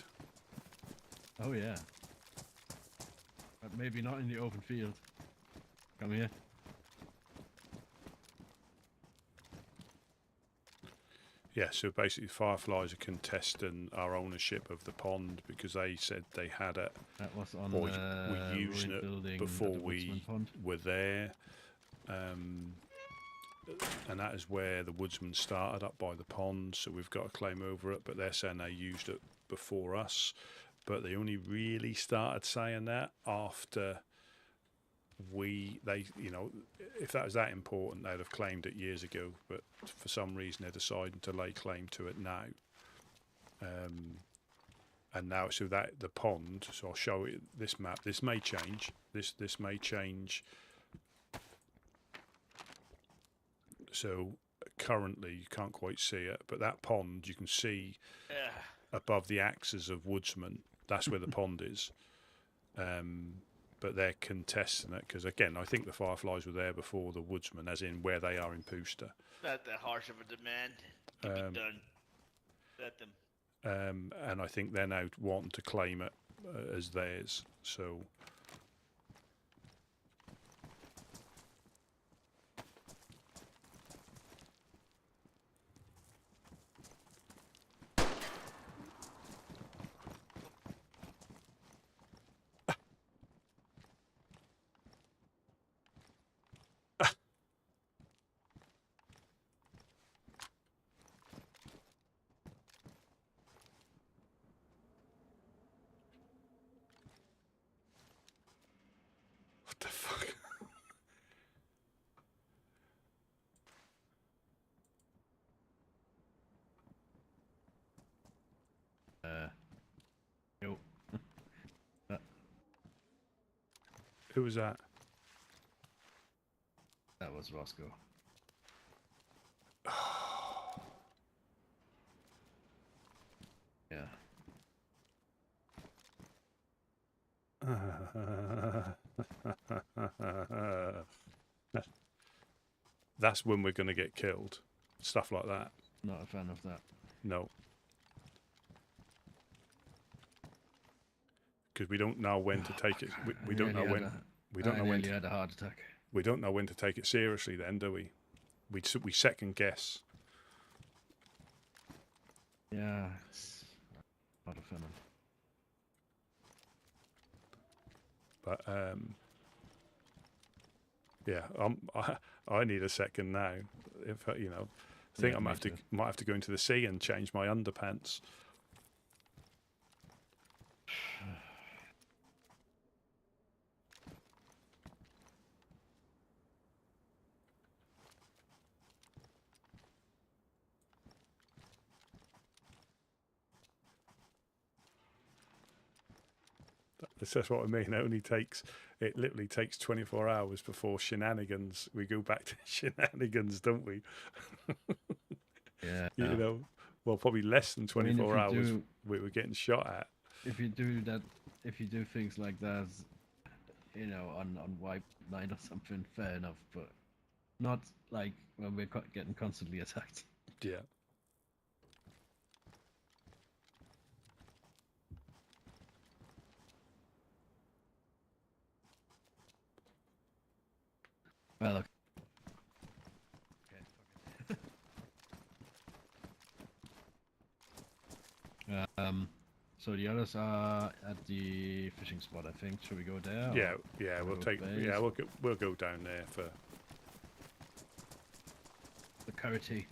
Oh, yeah. But maybe not in the open field. Come here. Yeah, so basically Fireflies are contesting our ownership of the pond because they said they had it. That was on or were using it before we were there. And that is where the woodsman started, up by the pond, so we've got a claim over it, but they're saying they used it before us. But they only really started saying that after you know, if that was that important, they'd have claimed it years ago, but for some reason they're deciding to lay claim to it now. And now, so that the pond, so I'll show it this map. This may change. This may change. So currently you can't quite see it, but that pond you can see above the axes of woodsmen. That's where the pond is. But they're contesting it because, again, I think the Fireflies were there before the woodsmen, as in where they are in Pooster. Not that harsh of a demand. Can be done. Let them. And I think they're now wanting to claim it as theirs. So. What the fuck? Yo. Who was that? That was Roscoe. Yeah. That's when we're going to get killed. Stuff like that. Not a fan of that. No. Because we don't know when to take it. We don't know when. We don't know when. You had a heart attack. We don't know when to take it seriously. Then, do we? We second guess. Yeah, it's not a fan of. But yeah, I need a second now. If you know, I think Yeah, might have to go into the sea and change my underpants. That's what I mean. It literally takes 24 hours before shenanigans. We go back to shenanigans, don't we? Yeah. You know, well, probably less than 24 hours we were getting shot at. If you do that if you do things like that, you know, on wipe night or something, fair enough. But not like when we're getting constantly attacked. Yeah. Well, okay. So the others are at the fishing spot, I think. Should we go there? Yeah, yeah. or We'll go take. base? Yeah, we'll go down there for. The karate.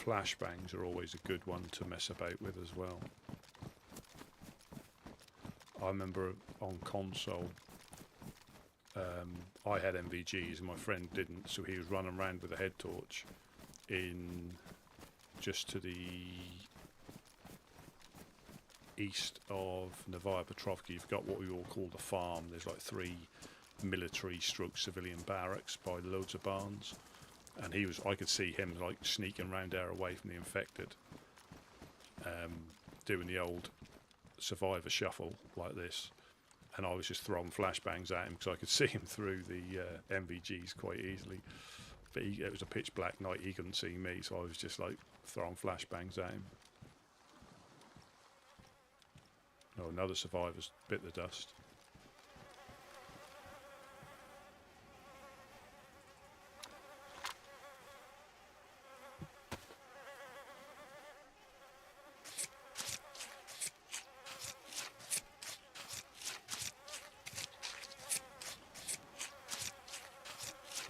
Flashbangs are always a good one to mess about with as well. I remember on console, I had MVGs and my friend didn't, so he was running around with a head torch in just to the east of Novaya Petrovka. You've got what we all call the farm. There's like 3 military stroke civilian barracks by loads of barns. And I could see him like sneaking around there away from the infected, doing the old survivor shuffle like this, and I was just throwing flashbangs at him because I could see him through the MVGs quite easily. But it was a pitch black night; he couldn't see me, so I was just like throwing flashbangs at him. Oh, another survivor's bit the dust.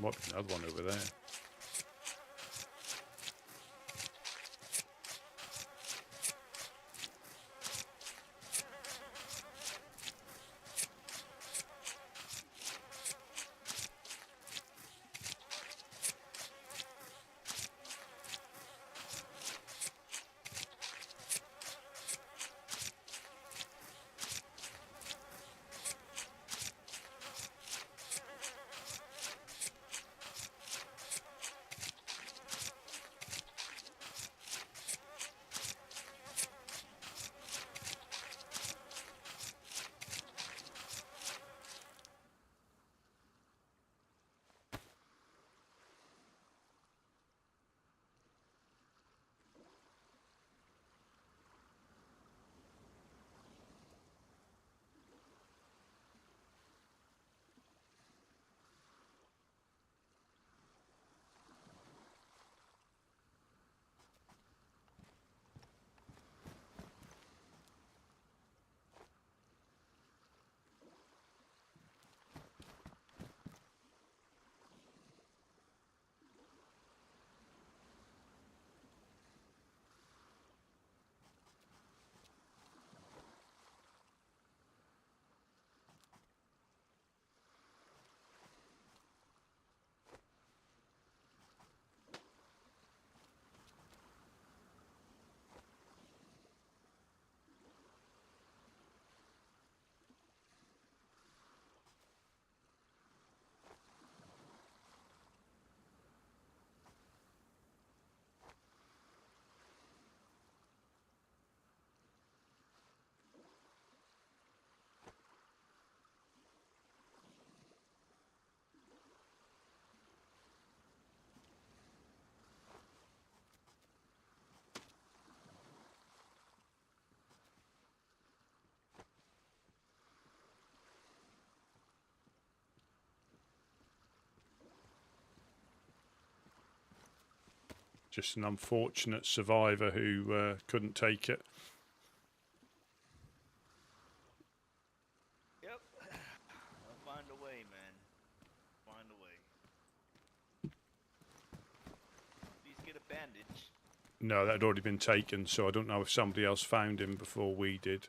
Might be another one over there. Just an unfortunate survivor who couldn't take it. Yep. I'll find a way, man. Find a way. Please get a bandage. No, that had already been taken, so I don't know if somebody else found him before we did.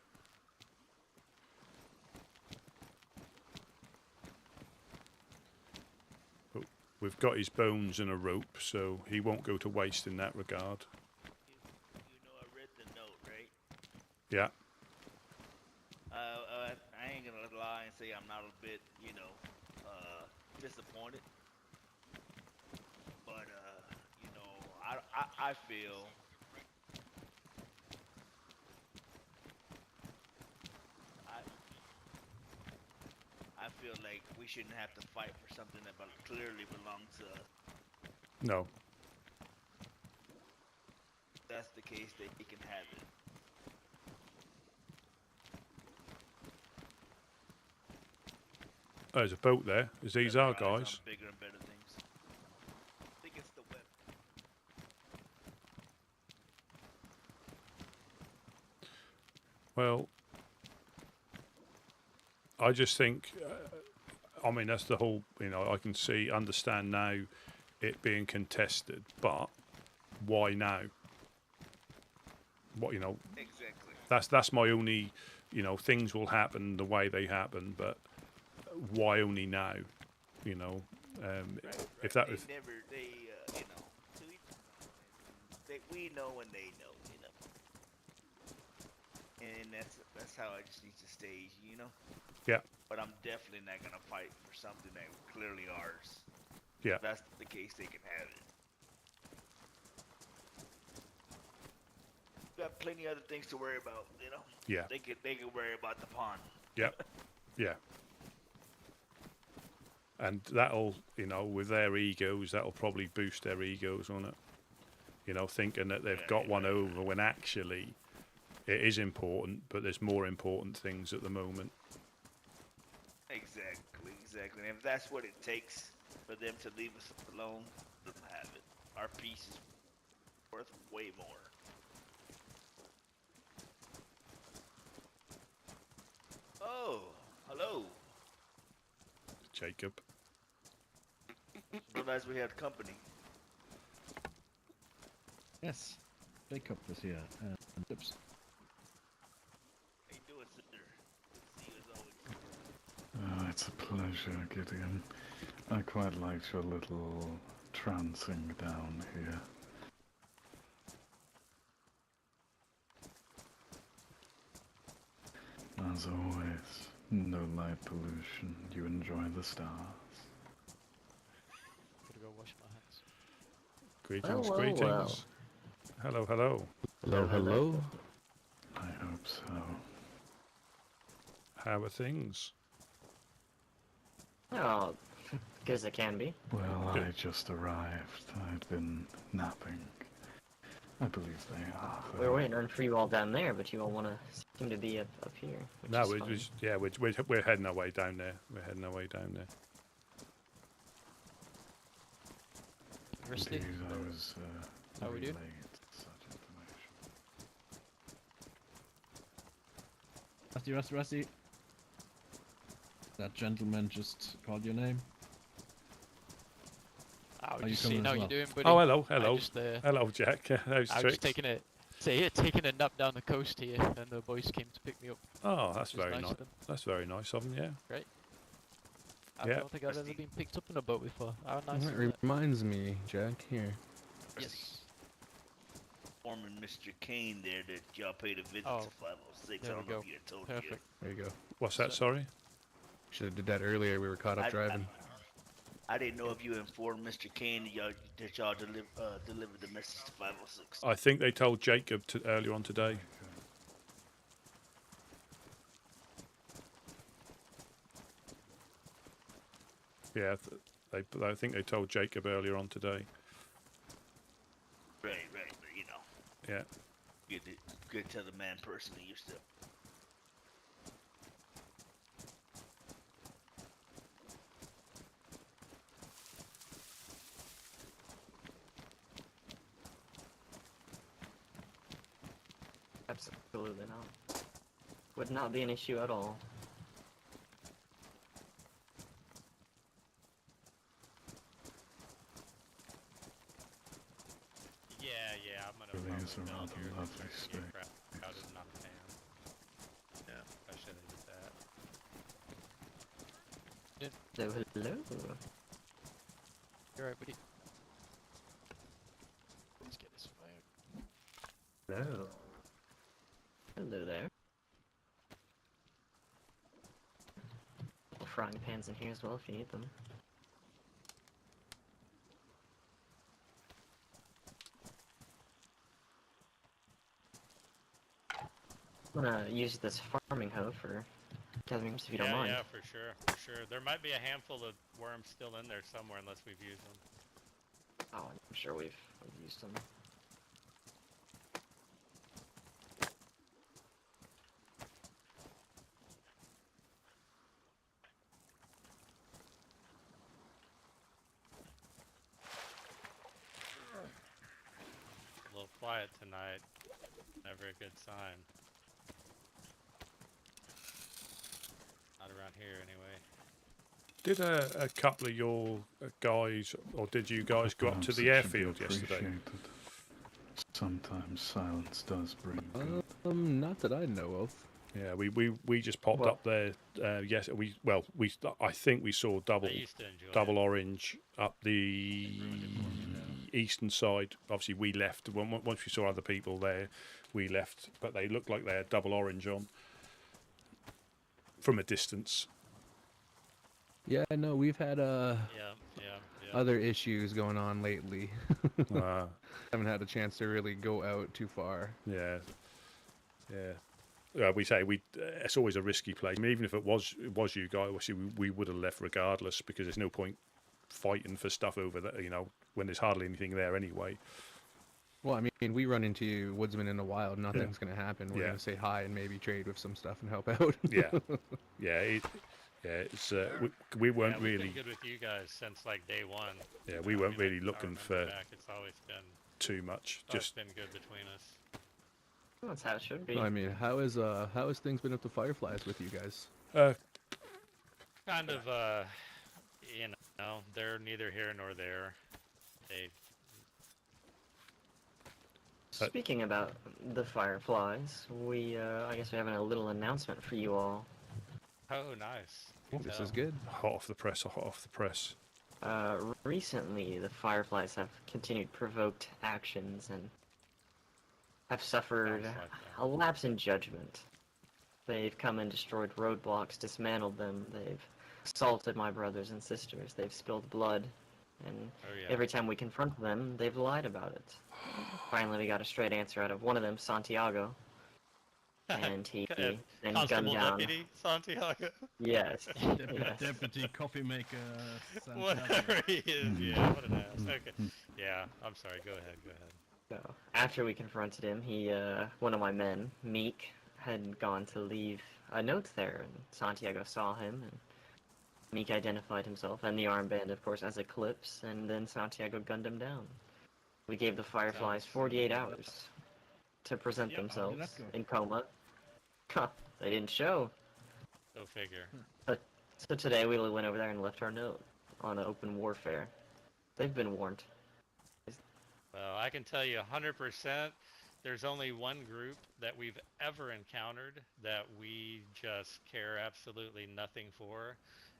But we've got his bones and a rope, so he won't go to waste in that regard. You know, I read the note, right? Yeah. I ain't gonna lie and say I'm not a bit, disappointed. But I feel I feel like we shouldn't have to fight for something that clearly belongs to us. No. If that's the case, that he can have it. Oh, there's a boat there. Is these our guys? Bigger and better things. I think it's the web. Well, I just think, I mean, that's the whole, I can understand now it being contested, but why now? What, Exactly. That's my only, things will happen the way they happen, but why only now? If that was... we know when they know, and that's how I just need to stay, Yeah. But I'm definitely not gonna fight for something that clearly ours. Yeah. If that's the case, they can have it. We got plenty of other things to worry about, Yeah. They can worry about the pond. Yeah. Yeah. And that'll, with their egos, that'll probably boost their egos on it. Thinking that they've got one over when actually it is important, but there's more important things at the moment. Exactly. And if that's what it takes for them to leave us alone, let them have it. Our peace is worth way more. Oh, hello. Jacob. Realize we had company. Yes, Jacob is here. Oops. How you doing, Senator? Good to see you as always. Oh, it's a pleasure, Gideon. I quite liked your little trancing down here. As always, no light pollution. You enjoy the stars. Gotta go wash my hands. Greetings, Well. greetings. Hello, hello. Hello. I hope so. How are things? Oh, good as it can be. Well, I just arrived. I'd been napping. I believe they are. We were waiting for you all down there, but you all seem to be up here. No, we're heading our way down there. Rusty, Indeed, I was how are we doing? relayed such information. Rusty. That gentleman just called your name. I was Are you just coming seeing as how well? you're doing, buddy. Oh, hello. Hello, Jack. Those I was tricks. just taking a nap down the coast here, and the boys came to pick me up. Oh, that's Which is very nice nice. of them. That's very nice of them, yeah. Great. I Yeah. don't think I've ever been picked up in a boat before. How nice That is that? reminds me, Jack, here. Yes. Former Mr. Kane there that y'all paid a visit Oh, to 506. I there we don't know go. if you had told Perfect. you. There you go. What's that, sorry? Should have did that earlier. We were caught up driving. I didn't know if you informed Mr. Kane that y'all delivered the message to 506. I think they told Jacob earlier on today. Yeah, I think they told Jacob earlier on today. Right, but Yeah. Good to tell the man personally yourself. Absolutely not. Would not be an issue at all. Yeah, I'm gonna really is a rather lovely state. Crowded and not a fan. Yeah, I should have did that. Hello, hello. You're right, buddy. Let's get this fire. Hello. Hello there. Frying pans in here as well if you need them. I'm gonna use this farming hoe for gathering if you don't mind. Yeah, for sure. There might be a handful of worms still in there somewhere unless we've used them. Oh, I'm sure we've used them. A little quiet tonight. Never a good sign. Not around here, anyway. Did a couple of your guys, or did you guys go up to the airfield yesterday? Sometimes silence does bring good. Not that I know of. Yeah, we just popped up there. Yes, I think we saw double orange up the eastern side. Obviously, we left once we saw other people there. We left, but they looked like they had double orange on from a distance. Yeah, no, we've had other issues going on lately. Haven't had a chance to really go out too far. Yeah. We say it's always a risky place. I mean, even if it was you guys, obviously we would have left regardless, because there's no point fighting for stuff over there, when there's hardly anything there anyway. Well, I mean, we run into woodsmen in the wild, nothing's going to happen. We're going to say hi and maybe trade with some stuff and help out. It's we weren't we've really been good with you guys since like day one. Yeah, we weren't really looking for It's always been too much. Just been good between us. That's how it should be. I mean, how has things been with the Fireflies with you guys? Kind of, they're neither here nor there. Speaking about the Fireflies, I guess we have a little announcement for you all. Oh, nice. This is good. Hot off the press. Recently, the Fireflies have continued provoked actions and have suffered a lapse in judgment. They've come and destroyed roadblocks, dismantled them. They've assaulted my brothers and sisters. They've spilled blood. And every time we confront them, they've lied about it. Finally, we got a straight answer out of one of them, Santiago. And he then gunned Constable down. Deputy Santiago. Yes. Deputy copy maker. Whatever he is. Yeah, what an ass. Okay. Yeah, I'm sorry. Go ahead. So after we confronted him, one of my men, Meek, had gone to leave a note there, and Santiago saw him, and Meek identified himself and the armband, of course, as Eclipse, and then Santiago gunned him down. We gave the Fireflies 48 hours to present themselves in coma. They didn't show. Go figure. So today we went over there and left our note on open warfare. They've been warned. Well, I can tell you 100%, there's only one group that we've ever encountered that we just care absolutely nothing for,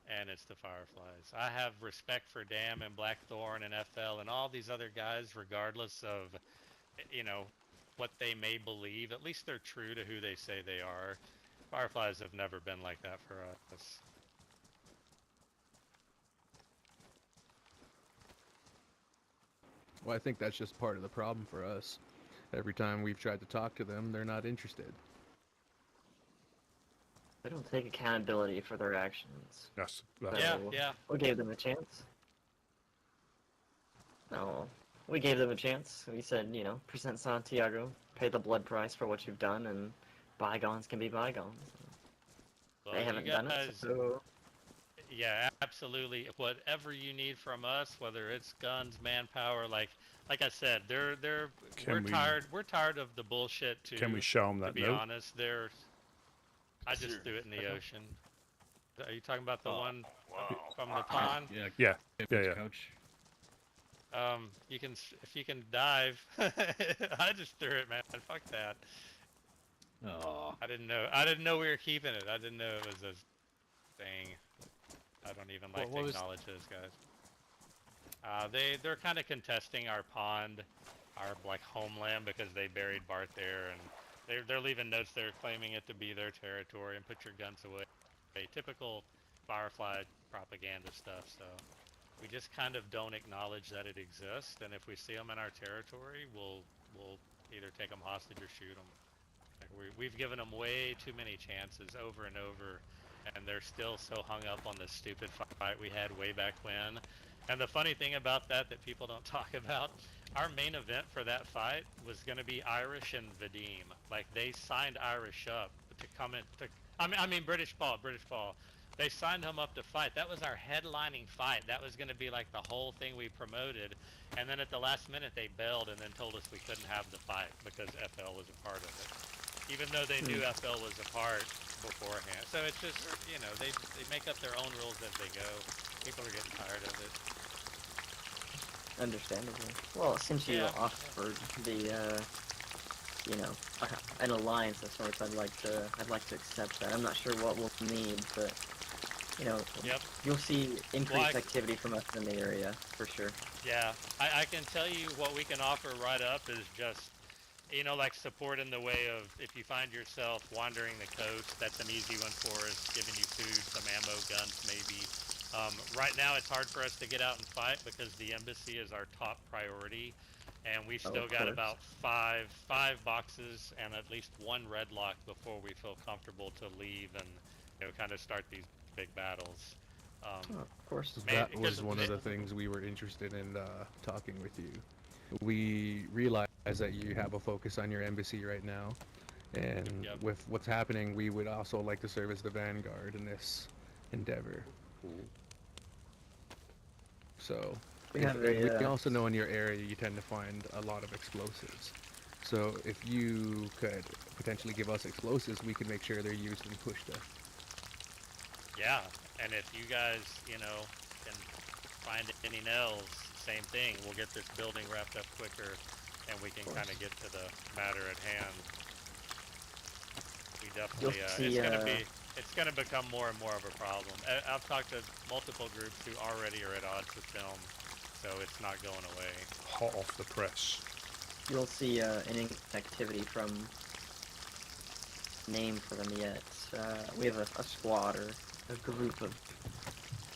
and it's the Fireflies. I have respect for Dam and Blackthorn and FL and all these other guys, regardless of, what they may believe. At least they're true to who they say they are. Fireflies have never been like that for us. Well, I think that's just part of the problem for us. Every time we've tried to talk to them, they're not interested. They don't take accountability for their actions. That's yeah. We gave them a chance. No, we gave them a chance. We said, present Santiago, pay the blood price for what you've done, and bygones can be bygones. Well, they haven't done it, so... Yeah, absolutely. Whatever you need from us, whether it's guns, manpower, like I said, we're tired. We're tired of the bullshit too. Can we show them that To be note? honest, I just threw it in the ocean. Are you talking about the one from the pond? Yeah. Couch. You can if you can dive. I just threw it, man. Fuck that. Oh. I didn't know we were keeping it. I didn't know it was a thing. I don't even like to acknowledge those guys. They're kind of contesting our pond, our like homeland, because they buried Bart there, and they're leaving notes there claiming it to be their territory and put your guns away. Typical Firefly propaganda stuff. So we just kind of don't acknowledge that it exists, and if we see them in our territory, we'll either take them hostage or shoot them. Like we've given them way too many chances over and over, and they're still so hung up on this stupid fight we had way back when. And the funny thing about that people don't talk about, our main event for that fight was going to be Irish and Vadim. Like they signed Irish up to come in. I mean British Paul. They signed him up to fight. That was our headlining fight. That was going to be like the whole thing we promoted. And then at the last minute they bailed and then told us we couldn't have the fight because FL was a part of it. Even though they knew FL was a part beforehand. So it's just, you know, they make up their own rules as they go. People are getting tired of it. Understandably. Well, since you offered the, you know, an alliance of sorts, I'd like to accept that. I'm not sure what we'll need, but you know, you'll see increased activity from us in the area for sure. Yeah, I can tell you what we can offer right up is just, you know, like support in the way of if you find yourself wandering the coast, that's an easy one for us, giving you food, some ammo, guns maybe. Right now it's hard for us to get out and fight because the embassy is our top priority, and we've still got about five boxes and at least one red lock before we feel comfortable to leave and, you know, kind of start these big battles. Of course. That was one of the things we were interested in talking with you. We realize that you have a focus on your embassy right now, and with what's happening, we would also like to serve as the vanguard in this endeavor. So, we also know in your area you tend to find a lot of explosives. So if you could potentially give us explosives, we can make sure they're used and pushed to. Yeah, and if you guys, you know, can find any nails, same thing. We'll get this building wrapped up quicker, and we can kind of get to the matter at hand. We definitely, it's gonna become more and more of a problem. I've talked to multiple groups who already are at odds with film, so it's not going away. Hot off the press. You'll see an activity from name for them yet. We have a squad or a group of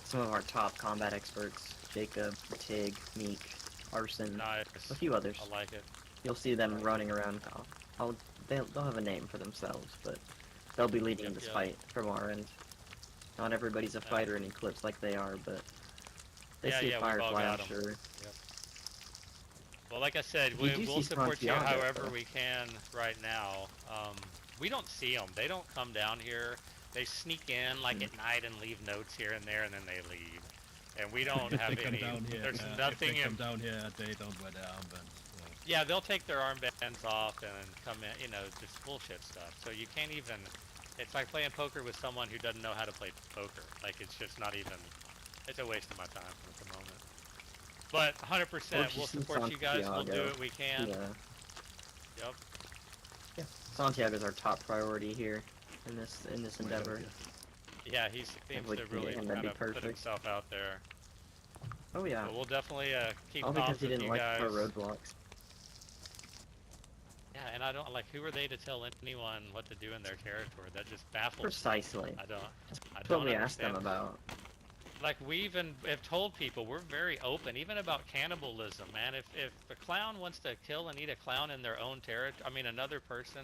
some of our top combat experts: Jacob, Tig, Meek, Arson, a few others. I like it. You'll see them running around. They'll have a name for themselves, but they'll be leading this fight from our end. Not everybody's a fighter in Eclipse like they are, but they see Firefly, I'm sure. Well, like I said, we'll support you however we can right now. We don't see them. They don't come down here. They sneak in like at night and leave notes here and there, and then they leave. And we don't have any. There's nothing. If they come down here, they don't wear their armbands. Yeah, they'll take their armbands off and come in. You know, just bullshit stuff. So you can't even. It's like playing poker with someone who doesn't know how to play poker. Like it's just not even. It's a waste of my time at the moment. But 100%, we'll support you guys. We'll do what we can. Yeah. Yep. Yeah. Santiago's our top priority here in this endeavor. Yeah, he seems to really kind of put himself out there. Oh yeah. But we'll definitely keep all because he didn't like our roadblocks. Yeah, and I don't like. Who are they to tell anyone what to do in their territory? That just baffles me. Precisely. I don't. That's what we asked them about. Like we even have told people we're very open, even about cannibalism, man. If the clown wants to kill and eat a clown in their own territory, I mean another person,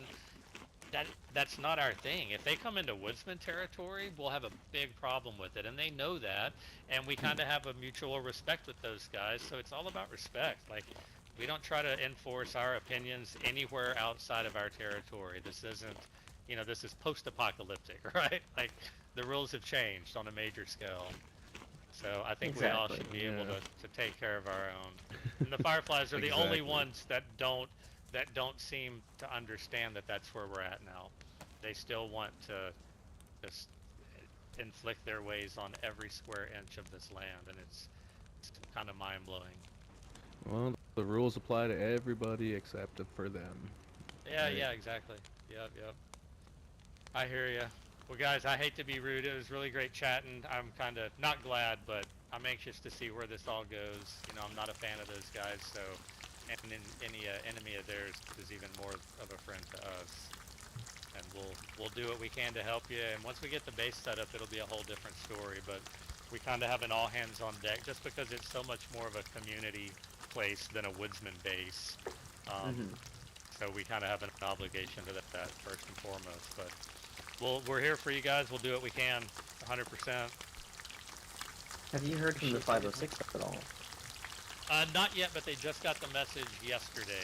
that's not our thing. If they come into Woodsman territory, we'll have a big problem with it, and they know that, and we kind of have a mutual respect with those guys. So it's all about respect. Like we don't try to enforce our opinions anywhere outside of our territory. This isn't, you know, this is post-apocalyptic, right? Like the rules have changed on a major scale. So I think we all should be able to take care of our own. And the Fireflies are the only ones that don't seem to understand that that's where we're at now. They still want to just inflict their ways on every square inch of this land, and it's kind of mind-blowing. Well, the rules apply to everybody except for them. Yeah, Right. yeah, exactly. Yep, yep. I hear you. Well, guys, I hate to be rude. It was really great chatting. I'm kind of not glad, but I'm anxious to see where this all goes. You know, I'm not a fan of those guys, so and any enemy of theirs is even more of a friend to us. And we'll do what we can to help you. And once we get the base set up, it'll be a whole different story. But we kind of have an all hands on deck just because it's so much more of a community place than a woodsman base. So we kind of have an obligation to that first and foremost. But we're here for you guys. We'll do what we can, 100%. Have you heard from the 506 at all? Not yet, but they just got the message yesterday.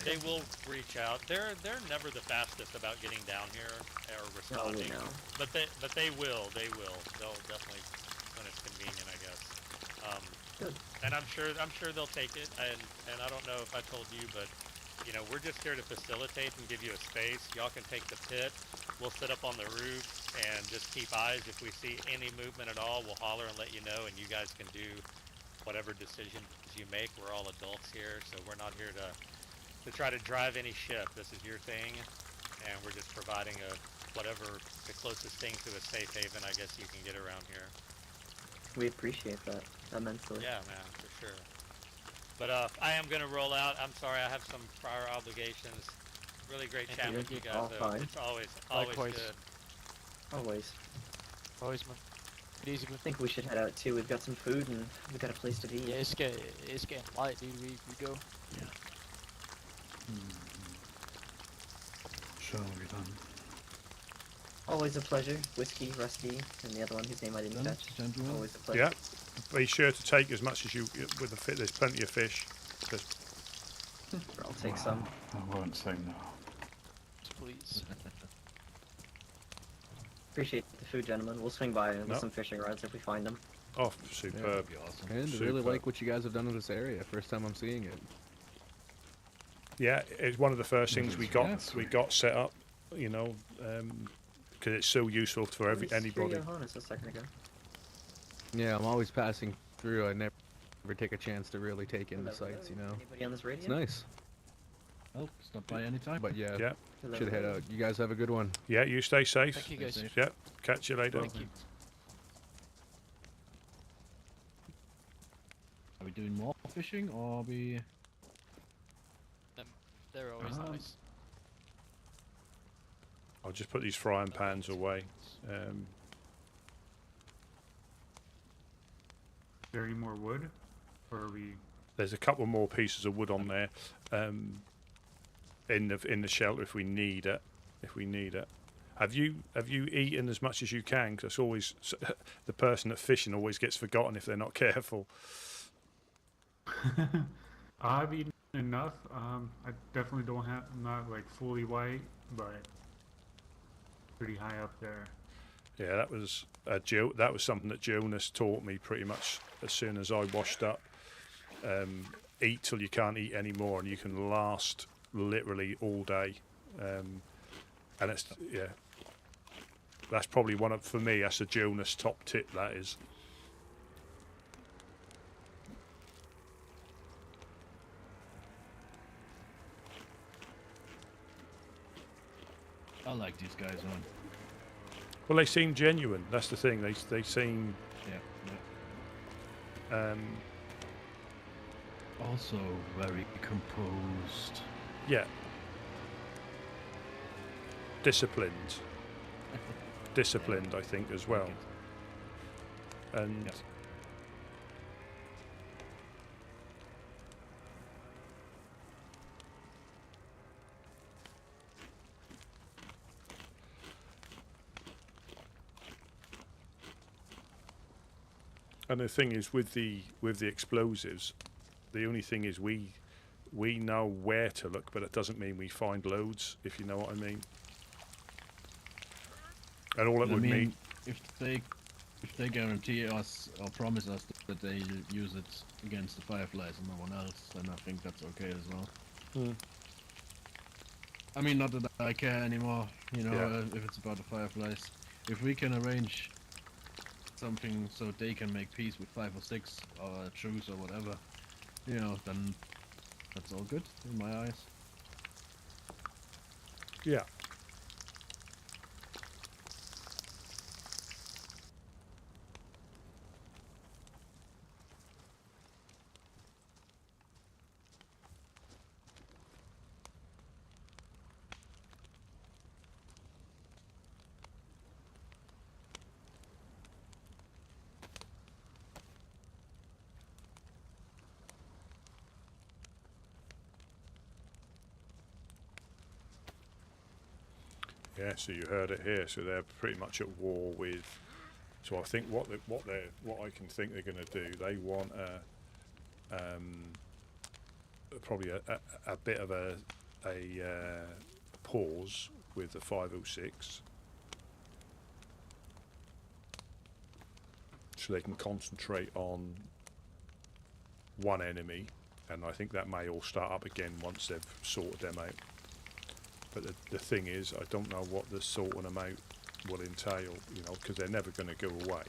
They will reach out. They're never the fastest about getting down here or responding. know. But they will. They'll definitely when it's convenient, I guess. Good. And I'm sure they'll take it. And I don't know if I told you, but you know, we're just here to facilitate and give you a space. Y'all can take the pit. We'll sit up on the roof and just keep eyes. If we see any movement at all, we'll holler and let you know, and you guys can do whatever decisions you make. We're all adults here, so we're not here to try to drive any ship. This is your thing, and we're just providing whatever the closest thing to a safe haven I guess you can get around here. We appreciate that immensely. Yeah, man, for sure. But I am gonna roll out. I'm sorry, I have some prior obligations. Really great chatting with you guys. All fine. It's always Likewise. good. Always. Always, man. Good easy, man. I think we should head out too. We've got some food and we've got a place to be. Yeah, it's getting light, dude. We go. Shall we then? Always a pleasure. Whiskey, Rusty, and the other one whose name I didn't catch. Gentlemen. Always a pleasure. Yeah. Be sure to take as much as you with the fit. There's plenty of fish. I'll take some. I won't say no. Please. Appreciate the food, gentlemen. We'll swing by with No. some fishing rods if we find them. Oh, superb. that'd be awesome. And I really like what you guys have done in this area. First time I'm seeing it. Yeah, it's one of the first things we got. Yes. We got set up. You know, because it's so useful for anybody. Johannes a second ago. Yeah, I'm always passing through. I never take a chance to really take in the Hello, sights, you know. Anybody on this radio? It's nice. Oh, stop by anytime. But yeah, Yeah. Hello, should head hello. out. You guys have a good one. Yeah, you stay safe. Thank you, guys. safe. Yeah, catch you later. Thank you. Are we doing more fishing or are we? They're always nice. I'll just put these frying pans away. Is there any more wood? Or are we... There's a couple more pieces of wood on there, in the shelter if we need it. Have you eaten as much as you can? Because it's always the person that's fishing always gets forgotten if they're not careful. I've eaten enough. I definitely don't have... I'm not like fully white, but pretty high up there. Yeah, that was that was something that Jonas taught me pretty much as soon as I washed up. Eat till you can't eat anymore, and you can last literally all day. And it's that's probably for me. That's a Jonas top tip. That is. I like these guys, man. Well, they seem genuine. That's the thing. They seem. Yeah. Also very composed. Yeah. Disciplined. Disciplined, I think, as well. And Yep. and the thing is with the explosives, the only thing is we know where to look, but it doesn't mean we find loads, if you know what I mean. And all it would mean, if they guarantee us or promise us that they use it against the Fireflies and no one else, then I think that's okay as well. I mean, not that I care anymore, you know, if it's about the Fireflies. If we can arrange something so they can make peace with 5 or 6 or a truce or whatever, you know, then that's all good in my eyes. Yeah. Yeah, so you heard it here. So they're pretty much at war with. So I think what I can think they're going to do. They want probably a bit of a pause with the 506, so they can concentrate on one enemy, and I think that may all start up again once they've sorted them out. But the thing is, I don't know what the sorting them out will entail, you know, because they're never going to go away.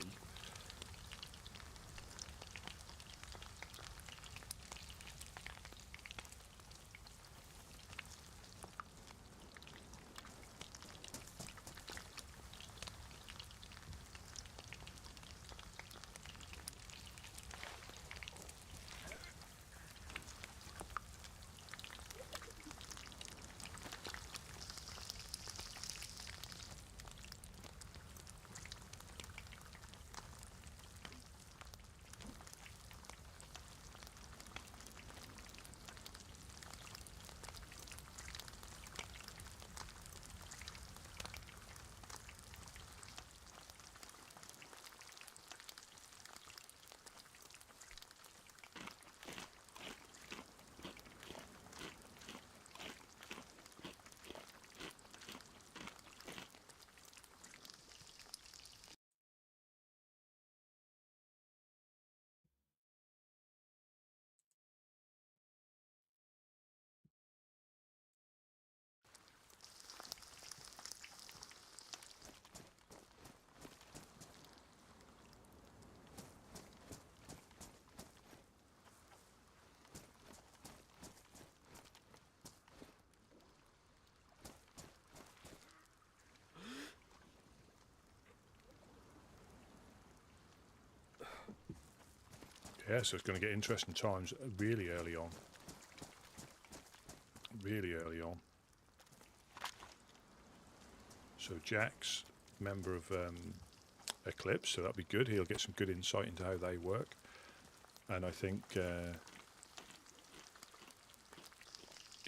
Yeah, so it's going to get interesting times really early on. Really early on. So Jack's member of Eclipse, so that'll be good. He'll get some good insight into how they work. And I think, you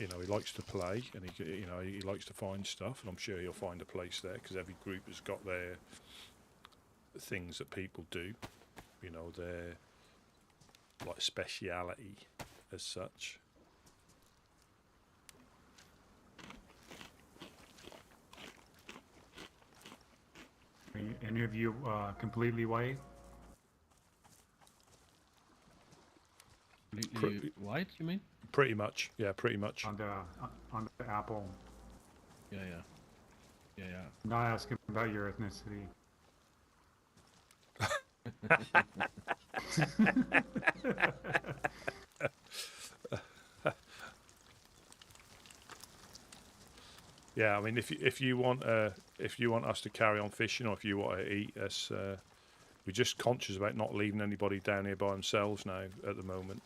know, he likes to play, and he likes to find stuff, and I'm sure he'll find a place there, because every group has got their things that people do, you know, their like speciality as such. Any of you completely white? Completely white, you mean? Pretty much, yeah, pretty much. On the apple. Yeah. I'm not asking about your ethnicity. Yeah, I mean, if you want us to carry on fishing, or if you want to eat us, we're just conscious about not leaving anybody down here by themselves now at the moment.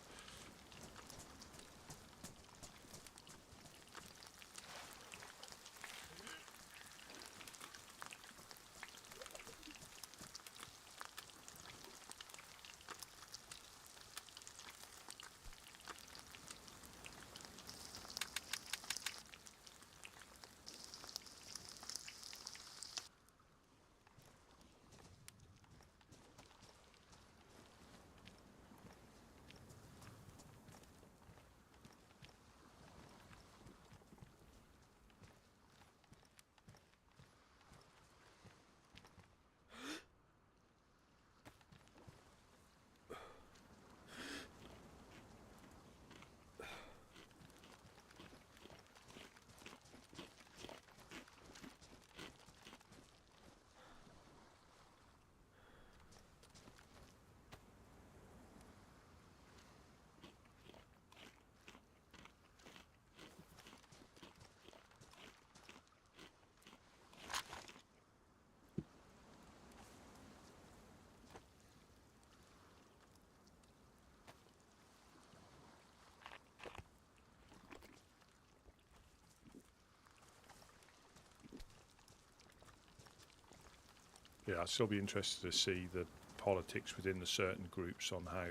Yeah, I'd still be interested to see the politics within the certain groups on how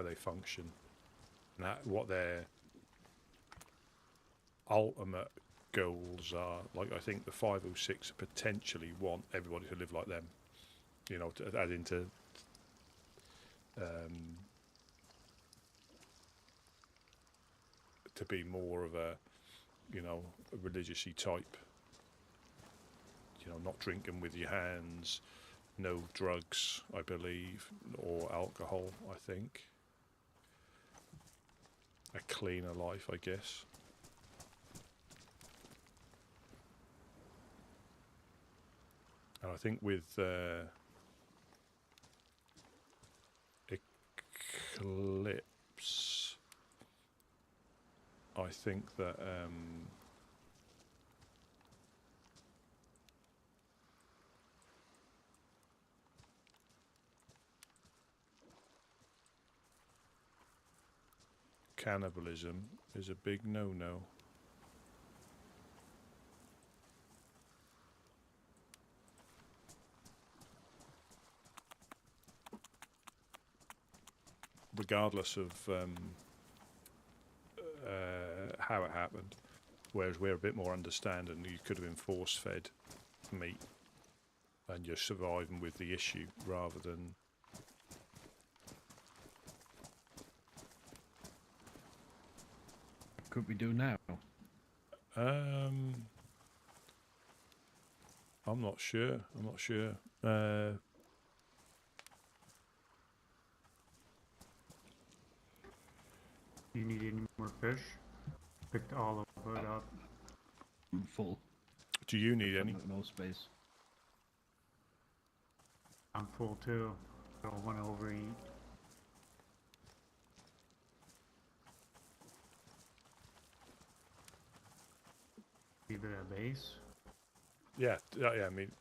they function, and what their ultimate goals are. Like, I think the 506 potentially want everybody to live like them, you know, to add into to be more of a, you know, a religiously type, you know, not drinking with your hands, no drugs, I believe, or alcohol, I think. A cleaner life, I guess. And I think with Eclipse, I think that cannibalism is a big no-no. Regardless of how it happened, whereas we're a bit more understanding. You could have been force-fed meat and you're surviving with the issue rather than Could we do now? I'm not sure. Do you need any more fish? Picked all of it up. I'm full. Do you need any? No space. I'm full too. Don't want to overeat. Leave it at base. Yeah, I mean,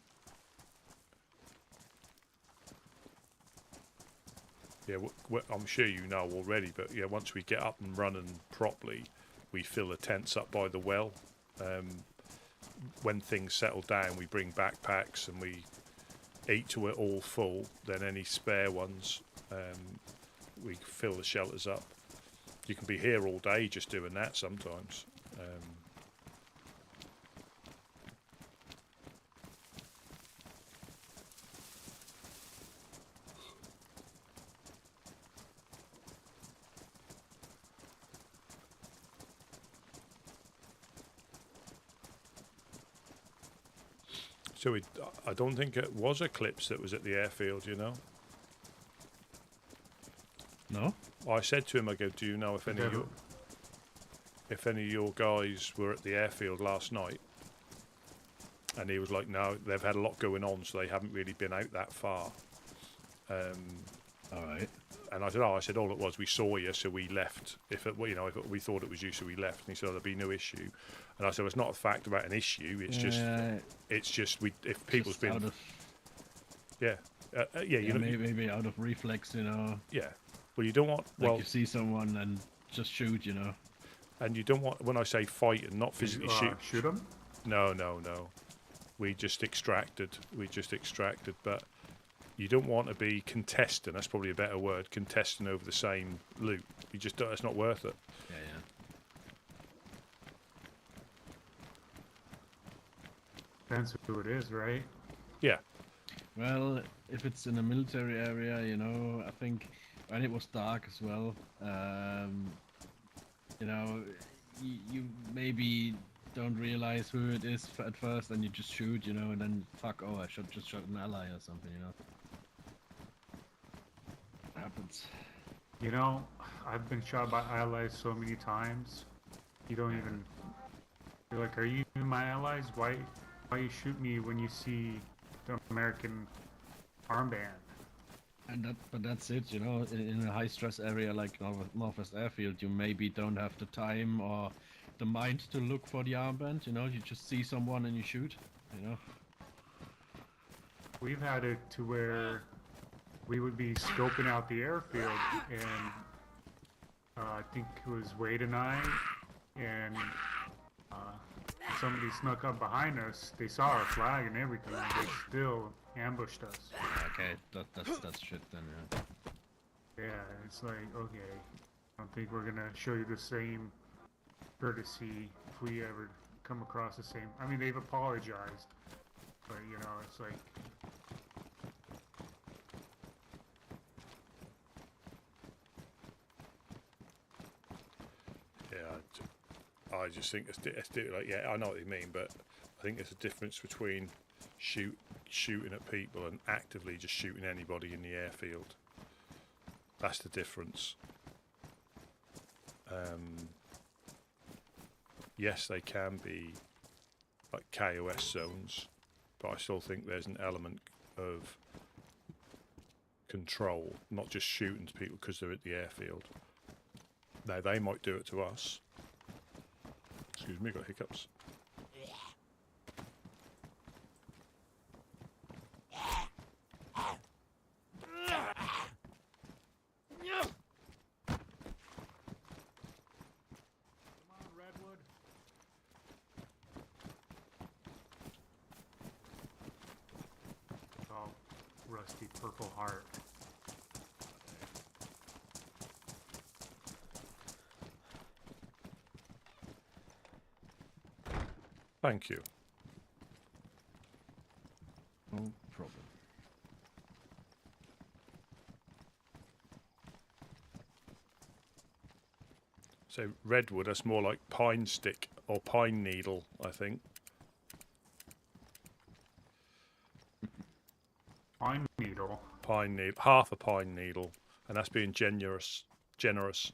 yeah, I'm sure you know already, but yeah, once we get up and running properly, we fill the tents up by the well. When things settle down, we bring backpacks and we eat to it all full. Then any spare ones, we fill the shelters up. You can be here all day just doing that sometimes. So I don't think it was Eclipse that was at the airfield, you know? No? I said to him, I go, do you know if any of your guys were at the airfield last night? And he was like, no, they've had a lot going on, so they haven't really been out that far. All right. And I said, all it was, we saw you, so we left. We thought it was you, so we left. And he said, there'll be no issue. And I said, well, it's not a fact about an issue. It's just if people's just been, out of, you know, maybe out of reflex, you know. Yeah. Well, you don't want you see someone and just shoot, you know. And you don't want, when I say fight and not physically shoot them. No. We just extracted, but you don't want to be contesting. That's probably a better word. Contesting over the same loot. You just don't. It's not worth it. Yeah. Depends who it is, right? Yeah. Well, if it's in a military area, you know, I think, and it was dark as well. You know, you maybe don't realize who it is at first, and you just shoot, you know, and then fuck, I should just shot an ally or something, you know. Happens. You know, I've been shot by allies so many times. You don't even. You're like, are you my allies? Why you shoot me when you see the American armband? But that's it, you know. In a high-stress area like Northwest Airfield, you maybe don't have the time or the mind to look for the armband. You know, you just see someone and you shoot. You know. We've had it to where we would be scoping out the airfield, and I think it was Wade and I, and somebody snuck up behind us. They saw our flag and everything. And they still ambushed us. Okay, that's shit then. Yeah. Yeah, it's like, okay, I don't think we're gonna show you the same courtesy if we ever come across the same. I mean, they've apologized, but you know, it's like. Yeah, I just think it's like, yeah, I know what you mean, but I think there's a difference between shooting at people and actively just shooting anybody in the airfield. That's the difference. Yes, they can be like KOS zones, but I still think there's an element of control, not just shooting to people because they're at the airfield. Now, they might do it to us. Excuse me, got hiccups. Rusty Purple Heart. Thank you. No problem. So redwood, that's more like pine stick or pine needle, I think. Pine needle. Pine needle, half a pine needle, and that's being generous. Generous.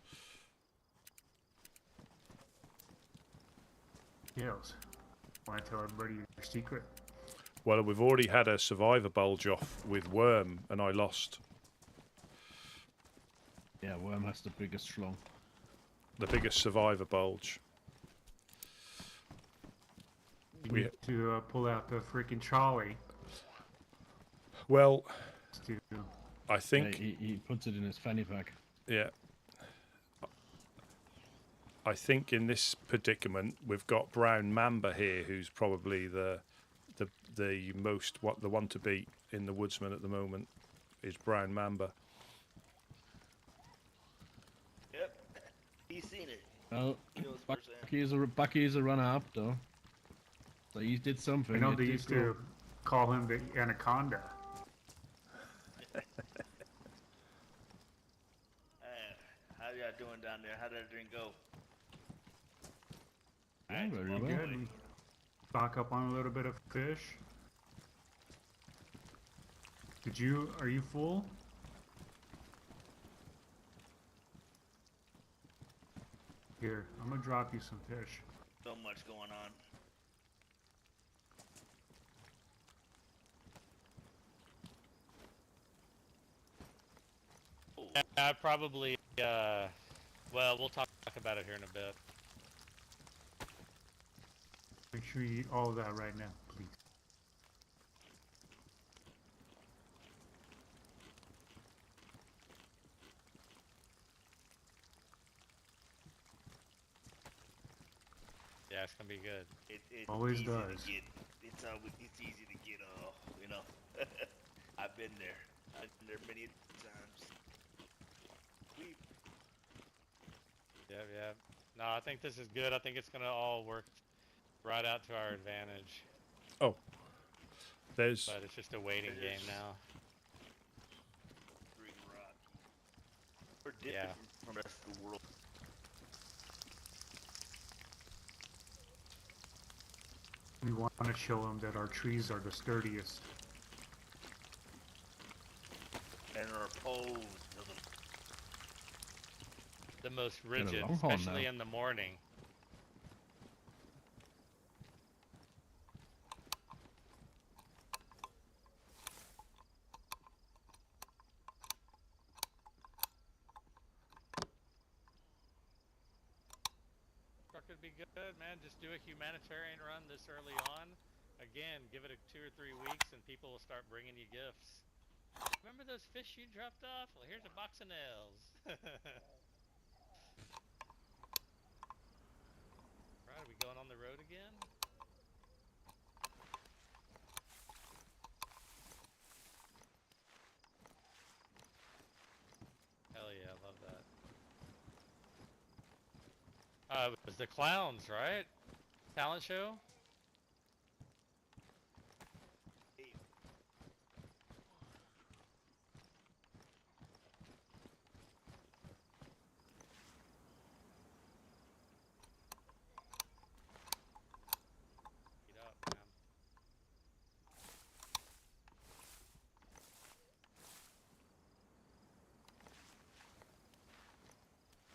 Yes. Want to tell everybody your secret? Well, we've already had a survivor bulge off with worm, and I lost. Yeah, worm has the biggest schlong. The biggest survivor bulge. You need to pull out the freaking trolley. Well, I think he puts it in his fanny pack. Yeah. I think in this predicament we've got Brown Mamba here, who's probably the one to beat in the Woodsman at the moment. Is Brown Mamba. Yep, he's seen it. Well, Bucky is a runner-up though. So he did something. I know they used to call him the Anaconda. How y'all doing down there? How did that drink go? Yeah, very well. Good. Stock up on a little bit of fish. Are you full? Here, I'm gonna drop you some fish. So much going on. Probably, well, we'll talk about it here in a bit. Make sure you eat all of that right now, please. Yeah, it's gonna be good. It's Always easy does. To get, it's easy to get, you know. I've been there. I've been there many times. Yeah. No, I think this is good. I think it's gonna all work right out to our advantage. Oh, but it's just a waiting game now. We're different from the rest of the world. We want to show them that our trees are the sturdiest. And are opposed to them. The most rigid, especially in the morning. Could be good, man. Just do a humanitarian run this early on. Again, give it 2 or 3 weeks and people will start bringing you gifts. Remember those fish you dropped off? Well, here's a box of nails. Right, are we going on the road again? It was the clowns, right? Talent show? Get up, man.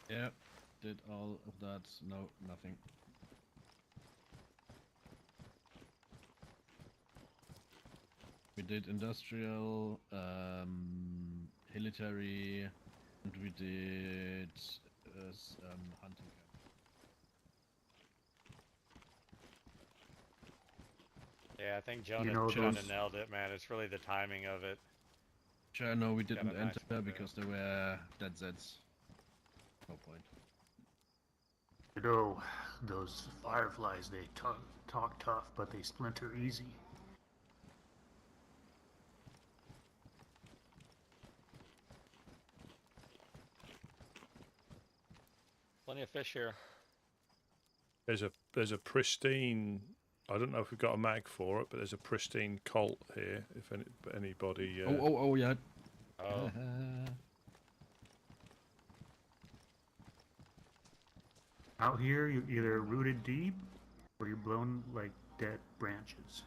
Yeah, did all of that. No, nothing. We did industrial, military, and we did hunting camp. Yeah, I think Jonah, You know Jonah those- nailed it, man. It's really the timing of it. Sure, no, we Got a didn't nice enter one because there were dead Zeds. No point. You know, those fireflies, they talk tough, but they splinter easy. Plenty of fish here. There's a pristine. I don't know if we've got a mag for it, but there's a pristine colt here. If anybody. Oh, yeah. Oh. Out here, you either rooted deep, or you're blown like dead branches.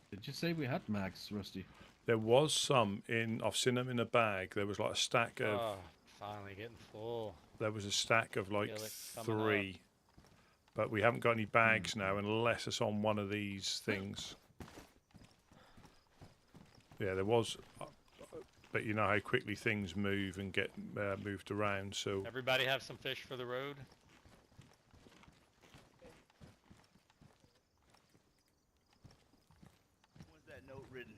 Did you say we had mags, Rusty? There was some in. I've seen them in a bag. There was like a stack of. Oh, finally getting full. There was a stack of like Feel it coming 3, but we haven't got any bags now unless it's on one of these things. Yeah, there was, but you know how quickly things move and get moved around. So Everybody have some fish for the road? When's that note written?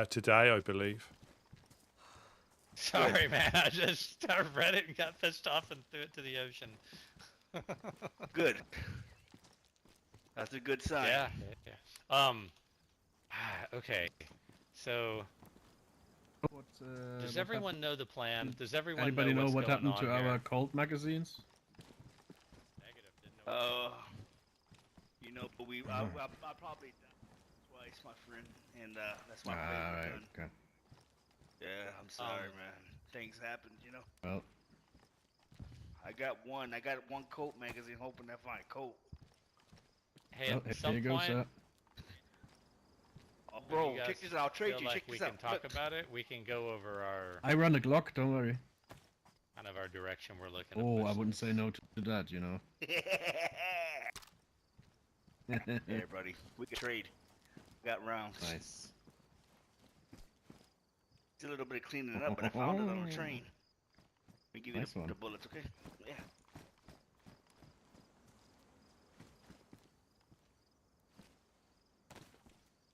today, I believe. Sorry, man. I just read it and got pissed off and threw it to the ocean. Good. That's a good sign. Yeah. Okay. So, does everyone know the plan? Does everyone Anybody know what's what going happened to on here? our cult magazines? You know, but I probably done twice, my friend, and that's my favorite Alright, gun. okay. Yeah, I'm sorry, man. Things happen, you know. Well, I got one Colt magazine, hoping to find Colt. Hey, well, at some here you go, point, sir. Oh, when bro, you guys check this out. I'll trade feel you. like Check we this can out. talk Look. about it. We can go over our I run a Glock, don't worry. kind of our direction we're looking. Oh, at I this. wouldn't say no to that, you know. Yeah, buddy, we can trade. Got rounds. Nice. It's a little bit of cleaning it up, but I found it on the train. Let me give you Nice one. the bullets, okay? Yeah.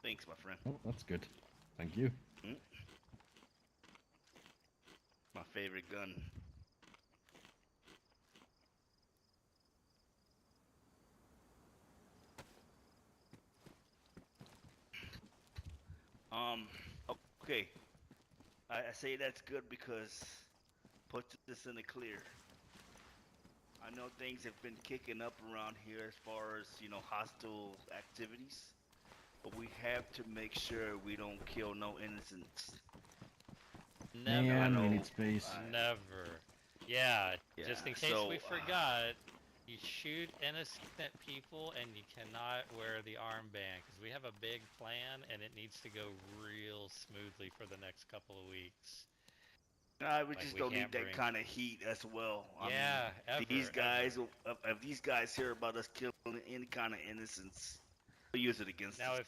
Thanks, my friend. Oh, that's good. Thank you. My favorite gun. Okay. I say that's good because puts this in the clear. I know things have been kicking up around here as far as, you know, hostile activities, but we have to make sure we don't kill no innocents. Never. Man, I we know. need space. Never. Yeah, just in case so, we forgot, you shoot innocent people and you cannot wear the armband because we have a big plan and it needs to go real smoothly for the next couple of weeks. Nah, we Like, just we don't need can't that bring- kind of heat as well. I Yeah, mean, ever, these guys, ever. if these guys hear about us killing any kind of innocents, they'll use it against Now, us.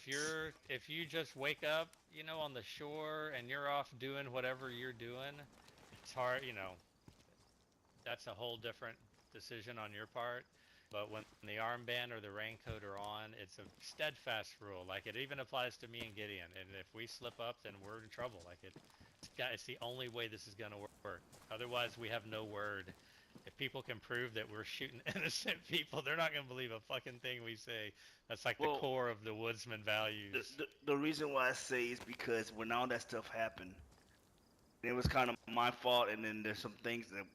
if you just wake up, you know, on the shore and you're off doing whatever you're doing, it's hard, you know. That's a whole different decision on your part. But when the armband or the raincoat are on, it's a steadfast rule. Like, it even applies to me and Gideon. And if we slip up, then we're in trouble. Like, it's the only way this is going to work. Otherwise, we have no word. if people can prove that we're shooting innocent people, they're not gonna believe a fucking thing we say. That's like the core of the woodsman values. The reason why I say is because when all that stuff happened, it was kind of my fault, and then there's some things that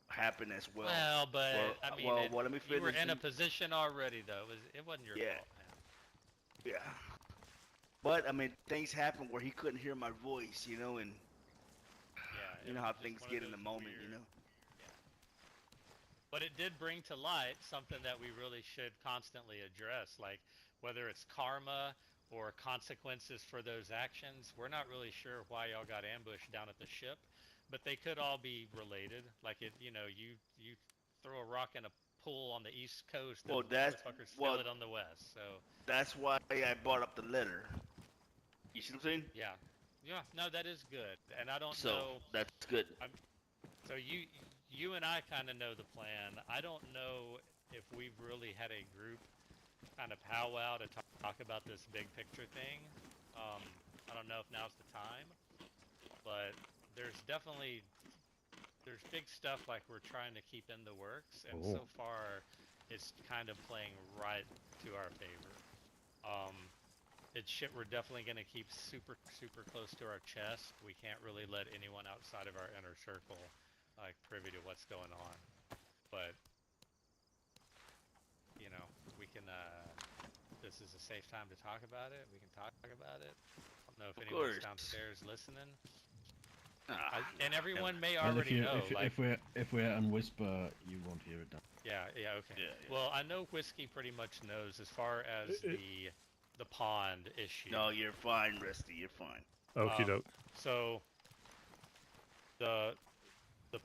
happened as well. Well, but I mean, let me you were finish. in a position already, though. It wasn't your fault, man. Yeah. But I mean, things happened where he couldn't hear my voice, you know, and you know how things get in the moment, you know. But it did bring to light something that we really should constantly address, like whether it's karma or consequences for those actions. We're not really sure why y'all got ambushed down at the ship, but they could all be related. Like you throw a rock in a pool on the East Coast, and motherfuckers fill it on the West. So that's why I brought up the letter. You see what I'm saying? Yeah. No, that is good, and I don't know. So that's good. So you and I kind of know the plan. I don't know if we've really had a group kind of powwow to talk about this big picture thing. I don't know if now's the time, but there's big stuff like we're trying to keep in the works, and so far it's kind of playing right to our favor. It's shit we're definitely going to keep super close to our chest. We can't really let anyone outside of our inner circle like privy to what's going on, but you know, we can this is a safe time to talk about it. We can talk about it. I don't know if anyone's downstairs listening. And everyone may already know. If we're on whisper, you won't hear it. Yeah, okay. Yeah. Well, I know Whiskey pretty much knows as far as the pond issue. No, you're fine, Rusty. You're fine. Okie doke. So the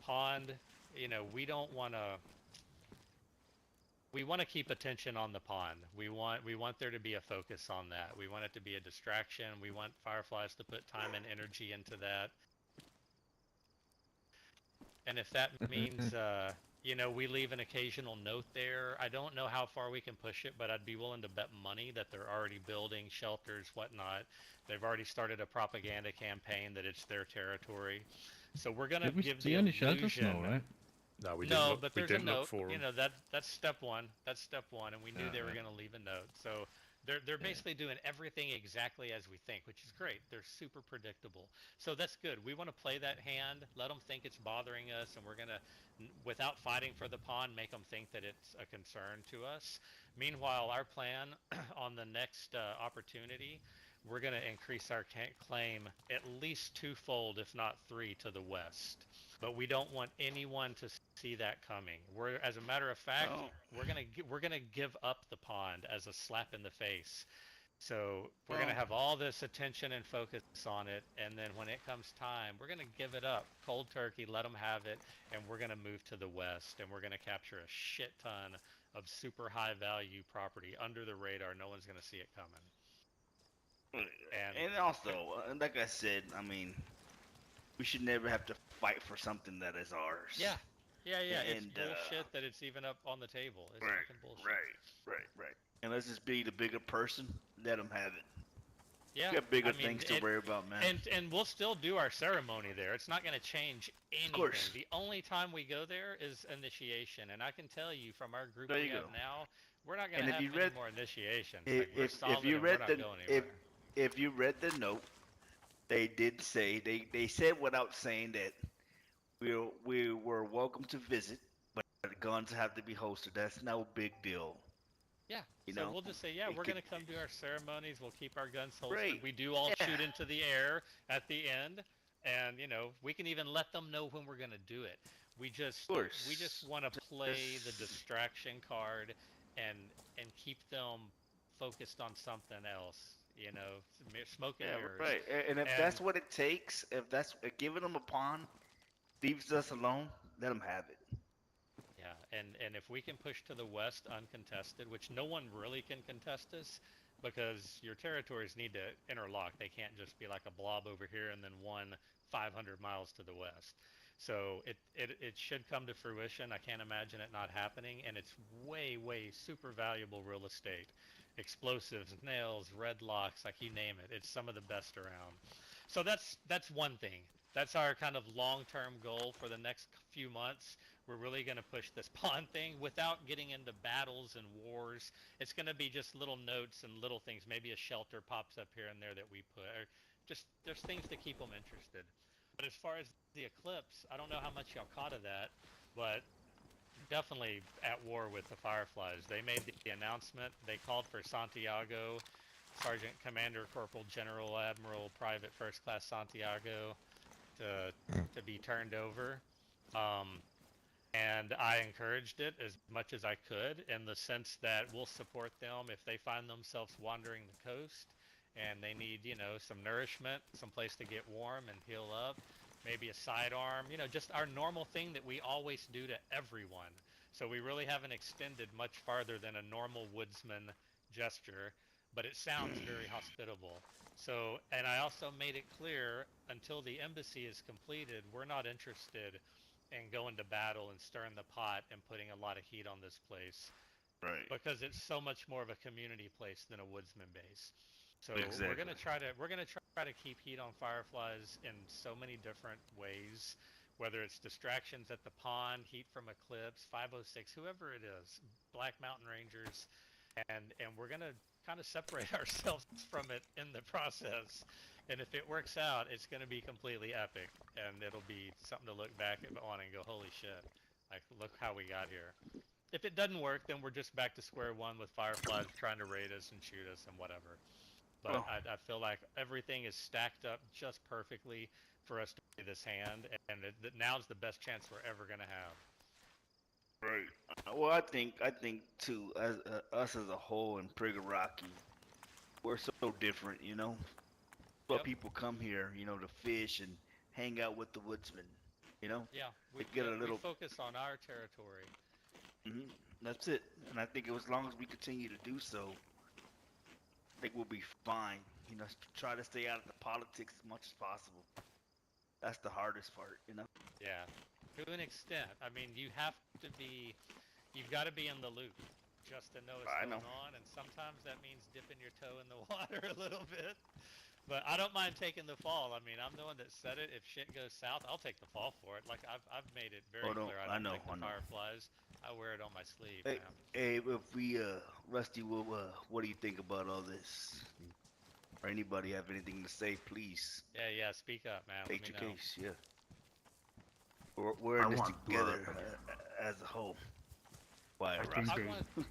pond, you know, we don't want to. We want to keep attention on the pond. We want there to be a focus on that. We want it to be a distraction. We want Fireflies to put time and energy into that. And if that means, you know, we leave an occasional note there, I don't know how far we can push it, but I'd be willing to bet money that they're already building shelters, whatnot. They've already started a propaganda campaign that it's their territory. So we're going to give the any shelters? No, right? No, we didn't look, but we there's didn't a note. look for them. You know, that's step one. That's step one, and we knew they were going to leave a note. So they're basically doing everything exactly as we think, which is great. They're super predictable. So that's good. We want to play that hand, let them think it's bothering us, and we're going to, without fighting for the pond, make them think that it's a concern to us. Meanwhile, our plan on the next opportunity, we're going to increase our claim at least twofold, if not three, to the west. But we don't want anyone to see that coming. As a matter of fact, we're gonna give up the pond as a slap in the face. So we're gonna have all this attention and focus on it, and then when it comes time, we're gonna give it up, cold turkey, let them have it, and we're gonna move to the west, and we're gonna capture a shit ton of super high value property under the radar. No one's gonna see it coming. And also, like I said, I mean, we should never have to fight for something that is ours. Yeah. It's bullshit that it's even up on the table. It's fucking bullshit. Right. And let's just be the bigger person. Let them have it. Yeah. We got bigger things to worry about, man. And we'll still do our ceremony there. It's not going to change anything. Of course. The only time we go there is initiation. And I can tell you from our group we have now, we're not going to have any more initiations. If you read the note, they did say, they said without saying that we were welcome to visit, but the guns have to be holstered. That's no big deal. Yeah. You so know? we'll just say, we're going to come do our ceremonies. We'll keep our guns holstered. Right. We do all shoot into the air at the end. And, you know, we can even let them know when we're going to do it. We just want to play the distraction card and keep them focused on something else. You know, smoke and mirrors. Right. And if that's what it takes, if that's giving them a pawn leaves us alone, let them have it. Yeah, and if we can push to the west uncontested, which no one really can contest us, because your territories need to interlock. They can't just be like a blob over here and then one 500 miles to the west. So it should come to fruition. I can't imagine it not happening, and it's way super valuable real estate. Explosives, nails, red locks, like you name it. It's some of the best around. So that's one thing. That's our kind of long-term goal for the next few months. we're really going to push this pawn thing without getting into battles and wars. It's going to be just little notes and little things. Maybe a shelter pops up here and there that we put, or just there's things to keep them interested. But as far as the eclipse, I don't know how much y'all caught of that, but definitely at war with the Fireflies. They made the announcement. They called for Santiago, Sergeant Commander Corporal General Admiral Private First Class Santiago to be turned over. And I encouraged it as much as I could in the sense that we'll support them if they find themselves wandering the coast and they need, you know, some nourishment, some place to get warm and heal up, maybe a sidearm, you know, just our normal thing that we always do to everyone. So we really haven't extended much farther than a normal woodsman gesture, but it sounds very hospitable. So, and I also made it clear, until the embassy is completed, we're not interested in going to battle and stirring the pot and putting a lot of heat on this place. Right. Because it's so much more of a community place than a woodsman base. So Exactly. we're gonna try to keep heat on Fireflies in so many different ways, whether it's distractions at the pond, heat from Eclipse, 506, whoever it is, Black Mountain Rangers, and we're gonna kind of separate ourselves from it in the process. And if it works out, it's gonna be completely epic, and it'll be something to look back on and go, holy shit, like look how we got here. If it doesn't work, then we're just back to square one with Fireflies trying to raid us and shoot us and whatever. But I feel like everything is stacked up just perfectly for us to play this hand, and now's the best chance we're ever going to have. Right. Well, I think too, as us as a whole in Prigoraki, we're so different, you know. But people come here, you know, to fish and hang out with the woodsmen, you know. Yeah, we focus on our territory. That's it, and I think as long as we continue to do so, I think we'll be fine. You know, try to stay out of the politics as much as possible. That's the hardest part, you know. Yeah, to an extent. I mean, you've got to be in the loop just to know what's going on, and sometimes that means dipping your toe in the water a little bit. But I don't mind taking the fall. I mean, I'm the one that said it. If shit goes south, I'll take the fall for it. Like I've made it very clear. I don't like the Fireflies. I wear it on my sleeve. Hey, if we, Rusty, what do you think about all this? Or anybody have anything to say, please? Yeah, speak up, man. State your case, yeah. We're in this together as a whole. Why, I think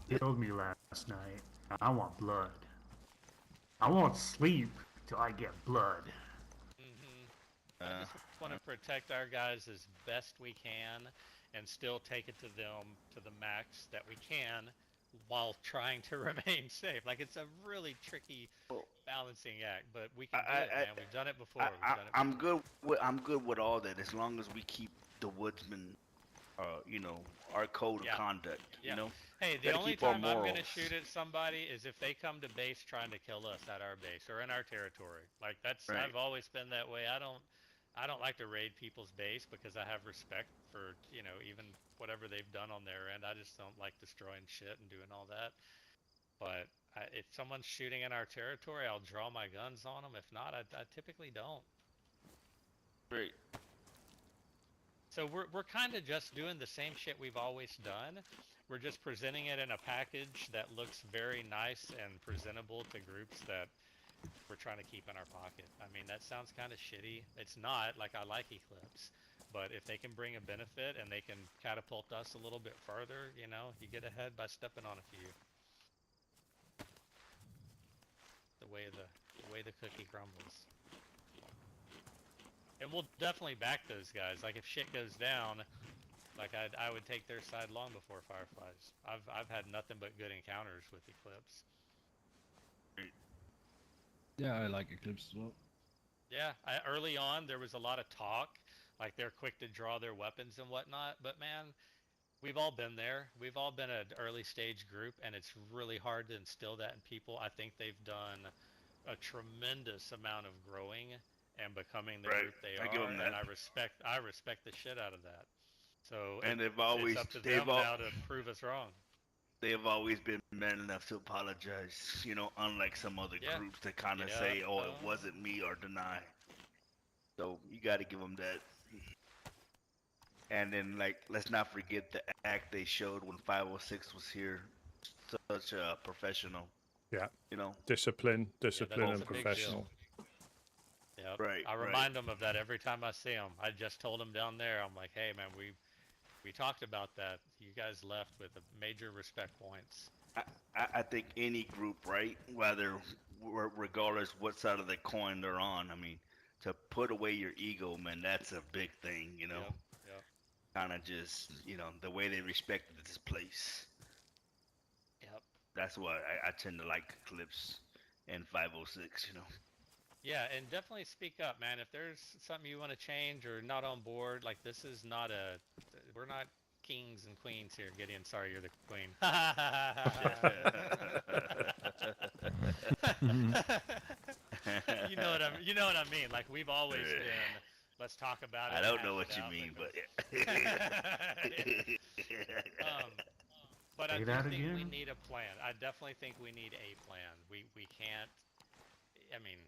they killed me last night. I want blood. I won't sleep till I get blood. I just want to protect our guys as best we can and still take it to them to the max that we can while trying to remain safe. Like, it's a really tricky balancing act, but we can do it, man. We've done it before. I'm good with all that as long as we keep the woodsman, you know, our code of conduct, you know. Hey, the only time I'm going to shoot at somebody is if they come to base trying to kill us at our base or in our territory. Like, that's I've always been that way. I don't like to raid people's base because I have respect for, you know, even whatever they've done on their end. I just don't like destroying shit and doing all that. But if someone's shooting in our territory, I'll draw my guns on them. If not, I typically don't. Great. So we're kind of just doing the same shit we've always done. We're just presenting it in a package that looks very nice and presentable to groups that we're trying to keep in our pocket. I mean, that sounds kind of shitty. It's not. Like, I like Eclipse. But if they can bring a benefit and they can catapult us a little bit further, you know, you get ahead by stepping on a few. The way the cookie crumbles. And we'll definitely back those guys. Like, if shit goes down, like, I would take their side long before Fireflies. I've had nothing but good encounters with Eclipse. Yeah, I like Eclipse as well. Yeah, early on there was a lot of talk, like they're quick to draw their weapons and whatnot. But man, we've all been there. We've all been an early stage group, and it's really hard to instill that in people. I think they've done a tremendous amount of growing and becoming the group they are, give them that. And I respect the shit out of that. So and it's up to them now to prove us wrong. They have always been man enough to apologize, you know, unlike some other groups that kind of say, oh, it wasn't me or deny. So you got to give them that. And then, like, let's not forget the act they showed when 506 was here. Such a professional. Yeah. You know. Discipline, that's and a big deal. professional. Yep. Right. I remind them of that every time I see them. I just told them down there. I'm like, hey man, we talked about that. You guys left with a major respect points. I think any group, right, whether regardless what side of the coin they're on, I mean, to put away your ego, man, that's a big thing, you know. Yep. Kind of just, you know, the way they respected this place. Yep. That's why I tend to like Eclipse and 506, you know. Yeah, and definitely speak up, man. If there's something you want to change or not on board, like this is not we're not kings and queens here. Gideon, sorry, you're the queen. You know what I mean. Like we've always been. Let's talk about it. I don't know what you mean, but but I Say do that think we again? need a plan. I definitely think we need a plan. We can't. I mean,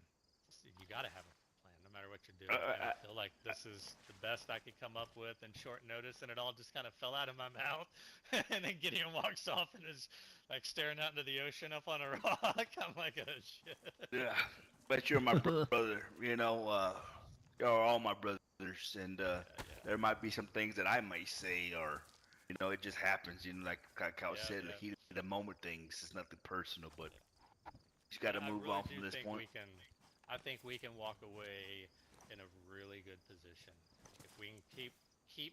you got to have a plan, no matter what you're doing. And I feel like this is the best I could come up with in short notice, and it all just kind of fell out of my mouth. And then Gideon walks off and is like staring out into the ocean up on a rock. I'm like, oh shit. yeah, but you're my brother, you know. You're all my brothers, and there might be some things that I might say, or you know, it just happens. You know, like Couch said, the heat of the moment things. It's nothing personal, but you got to move on from this point. I think we can walk away in a really good position if we can keep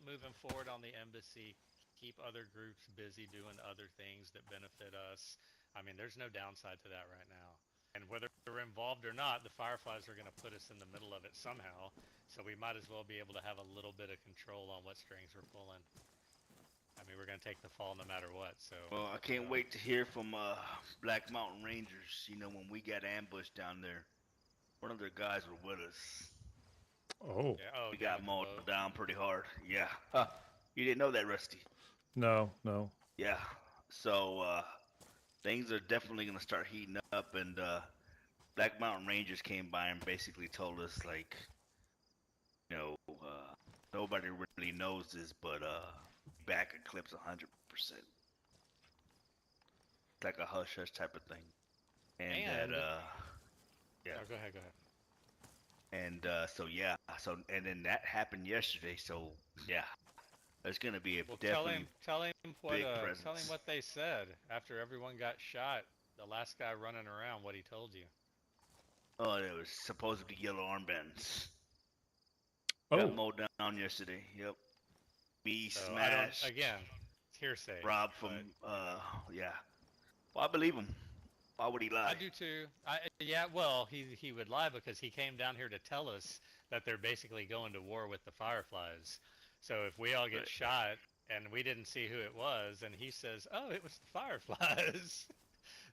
moving forward on the embassy, keep other groups busy doing other things that benefit us. I mean, there's no downside to that right now. And whether we're involved or not, the Fireflies are going to put us in the middle of it somehow. So we might as well be able to have a little bit of control on what strings we're pulling. I mean, we're going to take the fall no matter what. So. Well, I can't wait to hear from Black Mountain Rangers. You know, when we got ambushed down there. One of their guys were with us. Oh. Yeah, we got mauled down pretty hard. Yeah. You didn't know that, Rusty? No. Yeah. So things are definitely going to start heating up, and Black Mountain Rangers came by and basically told us, like, you know, nobody really knows this, but back Eclipse 100%. It's like a hush-hush type of thing. And that, yeah. Oh, go ahead. And and then that happened yesterday. So yeah, there's gonna be a definitely tell him big presence. Tell him what they said after everyone got shot. The last guy running around, what he told you. Oh, there was supposedly yellow armbands. Oh. Got mowed down yesterday. Yep. Me smashed. Again, it's hearsay. Rob from yeah. Well, I believe him. Why would he lie? I do too. Well, he would lie because he came down here to tell us that they're basically going to war with the Fireflies. So if we all get shot and we didn't see who it was, and he says, "Oh, it was the Fireflies,"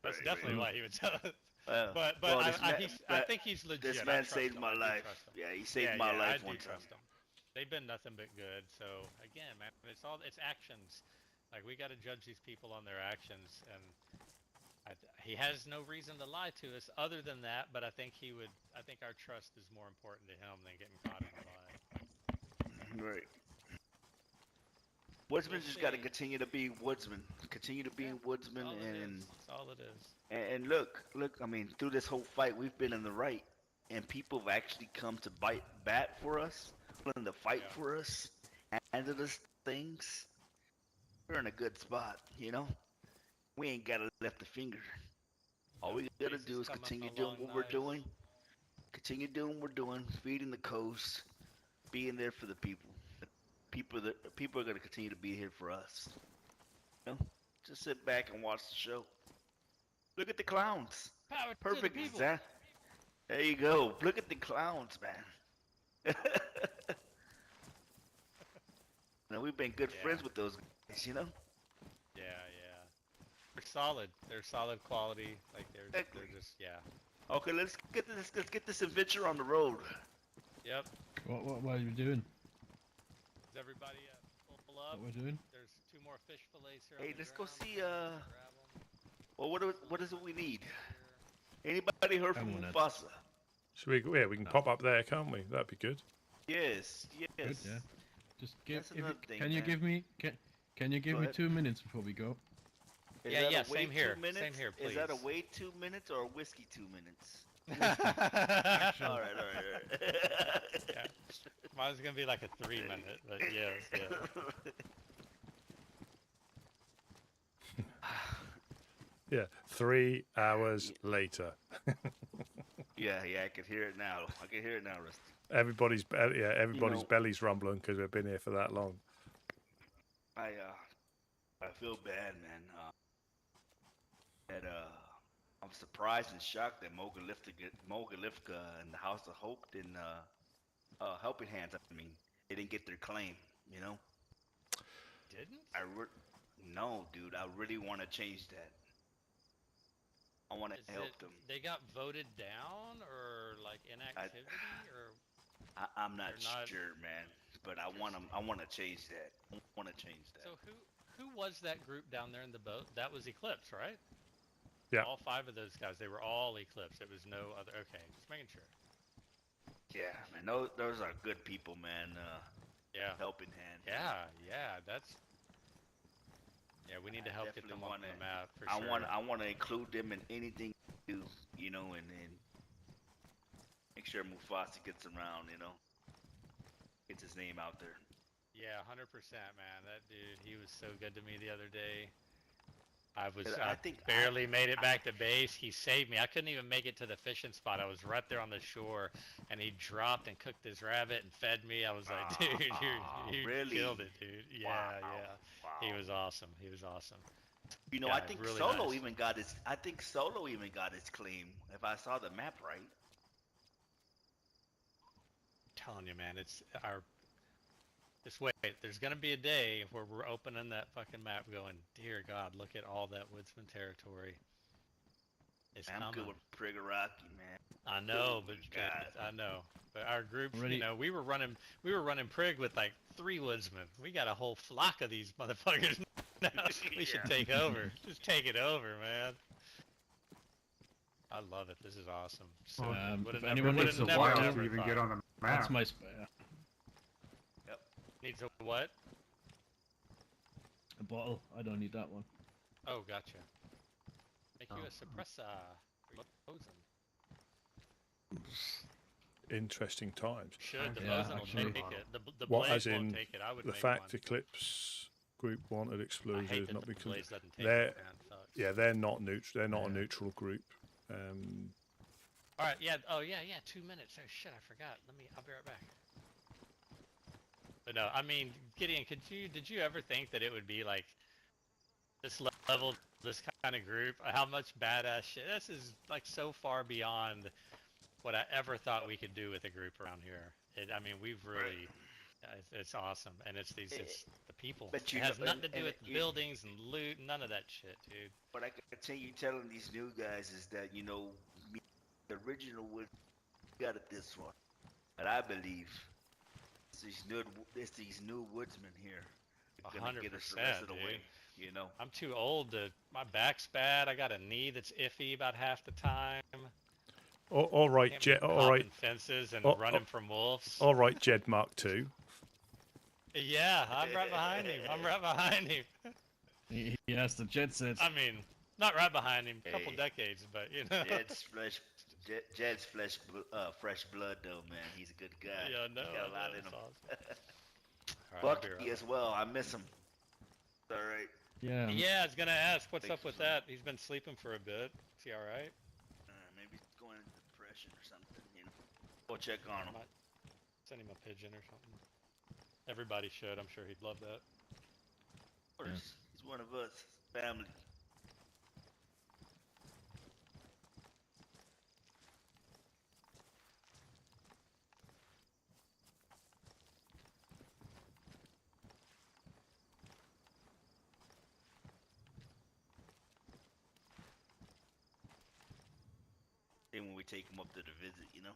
that's definitely why he would tell us. But I think he's legit. This man saved my life. Yeah, he saved my life one time. They've been nothing but good. So again, man, it's actions. Like we got to judge these people on their actions, and he has no reason to lie to us other than that. But I think our trust is more important to him than getting caught in a lie. Right. Woodsman just got to continue to be Woodsman. Continue to be Woodsman, that's all it is. And look. I mean, through this whole fight, we've been in the right, and people have actually come to bat for us, willing to fight for us, handle us things. We're in a good spot, you know. We ain't gotta lift a finger. All we gotta do is continue doing what we're doing. Continue doing what we're doing, feeding the coast, being there for the people. The people are gonna continue to be here for us. You know, just sit back and watch the show. Look at the clowns. Perfect example. There you go. Look at the clowns, man. Now we've been good friends with those guys, you know. Yeah. They're solid. They're solid quality. Like they're just Okay, let's get this adventure on the road. Yep. What are you doing? Is everybody pull up? What we're doing? There's 2 more fish fillets here. Hey, let's go see. Well, what is it we need? Anybody heard from Just give. That's another thing, Can you man. give me? Can you give Go me ahead. 2 minutes before we go? Is Yeah, that yeah, a wait same here. 2 minutes? Same here, Is that a please. wait 2 minutes or a whiskey 2 minutes? Action. All right, all right. Yeah. Mine's gonna be like a 3-minute, but yes, yeah. Yeah, 3 hours later. Yeah, I can hear it now. I can hear it now, Rusty. Everybody's know- belly's rumbling because we've been here for that long. I feel bad, man. I'm surprised and shocked that Mogalifka and the House of Hope didn't Helping Hands. I mean, they didn't get their claim. You know. Didn't? No, dude. I really want to change that. I want to help them. They got voted down or like inactivity or? I'm not They're not- sure, man. But I want them. I want to change that. I want to change that. So who was that group down there in the boat? That was Eclipse, right? Yeah. All 5 of those guys, they were all Eclipse. It was no other. Okay, just making sure. Yeah, man. Those are good people, man. Yeah. Helping Hand. Yeah, that's. Yeah, we need to help get them on the map for I sure. I want to include them in anything we do, you know, and make sure Mufasa gets around, you know, gets his name out there. Yeah, 100%, man. That dude, he was so good to me the other day. I barely made it back to base. He saved me. I couldn't even make it to the fishing spot. I was right there on the shore, and he dropped and cooked his rabbit and fed me. I was like, dude, you really? killed it, dude. Yeah, yeah. Wow. He was awesome. He was awesome. You know, Yeah, I think really Solo nice. even got his. I think Solo even got his claim. If I saw the map right. Telling you, man, it's our. Just wait. There's gonna be a day where we're opening that fucking map, going, dear God, look at all that woodsman territory. It's I'm coming. good with Prigoraki, man. I know, Good but with God. I know. But our group, Ready? you know, we were running Prig with like 3 woodsmen. We got a whole flock of these motherfuckers now. We should take over. Just take it over, man. I love it. This is awesome. So, if anyone needs a while bottle, to even get on the map. that's my spare. Needs a what? A bottle. I don't need that one. Oh, gotcha. Make you a suppressor. Frozen. Interesting times. Should. The Yeah, Bosun will actually. take it. The What, Blaze as in won't take it. I would the make fact one. Eclipse Group wanted I explosives, hate that not the because Blaze doesn't take they're it, man. Fuck. they're not neutral. They're not a Yeah. neutral group. All right, yeah. Oh, yeah. 2 minutes. Oh shit, I forgot. I'll be right back. But no, I mean, Gideon, did you ever think that it would be like this level, this kind of group? How much badass shit? This is like so far beyond what I ever thought we could do with a group around here. I mean, we've really, it's awesome, and it's the people. But It you has know- nothing to do and with the buildings and loot, none of that shit, dude. What I can continue telling these new guys is that, you know, the original wood got it this far. But I believe it's these new woodsmen here. They're gonna get us the rest of the 100%, way, you know. I'm too old to. My back's bad. I got a knee that's iffy about half the time. All right, Can't Jed. be All right, popping fences and Oh, running from wolves. all right, Jed Mark II. Yeah, I'm right behind him. He has the jet set. I mean, not right behind him. A couple Hey. decades, but you know. Jed's fresh blood though, man. He's a good guy. Yeah, no, He's got a lot no, in him. it's awesome. All right, I'll be Bucky right as well. I miss him. All right. Yeah. Yeah, I was gonna ask, what's Thank up you with so that? He's been sleeping for a bit. Is he all right? Maybe he's going into depression or something. You know. We'll check on him. Might send him a pigeon or something. Everybody should. I'm sure he'd love that. Of course, he's one of us. Family. And when we take him up to the visit, you know.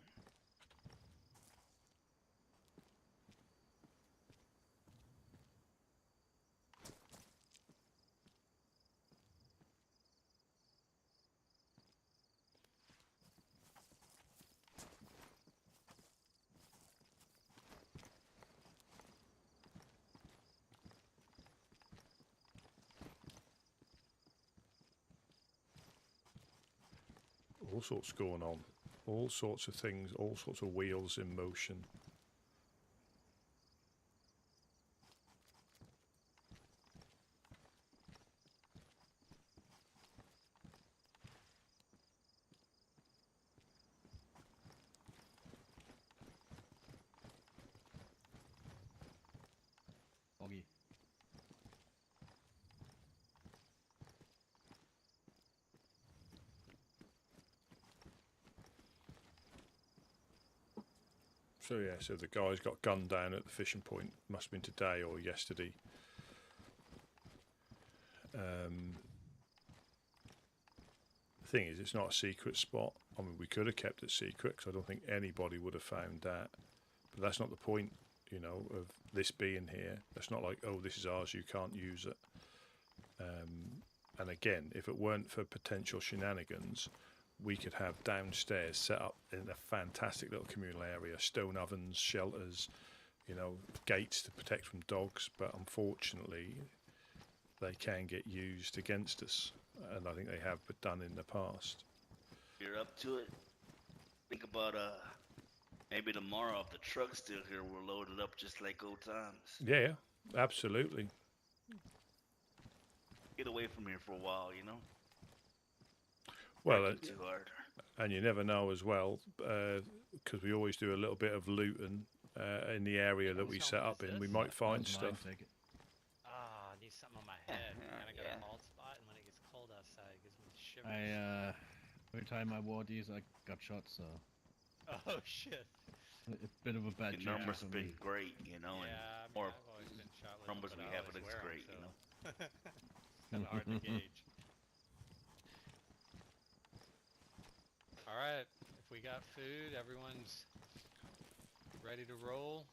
all sorts going on. All sorts of things, all sorts of wheels in motion. Oggy. So yeah, so the guys got gunned down at the fishing point. Must have been today or yesterday. The thing is, it's not a secret spot. I mean, we could have kept it secret because I don't think anybody would have found that. But that's not the point, you know, of this being here. It's not like, oh, this is ours, you can't use it. And again, if it weren't for potential shenanigans, we could have downstairs set up in a fantastic little communal area, stone ovens, shelters, you know, gates to protect from dogs. But unfortunately, they can get used against us, and I think they have done in the past. You're up to it. Think about maybe tomorrow if the truck's still here, we're loaded up just like old times. Yeah, absolutely. Get away from here for a while, you know. Well, too hard. And you never know as well, because we always do a little bit of looting in the area that we set up in. We might find stuff. Ah, I need something on my head. I got a bald spot, and when it gets cold outside, it gives me shivers. Every time I wore these, I got shot, so. Oh shit. A bit of a bad The jam numbers for been me. great, you know, Yeah, and I mean, more I've always been shot with numbers them, we but I have, always it's wear 'em, great, so you know. it's kind of hard to gauge. All right, if we got food, everyone's ready to roll.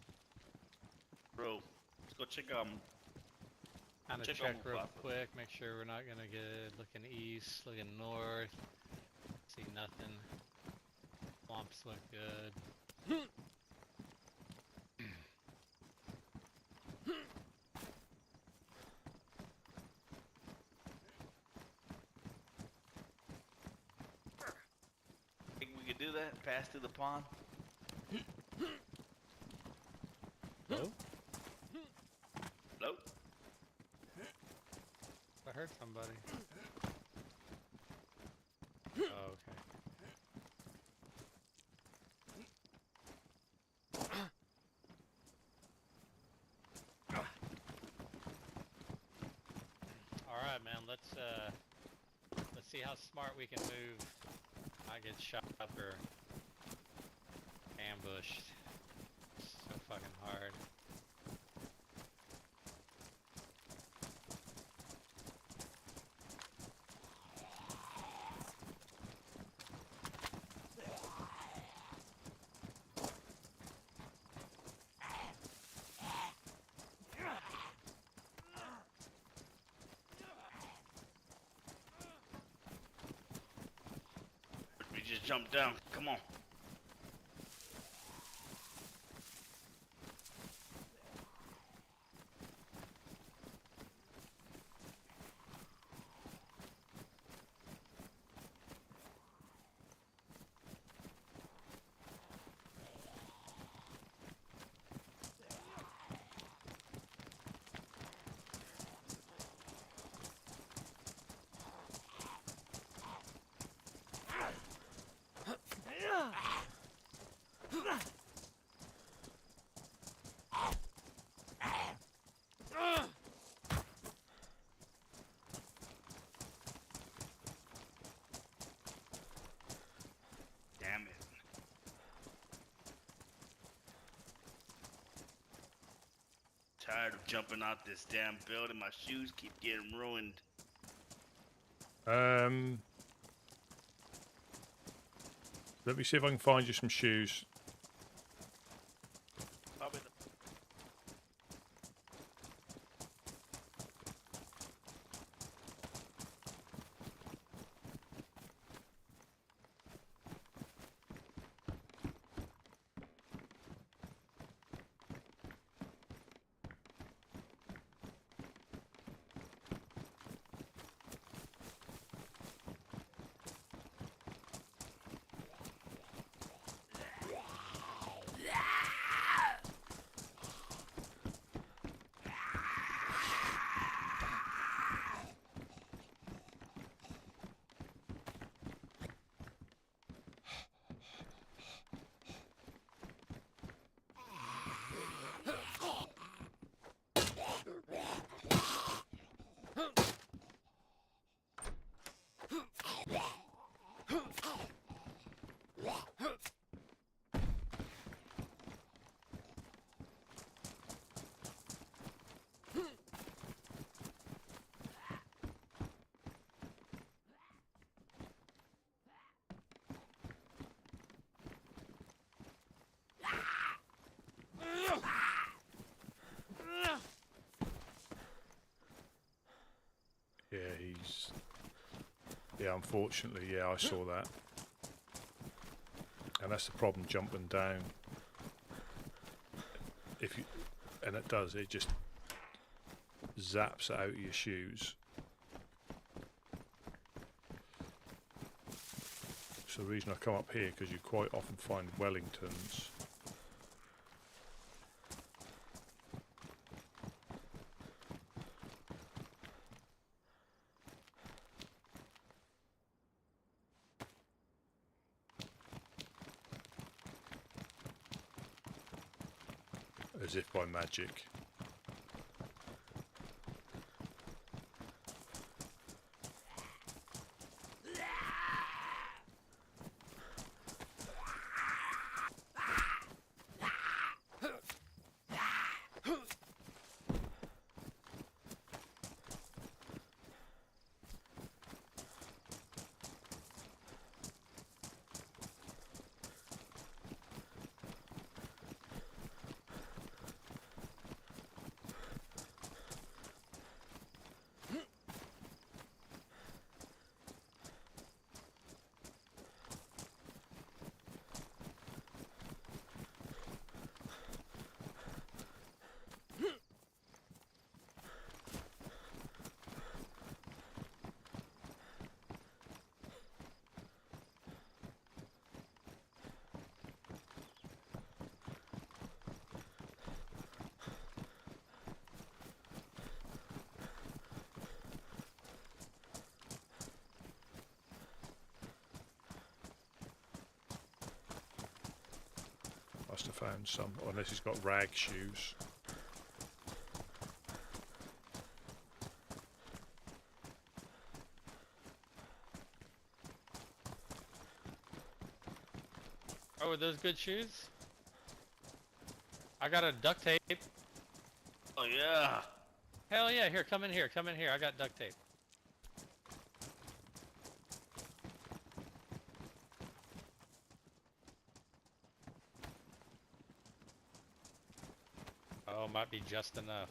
Bro, let's go check Kind of check real quick, make sure we're not gonna get looking east, looking north. See nothing. Swamps look good. Think we could do that? Pass through the pond? Hello? Hello? I heard somebody. Oh, okay. Alright, man, let's see how smart we can move. I get shot up or ambushed. It's so fucking hard. We just jumped down. Come on. Damn it. Tired of jumping out this damn building. My shoes keep getting ruined. Let me see if I can find you some shoes. Probably Yeah, he's... Yeah, unfortunately, yeah, I saw that. And that's the problem, jumping down. If you... And it does, it just zaps it out of your shoes. So the reason I come up here, because you quite often find Wellingtons. As if by magic. Must have found some, unless he's got rag shoes. Oh, are those good shoes? I got a duct tape. Oh yeah. Hell yeah, here, come in here, come in here. I got duct tape. Oh, might be just enough.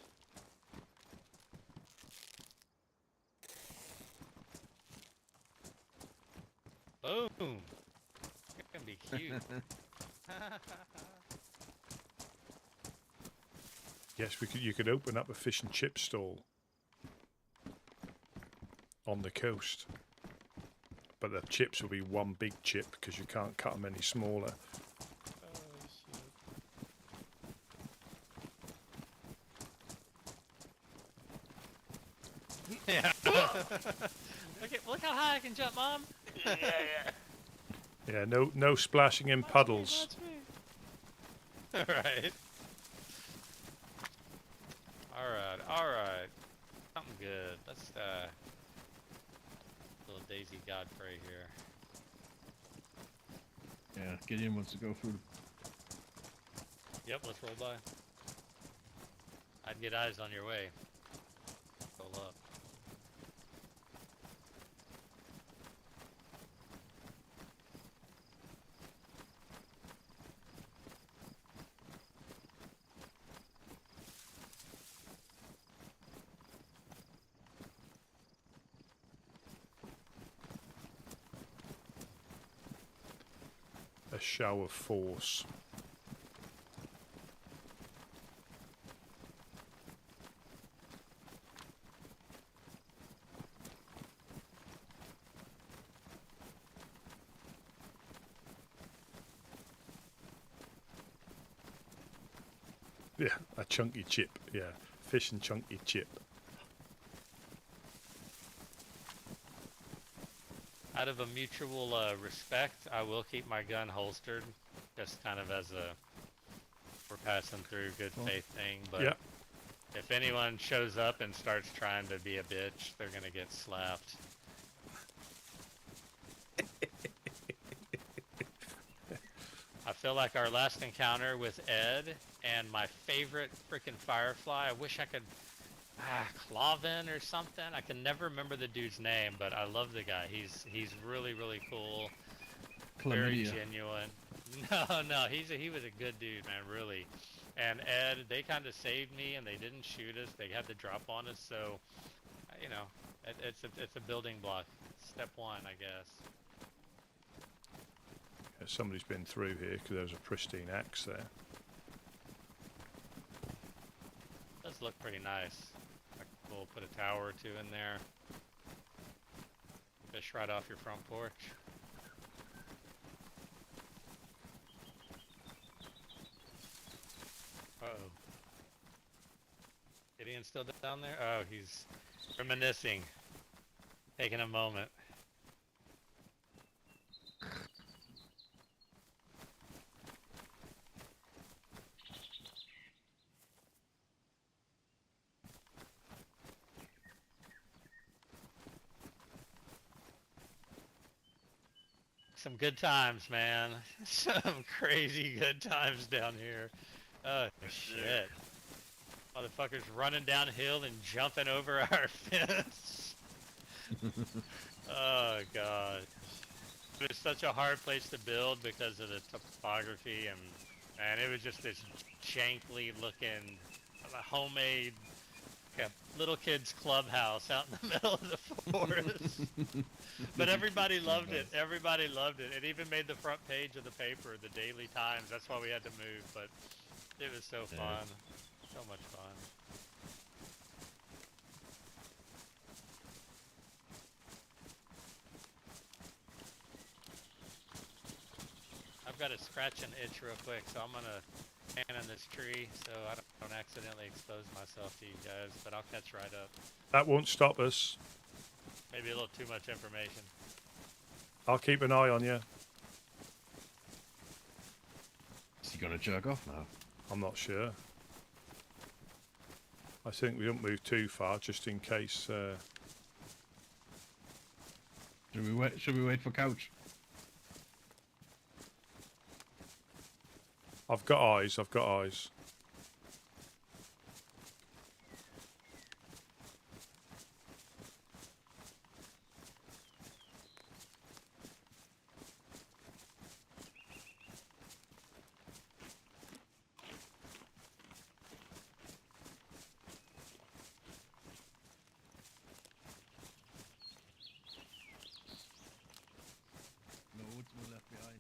Boom! It's gonna be cute. Yes, we could. You could open up a fish and chip stall on the coast, but the chips will be one big chip because you can't cut them any smaller. Yeah. Look how high I can jump, Mom. Yeah, yeah. Yeah, no splashing in puddles. All right. All right. Something good. Let's little DayZ Godfrey here. Yeah, Gideon wants to go food. Yep, let's roll by. I'd get eyes on your way. Roll up. A show of force. Yeah, a chunky chip. Yeah, fish and chunky chip. Out of a mutual respect, I will keep my gun holstered, just kind of as a we're passing through good faith thing. But yeah. If anyone shows up and starts trying to be a bitch, they're gonna get slapped. feel like our last encounter with Ed and my favorite freaking firefly. I wish I could, Clavin or something. I can never remember the dude's name, but I love the guy. He's really really cool. Very Chlamydia. genuine. No, he was a good dude, man, really. And Ed, they kind of saved me, and they didn't shoot us. They had the drop on us, so you know, it's a building block. Step one, I guess. Yeah, somebody's been through here because there was a pristine axe there. Does look pretty nice. We'll put a tower or two in there. Fish right off your front porch. Uh-oh. Gideon's still down there? Oh, he's reminiscing. Taking a moment. Some good times, man. Some crazy good times down here. Oh, shit. Motherfuckers running downhill and jumping over our fence. Oh, God. It's such a hard place to build because of the topography, and it was just this jankly looking homemade little kids clubhouse out in the middle of the forest. But everybody loved it. Everybody loved it. It even made the front page of the paper, the Daily Times. That's why we had to move, but it was so fun. So much fun. I've got to scratch an itch real quick, so I'm going to stand in this tree so I don't accidentally expose myself to you guys, but I'll catch right up. That won't stop us. Maybe a little too much information. I'll keep an eye on you. Is he gonna jerk off now? I'm not sure. I think we don't move too far, just in case. Should we wait for couch? I've got eyes. I've got eyes. No woods were left behind.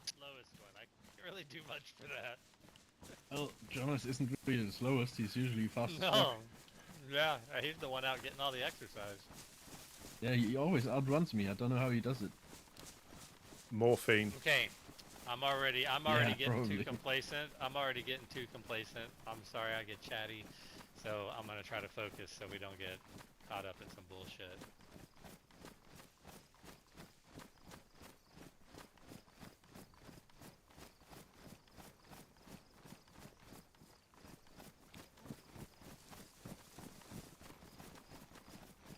Slowest one. I can't really do much for that. Well, Jonas isn't really the slowest. He's usually fastest. No. Yeah, he's the one out getting all the exercise. Yeah, he always outruns me. I don't know how he does it. Morphine. Okay. I'm already getting probably. too complacent. I'm already getting too complacent. I'm sorry I get chatty. So I'm going to try to focus so we don't get caught up in some bullshit.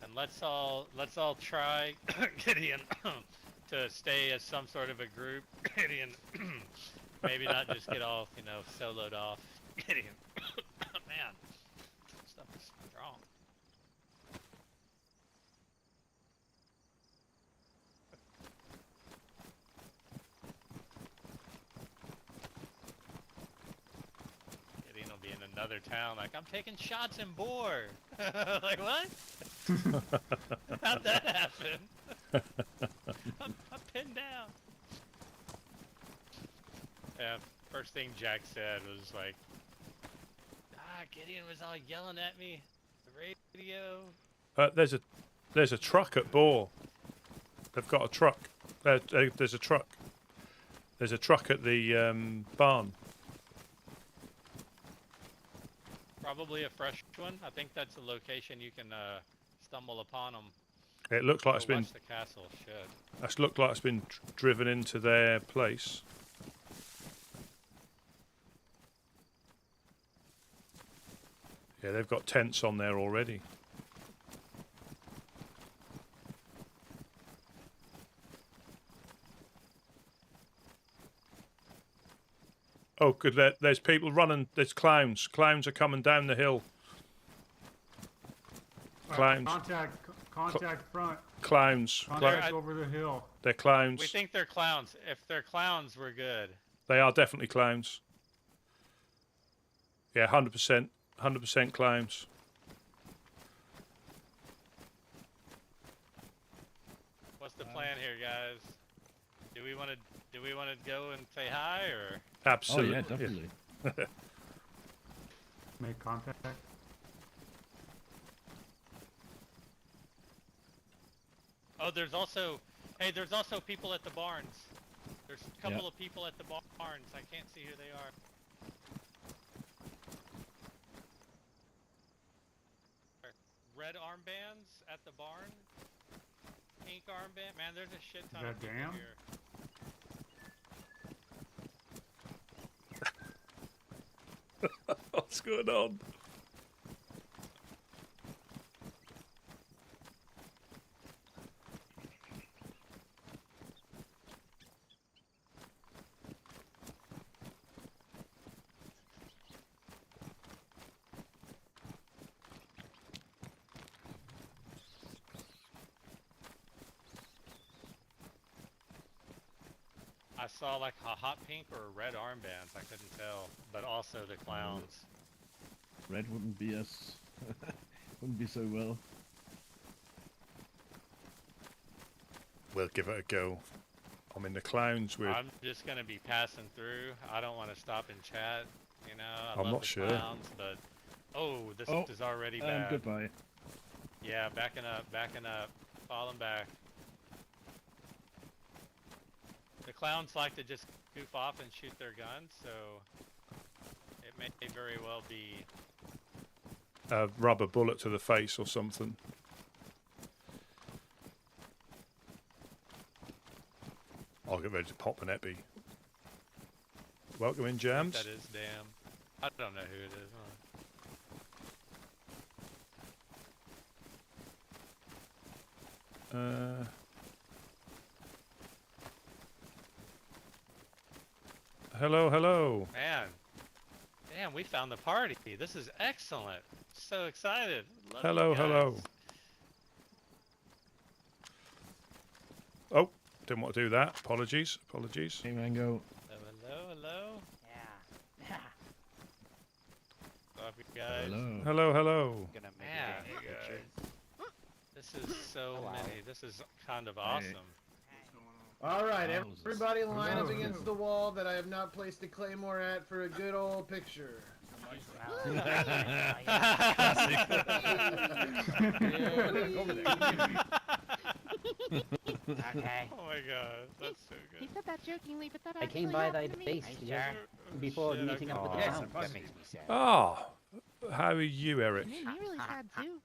And let's all try Gideon to stay as some sort of a group. Gideon, maybe not just get all, soloed off. Gideon, man, stuff is strong. Gideon will be in another town like, I'm taking shots in Boar. Like, what? How'd that happen? I'm pinned down. Yeah, first thing Jack said was like, Gideon was all yelling at me. The radio. There's a truck at Boar. They've got a truck. There's a truck. There's a truck at the barn. Probably a fresh one. I think that's a location you can stumble upon them. It looks like it's been. The castle should. That's looked like it's been driven into their place. Yeah, they've got tents on there already. Oh, good. There's people running. There's clowns. Clowns are coming down the hill. Clowns. Contact front. Clowns. Contact over the hill. They're clowns. We think they're clowns. If they're clowns, we're good. They are definitely clowns. Yeah, 100%. 100% clowns. What's the plan here, guys? Do we want to go and say hi, or? Absolutely. Oh yeah, definitely. Make contact. Oh, there's also people at the barns. There's a couple of people at the barns. I can't see who they are. Red armbands at the barn. Pink armband. Man, there's a shit ton of people here. What's going on? I saw like a hot pink or a red armbands. I couldn't tell, but also the clowns. Red wouldn't be as wouldn't be so well. We'll give it a go. I mean, the clowns. I'm just gonna be passing through. I don't want to stop and chat. You know, I I'm love not the sure. clowns, but this is already bad. Goodbye. Yeah, backing up, falling back. The clowns like to just goof off and shoot their guns, so it may very well be A rubber bullet to the face or something. I'll get ready to pop an epi. Welcome in, Jams. That is damn. I don't know who it is. Huh? Hello, hello. Man, damn, we found the party. This is excellent. So excited. Love Hello, you guys. hello. Oh, didn't want to do that. Apologies, apologies. Hey, Mango. Hello. Yeah. What's up, you guys? Hello. Hello, hello. Man, this is so many. This is kind of awesome. All right, everybody line up against the wall that I have not placed a claymore at for a good old picture. Okay. Oh my god, that's so good. He said that jokingly, but that I came by thy base before meeting up with the clowns. That makes me sad. Ah, how are you, Eric? Made me really sad too.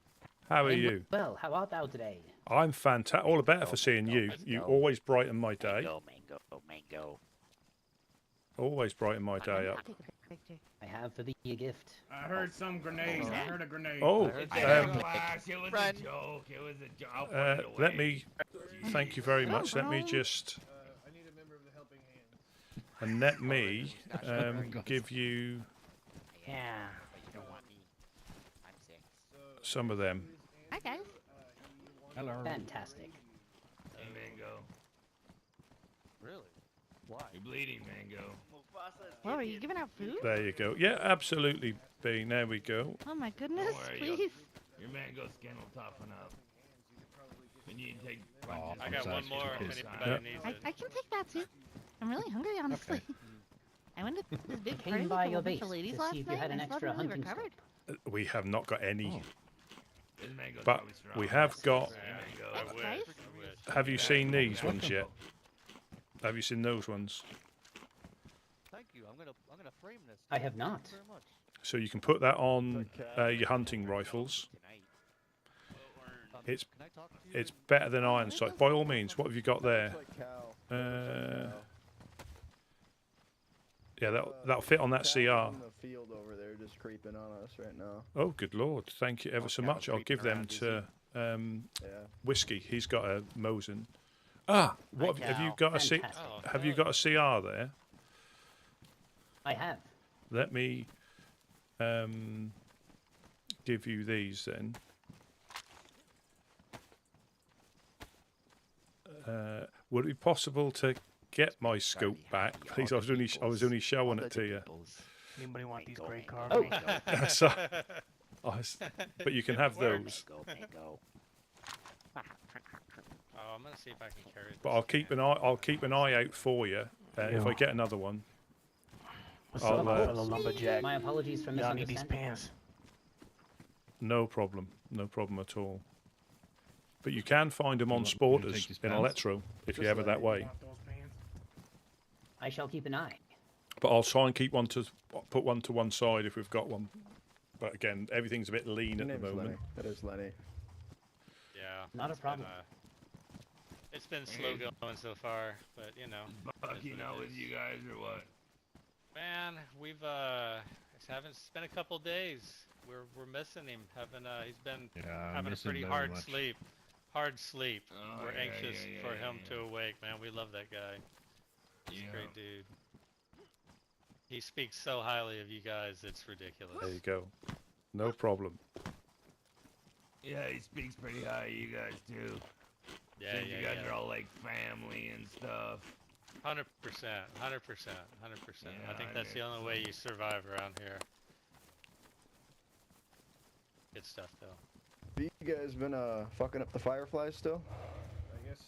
How are you? Well, how art thou today? I'm fantastic. All the better for seeing you. You always brighten my day. Mango. Always brighten my day up. I have for thee a gift. I heard some grenades. I heard a grenade. Oh, it was a joke. It was a joke. let me. Thank you very much. Let me just. I need a member of the helping hand. And let me give you Yeah. You don't want me. I'm sick. some of them. Hi guys. Hello. Fantastic. Hey, Mango. Really? Why? You're bleeding, Mango. Whoa, are you giving out food? There you go. Yeah, absolutely, Bean. There we go. Oh my goodness, Don't worry, please. Your mango skin will toughen up. We need to take I got one more if anybody needs it. I can take that too. I'm really hungry, honestly. I went to this big Came party by with a your bunch base of ladies to last see if you night, had an and I still extra haven't really hunting recovered. We have not got any, This mango's but probably strong. we have got. I wish. Have you seen these ones yet? Have you seen those ones? Thank you. I'm gonna frame this. I have not. Thank you very much. So you can put that on your hunting rifles. It's better than iron sight. By all means, what have you got there? Yeah, that'll fit on that CR. field over there, just creeping on us right now. Oh, good lord! Thank you ever so much. I'll give them to Whiskey. He's got a Mosin. Ah, what have you got? Have you got a CR there? I have. Let me give you these then. Would it be possible to get my scoop back, please? I was only showing it to you. Anybody want these great cars? Oh. So, but you can have those. Oh, I'm gonna see if I can carry it. But I'll keep an eye out for you. If I get another one, I'll. My apologies for missing need these the pants. No problem at all. But you can find them on Sporters in Electro if you're ever that way. I shall keep an eye. But I'll try and put one to one side if we've got one. But again, everything's a bit lean at the moment. Lenny. That is Lenny. Yeah. Not a problem. It's been slow going so far, but you know. Bucky not with you guys or what? Man, we've it's been a couple days. We're missing him. He's been having a pretty hard sleep. Hard sleep. Oh, We're anxious for him to awake, man. We love that guy. He's a great dude. He speaks so highly of you guys, it's ridiculous. There you go. No problem. Yeah, he speaks pretty high of you guys too. Yeah, Says you guys are all like family and stuff. 100%. I think that's the only way you survive around here. Good stuff, though. Have you guys been fucking up the fireflies still? I guess.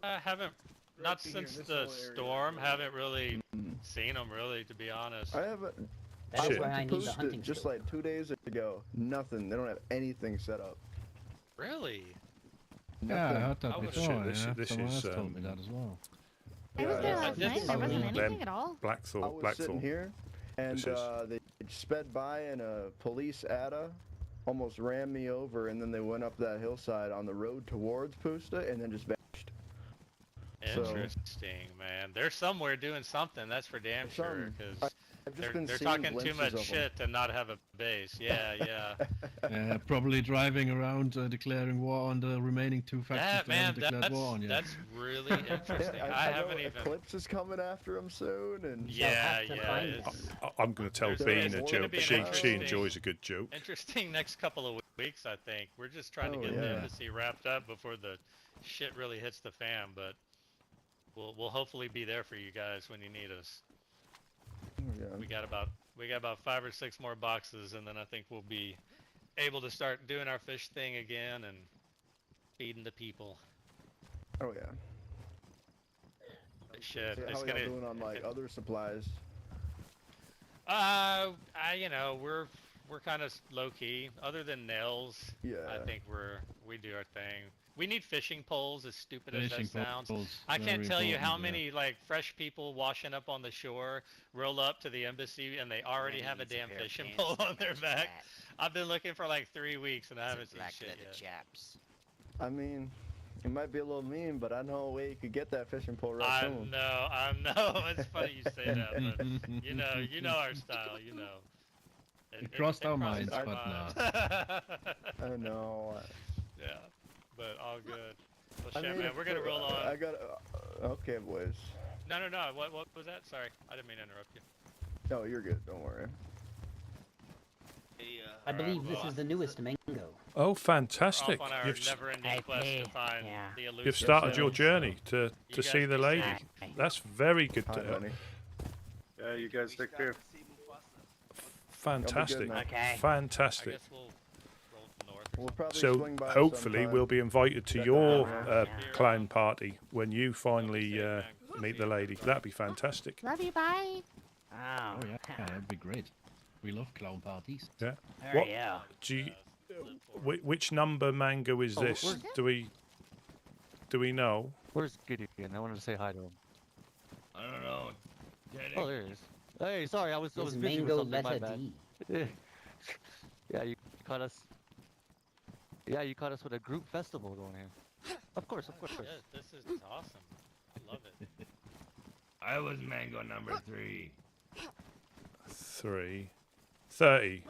I haven't. Not since the storm. Haven't really seen them, really, to be honest. I haven't. That's I why went I to need the post hunting it just scope. like 2 days ago. Nothing. They don't have anything set up. Really? Yeah, I heard that would've- before. This Yeah, is, someone else told me that as well. I was there last night. There wasn't anything at all. I was Blackthorn. sitting here, and This is- they sped by, and a police ATA almost ran me over, and then they went up that hillside on the road towards Pusta, and then just vanished. Interesting, man. They're somewhere doing something. That's for damn sure. Because I've just been they're seeing talking too glimpses much of 'em. shit to not have a base. Yeah. Probably driving around declaring war on the remaining two factions that haven't declared war on yet. That's really interesting. I haven't know even. Eclipse is coming after him soon, and Yeah. I'm going to tell Bean a joke. She enjoys a good joke. Interesting next couple of weeks, I think. We're just trying to get the embassy wrapped up before the shit really hits the fan, but we'll hopefully be there for you guys when you need us. Yeah. We got about 5 or 6 more boxes, and then I think we'll be able to start doing our fish thing again and feeding the people. Oh yeah. Shit, So it's how are gonna. y'all doing on like other supplies? We're kind of low key. Other than nails, I think we do our thing. We need fishing poles, as stupid as that Fishing sounds. poles, I can't very tell you how important, many like fresh people washing up on the shore roll up to the embassy and they already have a damn fishing pole on their back. I've been looking for like 3 weeks and I haven't seen shit yet. I mean, it might be a little mean, but I know a way you could get that fishing pole right soon. I know. It's funny you say that, but you know our style. It crossed our minds, our but minds. I know. Yeah, but all good. Well, I shit, mean, man, we're gonna roll on. I got. Okay, boys. No. What was that? Sorry, I didn't mean to interrupt you. No, you're good. Don't worry. I believe this is the newest mango. Oh, fantastic! Off on our never-ending quest to find the elusive You've started your stones. journey to You see guys the be lady. safe. That's very good to hear. Yeah, you guys take care. Fantastic. now. Okay. Fantastic. I guess we'll roll north. We'll probably So swing by hopefully sometime. we'll be invited to Check your it out. clown party when you finally meet the lady. That'd be fantastic. Love you, bye. Oh yeah, that'd be great. We love clown parties. Yeah. Oh, What yeah. do you? Which number mango is this? Do we know? Where's Gideon? I wanted to say hi to him. I don't know. Oh, there he is. Hey, sorry, I was This busy with mango something. My letter bad. D. Yeah, you caught us. Yeah, you caught us with a group festival going here. Of course. Shit, this is awesome. I love it. I was mango number 3. 3. 30.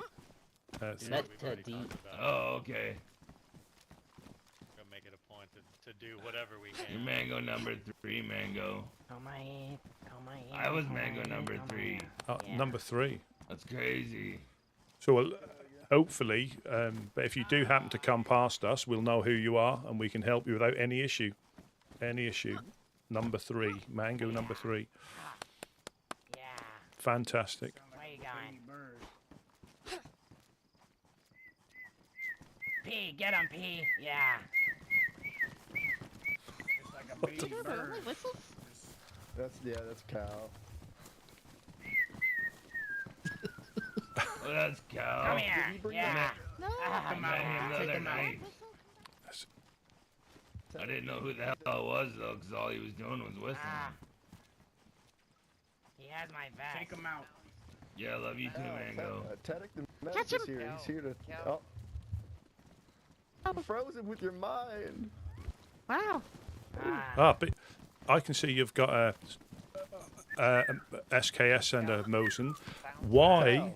Let D. Oh, okay. Go make it a point to do whatever we can. You're mango number 3, Mango. Come on. I was mango number 3. Number 3. That's crazy. So hopefully, but if you do happen to come past us, we'll know who you are and we can help you without any issue. Any issue. Number 3. Mango number 3. Yeah. Fantastic. Where you going? P, get him, P. Yeah. Did you hear the only whistles? That's Cal. Oh, that's Cal. Come here. Yeah. No. Come on. Another Take him out. knife. I didn't know who the hell it was though, because all he was doing was whistling. He has my vest. Take him out. Yeah, I love you too, Mango. Tedek the Catch Medic is him. here. He's here to. Cal. Oh. You froze him with your mind. Wow. But I can see you've got a SKS and a Mosin. Why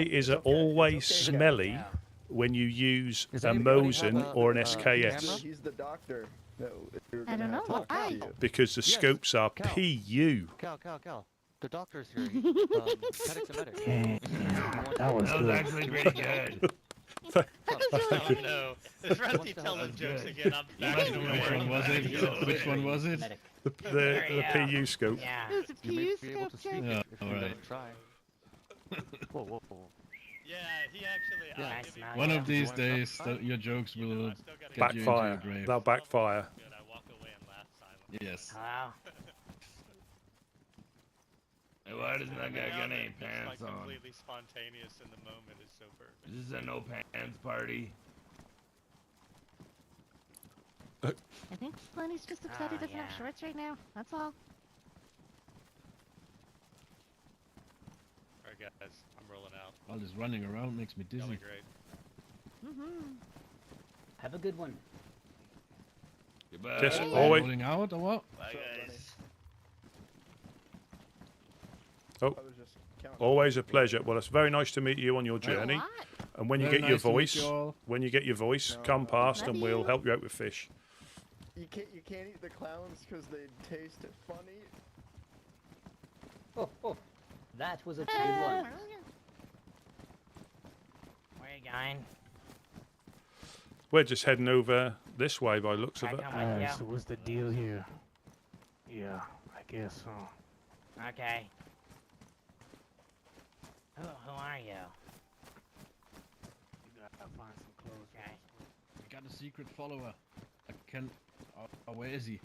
is it always smelly when you use a Mosin or an SKS? He's the doctor. I don't know. Why? Because the scopes are PU. Cal. The doctor's here. Tedek the medic. That was actually pretty good. Oh no. Is Rusty telling jokes again? I'm back to Which one was it? Which one was it? The PU scope. Yeah. It was a PU scope check. Yeah, alright. Whoa. Yeah, he actually. One of these days, your jokes will get Backfire. you into your grave. They'll backfire. Good. I walk away and laugh silently. Yes. Hello? Hey, why doesn't that guy got any pants Like on? completely spontaneous in the moment is so perfect. This is a no pants party. I think Lenny's just upset he doesn't have shorts right now. That's all. Alright guys, I'm rolling out. All this running around makes me Y'all dizzy. are great. Have a good one. Goodbye. Just Are you always. rolling out or what? Bye, guys. Oh, always a pleasure. Well, it's very nice to meet you on your journey. And when you Very get your nice to meet voice, you all. come past and we'll help you out with fish. You can't eat the clowns because they taste funny. Oh, that was a good one. Where you going? We're just heading over this way by looks of it. So what's the deal here? Yeah, I guess so. Okay. Who are you? You gotta find some clothes. Okay. I got a secret follower. I can. Where is he?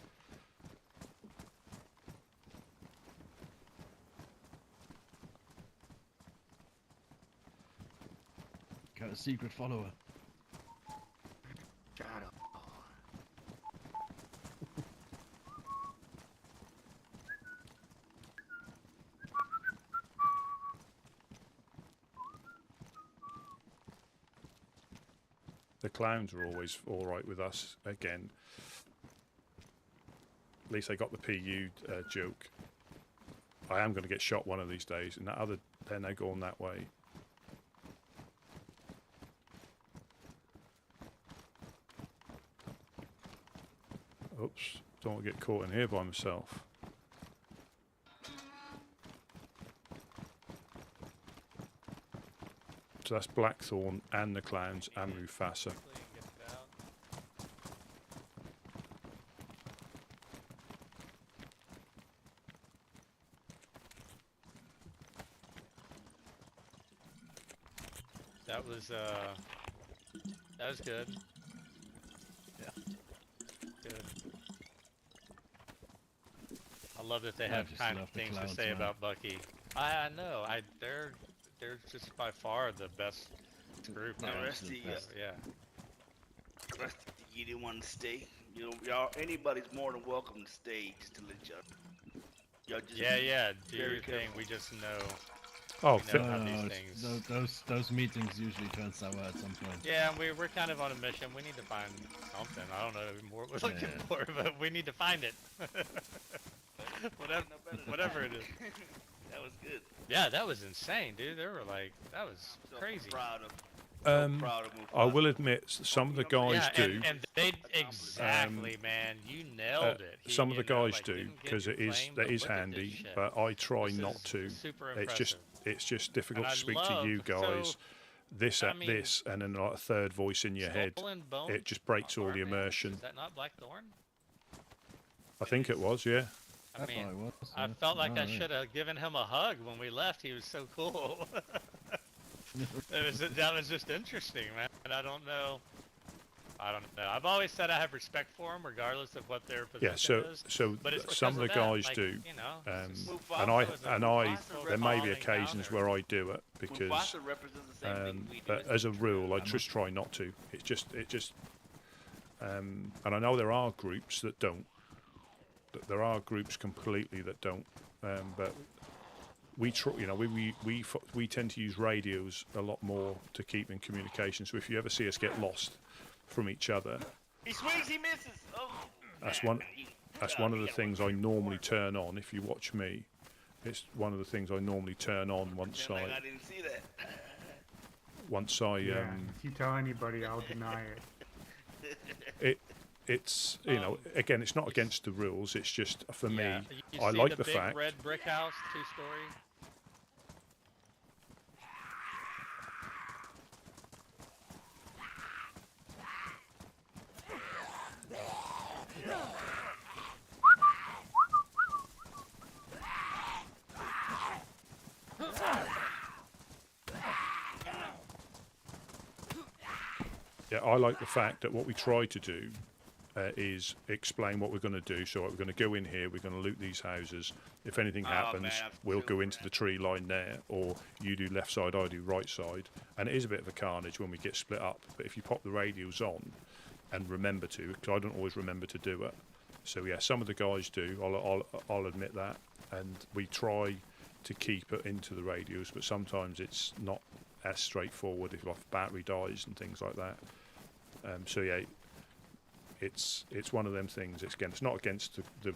Got a secret follower. Shut up. The clowns are always all right with us. Again, at least they got the PU joke. I am going to get shot one of these days, and then they're going that way. Oops, don't want to get caught in here by myself. So that's Blackthorn and the clowns and Mufasa. That was good. Yeah. Good. I love that they I have just kind of love the things to clowns, say man. about Bucky. I know. They're just by far the best group. Now, now. Rusty, Yeah. Rusty, you didn't want to stay. You know, y'all, anybody's more than welcome to stay. Just to let y'all just Yeah. Do very your thing. careful. We just know. Oh, we know how these things. Those meetings usually turn sour at some point. Yeah, we're kind of on a mission. We need to find something. I don't know what we're looking for, but we need to find it. Whatever it is. That was good. Yeah, that was insane, dude. They were like, that was crazy. I will admit, some of the guys Yeah, do. and they exactly, man. You nailed it. Some of the guys do because it is handy, but I try not to. Super It's just difficult And to I speak to you guys. so, This I at mean, this, and then like a third voice in your head. Stolen Bone It just breaks all the immersion. Is that not Blackthorn? I think it was, yeah. I mean, I felt like I should have given him a hug when we left. He was so cool. That was just interesting, man. And I don't know. I've always said I have respect for them, regardless of what their position is. So but it's some of the because guys like, do, you know, and I, there may be occasions where I do it because, but as a rule, I just try not to. It just, and I know there are groups that don't. There are groups completely that don't, but we tend to use radios a lot more to keep in communication. So if you ever see us get lost from each other, he swings, he misses. Oh, that's one of the things I normally turn on. If you watch me, it's one of the things I normally turn on once I didn't see that. Once I Yeah, if you tell anybody, I'll deny it. It's again, it's not against the rules. It's just for me. You I see like the the big fact. red brick house, 2-story. Yeah, I like the fact that what we try to do is explain what we're going to do. So we're going to go in here, we're going to loot these houses. If anything happens, we'll go into the tree line there, or you do left side, I do right side. And it is a bit of a carnage when we get split up. But if you pop the radios on and remember to, because I don't always remember to do it. So yeah, some of the guys do, I'll admit that. And we try to keep it into the radios, but sometimes it's not as straightforward if battery dies and things like that. So yeah, it's one of them things. It's not against the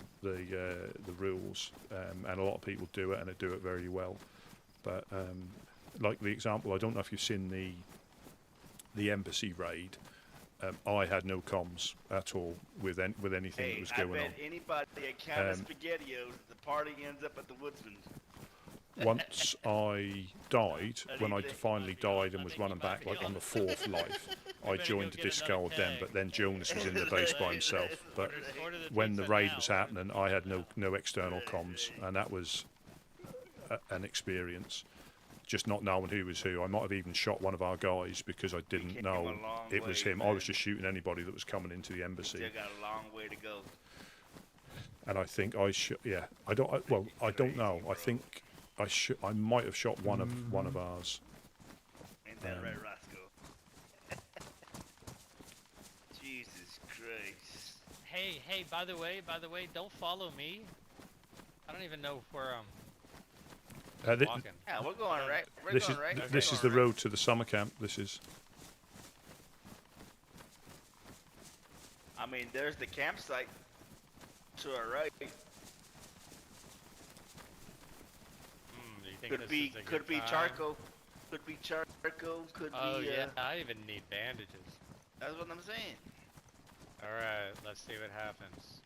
rules, and a lot of people do it and they do it very well. But like the example, I don't know if you've seen the embassy raid. I had no comms at all with anything that was going on. I bet anybody at Count SpaghettiOs, the party ends up at the Woodsman. Once I died, when I finally died and was running back like on the 4th life, I joined the Discord then, but then Jonas was in the base by himself. But when the raid was happening, I had no external comms, and that was an experience. Just not knowing who was who. I might have even shot one of our guys because I didn't know it was him. I was just shooting anybody that was coming into the embassy. Still got a long way to go. And I think I don't know. I think I might have shot one of ours. Ain't that right, Roscoe? Jesus Christ. Hey, by the way, don't follow me. I don't even know where I'm walking. Yeah, we're going right. This is the road to the summer camp. This is. I mean, there's the campsite to our right. Could be charcoal. Could be charcoal. Could be. Oh yeah, I even need bandages. That's what I'm saying. All right, let's see what happens.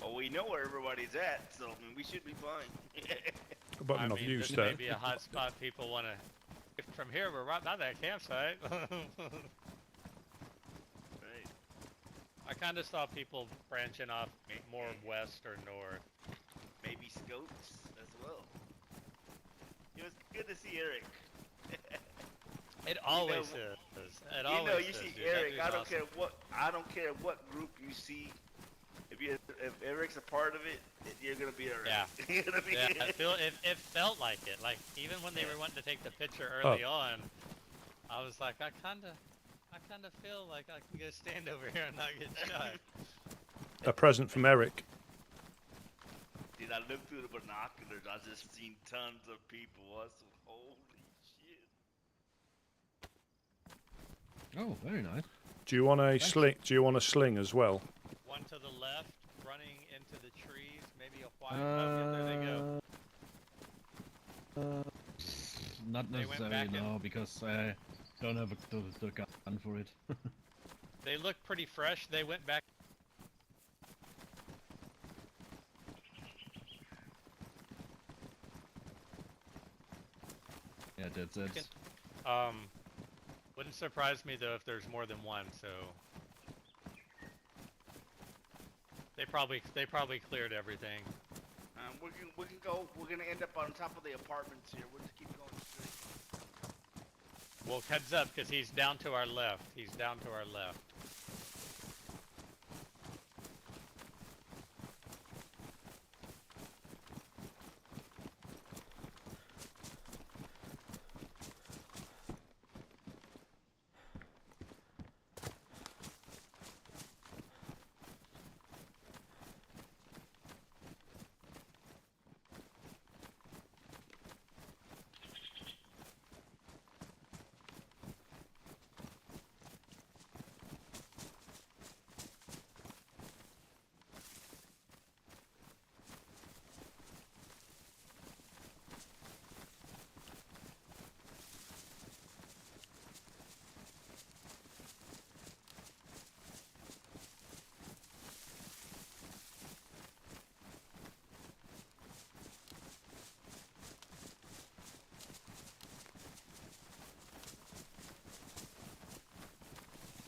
Well, we know where everybody's at, so I mean, we should be fine. But I I've mean, used this may be a hot spot. People want to. From here, we're right by that campsite. I kind of saw people branching off more west or north. Maybe scopes as well. It was good to see Eric. It always is. It always you is, see dude. Eric. That I don't dude's care what group you see. If Eric's a part of it, you're gonna be alright. Yeah. You're gonna be it felt like it. Like even when they were wanting to take the picture early on, I was like, I kind of feel like I can go stand over here and not get shot. A present from Eric. Dude, I looked through the binoculars. I just seen tons of people. I said, holy shit. Oh, very nice. Do you want a sling? Do you want a sling as well? One to the left. running into the trees? Maybe a white. Oh, yeah, there they go. Not They went necessarily, back no, because I don't have the gun for it. They look pretty fresh. They went back. Yeah, that's it. Wouldn't surprise me though if there's more than one. So they probably cleared everything. We can go. We're gonna end up on top of the apartments here. We'll just keep going straight. Well, heads up, because he's down to our left. He's down to our left.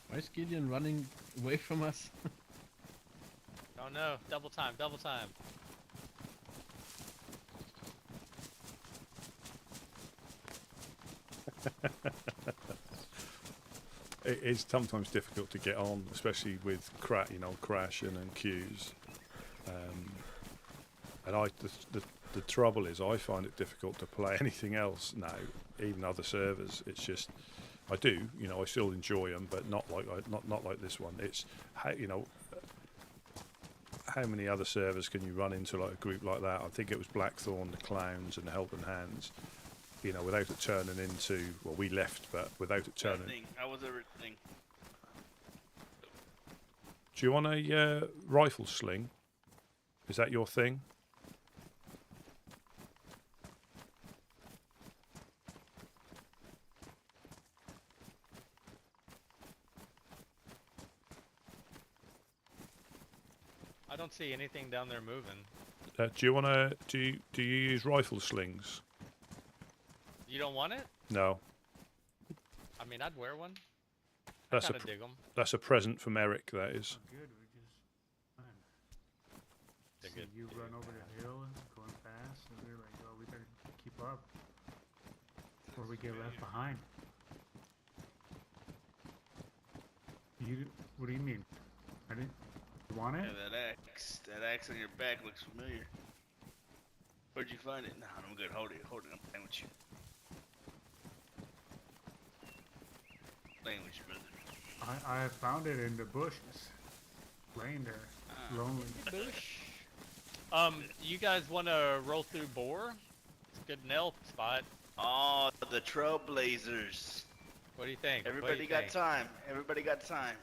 Why is Gideon running away from us? Oh no, double time, double time. It is sometimes difficult to get on, especially with crashing and queues. And the trouble is, I find it difficult to play anything else now, even other servers. It's just, I do, I still enjoy them, but not like this one. It's how how many other servers can you run into like a group like that? I think it was Blackthorn, the Clowns, and the Helping Hands. Without it turning into, well, we left, but without it turning. That was everything. Do you want a rifle sling? Is that your thing? I don't see anything down there moving. Do you want to? Do you use rifle slings? You don't want it? No. I mean, I'd wear one. That's I kinda dig 'em. That's a present from Eric. That is. Good, we just They're see good. you run over the hill and going fast, and we're like, oh, we better keep up, or we get left behind. What do you mean? I didn't. You want it? Yeah, that axe on your back looks familiar. Where'd you find it? Nah, I'm good. Hold it. I'm playing with you. Playing with you, brother. I found it in the bushes, laying there, lonely. Bush. You guys want to roll through Boar? It's a good nail spot. Oh, the Trailblazers. What do you think? Everybody got time. Everybody got time.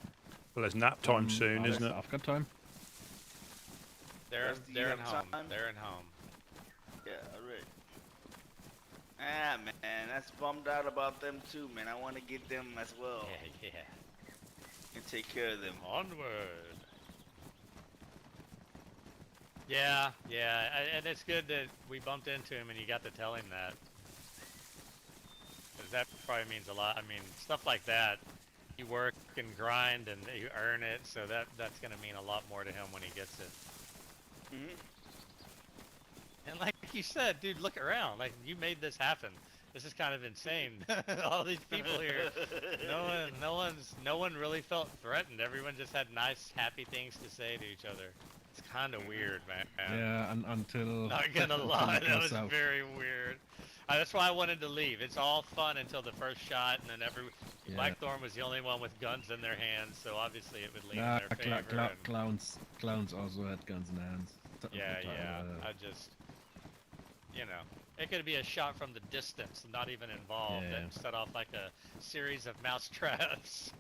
Well, there's nap time soon, isn't it? I've got time. They're Rusty, you in have home. time? They're in home. Yeah, alright. Ah, man, that's bummed out about them too, man. I want to get them as well. Yeah. And take care of them. Onward. Yeah, and it's good that we bumped into him and you got to tell him that. Because that probably means a lot. I mean, stuff like that, you work and grind and you earn it, so that's going to mean a lot more to him when he gets it. Mm-hmm. And like you said, dude, look around. Like, you made this happen. This is kind of insane. All these people here. No one really felt threatened. Everyone just had nice, happy things to say to each other. It's kind of weird, man. Yeah, until. Not gonna until lie, it that goes was out. very weird. That's why I wanted to leave. It's all fun until the first shot, and then Yeah. Blackthorn was the only one with guns in their hands, so obviously it would lean Nah, in their favor. and- clowns also had guns in their hands. Yeah. I just, it could be a shot from the distance, not even involved, Yeah. and set off like a series of mouse traps.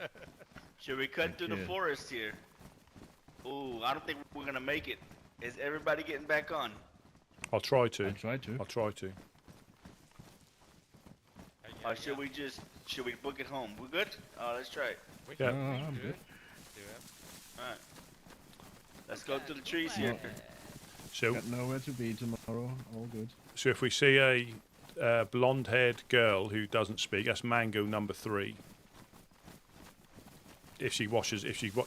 Should we cut through the forest here? Ooh, I don't think we're gonna make it. Is everybody getting back on? I'll try to. I'll try to. I'll try to. Or should we book it home? We good? Let's try it. Yeah. I'm good. Alright. Let's go to the trees here. So, Got nowhere to be tomorrow. All good. so if we see a blonde-haired girl who doesn't speak, that's Mango number 3. If she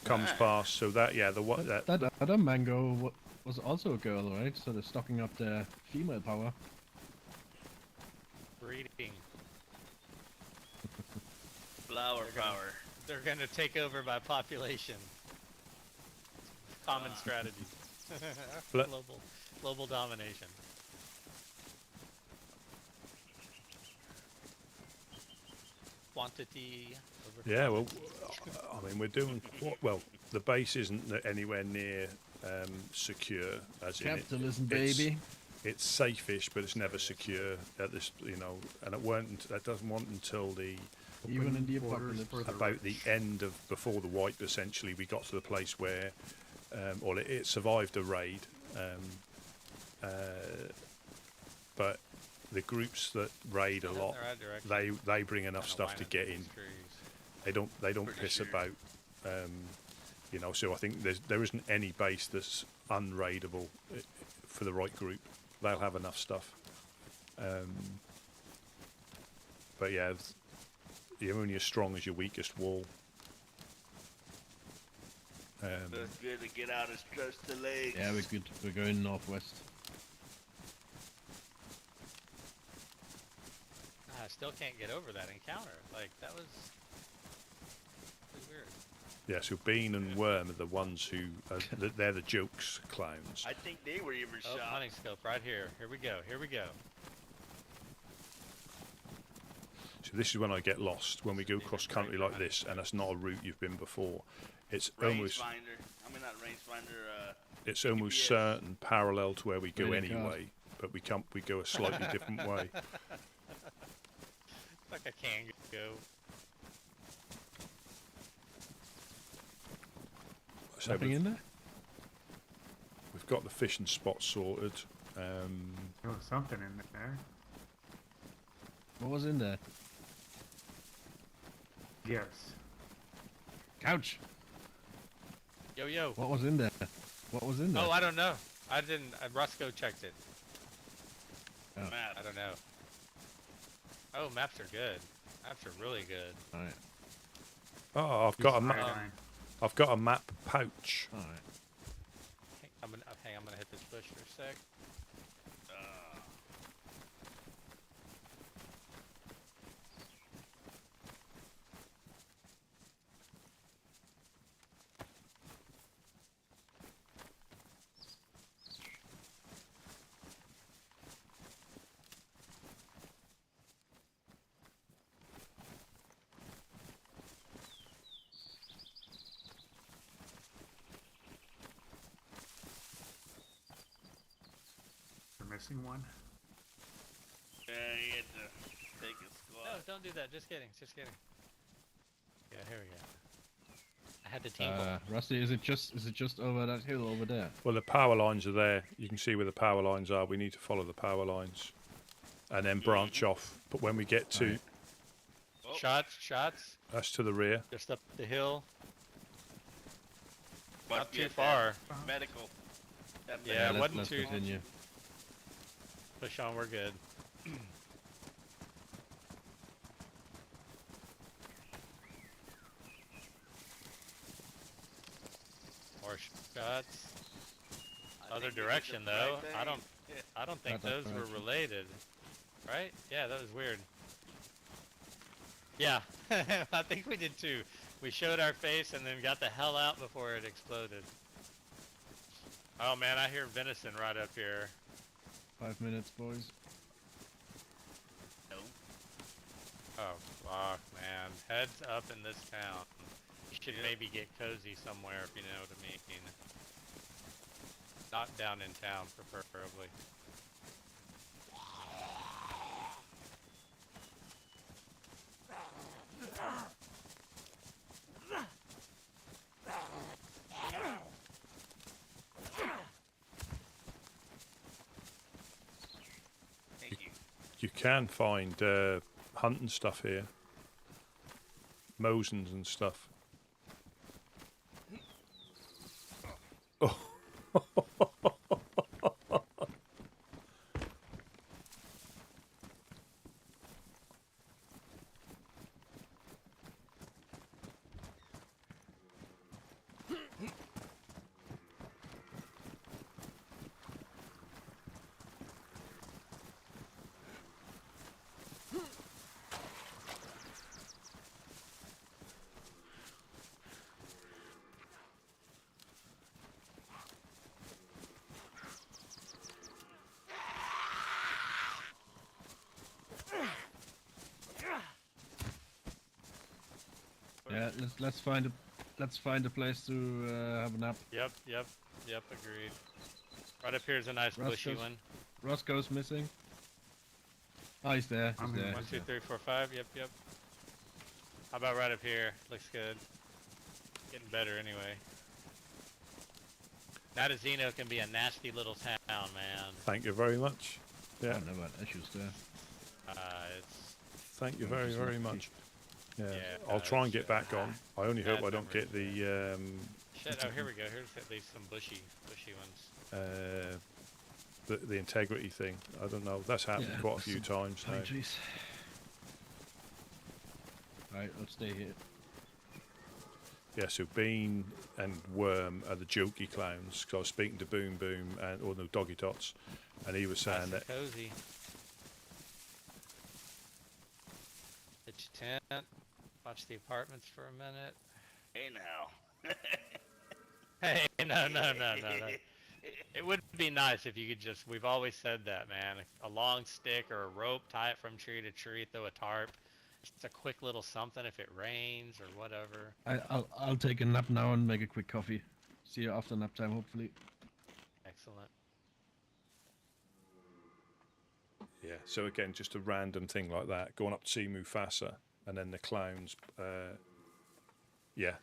comes past, so that That other mango was also a girl, right? So they're stocking up their female power. Breeding. Flower power. They're gonna take over by population. Common strategy. global domination. Quantity over Yeah, well, quantity. I mean, we're doing well. The base isn't anywhere near secure, as Capitalism, in baby. It's safe-ish, but it's never secure at this, and it weren't. That doesn't want until Even in the apocalypse. about the end of before the wipe. Essentially, we got to the place where, it survived a raid, but the groups that raid a lot, they bring enough stuff to get in. They don't piss about, So I think there isn't any base that's unraidable for the right group. They'll have enough stuff. But yeah, you're only as strong as your weakest wall. It's good to get out and stretch the legs. Yeah, we're good. We're going northwest. I still can't get over that encounter. Like, that was weird. Yeah, so Bean and Worm are the ones who they're the jokes clowns. I think they were even shot. Hunting scope right here. Here we go. Here we go. So this is when I get lost, when we go cross country like this, and that's not a route you've been before. It's almost it's almost certain parallel to where we go anyway, but we go a slightly different way. Like I can go. So Nothing in there? We've got the fishing spot sorted. There was something in there. What was in there? Yes. Couch. Yo. What was in there? What was in there? Oh, I don't know. I didn't. Roscoe checked it. Oh. Map. I don't know. Oh, maps are good. Maps are really good. All right. Oh, I've got a map pouch. All right. I'm gonna hit this bush for a sec. Missing one. Yeah, you had to take a squat. No, don't do that. Just kidding. Just kidding. Yeah, here we go. I had to tingle. Rusty, is it just over that hill over there? Well, the power lines are there. You can see where the power lines are. We need to follow the power lines, and then branch off. But when we get to Shots. that's to the rear. Just up the hill. Must Not be too at far. that medical. Yeah, it wasn't let's too. continue. Push on. We're good. More shots. Other direction though. I don't think those were related. Right? Yeah, that was weird. Yeah, I think we did too. We showed our face and then got the hell out before it exploded. Oh man, I hear venison right up here. 5 minutes, boys. No. Oh fuck, man. Heads up in this town. You should maybe get cozy somewhere if you know what I mean. Not down in town, preferably. You can find hunting stuff here. Mosins and stuff. Oh. Yeah, let's find a place to have a nap. Yep. Agreed. Right up here is a nice bushy one. Roscoe's missing. Oh, he's there. He's there. 1, 2, 3, 4, 5. Yep. How about right up here? Looks good. Getting better anyway. Natazino can be a nasty little town, man. Thank you very much. Yeah. I don't know about issues there. Thank you very, very much. Yeah, I'll try and get back on. I only hope I don't get the. Shit! Oh, here we go. Here's at least some bushy ones. The integrity thing. I don't know. That's happened quite a few times now. Alright, let's stay here. Yeah, so Bean and Worm are the jokey clowns. Because I was speaking to Boom Boom or no Doggy Tots, and he was saying nice that. Cozy. Pitch tent. Watch the apartments for a minute. Hey now. Hey, no. It would be nice if you could just, we've always said that, man. A long stick or a rope, tie it from tree to tree, throw a tarp. Just a quick little something if it rains or whatever. I'll take a nap now and make a quick coffee. See you after nap time, hopefully. Excellent. Yeah, so again, just a random thing like that. Going up to see Mufasa, and then the clowns. Yeah,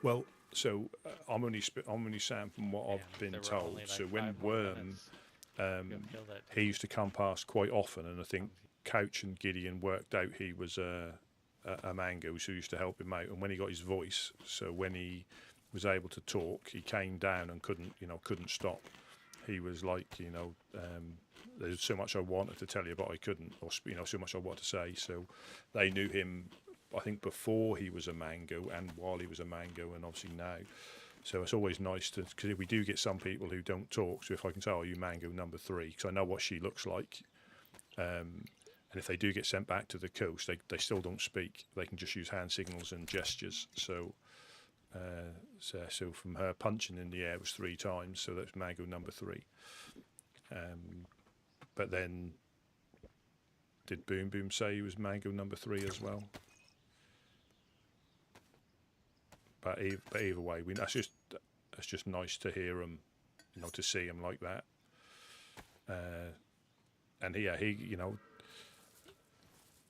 well, so I'm only saying from what I've been told. Like so when Worm, he used to come past quite often, and I think Couch and Gideon worked out he was a mango, so used to help him out. And when he got his voice, so when he was able to talk, he came down and couldn't stop. He was like, there's so much I wanted to tell you, but I couldn't, or so much I wanted to say. So they knew him, I think, before he was a mango and while he was a mango, and obviously now. So it's always nice to, because if we do get some people who don't talk, so if I can say, "Oh, you mango number 3," because I know what she looks like. And if they do get sent back to the coast, they still don't speak. They can just use hand signals and gestures. So from her punching in the air was 3 times, so that's mango number 3. But then, did Boom Boom say he was mango number 3 as well? But either way, that's just nice to hear him, to see him like that. And he,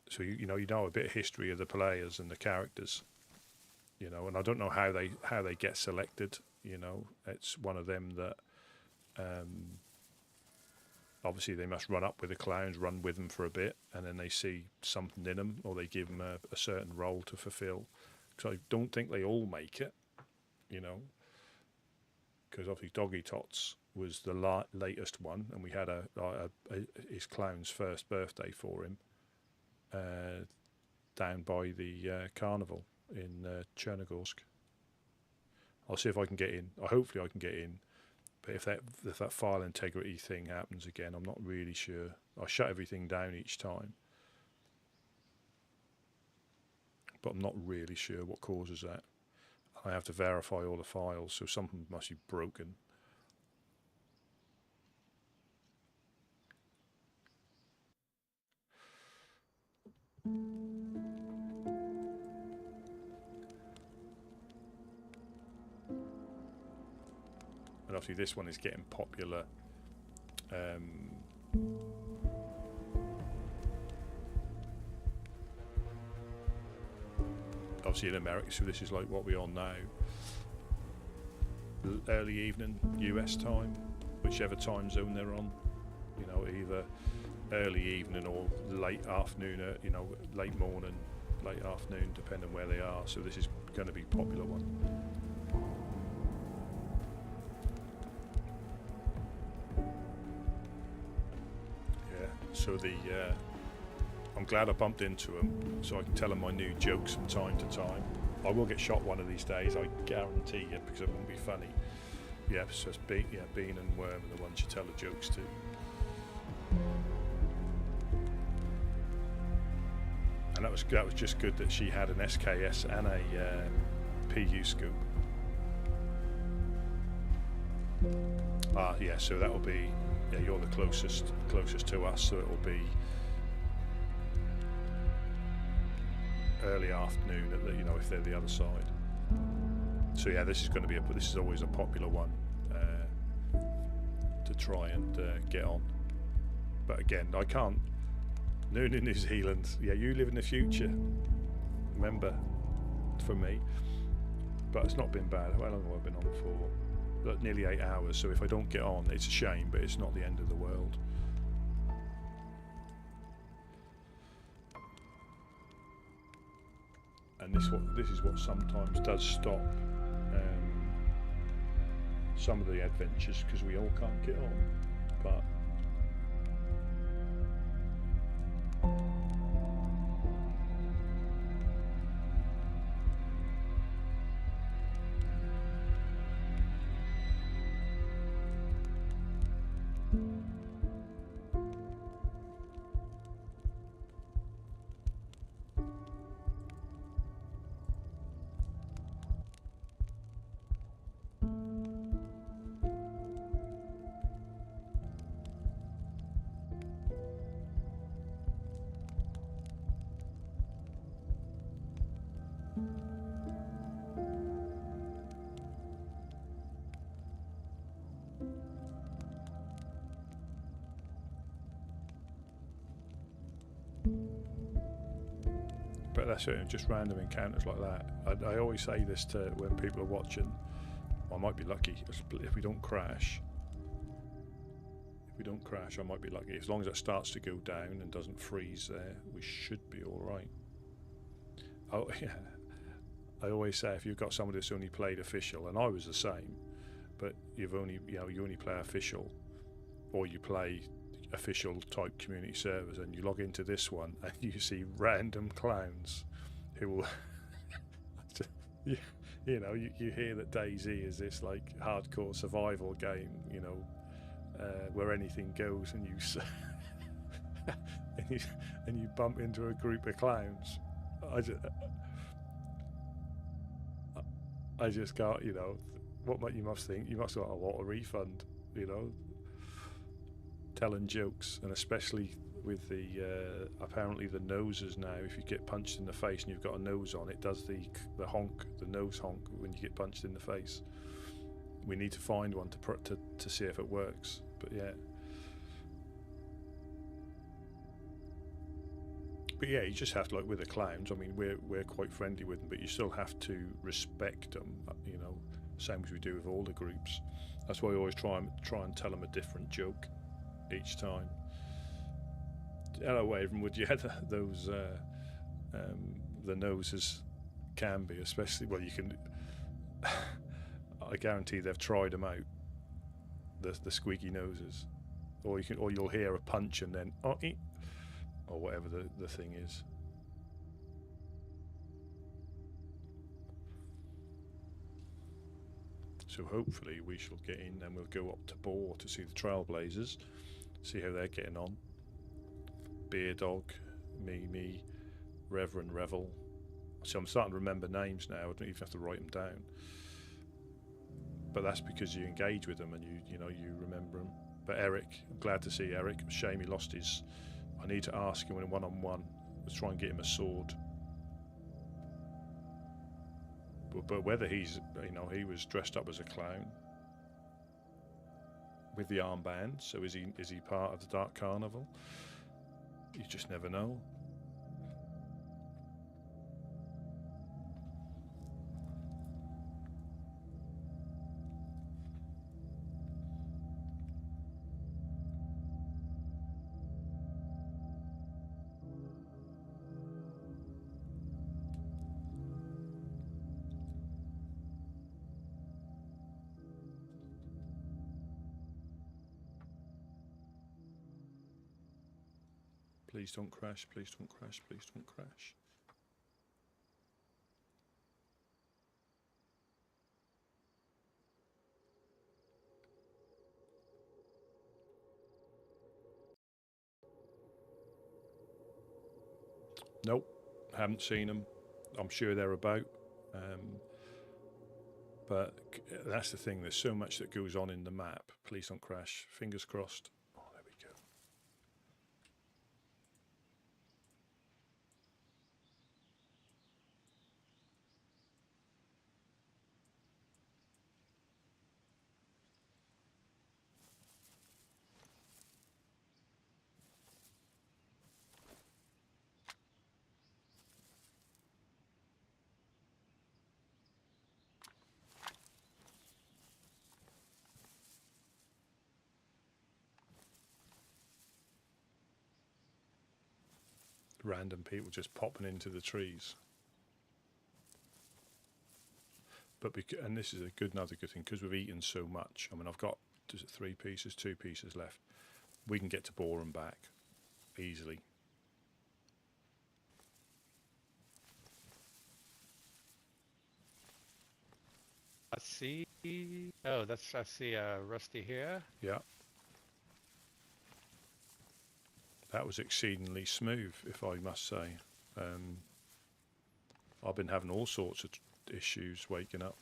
so you know a bit of history of the players and the characters, and I don't know how they get selected. It's one of them that obviously they must run up with the clowns, run with them for a bit, and then they see something in them, or they give them a certain role to fulfill. Because I don't think they all make it, because obviously Doggy Tots was the latest one, and we had his clown's first birthday for him down by the carnival in Chernarus. I'll see if I can get in. Hopefully I can get in. But if that file integrity thing happens again, I'm not really sure. I shut everything down each time, but I'm not really sure what causes that. I have to verify all the files, so something must be broken. And obviously this one is getting popular. Obviously in America, so this is like what we're on now. Early evening US time, whichever time zone they're on. Either early evening or late afternoon, you know, late morning, late afternoon, depending where they are. So this is going to be a popular one. Yeah. So I'm glad I bumped into him, so I can tell him my new jokes from time to time. I will get shot one of these days, I guarantee you, because it won't be funny. Yeah, so it's Bean and Worm are the ones you tell the jokes to. And that was just good that she had an SKS and a PU scoop. Yeah, so that'll be, yeah, you're the closest to us, so it'll be early afternoon at the, you know, if they're the other side. So yeah, this is going to be this is always a popular one to try and get on. But again, I can't. Noon in New Zealand. Yeah, you live in the future. Remember, for me. But it's not been bad. How long have I been on for? Nearly 8 hours. So if I don't get on, it's a shame, but it's not the end of the world. And this is what sometimes does stop some of the adventures, because we all can't get on. But that's it, just random encounters like that. I always say this to when people are watching. I might be lucky if we don't crash. If we don't crash, I might be lucky. As long as it starts to go down and doesn't freeze there, we should be all right. Oh yeah, I always say if you've got somebody that's only played official, and I was the same, but you only play official, or you play official type community servers, and you log into this one and you see random clowns who will you hear that DayZ is this like hardcore survival game, you know, where anything goes, and you bump into a group of clowns. I just can't, you know, what you must think, you must have got a lot of refund, you know, telling jokes, and especially with the apparently the noses now. If you get punched in the face and you've got a nose on, it does the honk, the nose honk when you get punched in the face. We need to find one to see if it works. But yeah, you just have to, like with the clowns. I mean, we're quite friendly with them, but you still have to respect them. You know, same as we do with all the groups. That's why I always try and tell them a different joke each time. Hello, Wavenwood. You had those the noses can be, especially, well, you can. I guarantee they've tried them out. The squeaky noses, or you'll hear a punch and then or whatever the thing is. So hopefully we shall get in, and we'll go up to Boar to see the Trailblazers, see how they're getting on. Beer Dog, Mimi, Reverend Revel. So I'm starting to remember names now. I don't even have to write them down. But that's because you engage with them and you remember them. But Eric, I'm glad to see Eric. Shame he lost his. I need to ask him in one-on-one. Let's try and get him a sword. But whether he's, he was dressed up as a clown with the armband. So is he part of the Dark Carnival? You just never know. Please don't crash, please don't crash, please don't crash. Nope, haven't seen them. I'm sure they're about. But that's the thing, there's so much that goes on in the map. Please don't crash. Fingers crossed. Oh, there we go. Random people just popping into the trees. But and this is another good thing, because we've eaten so much. I mean, I've got 3 pieces, 2 pieces left. We can get to Borum back easily. I see. Oh, I see Rusty here. Yeah. That was exceedingly smooth, if I must say. I've been having all sorts of issues waking up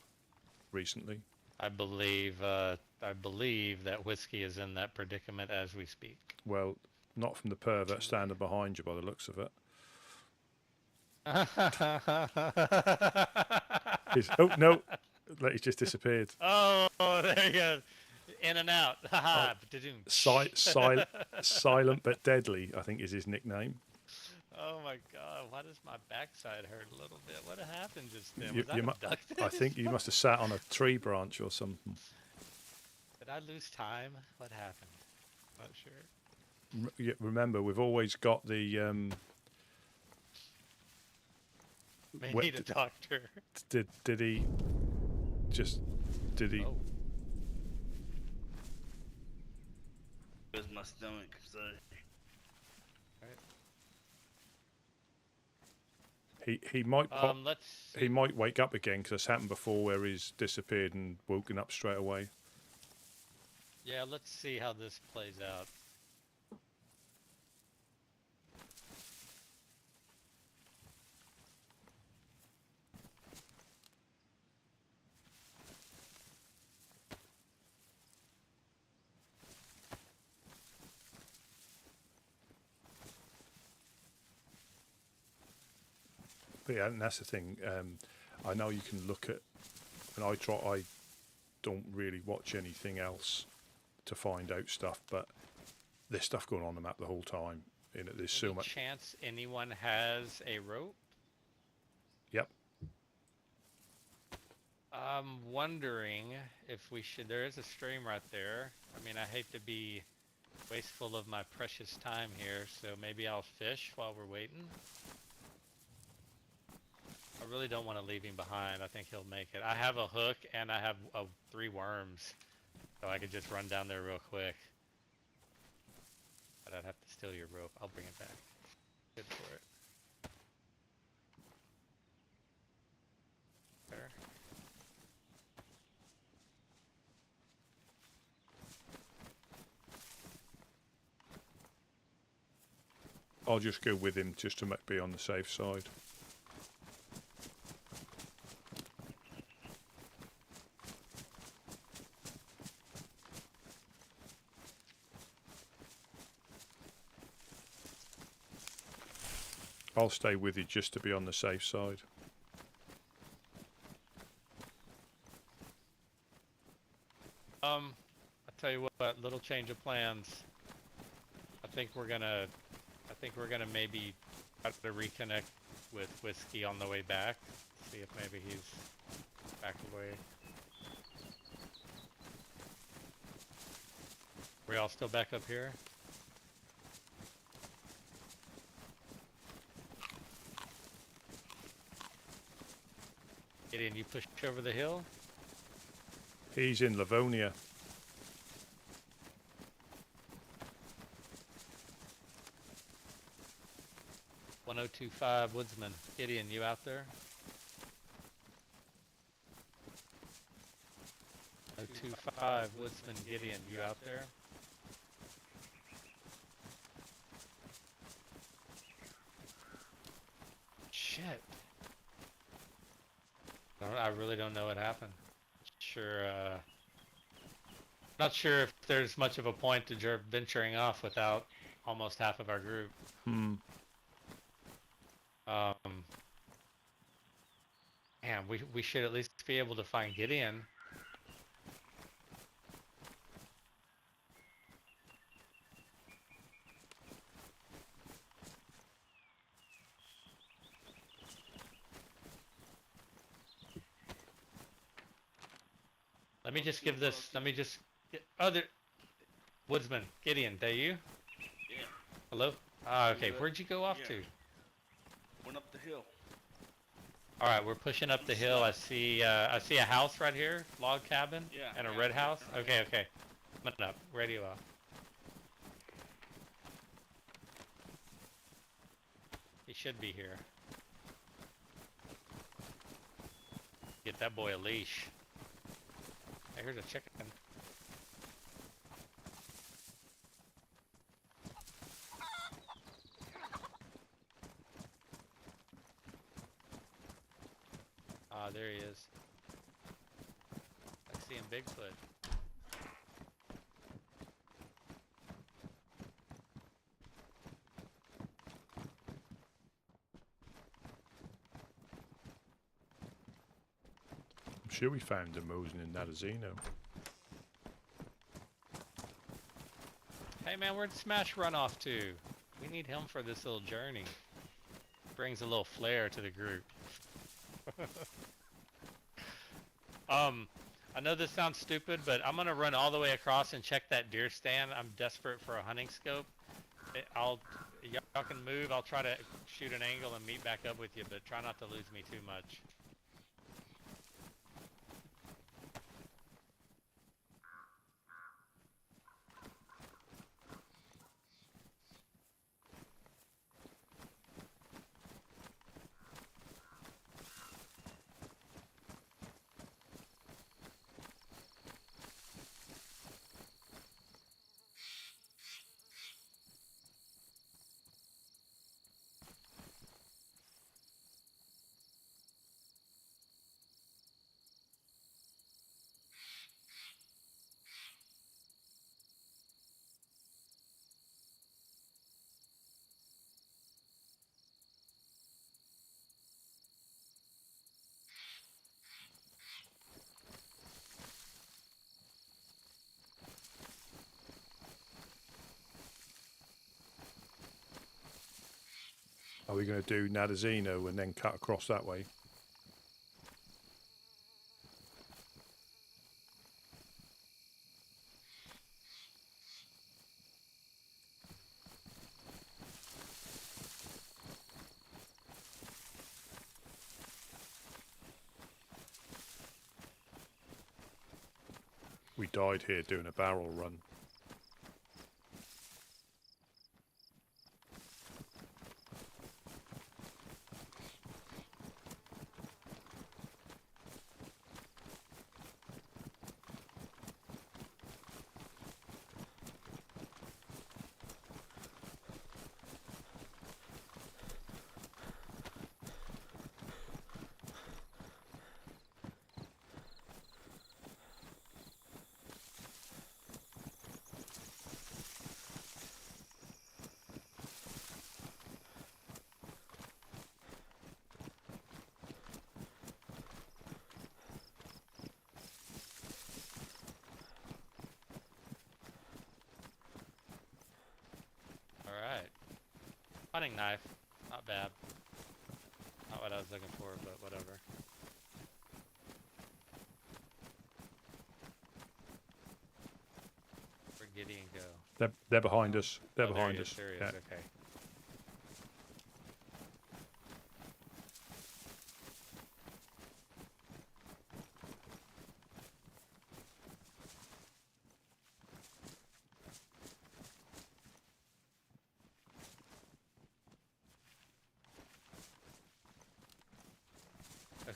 recently. I believe that whiskey is in that predicament as we speak. Well, not from the pervert standing behind you by the looks of it. Oh, no. He's just disappeared. Oh, there you go. In and out. Haha. Silent but deadly, I think, is his nickname. Oh my God! Why does my backside hurt a little bit? What happened just then? Was I abducted? I think you must have sat on a tree branch or something. Did I lose time? What happened? Not sure. Remember, we've always got the. May need a doctor. Did he? Did he? Oh. It was my stomach, sorry. He might pop. Let's he might wake up again, because it's happened before where he's disappeared and woken up straight away. Yeah, let's see how this plays out. But yeah, and that's the thing. I know you can look at, and I don't really watch anything else to find out stuff, but there's stuff going on the map the whole time. There's so much. Chance anyone has a rope? Yep. I'm wondering if we should. There is a stream right there. I mean, I hate to be wasteful of my precious time here, so maybe I'll fish while we're waiting. I really don't want to leave him behind. I think he'll make it. I have a hook and I have 3 worms, so I could just run down there real quick. But I'd have to steal your rope. I'll bring it back. Good for it. There. I'll just go with him just to be on the safe side. I'll stay with you just to be on the safe side. I'll tell you what, little change of plans. I think we're gonna maybe try to reconnect with Whiskey on the way back. See if maybe he's back away. We all still back up here? Gideon, you pushed over the hill? He's in Livonia. 1025 Woodsman. Gideon, you out there? 1025 Woodsman. Gideon, you out there? Shit. I really don't know what happened. Sure, not sure if there's much of a point to venturing off without almost half of our group. Hmm. Man, we should at least be able to find Gideon. Let me just give this. Let me just. Other Woodsman, Gideon, that you? Yeah. Hello. Okay. Where'd you go off to? Went up the hill. All right, we're pushing up the hill. I see a house right here, log cabin, Yeah, and a yeah, red yeah. house. Okay, okay. Coming up. Radio off. He should be here. Get that boy a leash. Hey, here's a chicken. Ah, there he is. I see him Bigfoot. I'm sure we found a Mosin in Nadazino. Hey man, where'd Smash run off to? We need him for this little journey. Brings a little flair to the group. I know this sounds stupid, but I'm gonna run all the way across and check that deer stand. I'm desperate for a hunting scope. Y'all can move. I'll try to shoot an angle and meet back up with you, but try not to lose me too much. Are we going to do Nadazino and then cut across that way? We died here doing a barrel run. Alright. Hunting knife. Not bad. Not what I was looking for, but whatever. Where'd Gideon go? They're behind us. They're Oh, behind there us. he is, there he Yeah. is, okay.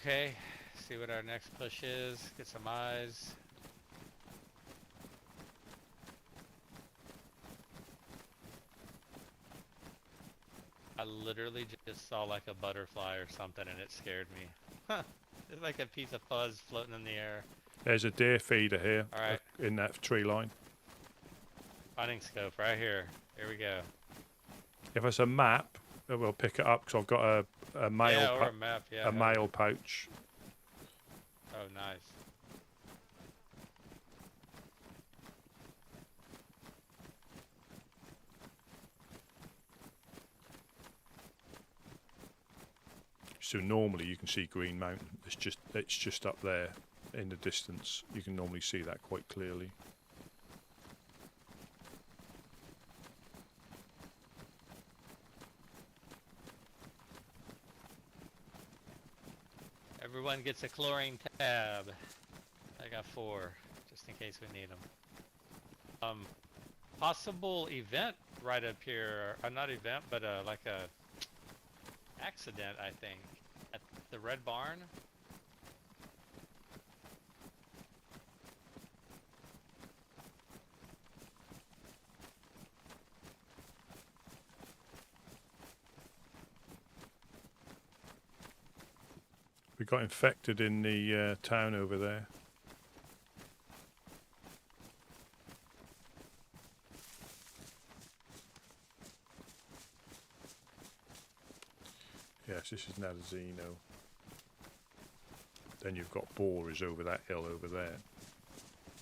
Okay, see what our next push is. Get some eyes. I literally just saw like a butterfly or something and it scared me. Huh. It's like a piece of fuzz floating in the air. There's a deer feeder here. All right. In that tree line. Finding scope right here. Here we go. If it's a map, we'll pick it up because I've got a mail. Yeah, or a map. Yeah. A mail pouch. Oh, nice. So normally you can see Green Mountain. It's just up there in the distance. You can normally see that quite clearly. Everyone gets a chlorine tab. I got 4, just in case we need them. Possible event right up here. Not event, but like a accident, I think, at the Red Barn. We got infected in the town over there. Yes, this is Nadazino. Then you've got Boars over that hill over there.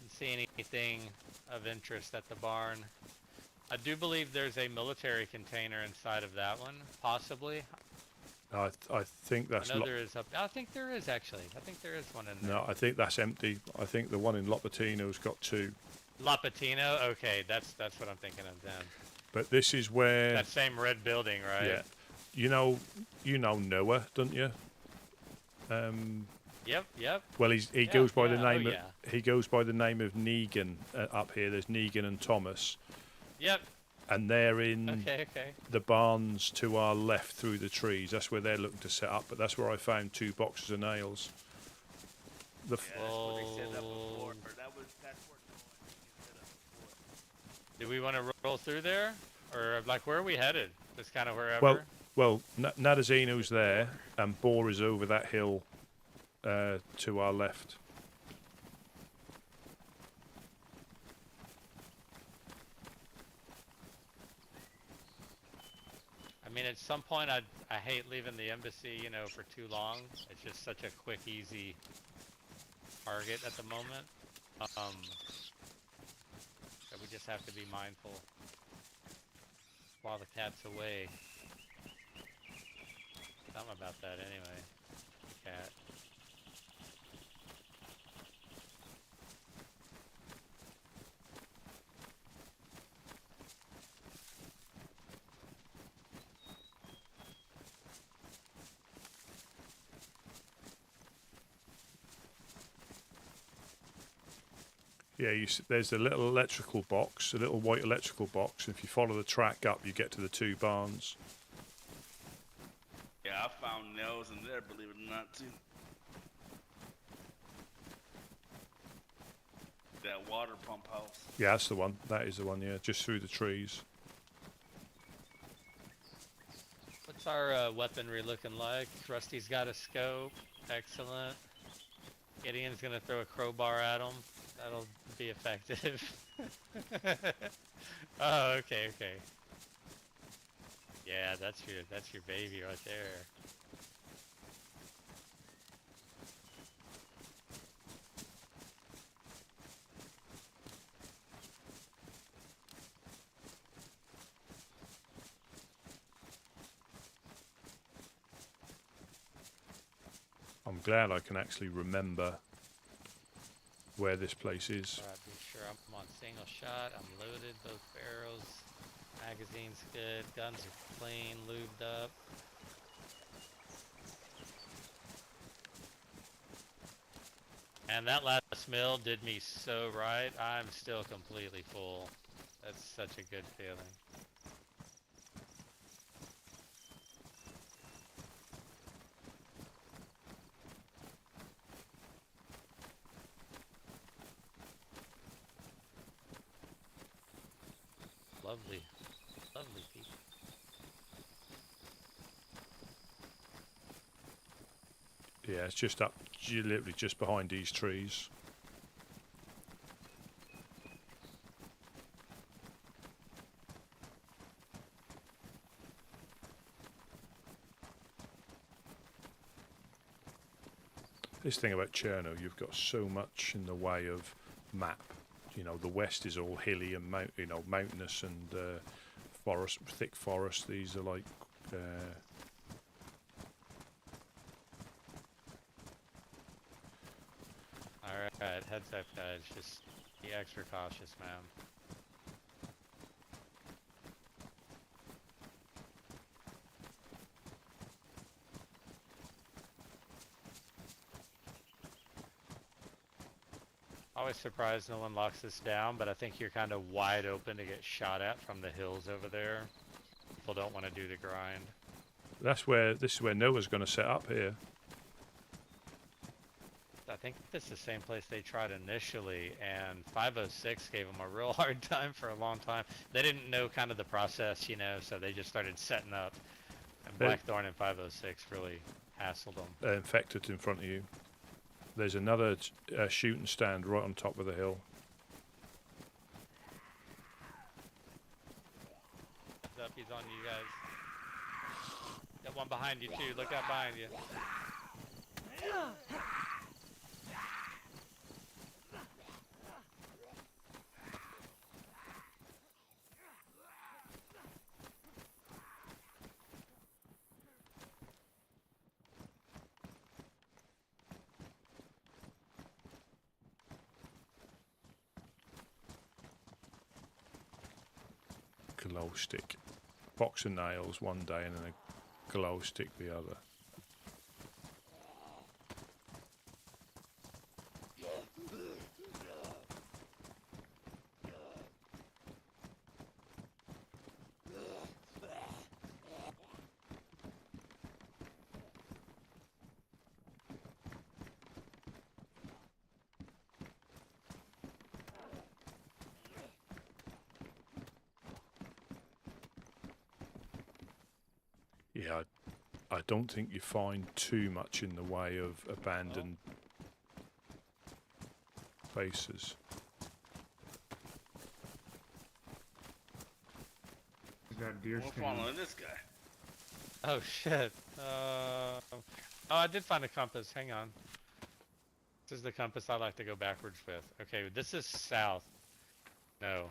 You see anything of interest at the barn? I do believe there's a military container inside of that one, possibly. I think that's. I know there is. I think there is actually. I think there is one in there. No, I think that's empty. I think the one in Lopatino's got 2. Lapatino? Okay, that's what I'm thinking of then. But this is where. That same red building, right? Yeah. You know Noah, don't you? Yep. Well, he goes by the name of he goes by the name of Negan up here. There's Negan and Thomas. Yep. And they're in okay. the barns to our left through the trees. That's where they're looking to set up. But that's where I found 2 boxes of nails. That's where they set up before. Or that's where Noah set up before. Do we want to roll through there, or like where are we headed? Just kind of wherever. Well, Nadazino's there, and Boar is over that hill to our left. I mean, at some point, I hate leaving the embassy, for too long. It's just such a quick, easy target at the moment. That we just have to be mindful while the cat's away. Something about that, anyway. Cat. Yeah, there's a little electrical box, a little white electrical box. If you follow the track up, you get to the 2 barns. Yeah, I found nails in there, believe it or not, too. That water pump house. Yeah, that's the one. That is the one, yeah, just through the trees. What's our weaponry looking like? Rusty's got a scope. Excellent. Gideon's going to throw a crowbar at him. That'll be effective. Oh, okay. Yeah, that's your baby right there. I'm glad I can actually remember where this place is. Alright, be sure I'm on single shot. I'm loaded, both barrels. Magazine's good. Guns are clean, lubed up. And that last meal did me so right. I'm still completely full. That's such a good feeling. Lovely, lovely people. Yeah, it's just up, literally just behind these trees. This thing about Cherno, you've got so much in the way of map. You know, the west is all hilly and mountainous and forest, thick forest. These are like Alright, heads up guys, just be extra cautious, man. Always surprised no one locks this down, but I think you're kind of wide open to get shot at from the hills over there. People don't want to do the grind. this is where Noah's going to set up here. I think this is the same place they tried initially, and 506 gave them a real hard time for a long time. They didn't know kind of the process, you know, so they just started setting up. And Blackthorn and 506 really hassled them. Infected in front of you. There's another shooting stand right on top of the hill. Heads up, he's on you guys. Got one behind you too. Look out behind you. Glow stick. Box of nails one day and then a glow stick the other. Yeah, I don't think you find too much in the way of abandoned places. Is that deer We're stand? following this guy. Oh shit. Oh, I did find a compass. Hang on. This is the compass I like to go backwards with. Okay, this is south. No.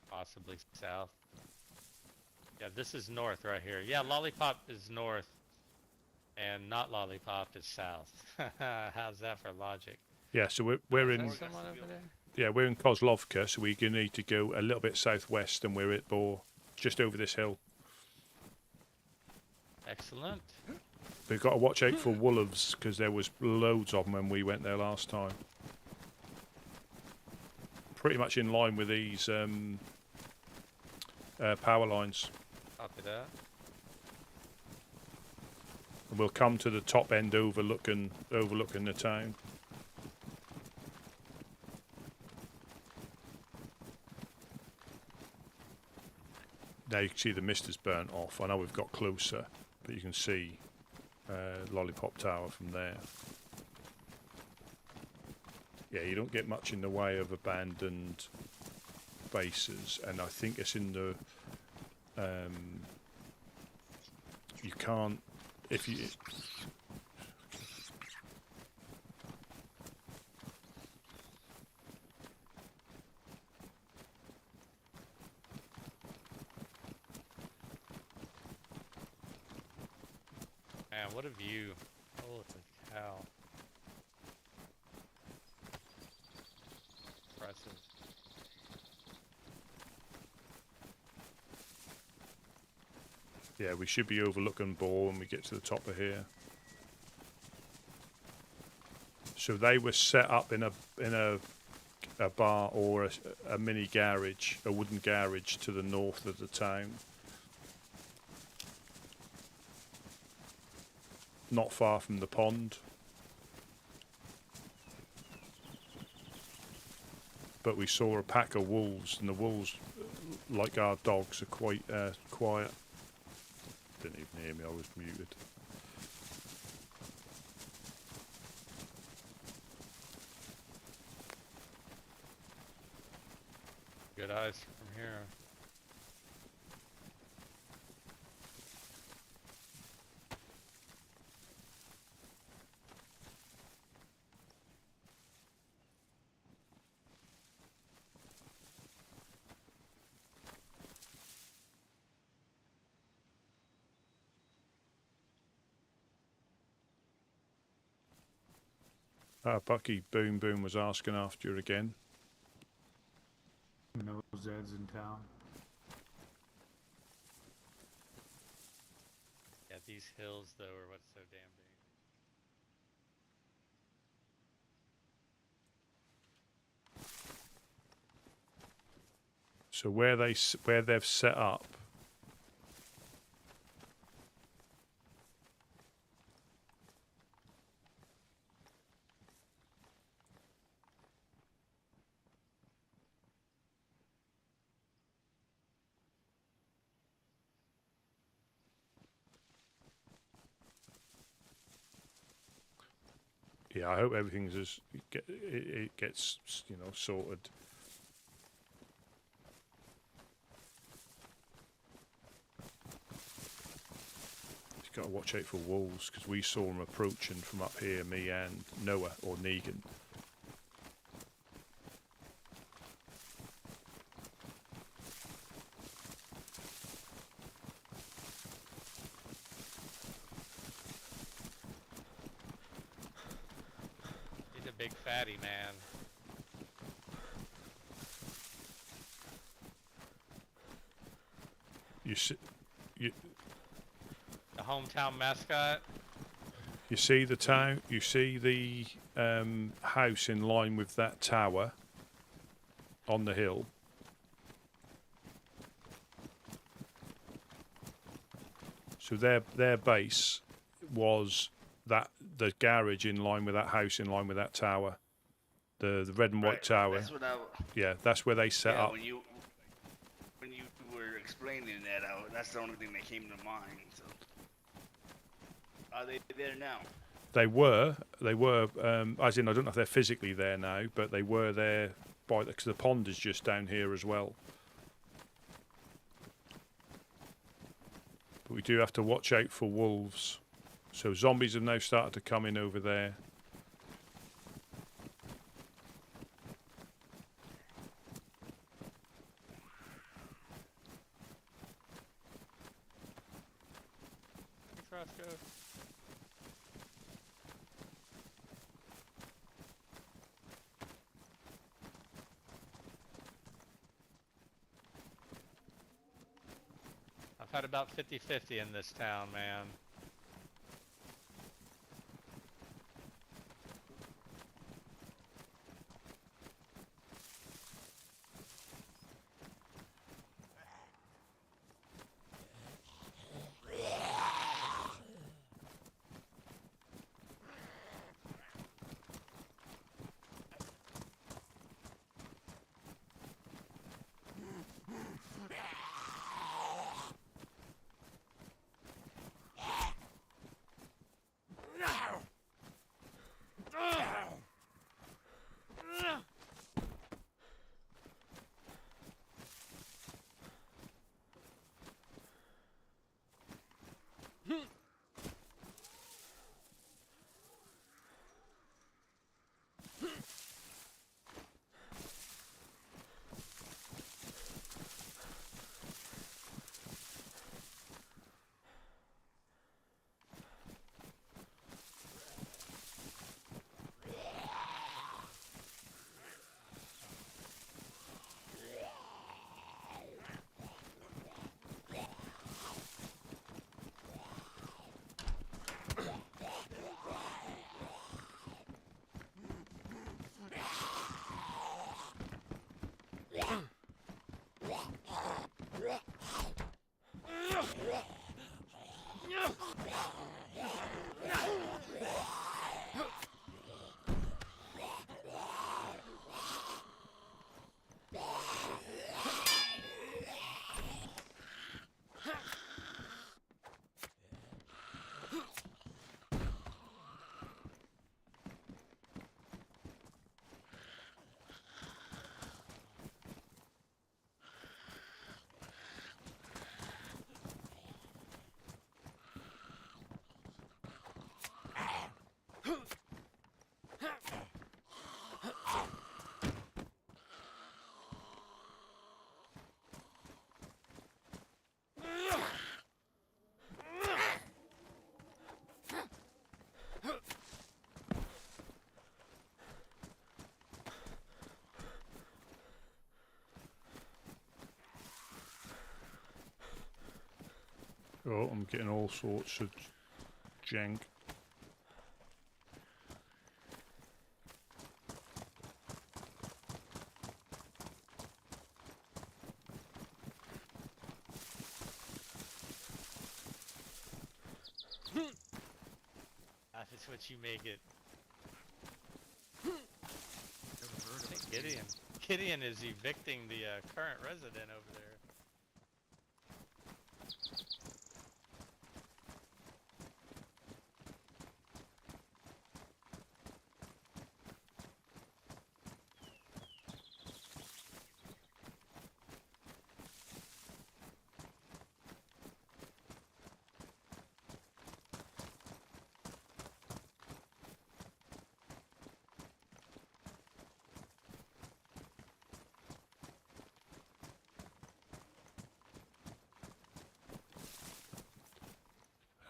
Possibly south. Yeah, this is north right here. Yeah, Lollipop is north. And not Lollipop is south. How's that for logic? Yeah, so we're in. Someone over there? Yeah, we're in Kozlovka, so we need to go a little bit southwest, and we're at Bor, just over this hill. Excellent. We've got to watch out for wolves because there was loads of them when we went there last time. Pretty much in line with these power lines. Copy that. And we'll come to the top end overlooking the town. Now you can see the mist has burnt off. I know we've got closer, but you can see Lollipop Tower from there. Yeah, you don't get much in the way of abandoned bases, and I think it's in the you can't if you Man, what a view. Holy cow. Impressive. Yeah, we should be overlooking Bor when we get to the top of here. So they were set up in a bar or a mini garage, a wooden garage to the north of the town. Not far from the pond. but we saw a pack of wolves, and the wolves, like our dogs, are quite quiet. Didn't even hear me, I was muted. Good eyes from here. Bucky Boom Boom was asking after you again. No Zeds in town. Yeah, these hills though are what's so damn big. So where they've set up. Yeah, I hope everything's it gets, you know, sorted. You've got to watch out for wolves, because we saw them approaching from up here, me and Noah, or Negan. He's a big fatty man. You see, The hometown mascot. you see the town. You see the house in line with that tower on the hill. So their base was the garage in line with that house, in line with that tower, the red and white tower. That's what Yeah, that's where they set up. When you were explaining that, that's the only thing that came to mind. So, are they there now? They were, as in, I don't know if they're physically there now, but they were there because the pond is just down here as well. But we do have to watch out for wolves. So zombies have now started to come in over there. Thanks, Roscoe. I've had about 50-50 in this town, man. Oh, I'm getting all sorts of jank. That's what you make it. I think Gideon is evicting the current resident over there.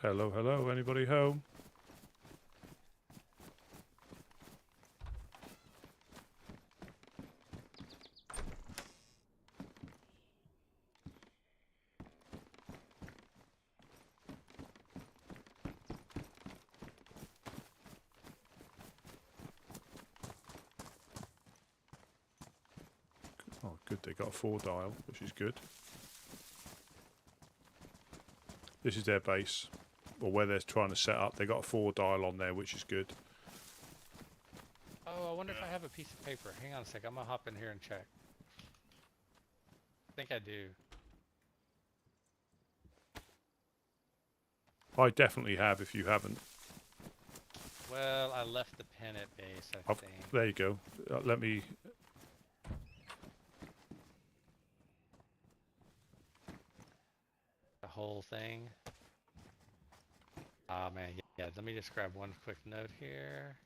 Hello, hello, anybody home? Oh, good, they got a 4-dial, which is good. This is their base, or where they're trying to set up. They got a 4-dial on there, which is good. Oh, I wonder if I have a piece of paper. Hang on a sec. I'm gonna hop in here and check. I think I do. I definitely have if you haven't. Well, I left the pen at base, I think. There you go. Let me... The whole thing. Oh man, yeah, let me just grab one quick note here.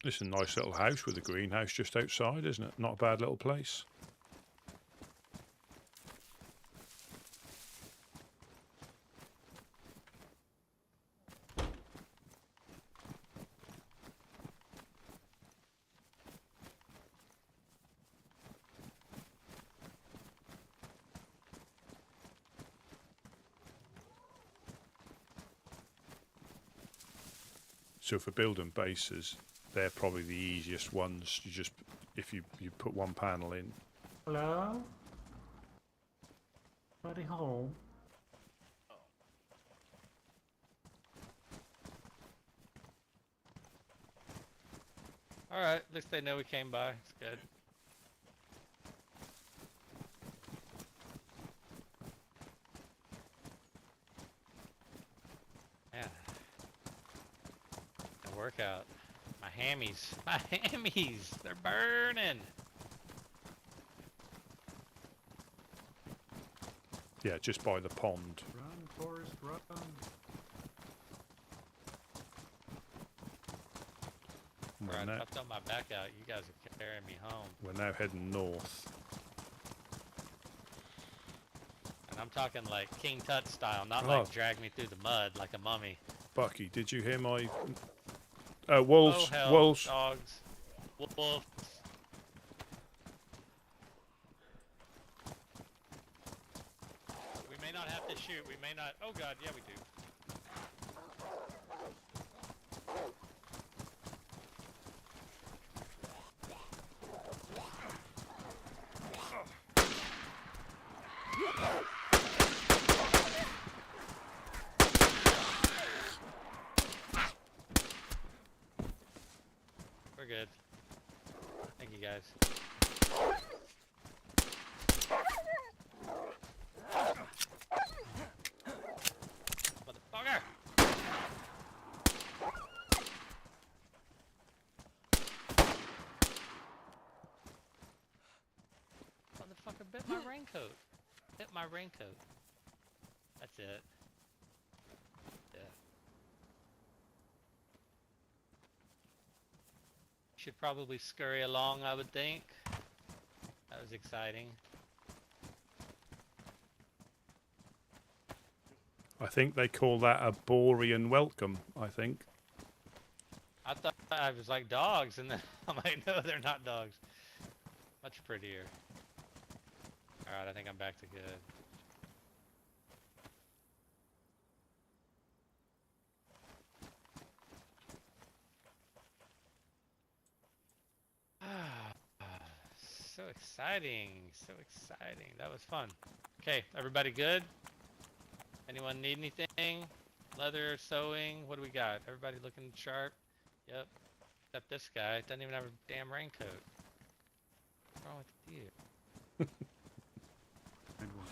This is a nice little house with a greenhouse just outside, isn't it? Not a bad little place. So for building bases, they're probably the easiest ones. You just, if you put one panel in. Hello? Buddy home? Alright, at least they know we came by. It's good. Yeah. A workout. My hammies. My hammies! They're burning! Yeah, just by the pond. Run, Forrest, run. Right, I throw my back out. You guys are carrying me home. We're now heading north. And I'm talking like King Tut style, not like drag me through the mud like a mummy. Bucky, did you hear my... wolves, Oh, hell, wolves. dogs, wolves. We may not have to shoot. We may not... Oh, God, yeah, we do. We're good. Thank you, guys. Motherfucker! Motherfucker bit my raincoat. Bit my raincoat. That's it. Yeah. Should probably scurry along, I would think. That was exciting. I think they call that a Borean welcome, I think. I thought I was like dogs, and then I'm like, no, they're not dogs. Much prettier. Alright, I think I'm back to good. So exciting, so exciting. That was fun. Okay, everybody good? Anyone need anything? Leather, sewing, what do we got? Everybody looking sharp? Yep. Except this guy, doesn't even have a damn raincoat. What's wrong with you? Good one.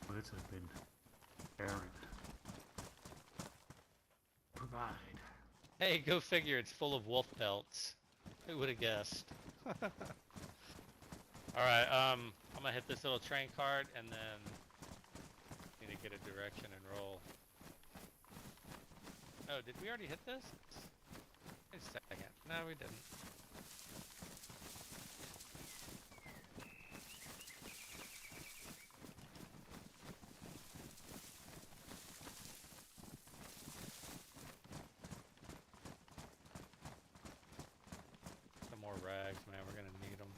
Well, this has been errand. Provide. Hey, go figure, it's full of wolf pelts. Who would have guessed? Alright, I'm gonna hit this little train cart and then need to get a direction and roll. Oh, did we already hit this? Wait a second. No, we didn't. Some more rags, man. We're gonna need them.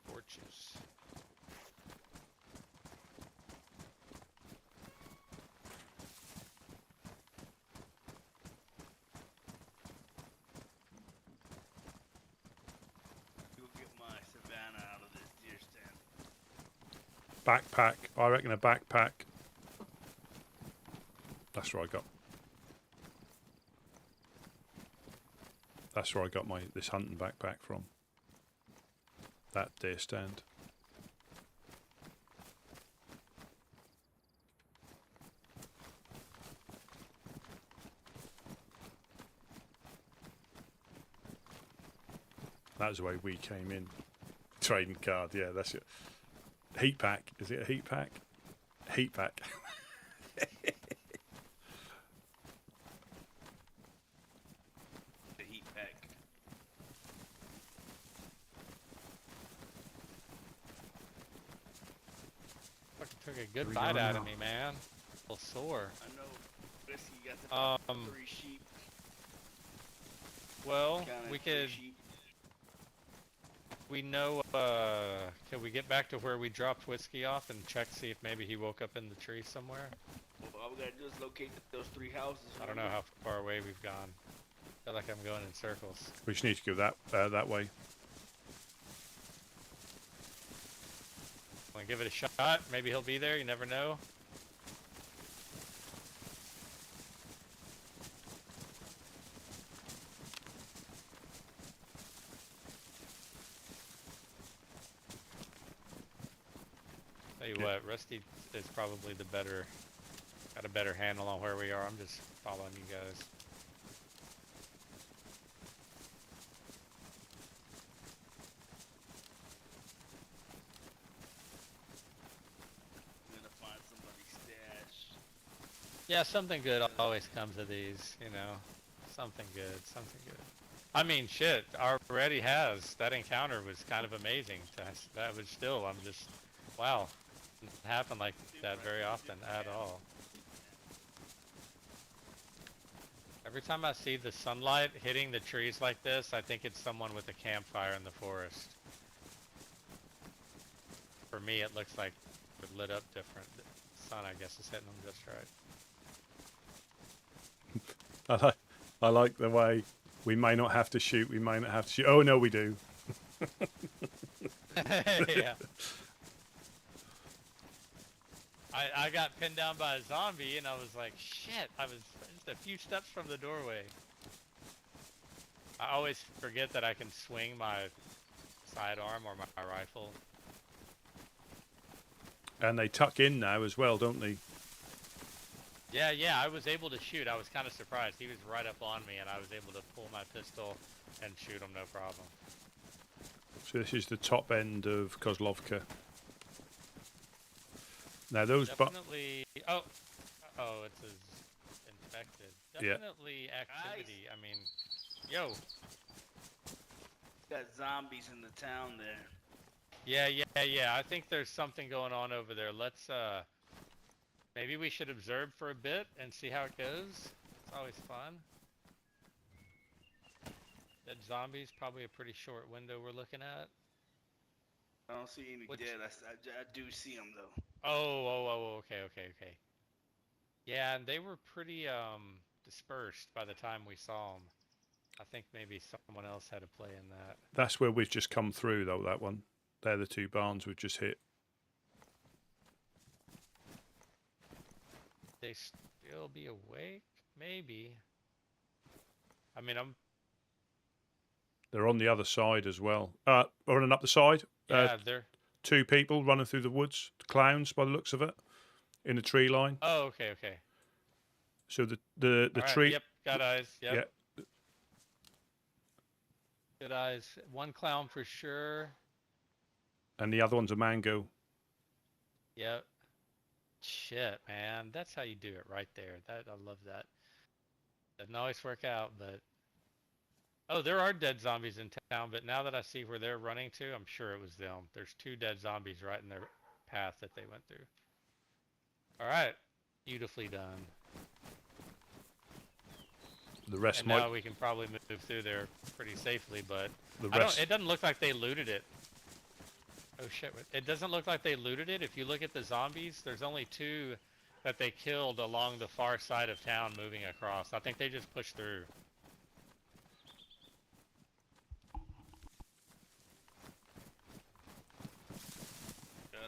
Torches. You'll get my Savannah out of this deer stand. Backpack. I reckon a backpack. That's where I got. That's where I got this hunting backpack from. That deer stand. That was the way we came in. Trading card, yeah, that's it. Heat pack. Is it a heat pack? Heat pack. The heat pack. Fucking took a good bite out of me, man. A little sore. I know. Whiskey got the 3 sheep. Well, Counted we 3 could. sheep. We know, can we get back to where we dropped Whiskey off and check, see if maybe he woke up in the tree somewhere? Well, all we gotta do is locate those 3 houses. I don't know how far away we've gone. I feel like I'm going in circles. We just need to go that way. Want to give it a shot? Maybe he'll be there, you never know. Tell you what, Rusty is probably got a better handle on where we are. I'm just following you guys. I'm gonna find somebody's stash. Yeah, something good always comes of these, you know. Something good, something good. I mean, shit, already has. That encounter was kind of amazing. That was still, I'm just, wow. It doesn't happen like that very often at all. Every time I see the sunlight hitting the trees like this, I think it's someone with a campfire in the forest. For me, it looks like it lit up different. The sun, I guess, is hitting them just right. I like the way we may not have to shoot. We may not have to shoot. Oh no, we do. Yeah. I got pinned down by a zombie and I was like, shit, I was just a few steps from the doorway. I always forget that I can swing my sidearm or my rifle. And they tuck in now as well, don't they? Yeah, I was able to shoot. I was kind of surprised. He was right up on me and I was able to pull my pistol and shoot him no problem. So this is the top end of Kozlovka. Now those definitely. Oh, it says infected. Yeah. Definitely activity. I mean, yo. Got zombies in the town there. Yeah. I think there's something going on over there. Let's maybe we should observe for a bit and see how it goes. It's always fun. Dead zombies, probably a pretty short window we're looking at. I don't see any dead. I do see them though. Oh, okay. Yeah, and they were pretty dispersed by the time we saw them. I think maybe someone else had a play in that. That's where we've just come through, though, that one. They're the two barns we've just hit. They still be awake? Maybe. I mean, They're on the other side as well. Running up the side. Yeah, they're... Two people running through the woods. Clowns, by the looks of it. In a tree line. Oh, okay. So the All right, tree... Yep, got eyes. Yep. Yeah. Good eyes. One clown for sure. And the other one's a mango. Yep. Shit, man. That's how you do it right there. I love that. Doesn't always work out, but... Oh, there are dead zombies in town, but now that I see where they're running to, I'm sure it was them. There's two dead zombies right in their path that they went through. Alright. Beautifully done. The rest and now we can probably move through there pretty safely, but it doesn't look like they looted it. Oh shit, it doesn't look like they looted it. If you look at the zombies, there's only two that they killed along the far side of town moving across. I think they just pushed through.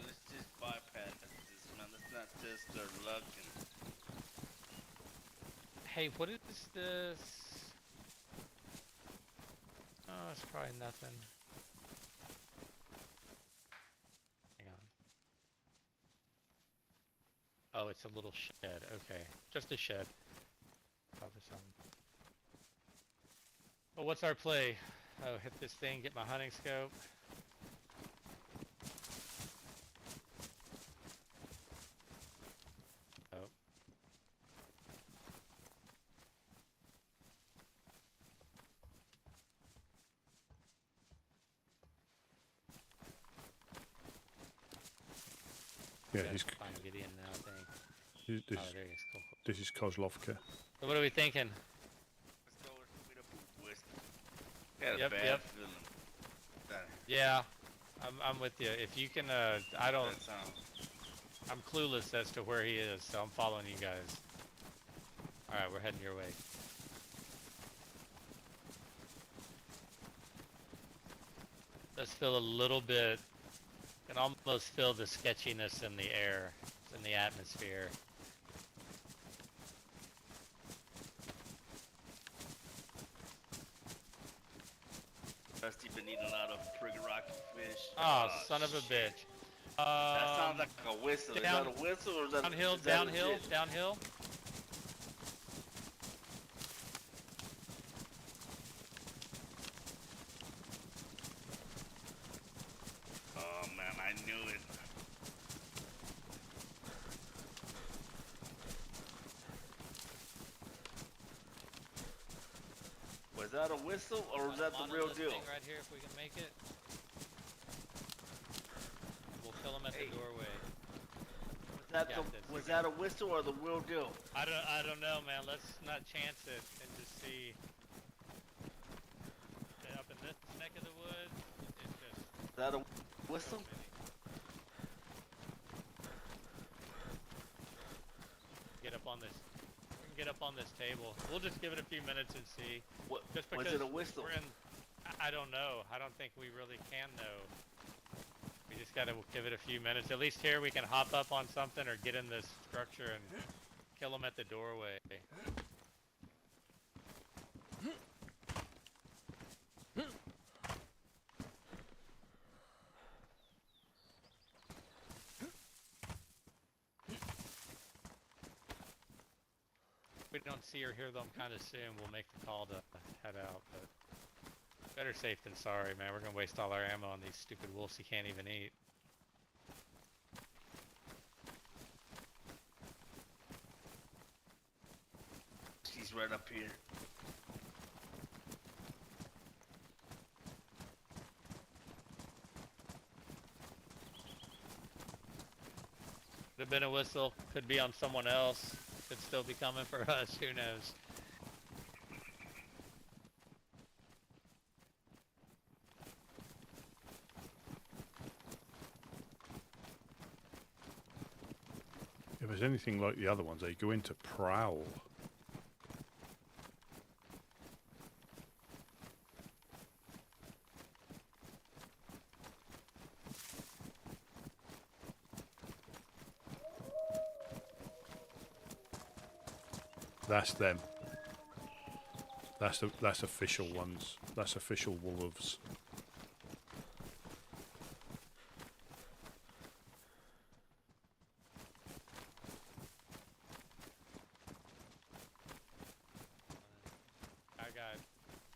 Let's just bypass this, man. Let's not test their luck and... Hey, what is this? Oh, it's probably nothing. Hang on. Oh, it's a little shed. Okay. Just a shed. Probably something. Well, what's our play? Oh, hit this thing, get my hunting scope. Yeah, he's... Trying to get in now, I think. This, there he is. Cool. This is Kozlovka. So what are we thinking? Got a bad feeling. Yeah, I'm with you. If you can, I'm clueless as to where he is, so I'm following you guys. All right, we're heading your way. Let's feel a little bit. You can almost feel the sketchiness in the air, in the atmosphere. Rusty been eating a lot of prig rocky fish. Oh, son of a bitch. That sounds like a whistle. Is that a whistle or is that downhill? Is that Downhill? legit? Downhill? Oh man, I knew it. Was that a whistle or was that the real deal? Right here, if we can make it. We'll kill him at the doorway. Was that a whistle or the real deal? I don't know, man. Let's not chance it and just see. Up in this neck of the woods, it's just... Is that a whistle? Get up on this. We can get up on this table. We'll just give it a few minutes and see. What, just because was it a whistle? We're in, I don't know. I don't think we really can know. We just gotta give it a few minutes. At least here we can hop up on something or get in this structure and kill them at the doorway. If we don't see or hear them kind of soon, we'll make the call to head out. But better safe than sorry, man. We're gonna waste all our ammo on these stupid wolves you can't even eat. She's right up here. have been a whistle. Could be on someone else. Could still be coming for us. Who knows? If there's anything like the other ones, they go into prowl. That's them. That's official ones. That's official wolves.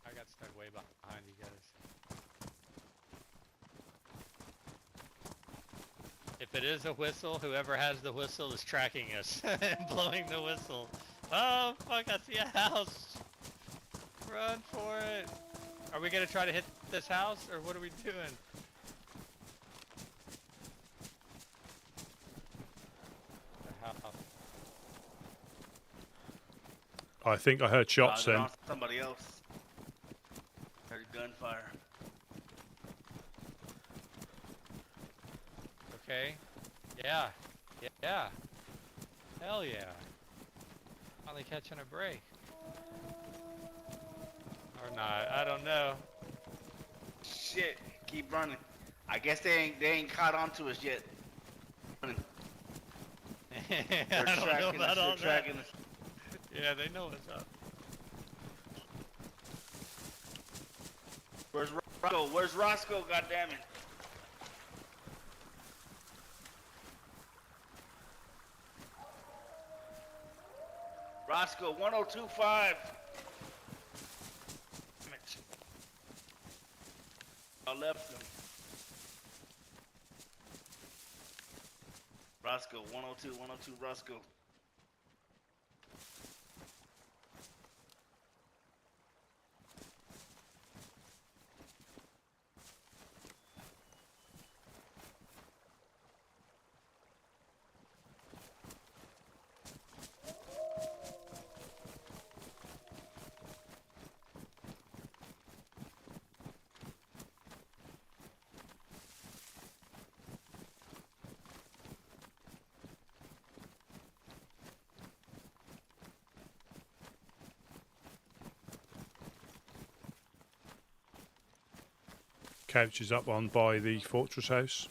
I got stuck way behind you guys. If it is a whistle, whoever has the whistle is tracking us and blowing the whistle. Oh fuck! I see a house. Run for it. Are we gonna try to hit this house, or what are we doing? The house. I think I heard shots they're then. on somebody else. Heard gunfire. Okay. Yeah. Yeah. Hell yeah. Finally catching a break. Or not. I don't know. Shit. Keep running. I guess they ain't caught on to us yet. They're I don't know tracking about us. all They're tracking that. us. Yeah, they know what's up. Where's Roscoe? Where's Roscoe? Goddammit. Roscoe, 1025. Damn it. I left him. Roscoe, 102, Roscoe. Couch is up on by the fortress house.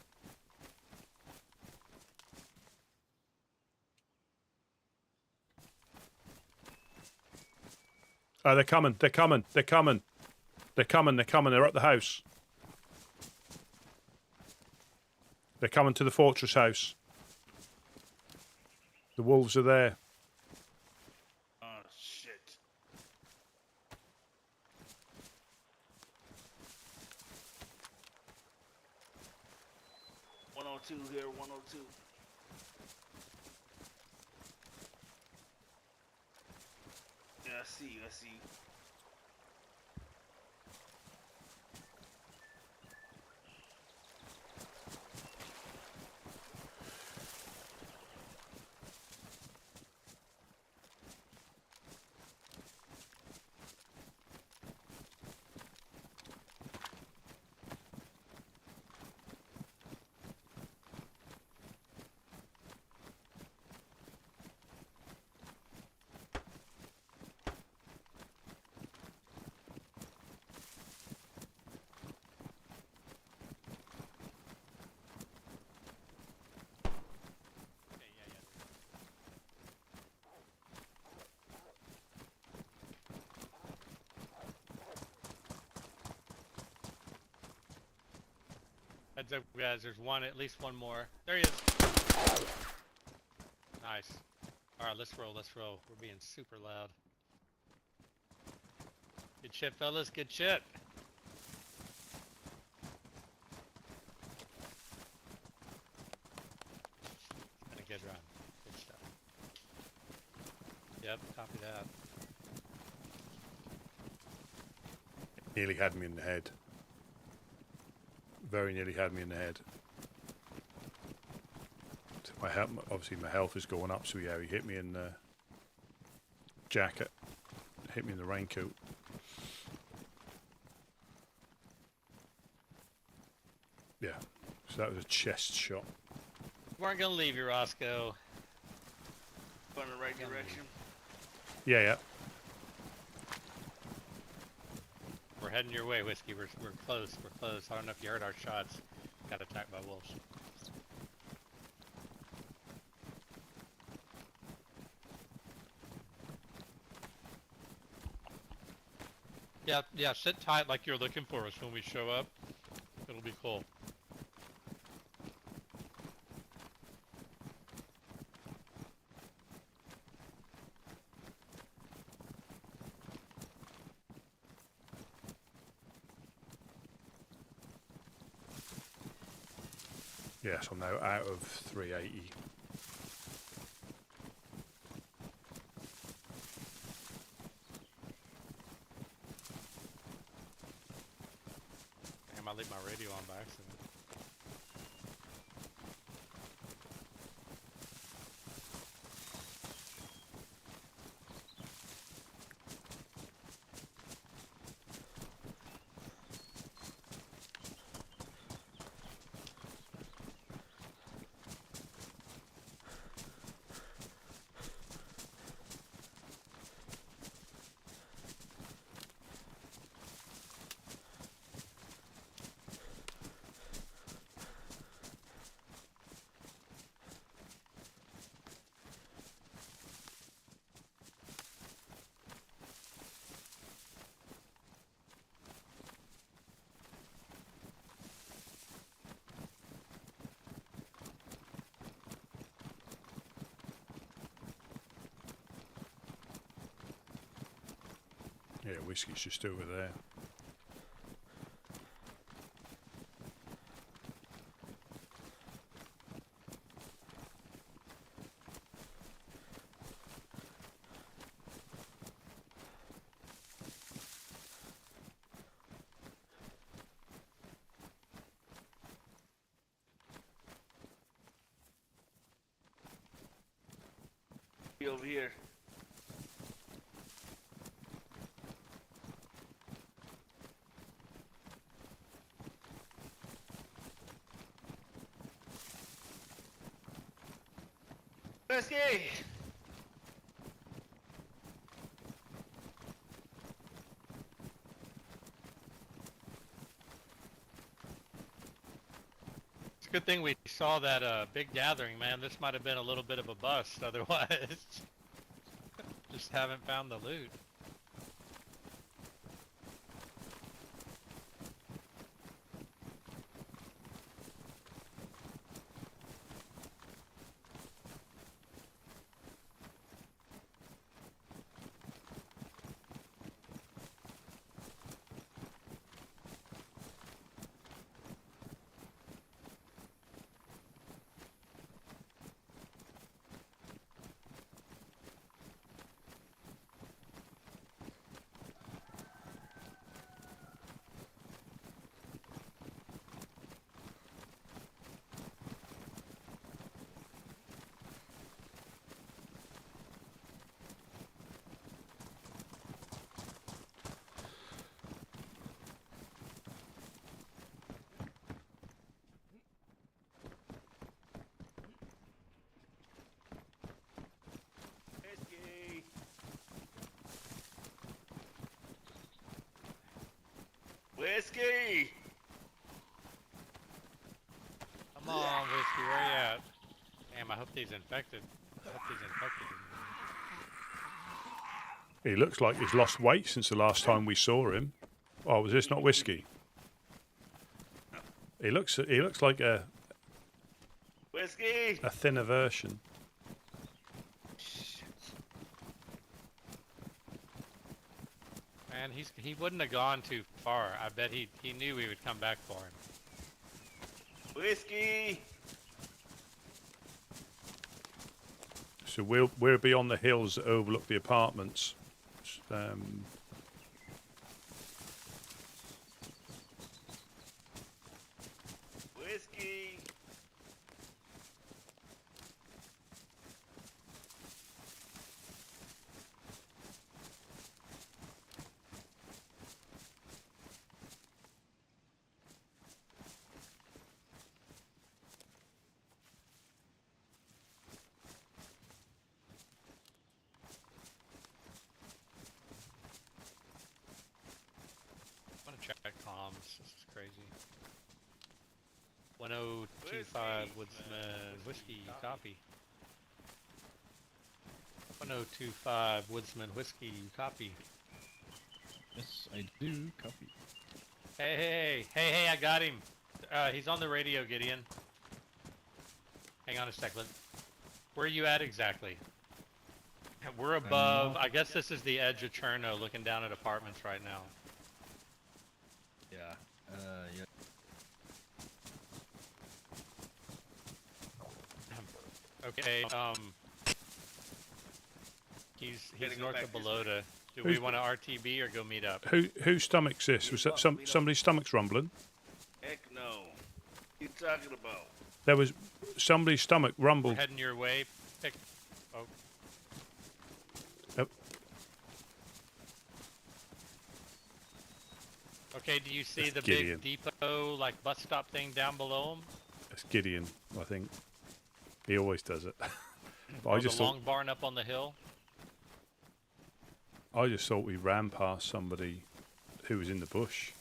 Oh, they're coming. They're coming. They're coming. They're coming. They're coming. They're at the house. They're coming to the fortress house. The wolves are there. Oh, shit. Here, 102. Yeah, I see you, I see you. Heads up, guys. There's one, at least one more. There he is. Nice. All right, let's roll. Let's roll. We're being super loud. Good shit, fellas. Good shit. And a good run. Good stuff. Yep, copy that. Nearly had me in the head. Very nearly had me in the head. obviously my health is going up, so yeah, he hit me in the jacket, hit me in the raincoat. Yeah, so that was a chest shot. Weren't gonna leave you, Roscoe. Going in the right direction. Yeah. We're heading your way, Whiskey. We're close. We're close. I don't know if you heard our shots. Got attacked by wolves. Yeah, sit tight like you're looking for us when we show up. It'll be cool. Yes, I'm now out of 380. Damn, I leave my radio on by accident. Yeah, whiskey's just over there. Be over here. Whiskey! It's a good thing we saw that big gathering, man. This might have been a little bit of a bust otherwise. Just haven't found the loot. Whiskey! Whiskey! Come on, Whiskey, where you at? Damn, I hope he's infected. I hope he's infected. He looks like he's lost weight since the last time we saw him. Oh, was this not whiskey? He looks like a Whiskey! thinner version. Man, he wouldn't have gone too far. I bet he knew we would come back for him. Whiskey! So we'll be on the hills that overlook the apartments. Whiskey! 1025 Woodsman Whiskey, you copy. 1025 Woodsman Whiskey, you copy. Yes, I do copy. Hey, I got him. He's on the radio, Gideon. Hang on a second. Where are you at exactly? We're above, I guess this is the edge of Cherno looking down at apartments right now. Yeah, yeah. Okay, he's north of Belota. Do we want to RTB or go meet up? Whose stomach's this? Was that somebody's stomach's rumbling? Heck no. What you talking about? There was somebody's stomach rumbled. We're heading your way. Oh. Yep. Okay, do you see That's the Gideon. big depot, like bus stop thing down below him? It's Gideon, I think. He always does it. But Or I just the thought long barn up on the hill? we ran past somebody who was in the bush.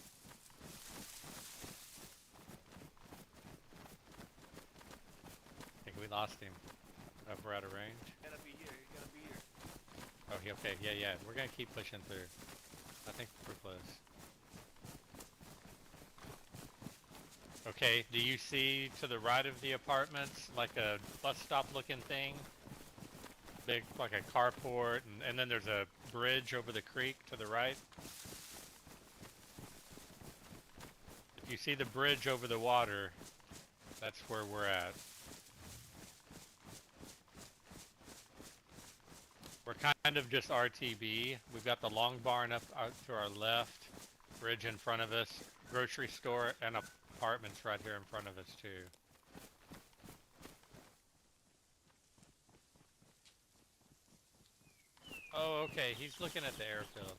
I think we lost him. We're out of range. You gotta be here. You gotta be here. Oh, okay, yeah. We're gonna keep pushing through. I think we're close. Okay, do you see to the right of the apartments like a bus stop looking thing? Big, like a carport, and then there's a bridge over the creek to the right. If you see the bridge over the water, that's where we're at. We're kind of just RTB. We've got the long barn up out to our left, bridge in front of us, grocery store, and apartments right here in front of us too. Oh, okay. He's looking at the airfield.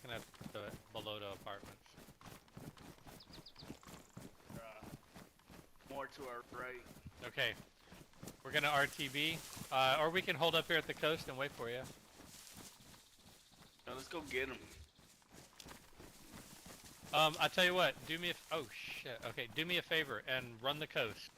Looking at the Belota apartments. More to our right. Okay. We're gonna RTB, or we can hold up here at the coast and wait for you. Now let's go get him. I tell you what. Do me a oh shit. Okay, do me a favor and run the coast.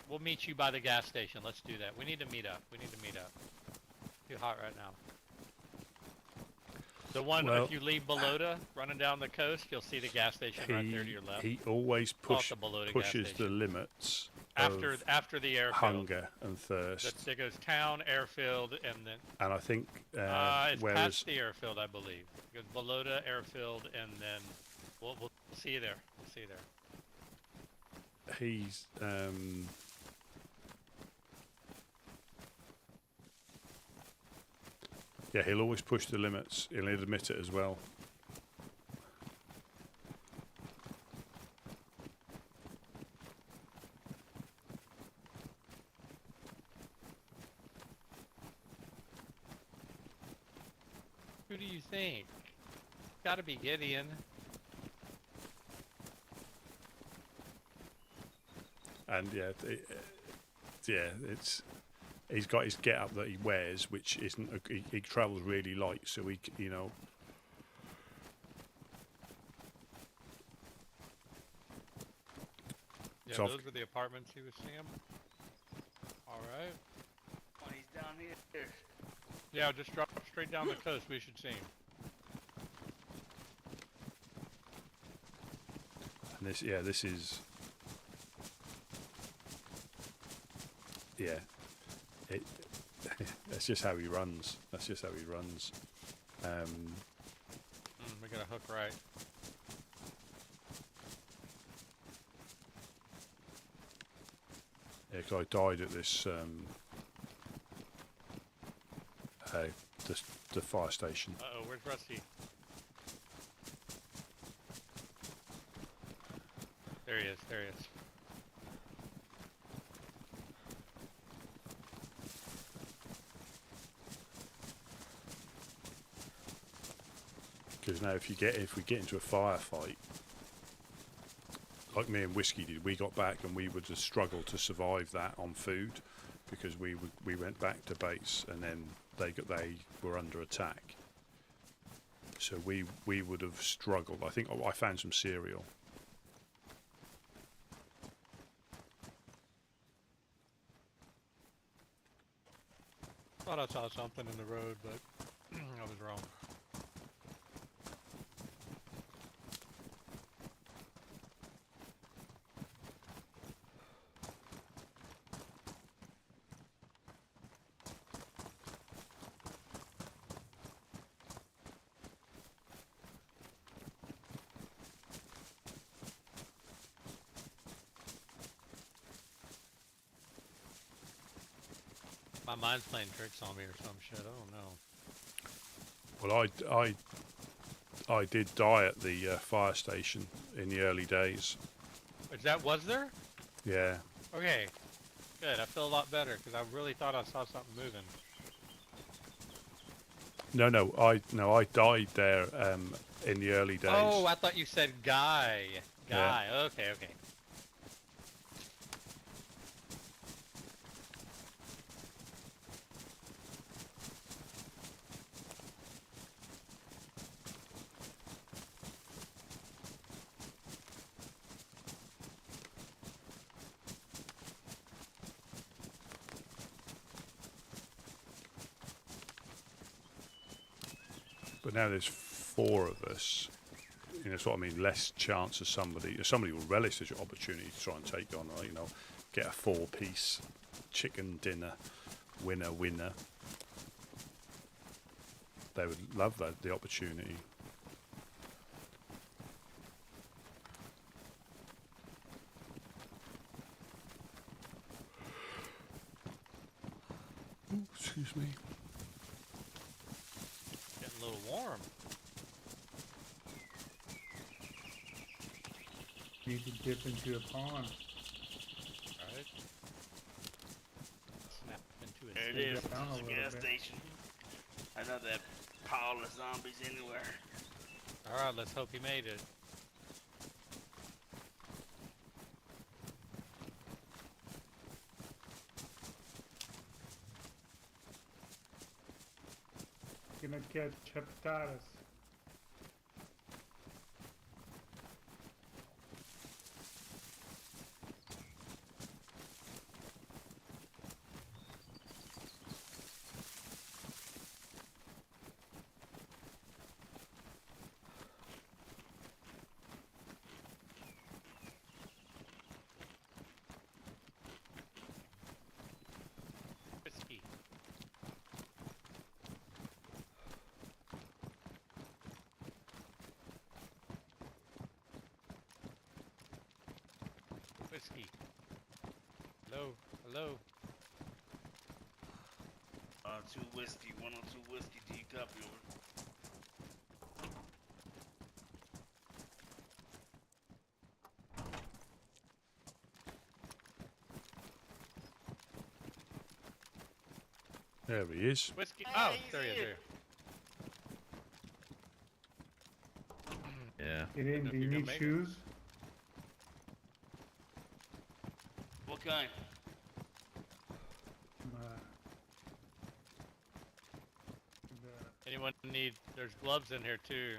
We'll meet you by the gas station. Let's do that. We need to meet up. Too hot right now. The one, Well, if you leave Belota, running down the coast, you'll see the gas station right there to your left. He always Call it the Belota gas pushes the station. limits After the airfield. hunger and thirst. There goes town, airfield, and then... And I think it's whereas past the airfield, I believe. It goes Belota, airfield, and then we'll see you there. We'll see you there. he's yeah, he'll always push the limits. He'll admit it as well. Who do you think? Gotta be Gideon. And yeah, it's he's got his get up that he wears, which isn't he travels really light, so he Yeah, so those were the apartments he was seeing. All right. Oh, he's down here. Yeah, just drop straight down the coast. We should see him. and this is that's just how he runs. We got a hook right. Yeah, because I died at this the fire station. Uh-oh, where's Rusty? There he is. Because now if we get into a firefight, like me and Whiskey did, we got back and we would just struggle to survive that on food. because we went back to base and then they were under attack. So we would have struggled. I think I found some cereal. Thought I saw something in the road, but I was wrong. My mind's playing tricks on me or some shit. I don't know. Well, I did die at the fire station in the early days. Was there? Yeah. Okay, good. I feel a lot better because I really thought I saw something moving. No, I died there in the early days. Oh, I thought you said guy. Guy. Yeah. Okay. But now there's 4 of us. You know, that's what I mean. Less chance of somebody will relish this opportunity to try and take on, you know, get a 4-piece chicken dinner, winner. They would love the opportunity. Ooh, excuse me. Getting a little warm. Need to dip into a pond. Right. Snap into it. There it is. It's a gas station. I know that pile of zombies anywhere. Alright, let's hope he made it. Gonna catch hepatitis. Whiskey. Whiskey. Hello. 2 whiskey, 102 whiskey, do you copy over? There he is. Whiskey. Oh, there he is. Yeah. Get in. Do you need shoes? What kind? Anyone need? There's gloves in here too.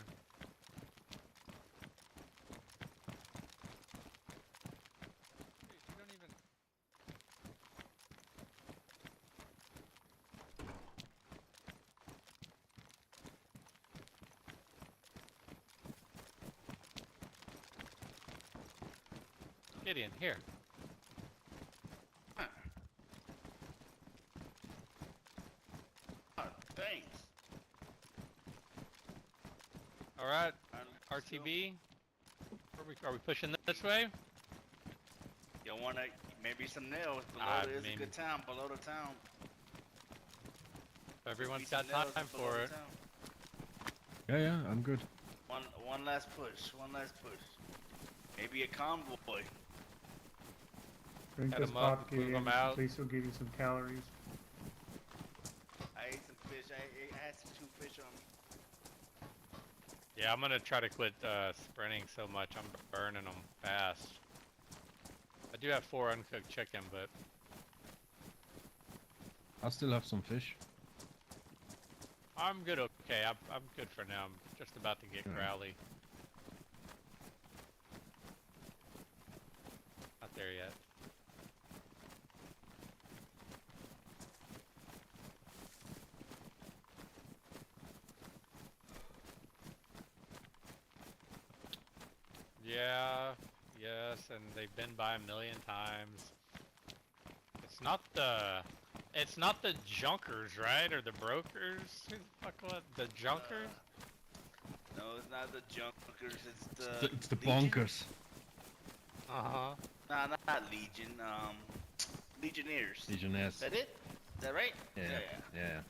Gideon, here. Thanks. All right, RTB. Are we pushing this way? You want maybe some nails? Below there's a good town below the town. Everyone's got time for it. Yeah, I'm good. One last push. Maybe a convoy. Drink Cut this 'em up, vodka move 'em and out. at least will give you some calories. I ate some fish. I had some 2 fish on me. Yeah, I'm gonna try to quit sprinting so much. I'm burning them fast. I do have 4 uncooked chicken, but I still have some fish. I'm good. Okay, I'm good for now. I'm just about to get Crowley. Not there yet. Yeah, yes, and they've been by a million times. It's not the junkers, right? Or the brokers? Who the fuck what? The junkers? No, it's not the junkers. It's It's the Legion? bonkers. Uh-huh. Nah, not Legion. Legionnaires. Legionnaires. Is that it? Is that right? Yeah. Yeah.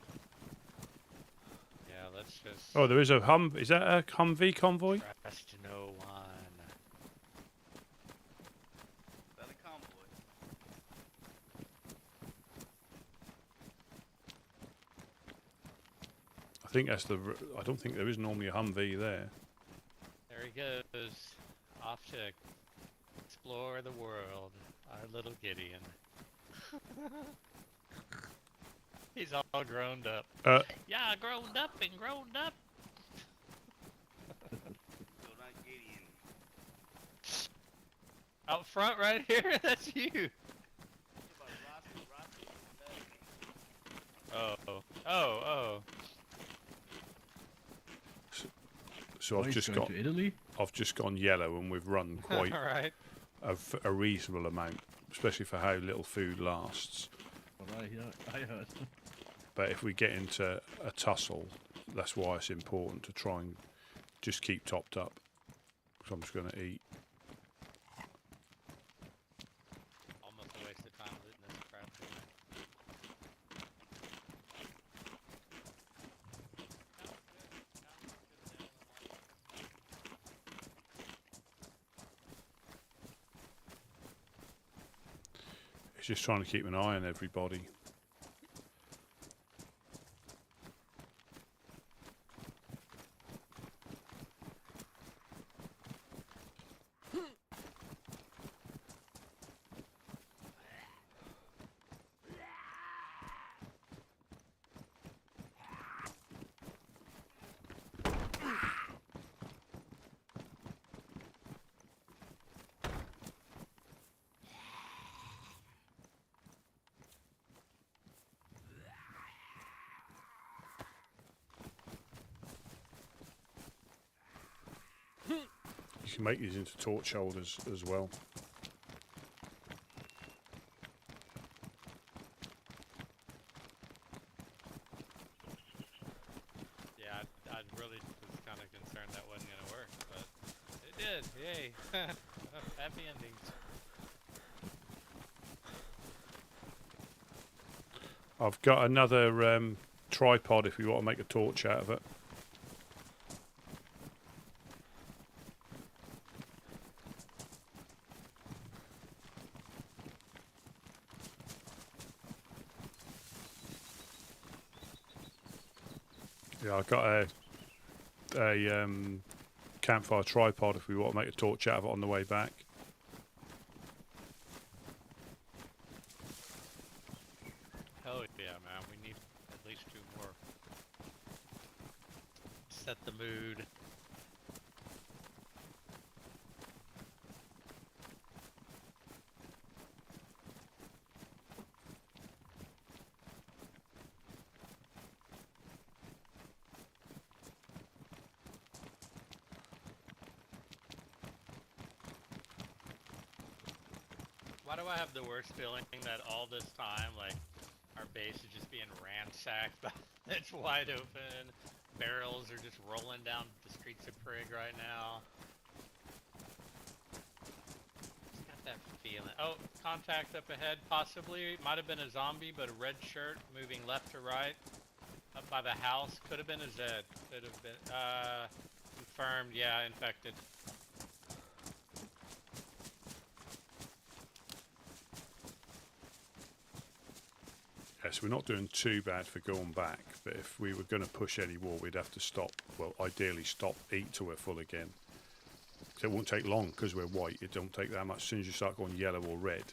Yeah, let's just... Oh, there is a Is that a Humvee convoy? Trust no one. Is that a convoy? I think that's the... I don't think there is normally a Humvee there. There he goes. Off to explore the world. Our little Gideon. He's all grown up. Yeah, grown up and grown up. So not Gideon. Out front right here, that's you. Oh. So I've just got... to Italy? I've just gone yellow and we've run quite Right. a reasonable amount, especially for how little food lasts. Well, I heard. But if we get into a tussle, that's why it's important to try and just keep topped up. So I'm just going to eat. Almost a waste of time looting this crap. It's just trying to keep an eye on everybody. You can make these into torch holders as well. Yeah, I really was kind of concerned that wasn't going to work, but it did. Yay. Happy endings. I've got another tripod if you want to make a torch out of it. Yeah, I've got a campfire tripod if we want to make a torch out of it on the way back. Hell yeah, man. We need at least 2 more. Set the mood. Why do I have the worst feeling that all this time, like, our base is just being ransacked? It's wide open. Barrels are just rolling down the streets of Prig right now. Just got that feeling. Oh, contact up ahead, possibly. Might have been a zombie, but a red shirt moving left to right. Up by the house. Could have been a Zed. Could have been, confirmed, yeah, infected. Yes, we're not doing too bad for going back, but if we were going to push any more, we'd have to stop. Well, ideally stop, eat till we're full again. So it won't take long because we're white. It don't take that much. As soon as you start going yellow or red,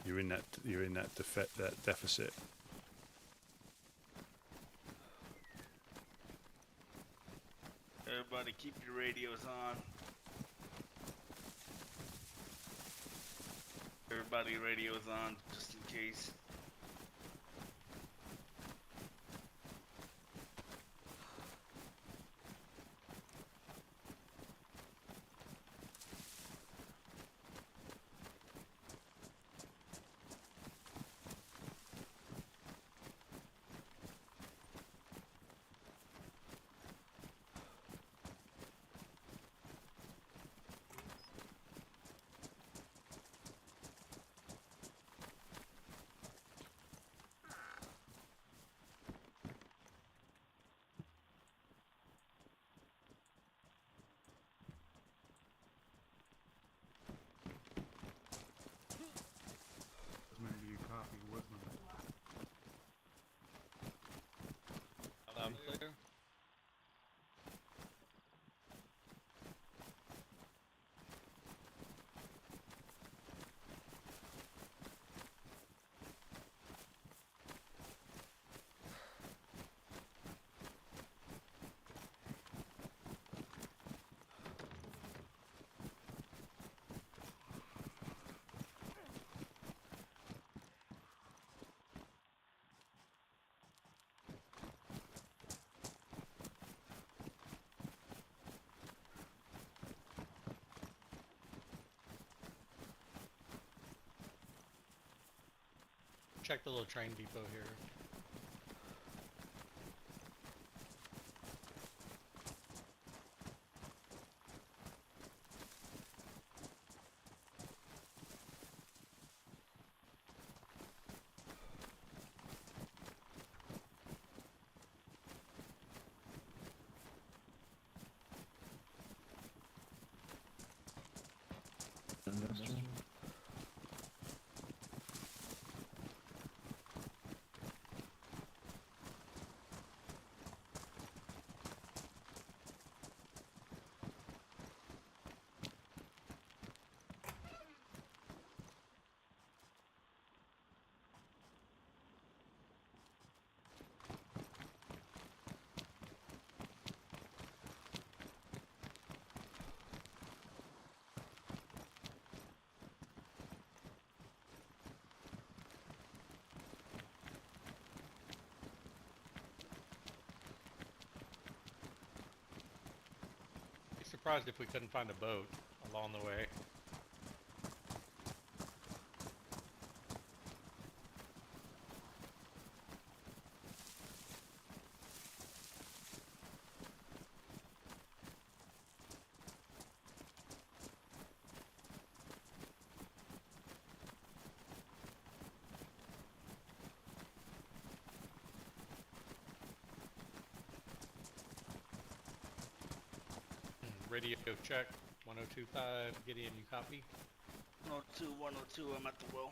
you're in that deficit. everybody keep your radios on. Everybody radios on, just in case. Maybe you copy Whitman. I'm clear. Check the little train depot here. Industrial. Be surprised if we couldn't find a boat along the way. Radio check, 1025, Gideon, you copy? 102, 102, I'm at the well.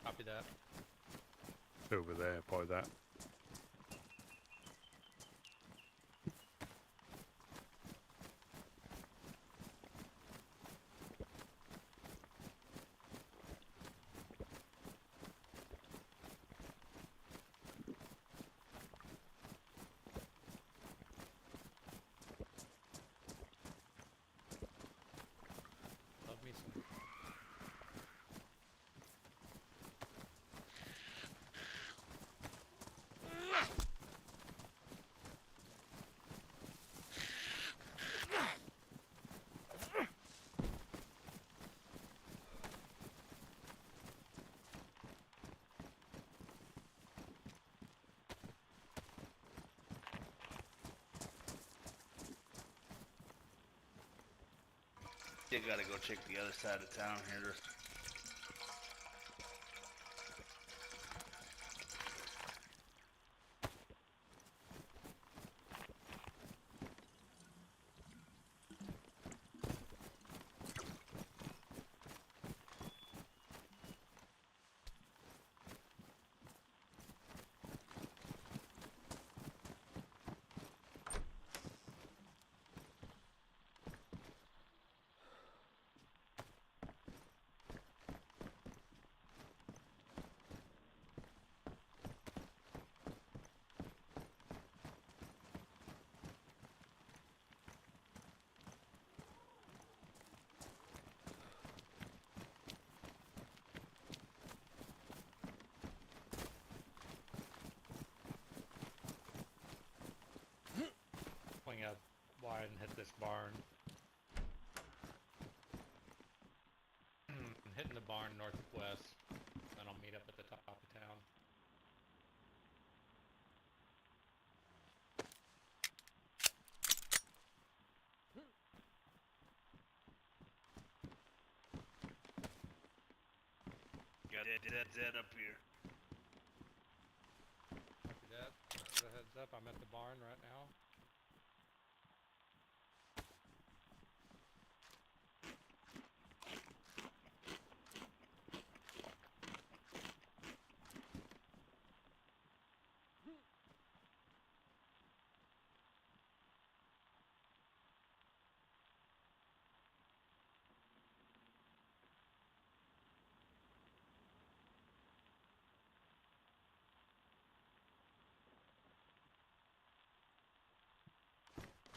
Copy that. Over there by that. Love me some. You gotta go check the other side of town here. this barn. Hitting the barn northwest, then I'll meet up at the top of town. Got that up here. Copy that. Just a heads up, I'm at the barn right now.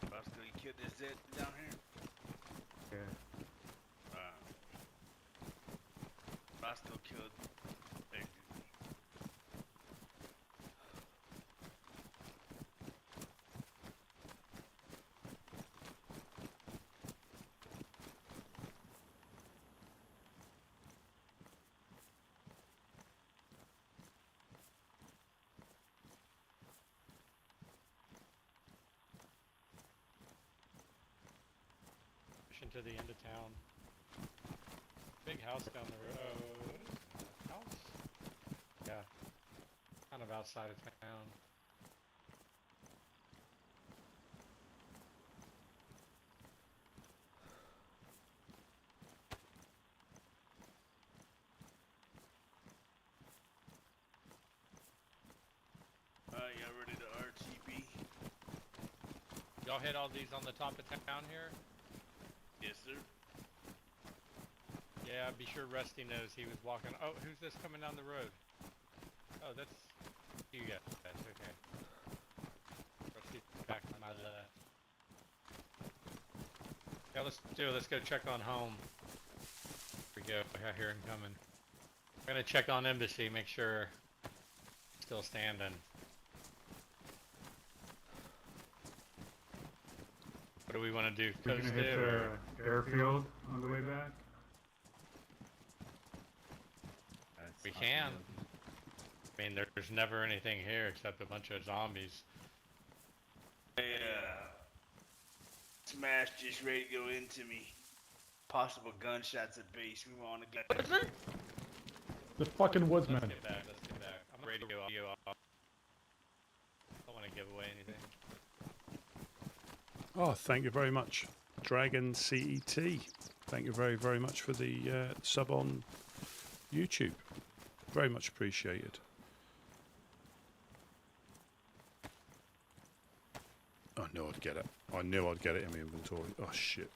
Bosco, you killed this Zed down here? Yeah. Bosco killed Big Dude. To the end of town. Big house down the road. House? Yeah. Kind of outside of town. Y'all ready to RTB? Y'all hit all these on the top of town here? Yes, sir. Yeah, be sure Rusty knows he was walking. Oh, who's this coming down the road? Oh, that's you guys. Okay. Rusty's back to my left. Yeah, let's do it. Let's go check on home. Here we go. I hear him coming. We're gonna check on embassy, make sure still standing. What do we want to do? We're gonna hit the airfield on the way back. We can. I mean, there's never anything here except a bunch of zombies. Hey, Smash just ready to go into me. Possible gunshots at base. We want to get. The fucking woodsman. Let's get back. Let's get back. I'm ready to go off. Don't want to give away anything. Oh, thank you very much, Dragon CET. Thank you very, very much for the sub on YouTube. Very much appreciated. I knew I'd get it. I knew I'd get it in my inventory. Oh, shit.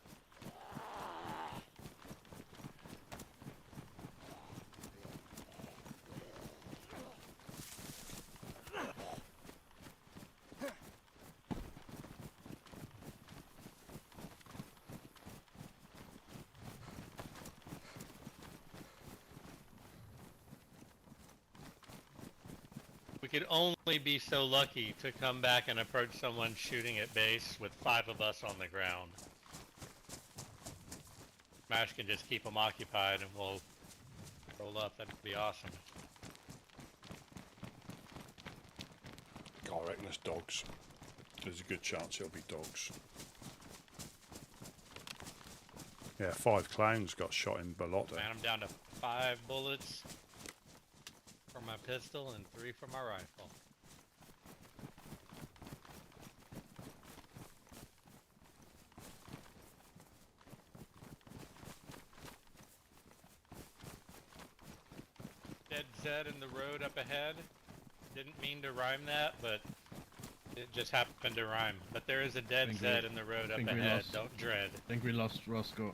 We could only be so lucky to come back and approach someone shooting at base with 5 of us on the ground. Smash can just keep them occupied and we'll roll up. That'd be awesome. I reckon it's dogs. There's a good chance it'll be dogs. Yeah, 5 clowns got shot in Balota. Man, I'm down to 5 bullets for my pistol and 3 for my rifle. Dead Zed in the road up ahead. Didn't mean to rhyme that, but it just happened to rhyme. But there is a dead Zed in the road up ahead. Don't dread. I think we lost Roscoe.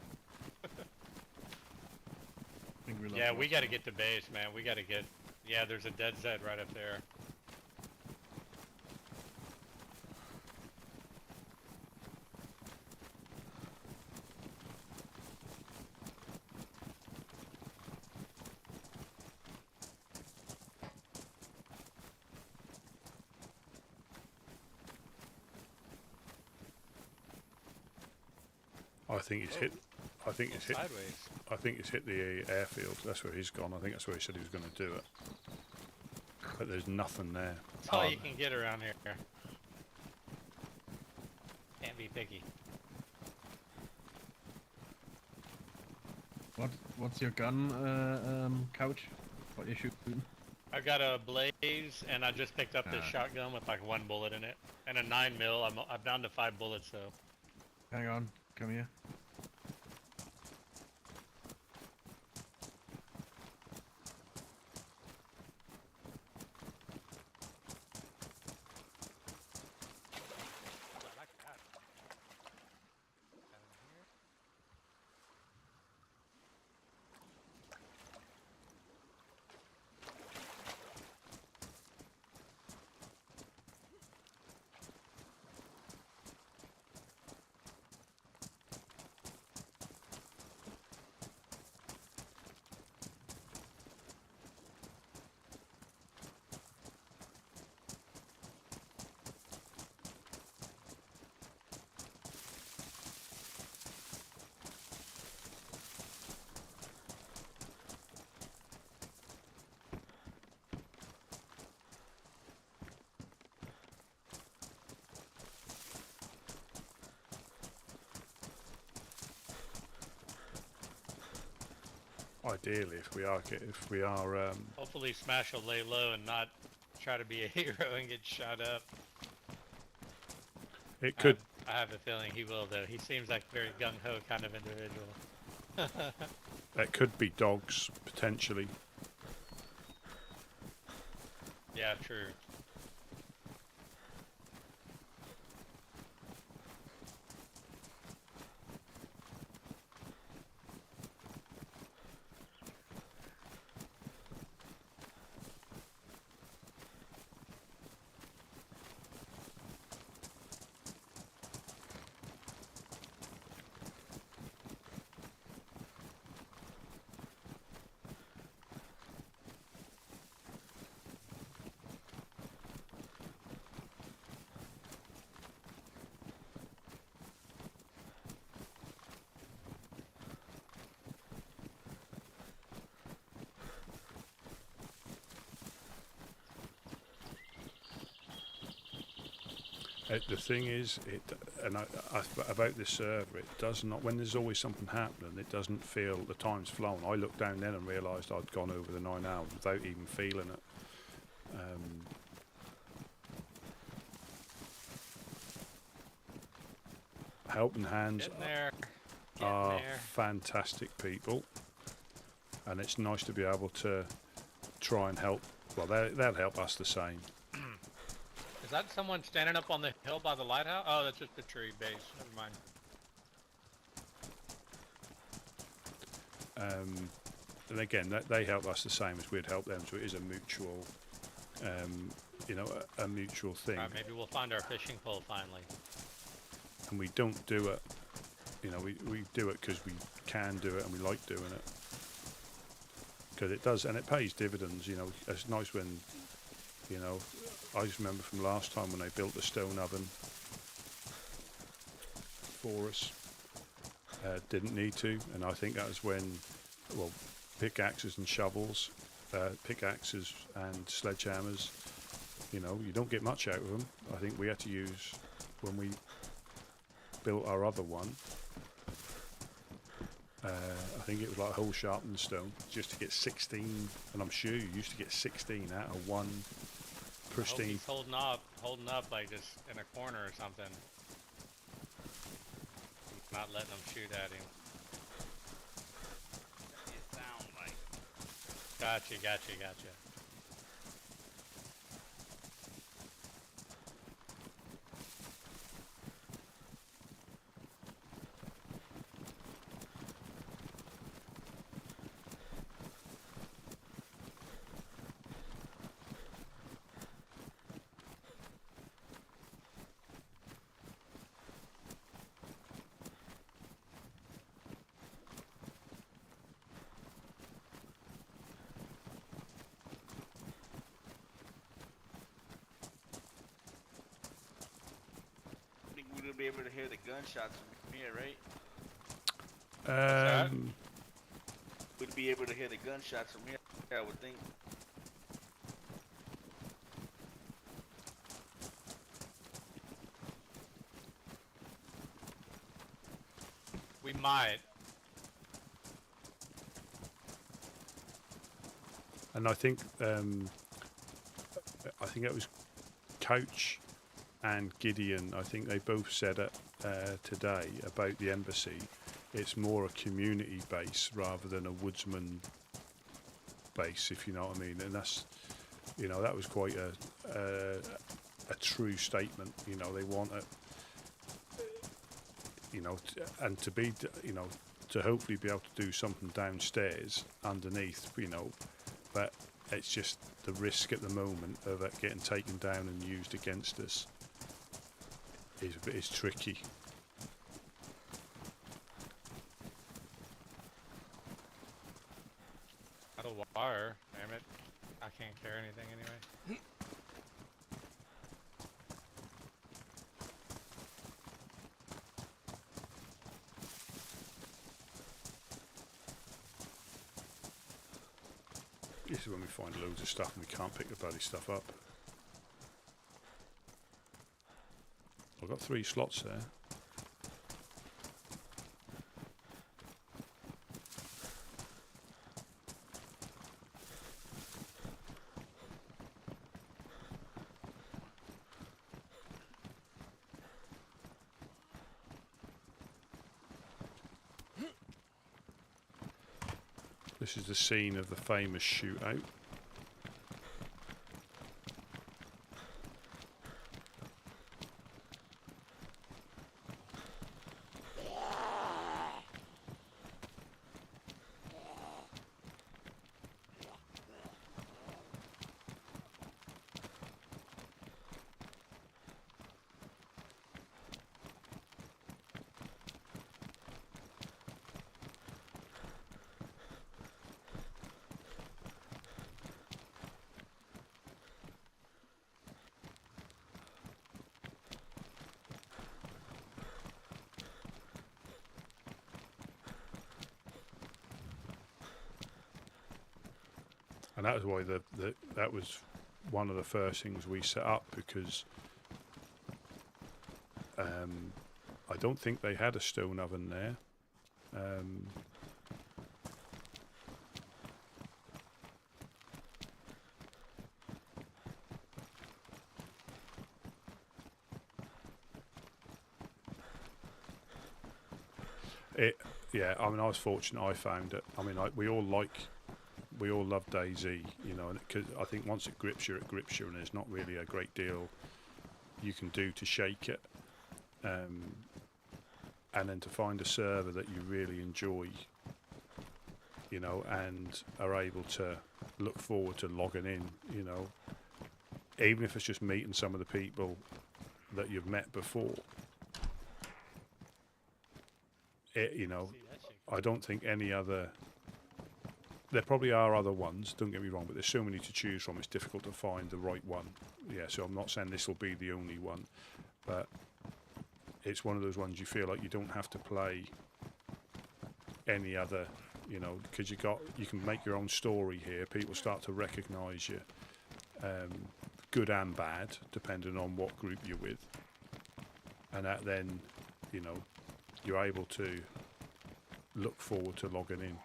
Yeah, we gotta get to base, man. We gotta get... Yeah, there's a dead Zed right up there. I think it's hit. I think it's hit. Sideways. I think it's hit the airfield. That's where he's gone. I think that's where he said he was going to do it. But there's nothing there. That's all you can get around here. Can't be picky. What's your gun, Couch? What you shooting? I've got a Blaze, and I just picked up this shotgun with like 1 bullet in it, and a 9mm. I'm down to 5 bullets, so. Hang on, come here. Ideally, if we are, Hopefully Smash will lay low and not try to be a hero and get shot up. It could. I have a feeling he will, though. He seems like a very gung-ho kind of individual. That could be dogs, potentially. Yeah, true. The thing is, about this server, it does not. When there's always something happening, it doesn't feel the time's flown. I looked down then and realised I'd gone over the 9 hours without even feeling it. Helping Hands are fantastic people, and it's nice to be able to try and help. Well, they'll help us the same. Is that someone standing up on the hill by the lighthouse? Oh, that's just the tree base. Never mind. And again, they help us the same as we'd help them. So it is a mutual, a mutual thing. Right, maybe we'll find our fishing pole finally. And we don't do it. We do it because we can do it and we like doing it. Because it does, and it pays dividends. It's nice when, I just remember from last time when they built the stone oven for us. Didn't need to, and I think that was when, pickaxes and shovels, pickaxes and sledgehammers, you don't get much out of them. I think we had to use, when we built our other one, I think it was like a whole sharpened stone, just to get 16, and I'm sure you used to get 16 out of one pristine. I hope he's holding up like just in a corner or something. Not letting them shoot at him. You sound like. Gotcha. We're gonna be able to hear the gunshots from here, right? We'd be able to hear the gunshots from here, I would think. We might. And I think it was Coach and Gideon. I think they both said it today about the embassy. It's more a community base rather than a woodsman base, if you know what I mean. And that's, that was quite a true statement. They want it, and to be, to hopefully be able to do something downstairs underneath, but it's just the risk at the moment of it getting taken down and used against us is tricky. Out of wire, damn it. I can't carry anything anyway. This is when we find loads of stuff and we can't pick the bloody stuff up. I've got 3 slots there. This is the scene of the famous shootout. And that was why that was one of the first things we set up, because I don't think they had a stone oven there. Yeah, I mean, I was fortunate I found it. I mean, we all love DayZ, and because I think once it grips you, and there's not really a great deal you can do to shake it. And then to find a server that you really enjoy, and are able to look forward to logging in, even if it's just meeting some of the people that you've met before. I don't think any other. There probably are other ones, don't get me wrong, but there's so many to choose from, it's difficult to find the right one. Yeah, so I'm not saying this will be the only one, but it's one of those ones you feel like you don't have to play any other, because you can make your own story here. People start to recognise you, good and bad, depending on what group you're with. And that then, you're able to look forward to logging in.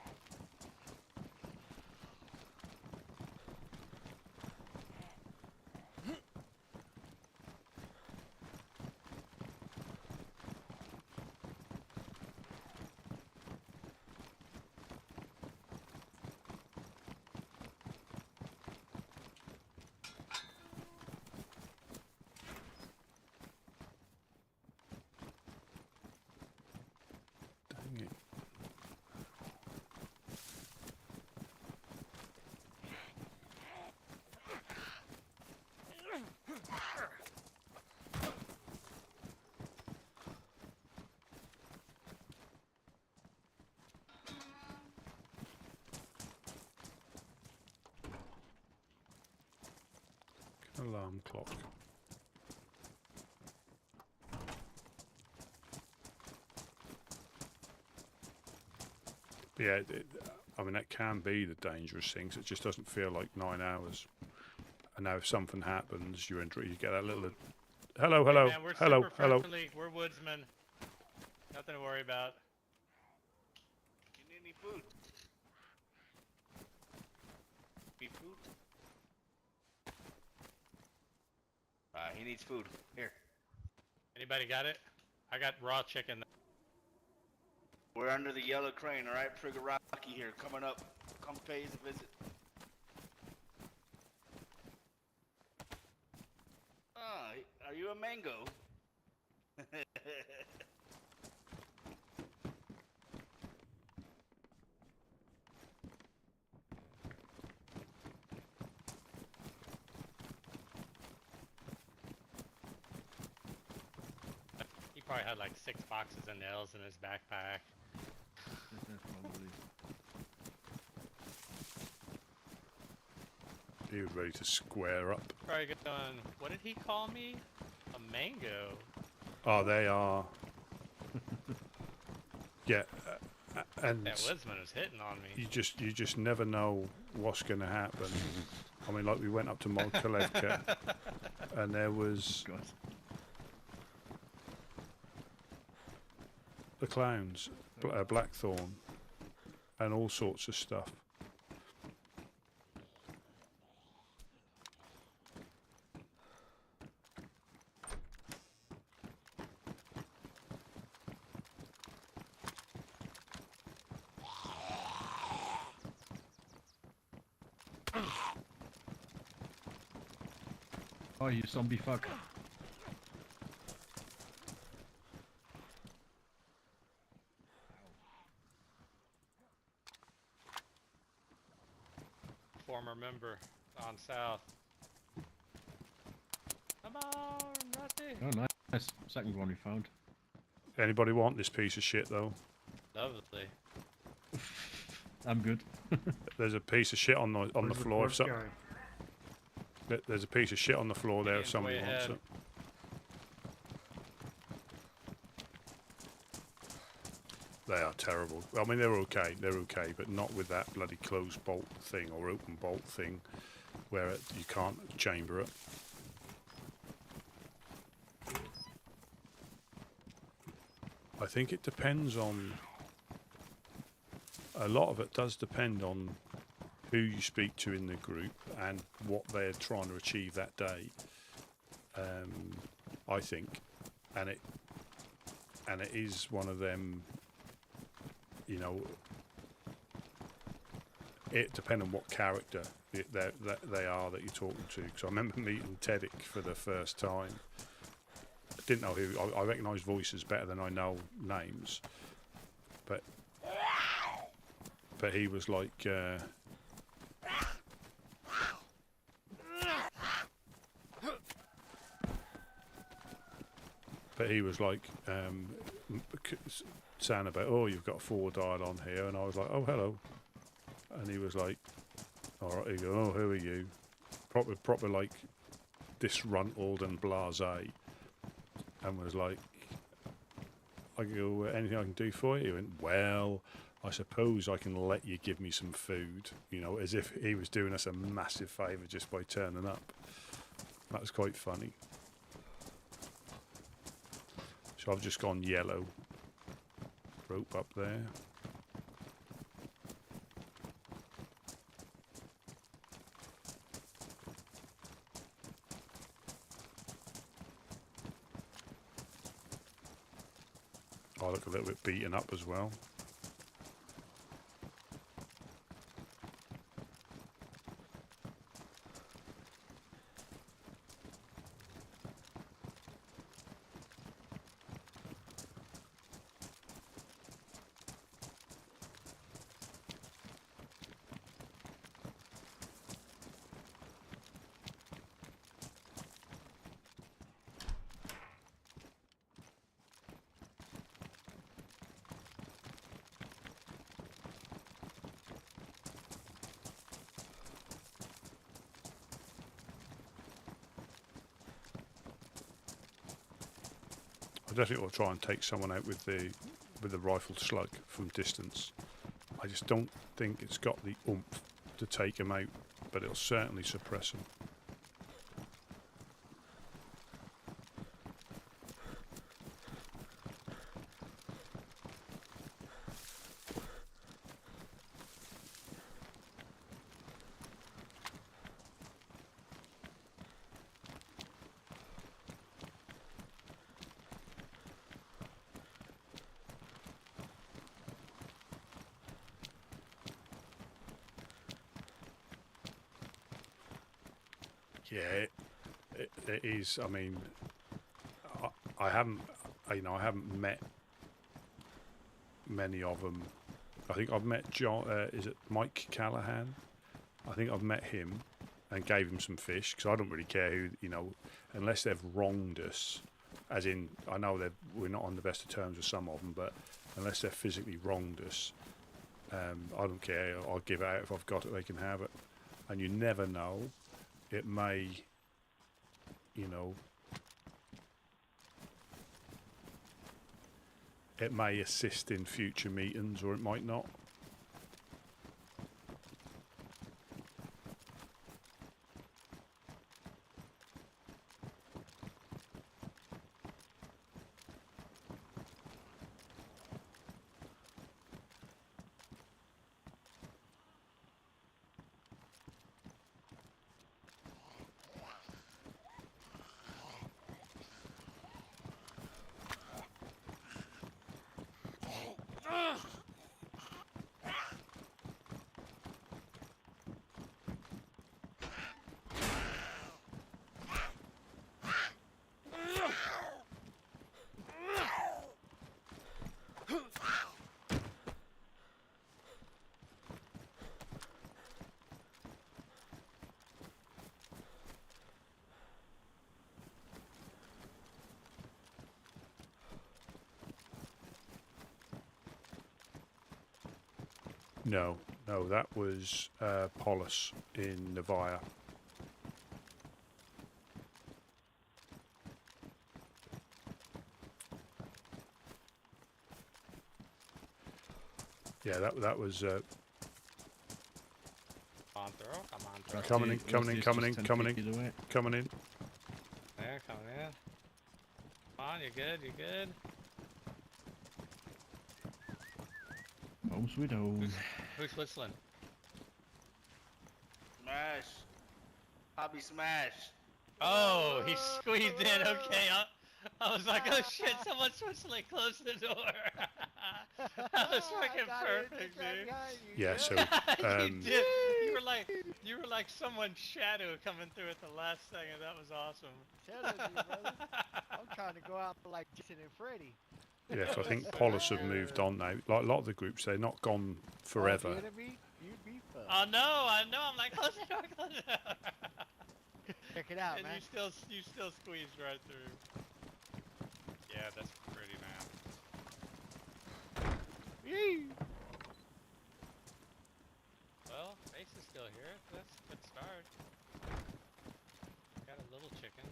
Alarm clock. Yeah, I mean, that can be the dangerous things. It just doesn't feel like 9 hours. And now if something happens, you get that little... Hello, hello, Hey man, we're hello, super hello. friendly. We're woodsmen. Nothing to worry about. You need any food? Need food? He needs food. Here. Anybody got it? I got raw chicken. We're under the yellow crane, alright? Trigger Rocky here, coming up. Come pay us a visit. Ah, are you a mango? He probably had like 6 boxes of nails in his backpack. Probably. He was ready to square up. Probably going, what did he call me? A mango. Oh, they are. Yeah, and That woodsman was hitting on me. you just never know what's going to happen. I mean, like we went up to Molkalevka, and there was the clowns, Blackthorn, and all sorts of stuff. Oh, you zombie fuck. Former member on south. Come on, Rusty. Oh, nice. Second one we found. Anybody want this piece of shit though? Lovely. I'm good. There's a piece of shit on the floor. There's a piece of shit on the floor there if somebody wants it. They are terrible. I mean, they're okay, but not with that bloody closed bolt thing or open bolt thing where you can't chamber it. I think it depends on... A lot of it does depend on who you speak to in the group and what they're trying to achieve that day. I think, and it is one of them. You know, it depends on what character they are that you're talking to. Because I remember meeting Tedic for the first time. I didn't know who. I recognise voices better than I know names, but he was like. But he was like saying about, oh, you've got 4 dial on here, and I was like, oh, hello, and he was like, all right, he go, oh, who are you? Proper like disgruntled and blasé, and was like, I go, anything I can do for you? He went, well, I suppose I can let you give me some food, you know, as if he was doing us a massive favour just by turning up. That was quite funny. So I've just gone yellow. Rope up there. I look a little bit beaten up as well. I definitely will try and take someone out with the rifle slug from distance. I just don't think it's got the oomph to take them out, but it'll certainly suppress them. Yeah, it is. I mean, I haven't, you know, I haven't met many of them. I think I've met John. Is it Mike Callahan? I think I've met him and gave him some fish because I don't really care who, you know, unless they've wronged us. As in, I know that we're not on the best of terms with some of them, but unless they've physically wronged us, I don't care. I'll give it out if I've got it. They can have it, and you never know. It may, you know, it may assist in future meetings, or it might not. No, that was Polis in Nevada. Yeah, that was. Come on through. Come on through. Coming in. Yeah, coming in. Coming in. Come on, you good? You good? Home sweet home. Who's whistling? Smash. Poppy smash. Oh, he squeezed in. Okay, I was like, oh shit, someone's whistling. Close the door. That was fucking perfect, dude. Yeah, so you did. You were like someone's shadow coming through at the last second. That was awesome. Telling you, brother. I'm trying to go out like Jason and Freddy. yeah, so I think Polis have moved on now. Like a lot of the groups, they're not gone forever. Oh, you'd be fun. Oh no, I know. I'm like, close the door, close the door. Check it out, and man. you still squeezed right through. Yeah, that's pretty, man. Yee. Well, Ace is still here. That's a good start. Got a little chicken.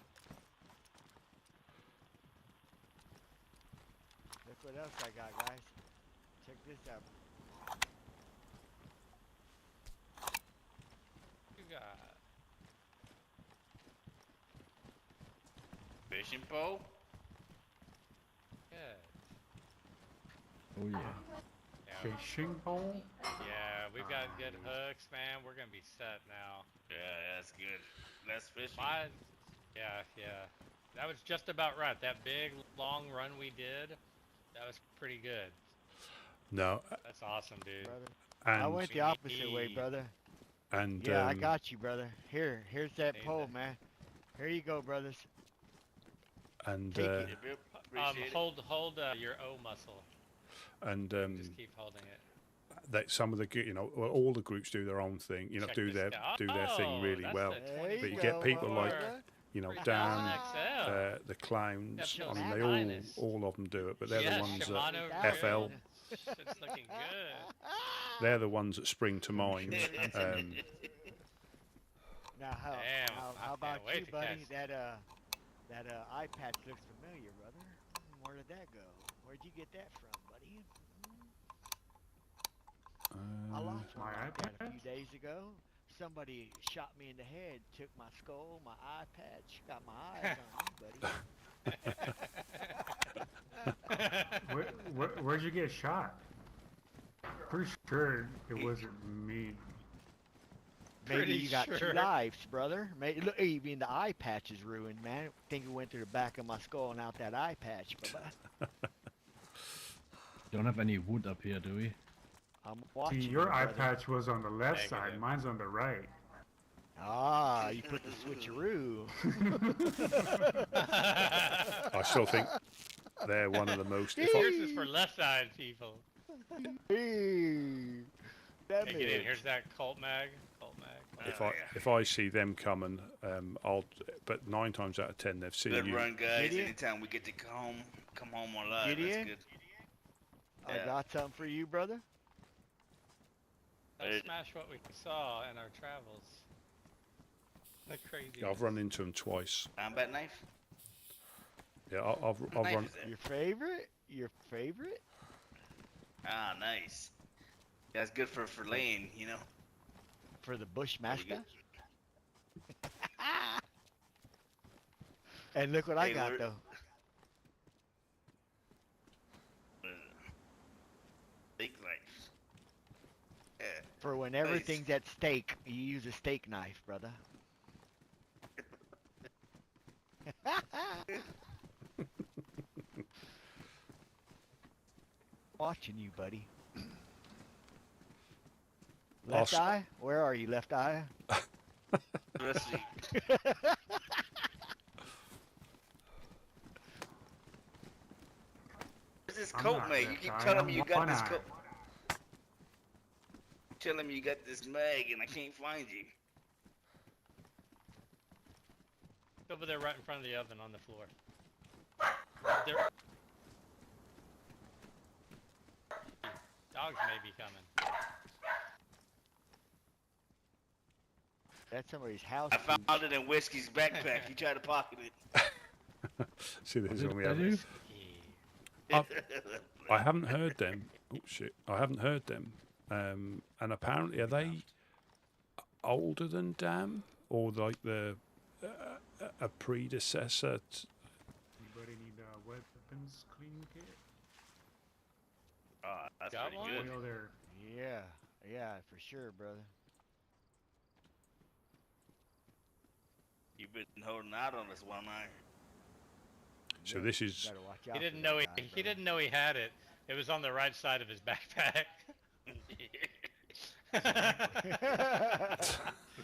Look what else I got, guys. Check this out. You got Fishing pole? good. Oh yeah. Fishing pole? Yeah, we've got good hooks, man. We're gonna be set now. Yeah, that's good. Less fishing. Yeah. That was just about right. That big, long run we did, that was pretty good. No. That's awesome, dude. Brother. And I went the opposite way, brother. And yeah, I got you, brother. Here's that pole, man. Here you go, brothers. And Take it. hold your O muscle. And just keep holding it. that some of the well, all the groups do their own thing. You know, Check do this their out. thing really That's well. the But you get people like, you know, Dan, the clowns. Yep, I mean, they all of them do it, but they're the ones that FL. It's looking good. They're the ones that spring to mind. Now, how about you, buddy? That eye patch looks familiar, brother. Where did that go? Where'd you get that from, buddy? I lost My one like that a iPad? few days ago. Somebody shot me in the head, took my skull, my eye patch, got my eyes on you, buddy. Where'd you get shot? Pretty sure it wasn't me. Maybe you got 2 lives, brother. Look, even the eye patch is ruined, man. I think it went through the back of my skull and out that eye patch, brother. Don't have any wood up here, do we? I'm See, watching your you, eye brother. patch was on the left side. Mine's on the right. Ah, you put the switcheroo. I still think they're one of the most. Yours is for left side people. Hey, Get in. Here's that cult mag. If I see them coming, I'll. But 9 times out of 10, they've seen Good you. run, guys. Gideon? Anytime we get to come home alive, Gideon? that's good. I got something for you, brother. Let's smash what we saw in our travels. The crazy. I've run into them twice. Combat knife? Yeah, I've run. Your favorite? Your favorite? Ah, nice. That's good for laying, you know. For the Bushmaster? And look what I got, though. Big knife. Yeah. For when everything's at stake, you use a steak knife, brother. Watching you, buddy. Left eye? Where are you, left eye? Let's see. Where's this coat, mate? You keep telling me you got this coat. Telling me you got this mag and I can't find you. It's over there right in front of the oven on the floor. There... Dogs may be coming. That's somebody's house. I found it in Whiskey's backpack. He tried to pocket it. See, there's one we have. I haven't heard them. Oh shit! I haven't heard them. And apparently, are they older than Dam, or like the a predecessor? Anybody need a weapons cleaning kit? That's Got pretty one? good. Oil there. Yeah, for sure, brother. You've been holding out on us one night. So this is. He didn't know he didn't know he had it. It was on the right side of his backpack.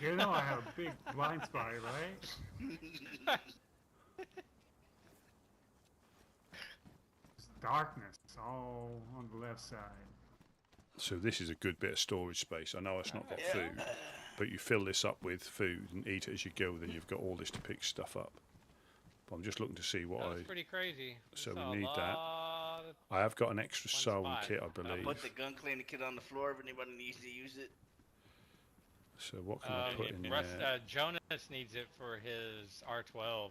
You know I have a big blind spot, right? It's darkness all on the left side. So this is a good bit of storage space. I know it's not got food, but you fill this up with food and eat it as you go. Then you've got all this to pick stuff up. But I'm just looking to see what That's pretty crazy. So Saw we need a that. lot of I have got an extra soul spot. kit, I I believe. put the gun cleaning kit on the floor if anybody needs to use it. So what can I put in there? Jonas needs it for his R12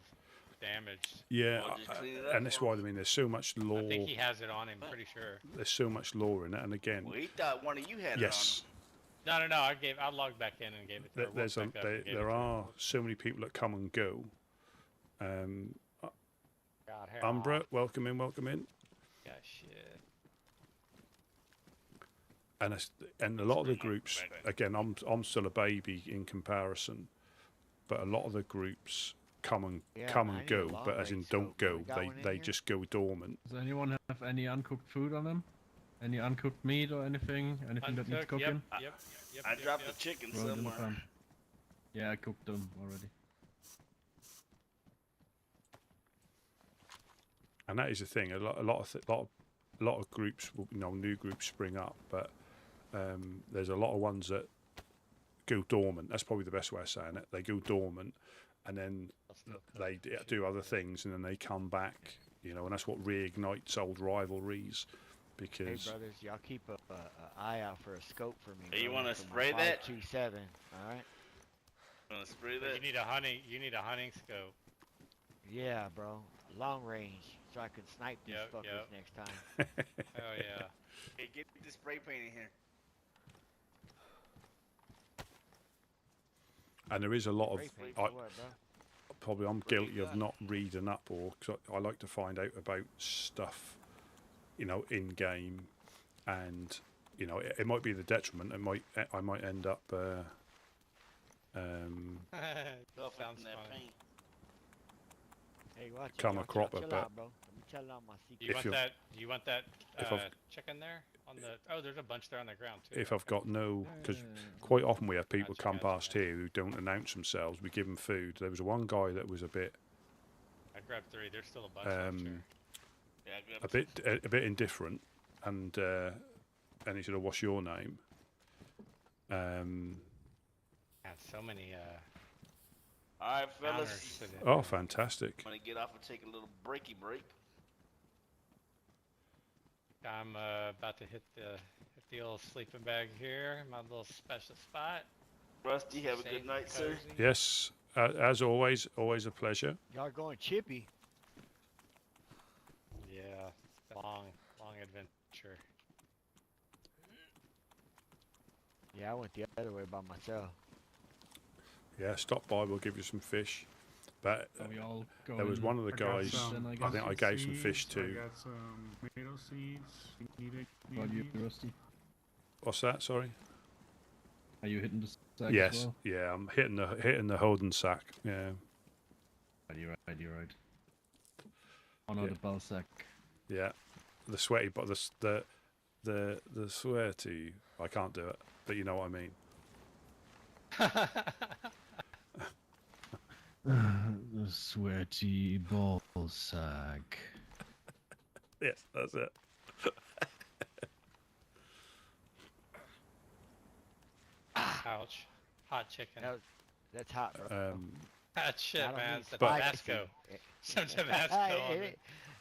damage. Yeah, and that's why I mean there's so much lore. I think he has it on him, pretty sure. There's so much lore in it, and again. Well, he thought one of you had yes. it on him. No. I logged back in and gave it to her. There are so many people that come and go. Umbra, welcome in. Yeah, shit. And a lot of the groups, again, I'm still a baby in comparison, but a lot of the groups come and go, but as in don't go, they just go dormant. Does anyone have any uncooked food on them? Any uncooked meat or anything? Anything that needs cooking? Yep. I dropped the chicken somewhere. Yeah, I cooked them already. And that is the thing. A lot of groups, new groups spring up, but there's a lot of ones that go dormant. That's probably the best way of saying it. They go dormant, and then they do other things, and then they come back. And that's what reignites old rivalries. Because hey brothers, y'all keep an eye out for a scope for me. Hey, you want to spray that? 527. All right. Want to spray that? You need a hunting scope. Yeah, bro. Long range, so I can snipe these fuckers next time. Oh yeah. Hey, get the spray paint in here. And there is a lot of. Spray paint for what, bro? Probably I'm guilty of not reading up, or cause I like to find out about stuff, you know, in game, and you know it might be the detriment. I might end up. Found that paint. Hey, watch it, Come a y'all. cropper, Chill but out, bro. Let me tell y'all my secret. You want you're- that? You want that if I've- chicken there on the? Oh, there's a bunch there on the ground too. if I've got no, because quite often we have people come past here who don't announce themselves. We give them food. There was one guy that was a bit, I grabbed 3. There's still a bunch left here. Yeah, I grabbed a bit indifferent, and he said, "Oh, what's your name?" And so many. All right, fellas. counters to the- Oh, fantastic! I'm gonna get off and take a little breaky break. I'm about to hit the old sleeping bag here. My little special spot. Rusty, have a Safe good and night, sir. cozy. Yes, as always a pleasure. Y'all going chippy. Yeah, long adventure. Yeah, I went the other way by myself. Yeah, stop by. We'll give you some fish. But Are we all there was going- one of the I got guys. some I think I pumpkin gave some seeds, fish I to. got some tomato seeds. Need About you, these? Rusty? What's that? Sorry. Are you hitting the sack Yes. as well? Yeah, I'm hitting the Holden sack. Yeah. You're right. Oh no, Yeah. the ball sack. Yeah. The sweaty, but the sweaty. I can't do it, but you know what I mean. The sweaty ball sack. Yes, that's it. Ouch. Hot chicken. That's hot, bro. Hot shit, I don't man. need Some spicy. Tabasco. Some Tabasco on it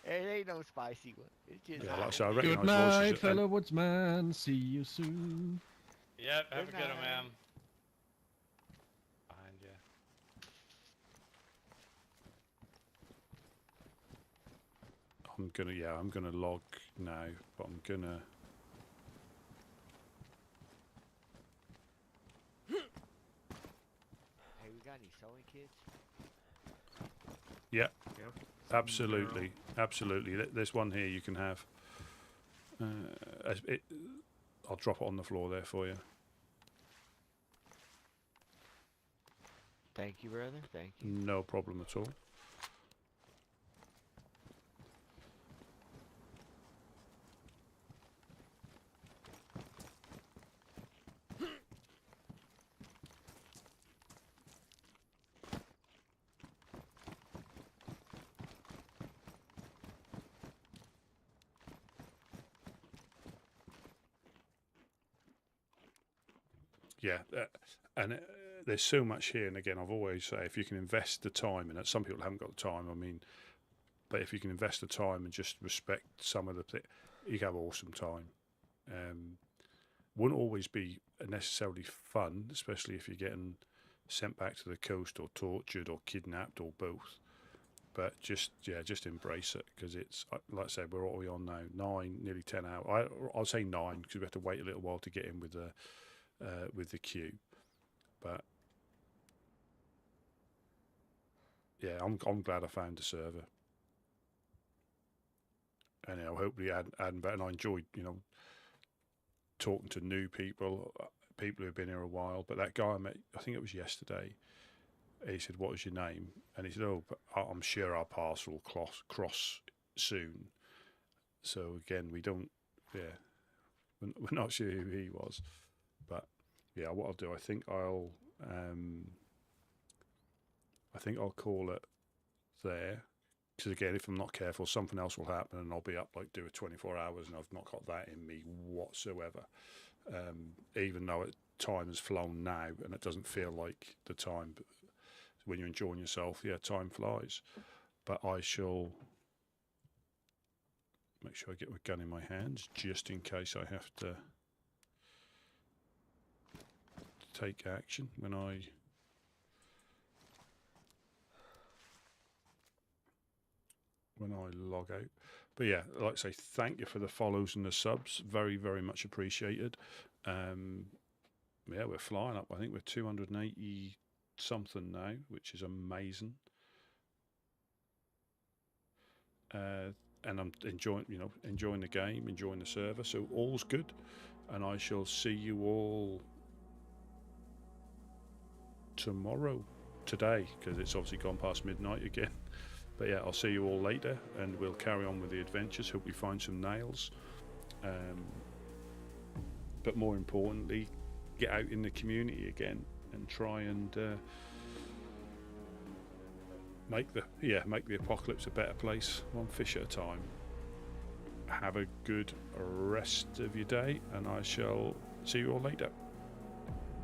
ain't no spicy one. It's just Yeah, hot. like I said, I Good recognise night, voices. fellow woodsman. See you soon. Yep, have a Good good one, night. man. Behind you. I'm gonna log now, but I'm gonna. Hey, we got any sewing kits? Yeah. Yep. Absolutely, absolutely. There's one here you can have. I'll drop it on the floor there for you. Thank you, brother. Thank you. No problem at all. Yeah, and there's so much here. And again, I've always say if you can invest the time in it, some people haven't got the time. I mean, but if you can invest the time and just respect some of you can have awesome time. Wouldn't always be necessarily fun, especially if you're getting sent back to the coast or tortured or kidnapped or both. But just embrace it, because it's like I said, we're what are we on now? 9, nearly 10 hours. I'll say 9 because we have to wait a little while to get in with the queue. But yeah, I'm glad I found the server. And hopefully and I enjoyed talking to new people who have been here a while. But that guy I met, I think it was yesterday, he said, "What was your name?" And he said, "Oh, but I'm sure our paths will cross soon." So again, we're not sure who he was, but yeah, what I'll do, I think I'll call it there. Because again, if I'm not careful, something else will happen, and I'll be up do a 24 hours, and I've not got that in me whatsoever. Even though time has flown now, and it doesn't feel like the time. But when you're enjoying yourself, yeah, time flies. But I shall make sure I get my gun in my hands, just in case I have to take action when I. Log out. But yeah, like I say, thank you for the follows and the subs. Very, very much appreciated. Yeah, we're flying up. I think we're 280 something now, which is amazing. And I'm enjoying the game, enjoying the server, so all's good. And I shall see you all today, because it's obviously gone past midnight again. But yeah, I'll see you all later, and we'll carry on with the adventures. Hope we find some nails. But more importantly, get out in the community again and try and make the apocalypse a better place, one fish at a time. Have a good rest of your day, and I shall see you all later.